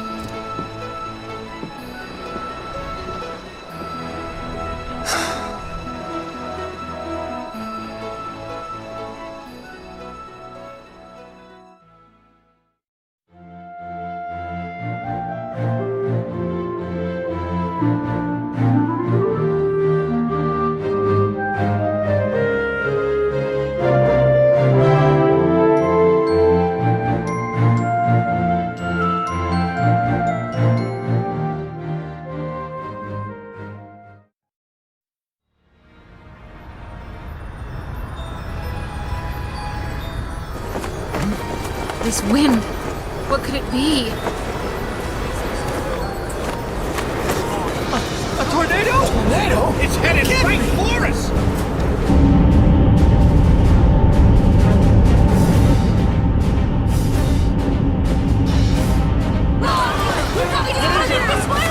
This wind, what could it be? A tornado? Tornado? It's headed right for us! We're coming in this way!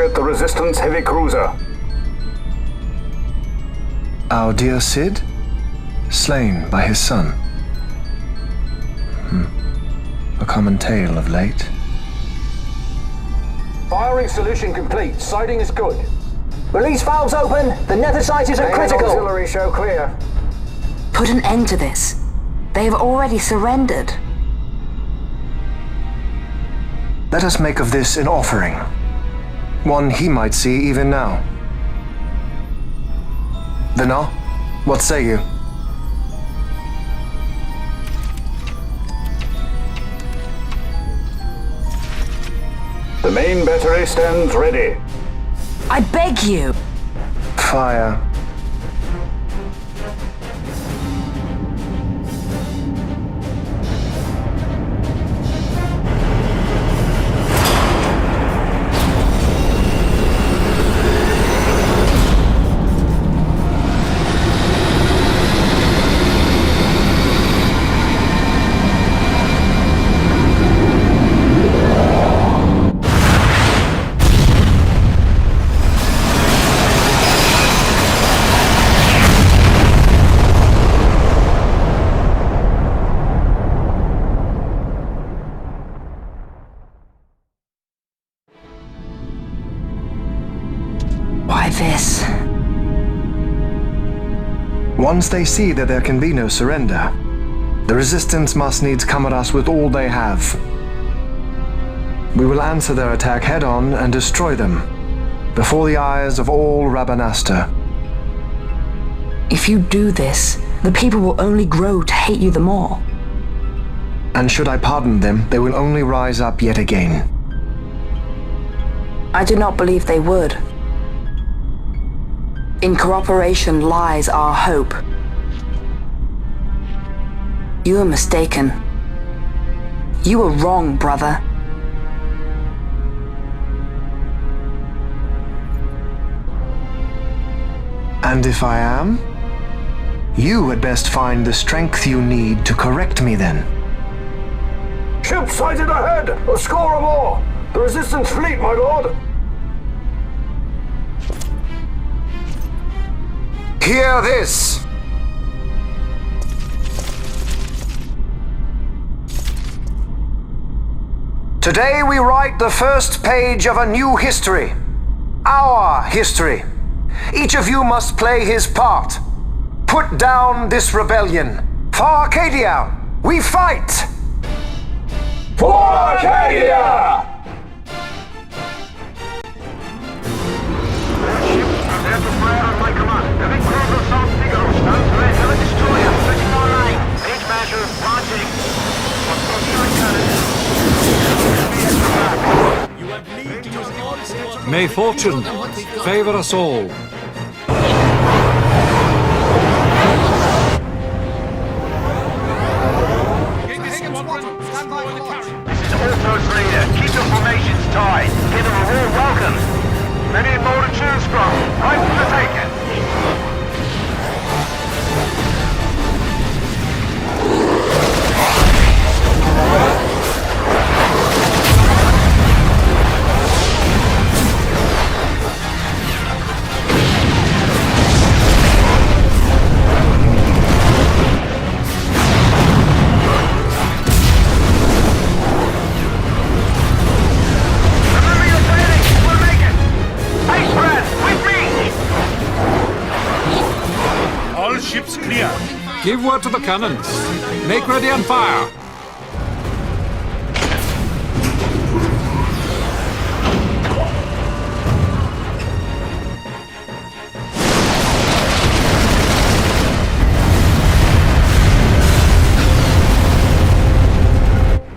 target the Resistance heavy cruiser. Our dear Cid? Slain by his son. A common tale of late. Firing solution complete. Sighting is good. Release valves open. The nether site is at critical. Auxiliary show clear. Put an end to this. They have already surrendered. Let us make of this an offering. One he might see even now. Vinar, what say you? The main battery stands ready. I beg you! Fire. Why this? Once they see that there can be no surrender, the Resistance must needs come at us with all they have. We will answer their attack head-on and destroy them, before the eyes of all Rabanastre. If you do this, the people will only grow to hate you the more. And should I pardon them, they will only rise up yet again. I do not believe they would. In cooperation lies our hope. You are mistaken. You are wrong, brother. And if I am? You had best find the strength you need to correct me then. Ship sighted ahead! A score or more! The Resistance fleet, my lord! Hear this! Today we write the first page of a new history. Our history. Each of you must play his part. Put down this rebellion. For Arcadia, we fight! For Arcadia! May fortune favor us all. Keep your formations tight. Give them a warm welcome. Many more to choose from. Right for the taking. Give word to the cannons. Make ready and fire.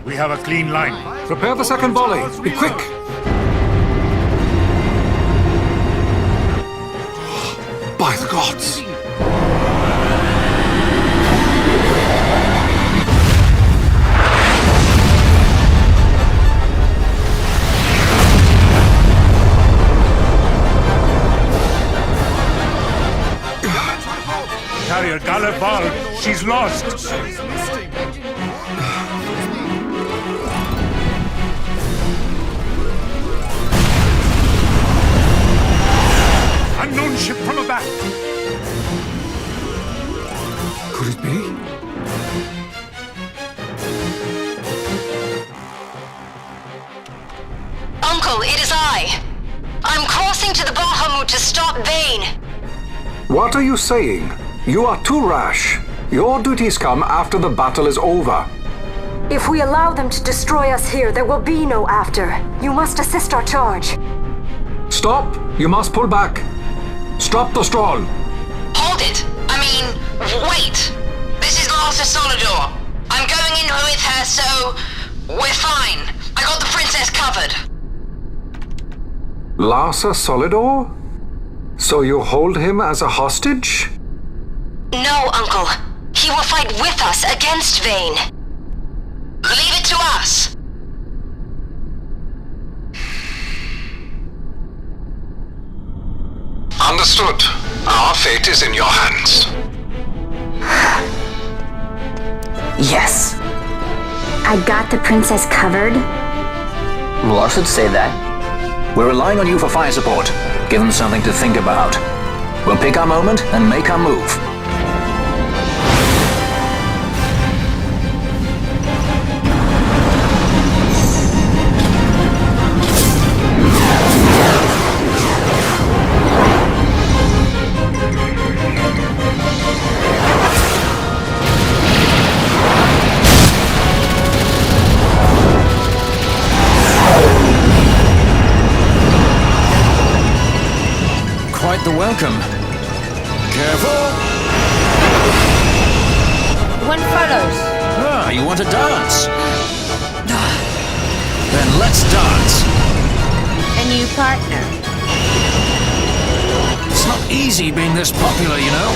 We have a clean line. Prepare the second volley. Be quick. By the gods. Carrier Gallivard, she's lost. back! Could it be? Uncle, it is I. I'm crossing to the Bahamut to stop Vayne. What are you saying? You are too rash. Your duties come after the battle is over. If we allow them to destroy us here, there will be no after. You must assist our charge. Stop! You must pull back. Stop the stroll. Hold it! Wait! This is Master Solidor. I'm going in with her, so we're fine. I got the princess covered. Larsa Solidor? So you hold him as a hostage? No, Uncle. He will fight with us against Vayne. Leave it to us. Understood. Our fate is in your hands. Yes. I got the princess covered. Lars would say that. We're relying on you for fire support. Give them something to think about. We'll pick our moment and make our move. Quite the welcome. Careful! One follows. Ah, you want to dance? Then let's dance. A new partner. It's not easy being this popular, you know.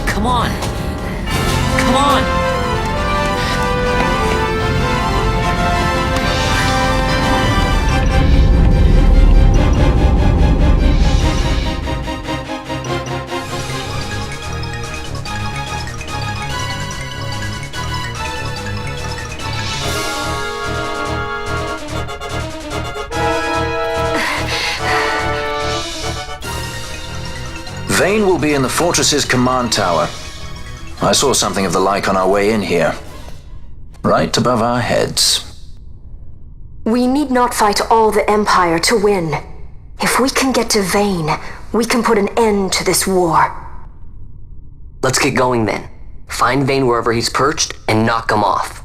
Come on. Come on. Vayne will be in the fortress's command tower. I saw something of the like on our way in here. Right above our heads. We need not fight all the Empire to win. If we can get to Vayne, we can put an end to this war. Let's get going then. Find Vayne wherever he's perched and knock him off.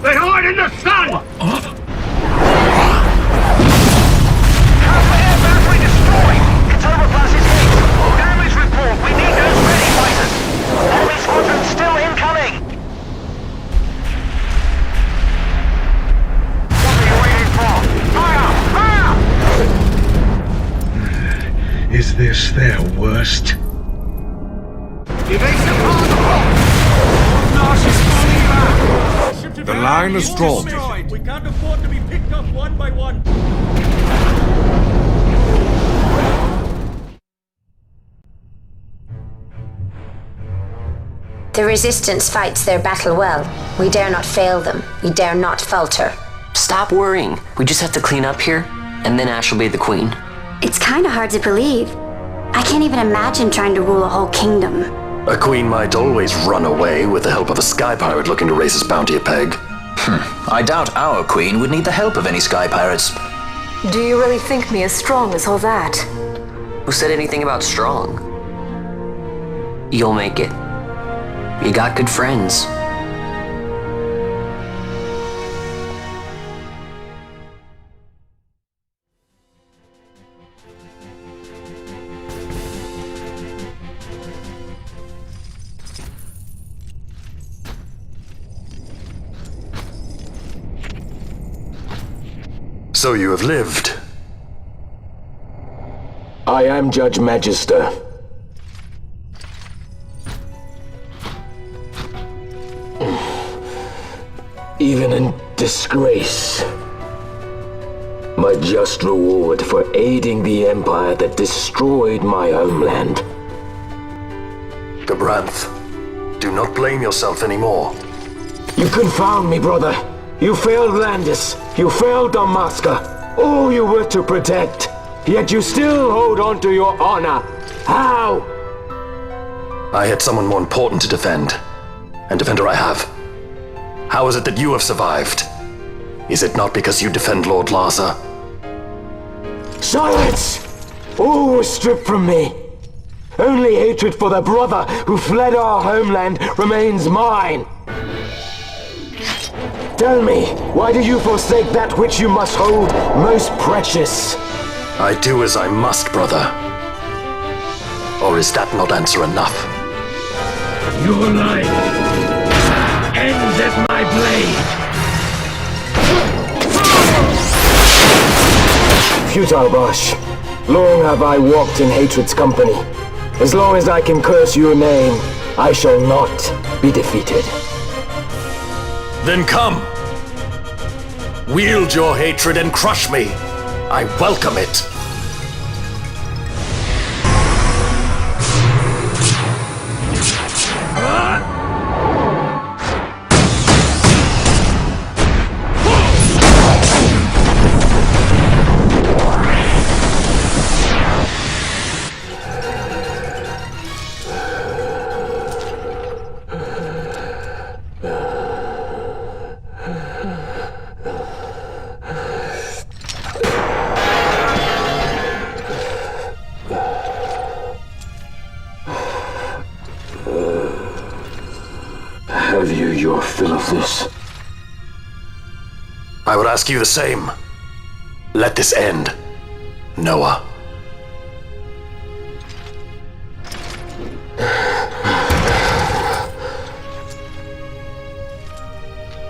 They hide in the sun! Is this their worst? The line is drawn. We can't afford to be picked off one by one. The Resistance fights their battle well. We dare not fail them. We dare not falter. Stop worrying. We just have to clean up here, and then Ash will be the queen. It's kind of hard to believe. I can't even imagine trying to rule a whole kingdom. A queen might always run away with the help of a sky pirate looking to raise his bounty a peg. I doubt our queen would need the help of any sky pirates. Do you really think me as strong as all that? Who said anything about strong? You'll make it. You got good friends. So you have lived. I am Judge Magister. Even in disgrace, my just reward for aiding the Empire that destroyed my homeland. Gabranth, do not blame yourself anymore. You confound me, brother. You failed Landis. You failed Damaska. All you were to protect. Yet you still hold on to your honor. How? I had someone more important to defend. And defender I have. How is it that you have survived? Is it not because you defend Lord Larza? Silence! All was stripped from me. Only hatred for the brother who fled our homeland remains mine. Tell me, why do you forsake that which you must hold most precious? I do as I must, brother. Or is that not answer enough? Your life ends at my blade. Futile Bosh. Long have I walked in hatred's company. As long as I can curse your name, I shall not be defeated. Then come! Wield your hatred and crush me! I welcome it! Have you your fill of this? I would ask you the same. Let this end, Noah.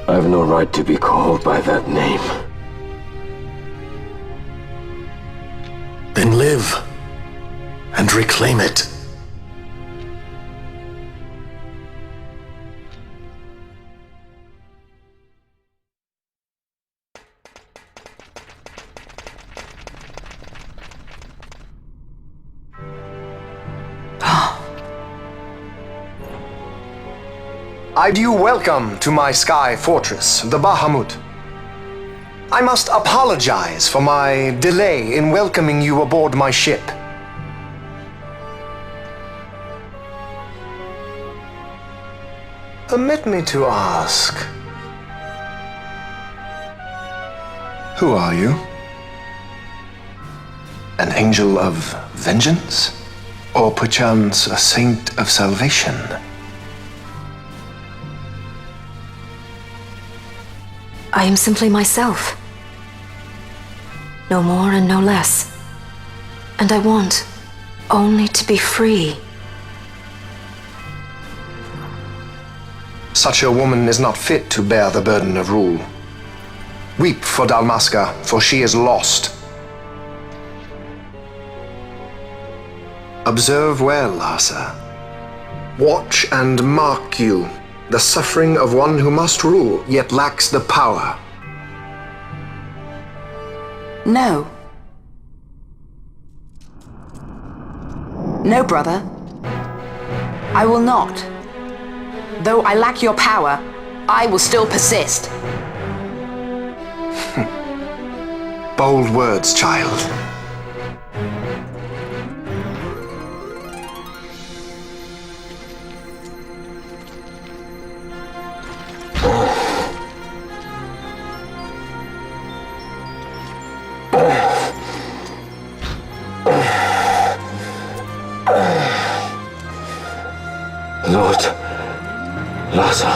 I have no right to be called by that name. Then live and reclaim it. I bid you welcome to my sky fortress, the Bahamut. I must apologize for my delay in welcoming you aboard my ship. Permit me to ask, who are you? An angel of vengeance? Or perchance a saint of salvation? I am simply myself. No more and no less. And I want only to be free. Such a woman is not fit to bear the burden of rule. Weep for Dalmasca, for she is lost. Observe well, Larsa. Watch and mark you the suffering of one who must rule, yet lacks the power. No. No, brother. I will not. Though I lack your power, I will still persist. Bold words, child. Lord Larsa.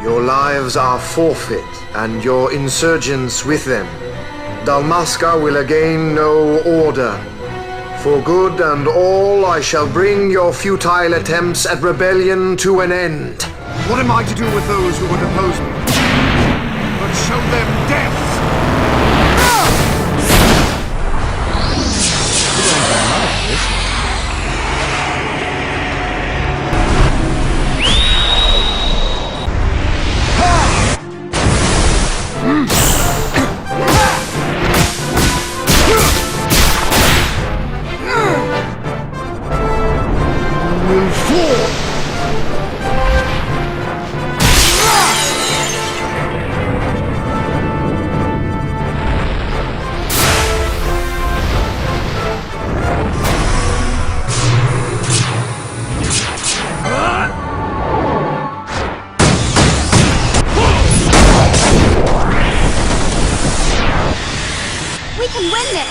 Your lives are forfeit, and your insurgents with them. Dalmasca will again know order. For good and all, I shall bring your futile attempts at rebellion to an end. What am I to do with those who would oppose me? But show them death! Will fall! We can win this!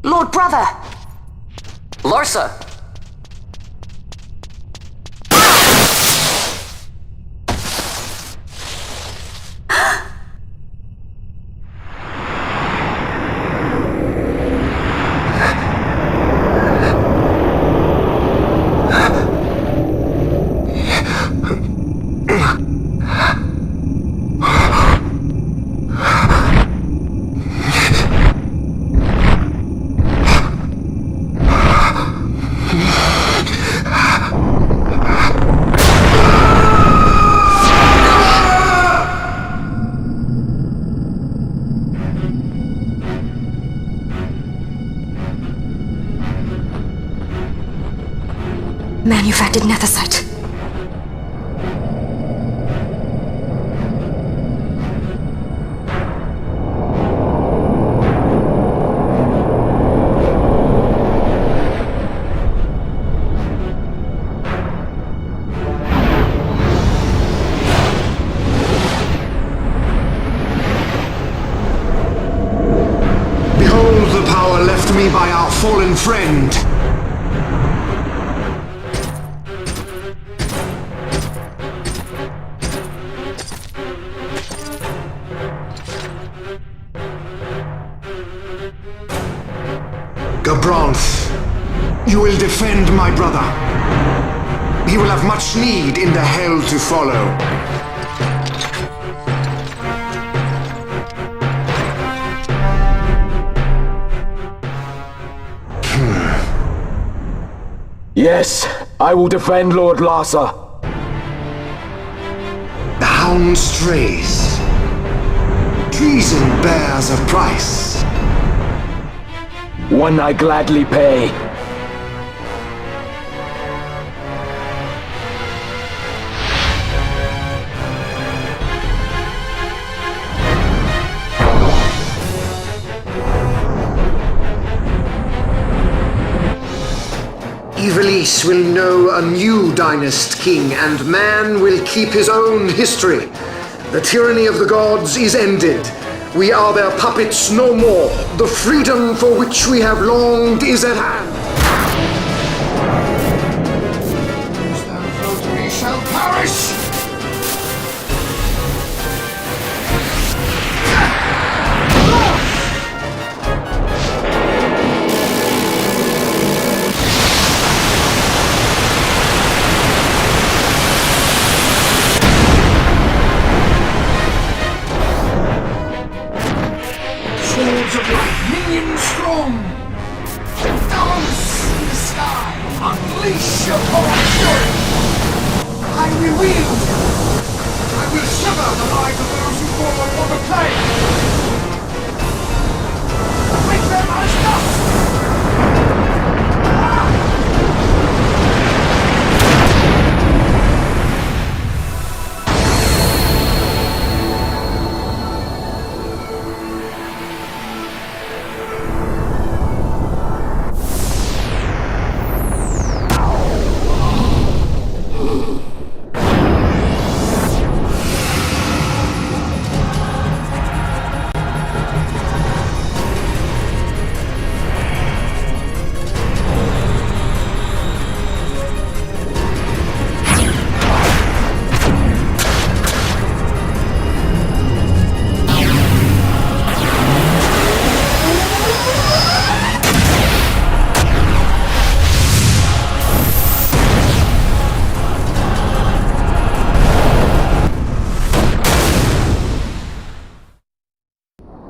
Lord Brother! Larsa! Manufactured nethicite. Behold the power left me by our fallen friend! Gabranth, you will defend my brother. He will have much need in the hell to follow. Yes, I will defend Lord Larsa. The hound strays. Treason bears a price. One I gladly pay. Ivalice will know a new dynast king, and man will keep his own history. The tyranny of the gods is ended. We are their puppets no more. The freedom for which we have longed is at hand. We shall perish! Swords of light, minions strong! Dance in the sky! Unleash your power fury! I will wield! I will sever the lives of those who fall upon the plain! Make them as dust!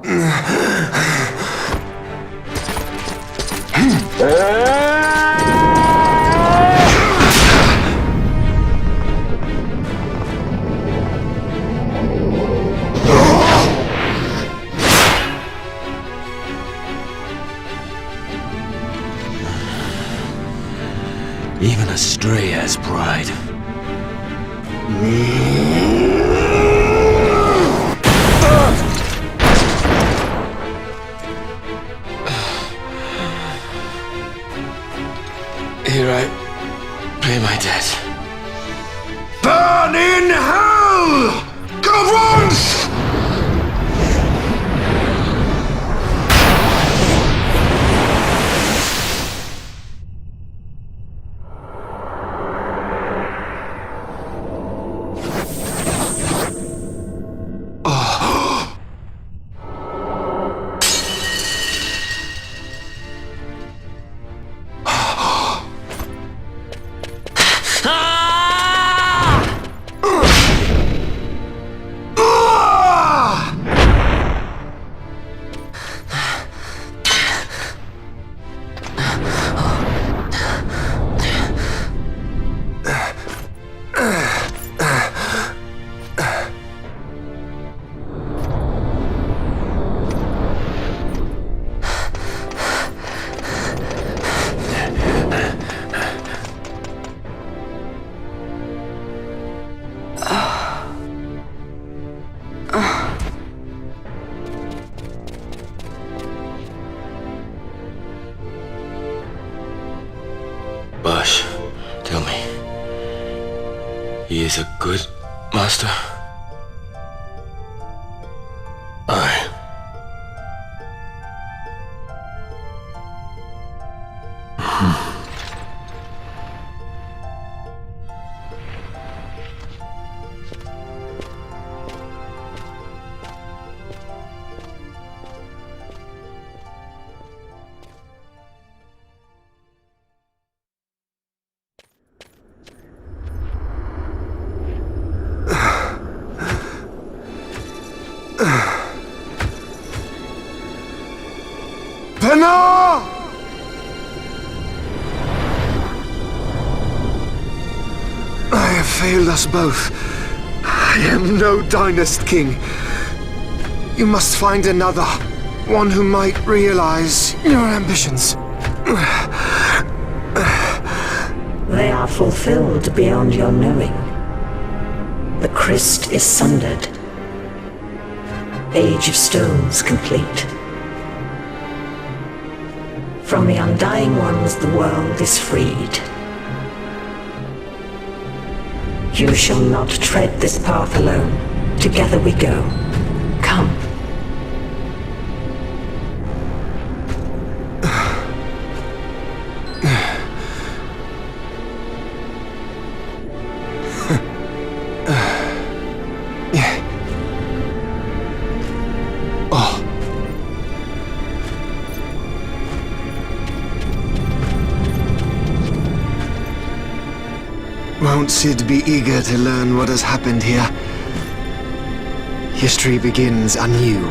Even a stray has pride. Here I pay my debt. Burn in hell! Govrons! Bash, tell me, he is a good master? Aye. Penna! I have failed us both. I am no Dynast king. You must find another, one who might realize your ambitions. They are fulfilled beyond your knowing. The Christ is sundered. Age of Stones complete. From the Undying Ones the world is freed. You shall not tread this path alone. Together we go. Come. Won't Cid be eager to learn what has happened here? History begins anew.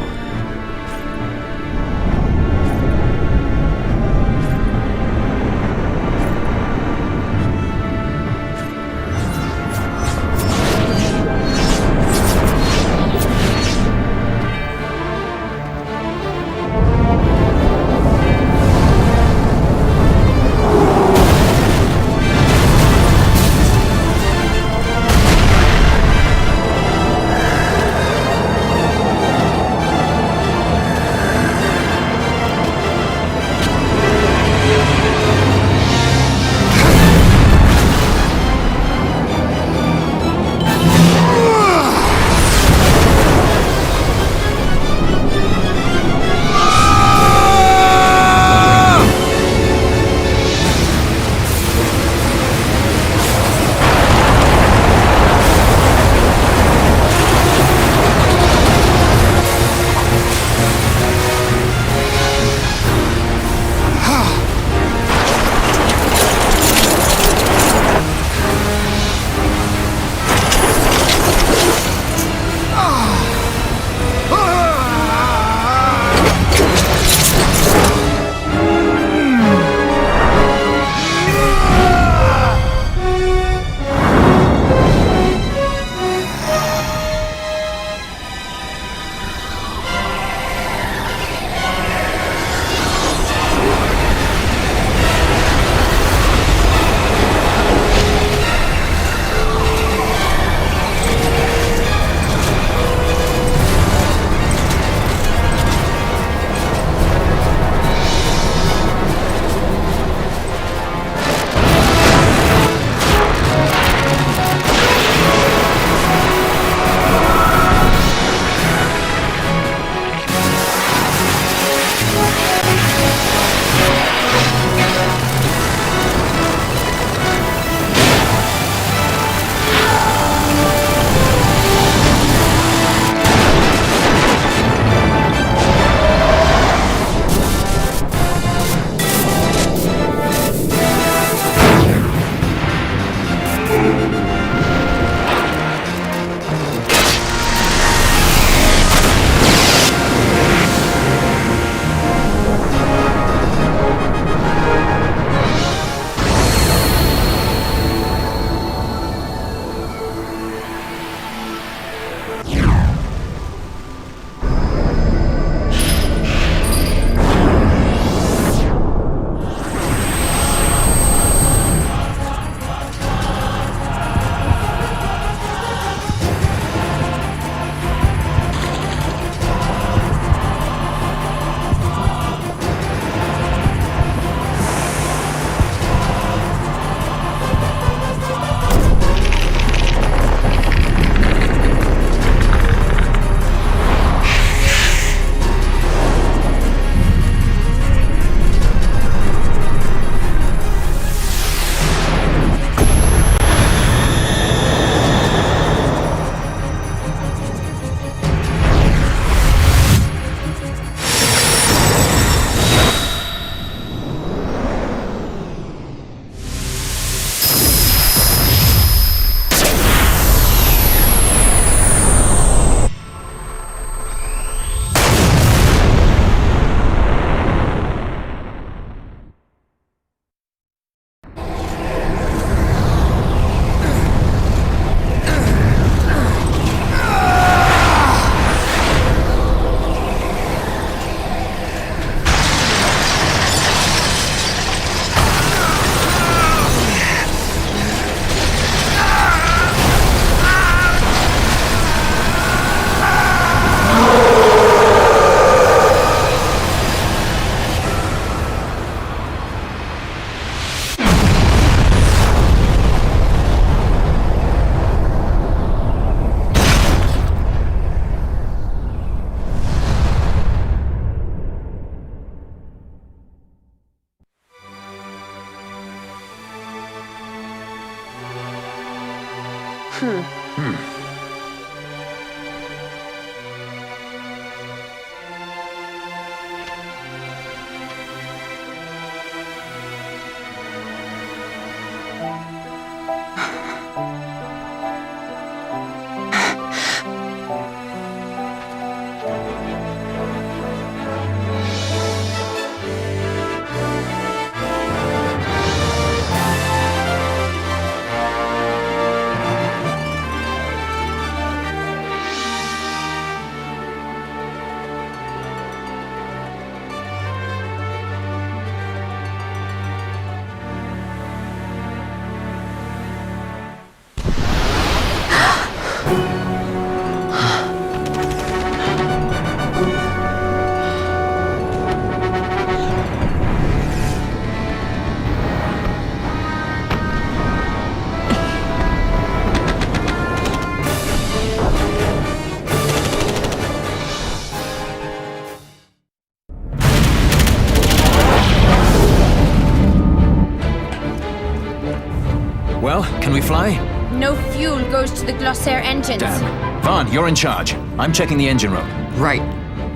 Well, can we fly? No fuel goes to the Glossair engines. Damn. Vaughn, you're in charge. I'm checking the engine room. Right.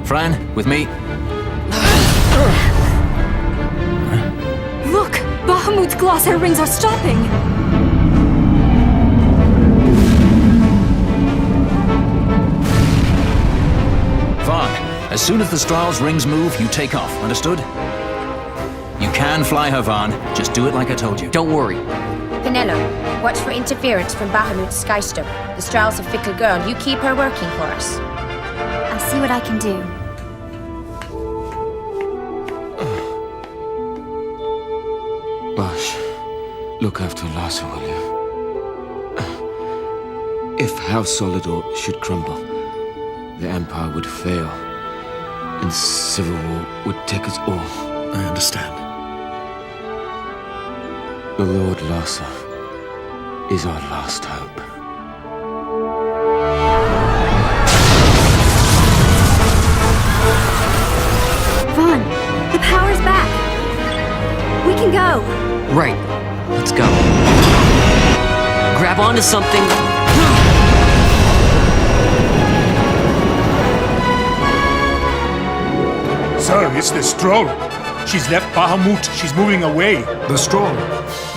Fran, with me. Look! Bahamut's Glossair rings are stopping! Vaughn, as soon as the Strahls rings move, you take off. Understood? You can fly her, Vaughn. Just do it like I told you. Don't worry. Penelo, watch for interference from Bahamut's Skystone. The Strahls a fickle girl. You keep her working for us. I'll see what I can do. Bash, look after Larsa, will you? If House Solidor should crumble, the Empire would fail, and civil war would take us all. I understand. The Lord Larsa is our last hope. Vaughn, the power's back. We can go. Right. Let's go. Grab onto something. Sir, it's the Stroll. She's left Bahamut. She's moving away. The Stroll.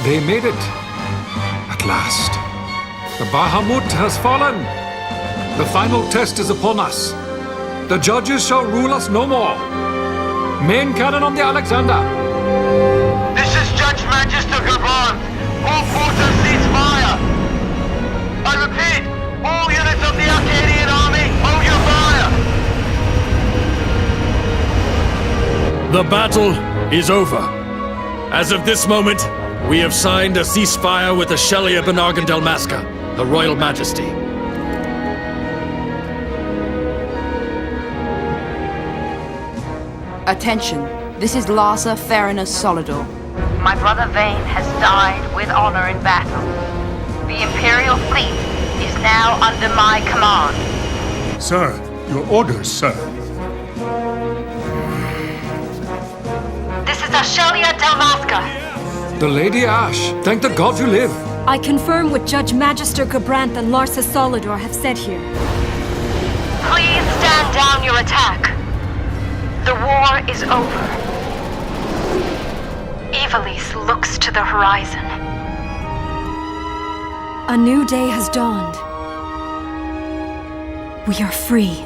They made it. At last. The Bahamut has fallen. The final test is upon us. The judges shall rule us no more. Main cannon on the Alexander. This is Judge Magister Gabon. All forces cease fire. I repeat, all units of the Arcadian army, hold your fire. The battle is over. As of this moment, we have signed a ceasefire with the Shelia Benargan Dalmasca, the Royal Majesty. Attention, this is Larsa Farina Solidor. My brother Vane has died with honor in battle. The Imperial fleet is now under my command. Sir, your orders, sir. This is Ashelia Dalmasca. The Lady Ash. Thank the gods you live. I confirm what Judge Magister Gabranth and Larsa Solidor have said here. Please stand down your attack. The war is over. Ivalice looks to the horizon. A new day has dawned. We are free.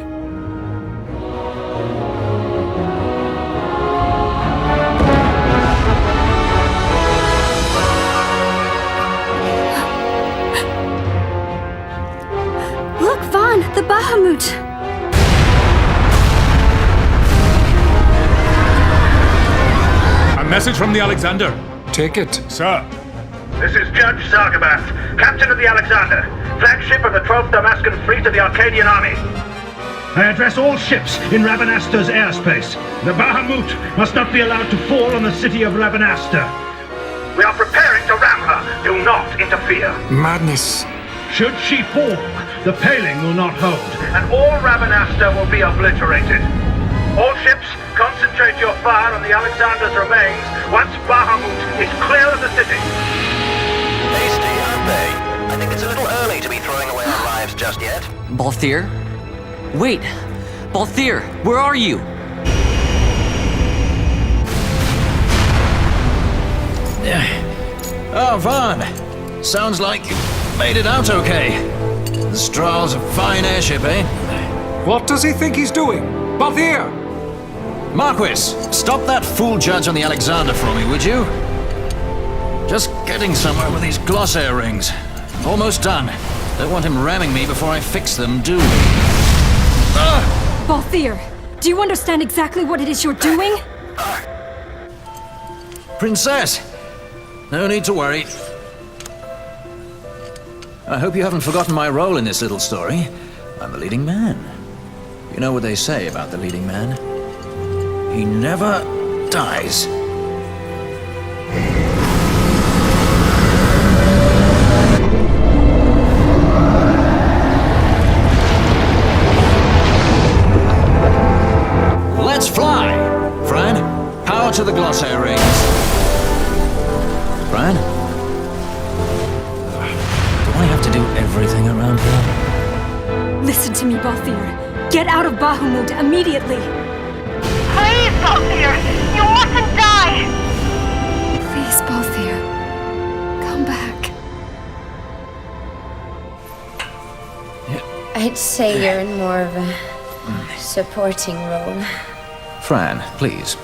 Look, Vaughn, the Bahamut! A message from the Alexander. Take it. Sir. This is Judge Sargabath, Captain of the Alexander, flagship of the 12th Damascan Fleet of the Arcadian Army. I address all ships in Ravanasta's airspace. The Bahamut must not be allowed to fall on the city of Ravanasta. We are preparing to ram her. Do not interfere. Madness. Should she fall, the paling will not hold. And all Ravanasta will be obliterated. All ships, concentrate your fire on the Alexander's remains once Bahamut is clear of the city. Hasty, aren't they? I think it's a little early silly to be throwing away our lives just yet. Balthier? Wait! Balthier, where are you? Oh, Vaughn. Sounds like you made it out okay. The Strahle's a fine airship, eh? What does he think he's doing? Balthier! Marquis, stop that fool judge on the Alexander for me, would you? Just getting somewhere with these glossair rings. Almost done. Don't want him ramming me before I fix them, do we? Balthier, do you understand exactly what it is you're doing? Princess! No need to worry. I hope you haven't forgotten my role in this little story. I'm the leading man. You know what they say about the leading man? He never dies. Let's fly! Fran, power to the glossair rings. Fran? Do I have to do everything around here? Listen to me, Balthier. Get out of Bahamut immediately! Please, Balthier! You mustn't die! Please, Balthier. Come back. I'd say you're in more of a supporting role. Fran, please.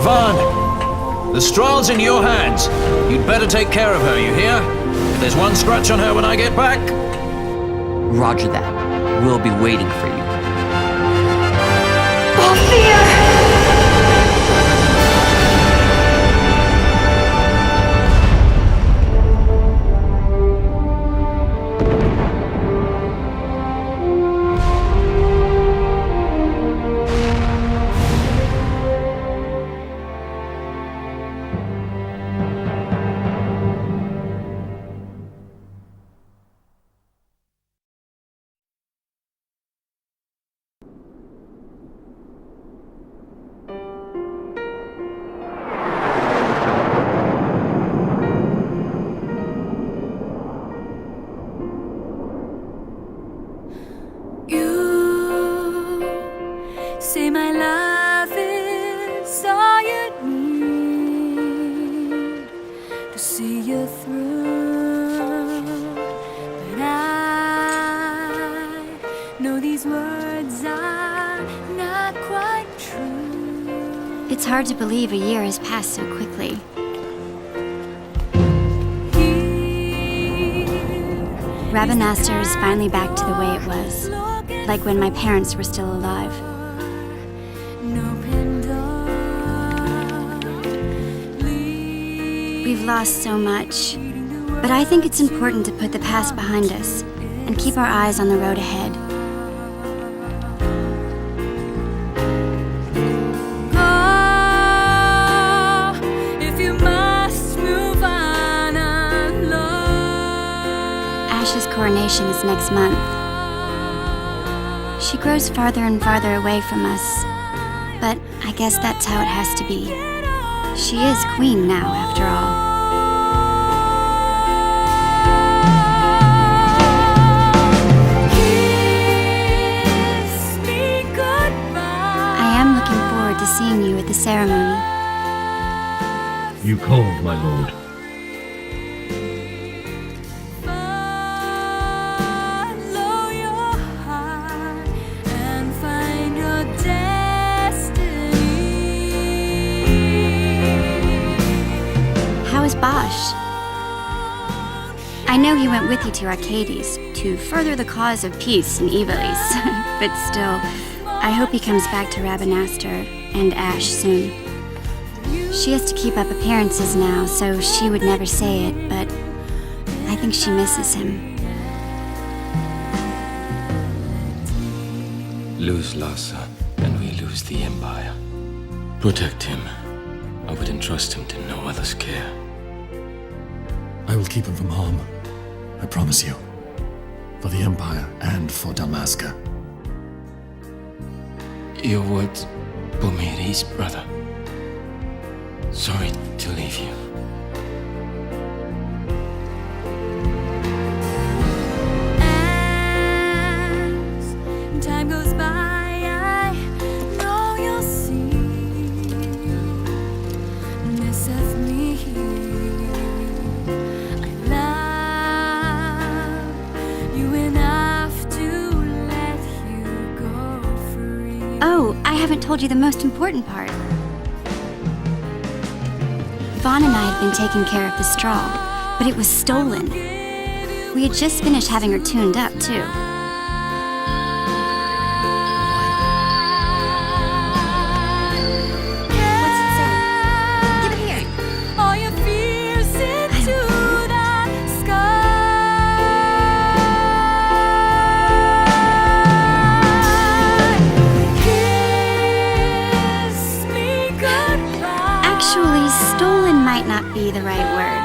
Vaughn! The Strahle's in your hands. You'd better take care of her, you hear? If there's one scratch on her when I get back... Roger that. We'll be waiting for you. Balthier! Say my love is all you need to see you through. But I know these words are not quite true. It's hard to believe a year has passed so quickly. Rabanastre is finally back to the way it was, like when my parents were still alive. We've lost so much, but I think it's important to put the past behind us and keep our eyes on the road ahead. If you must move on alone. Ash's coronation is next month. She grows farther and farther away from us, but I guess that's how it has to be. She is queen now, after all. I am looking forward to seeing you at the ceremony. You called, my lord. Bosch. I know he went with you to Arcades to further the cause of peace in Ivalice, but still, I hope he comes back to Rabanastre and Ash soon. She has to keep up appearances now, so she would never say it, but I think she misses him. Lose Larsa, and we lose the Empire. Protect him. I would entrust him to no other's care. I will keep him from harm. I promise you. For the Empire and for Dalmasca. Your words Put me at ease, brother. Sorry to leave you. As time goes by, I know you'll see this is me. I love you enough to let you go free. Oh, I haven't told you the most important part. Vaughn and I had been taking care of the straw, but it was stolen. We had just finished having her tuned up, too. What's it say? Give it here. All your fears into the sky. Kiss me goodbye. Actually, stolen might not be the right word.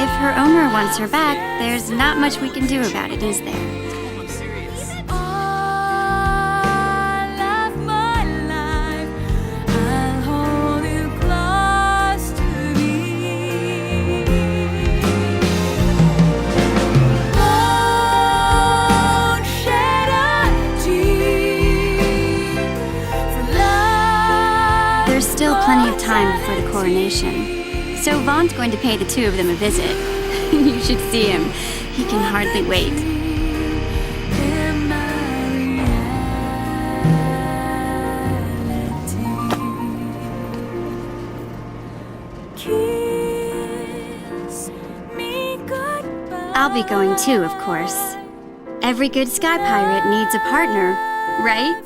If her owner wants her back, there's not much we can do about it, is there? All of my life, I'll hold you close to me. Won't shed a tear for love. There's still plenty of time before the coronation. So Vaughn's going to pay the two of them a visit. You should see him. He can hardly wait. In my reality. Kiss me goodbye. I'll be going too, of course. Every good sky pirate needs a partner, right?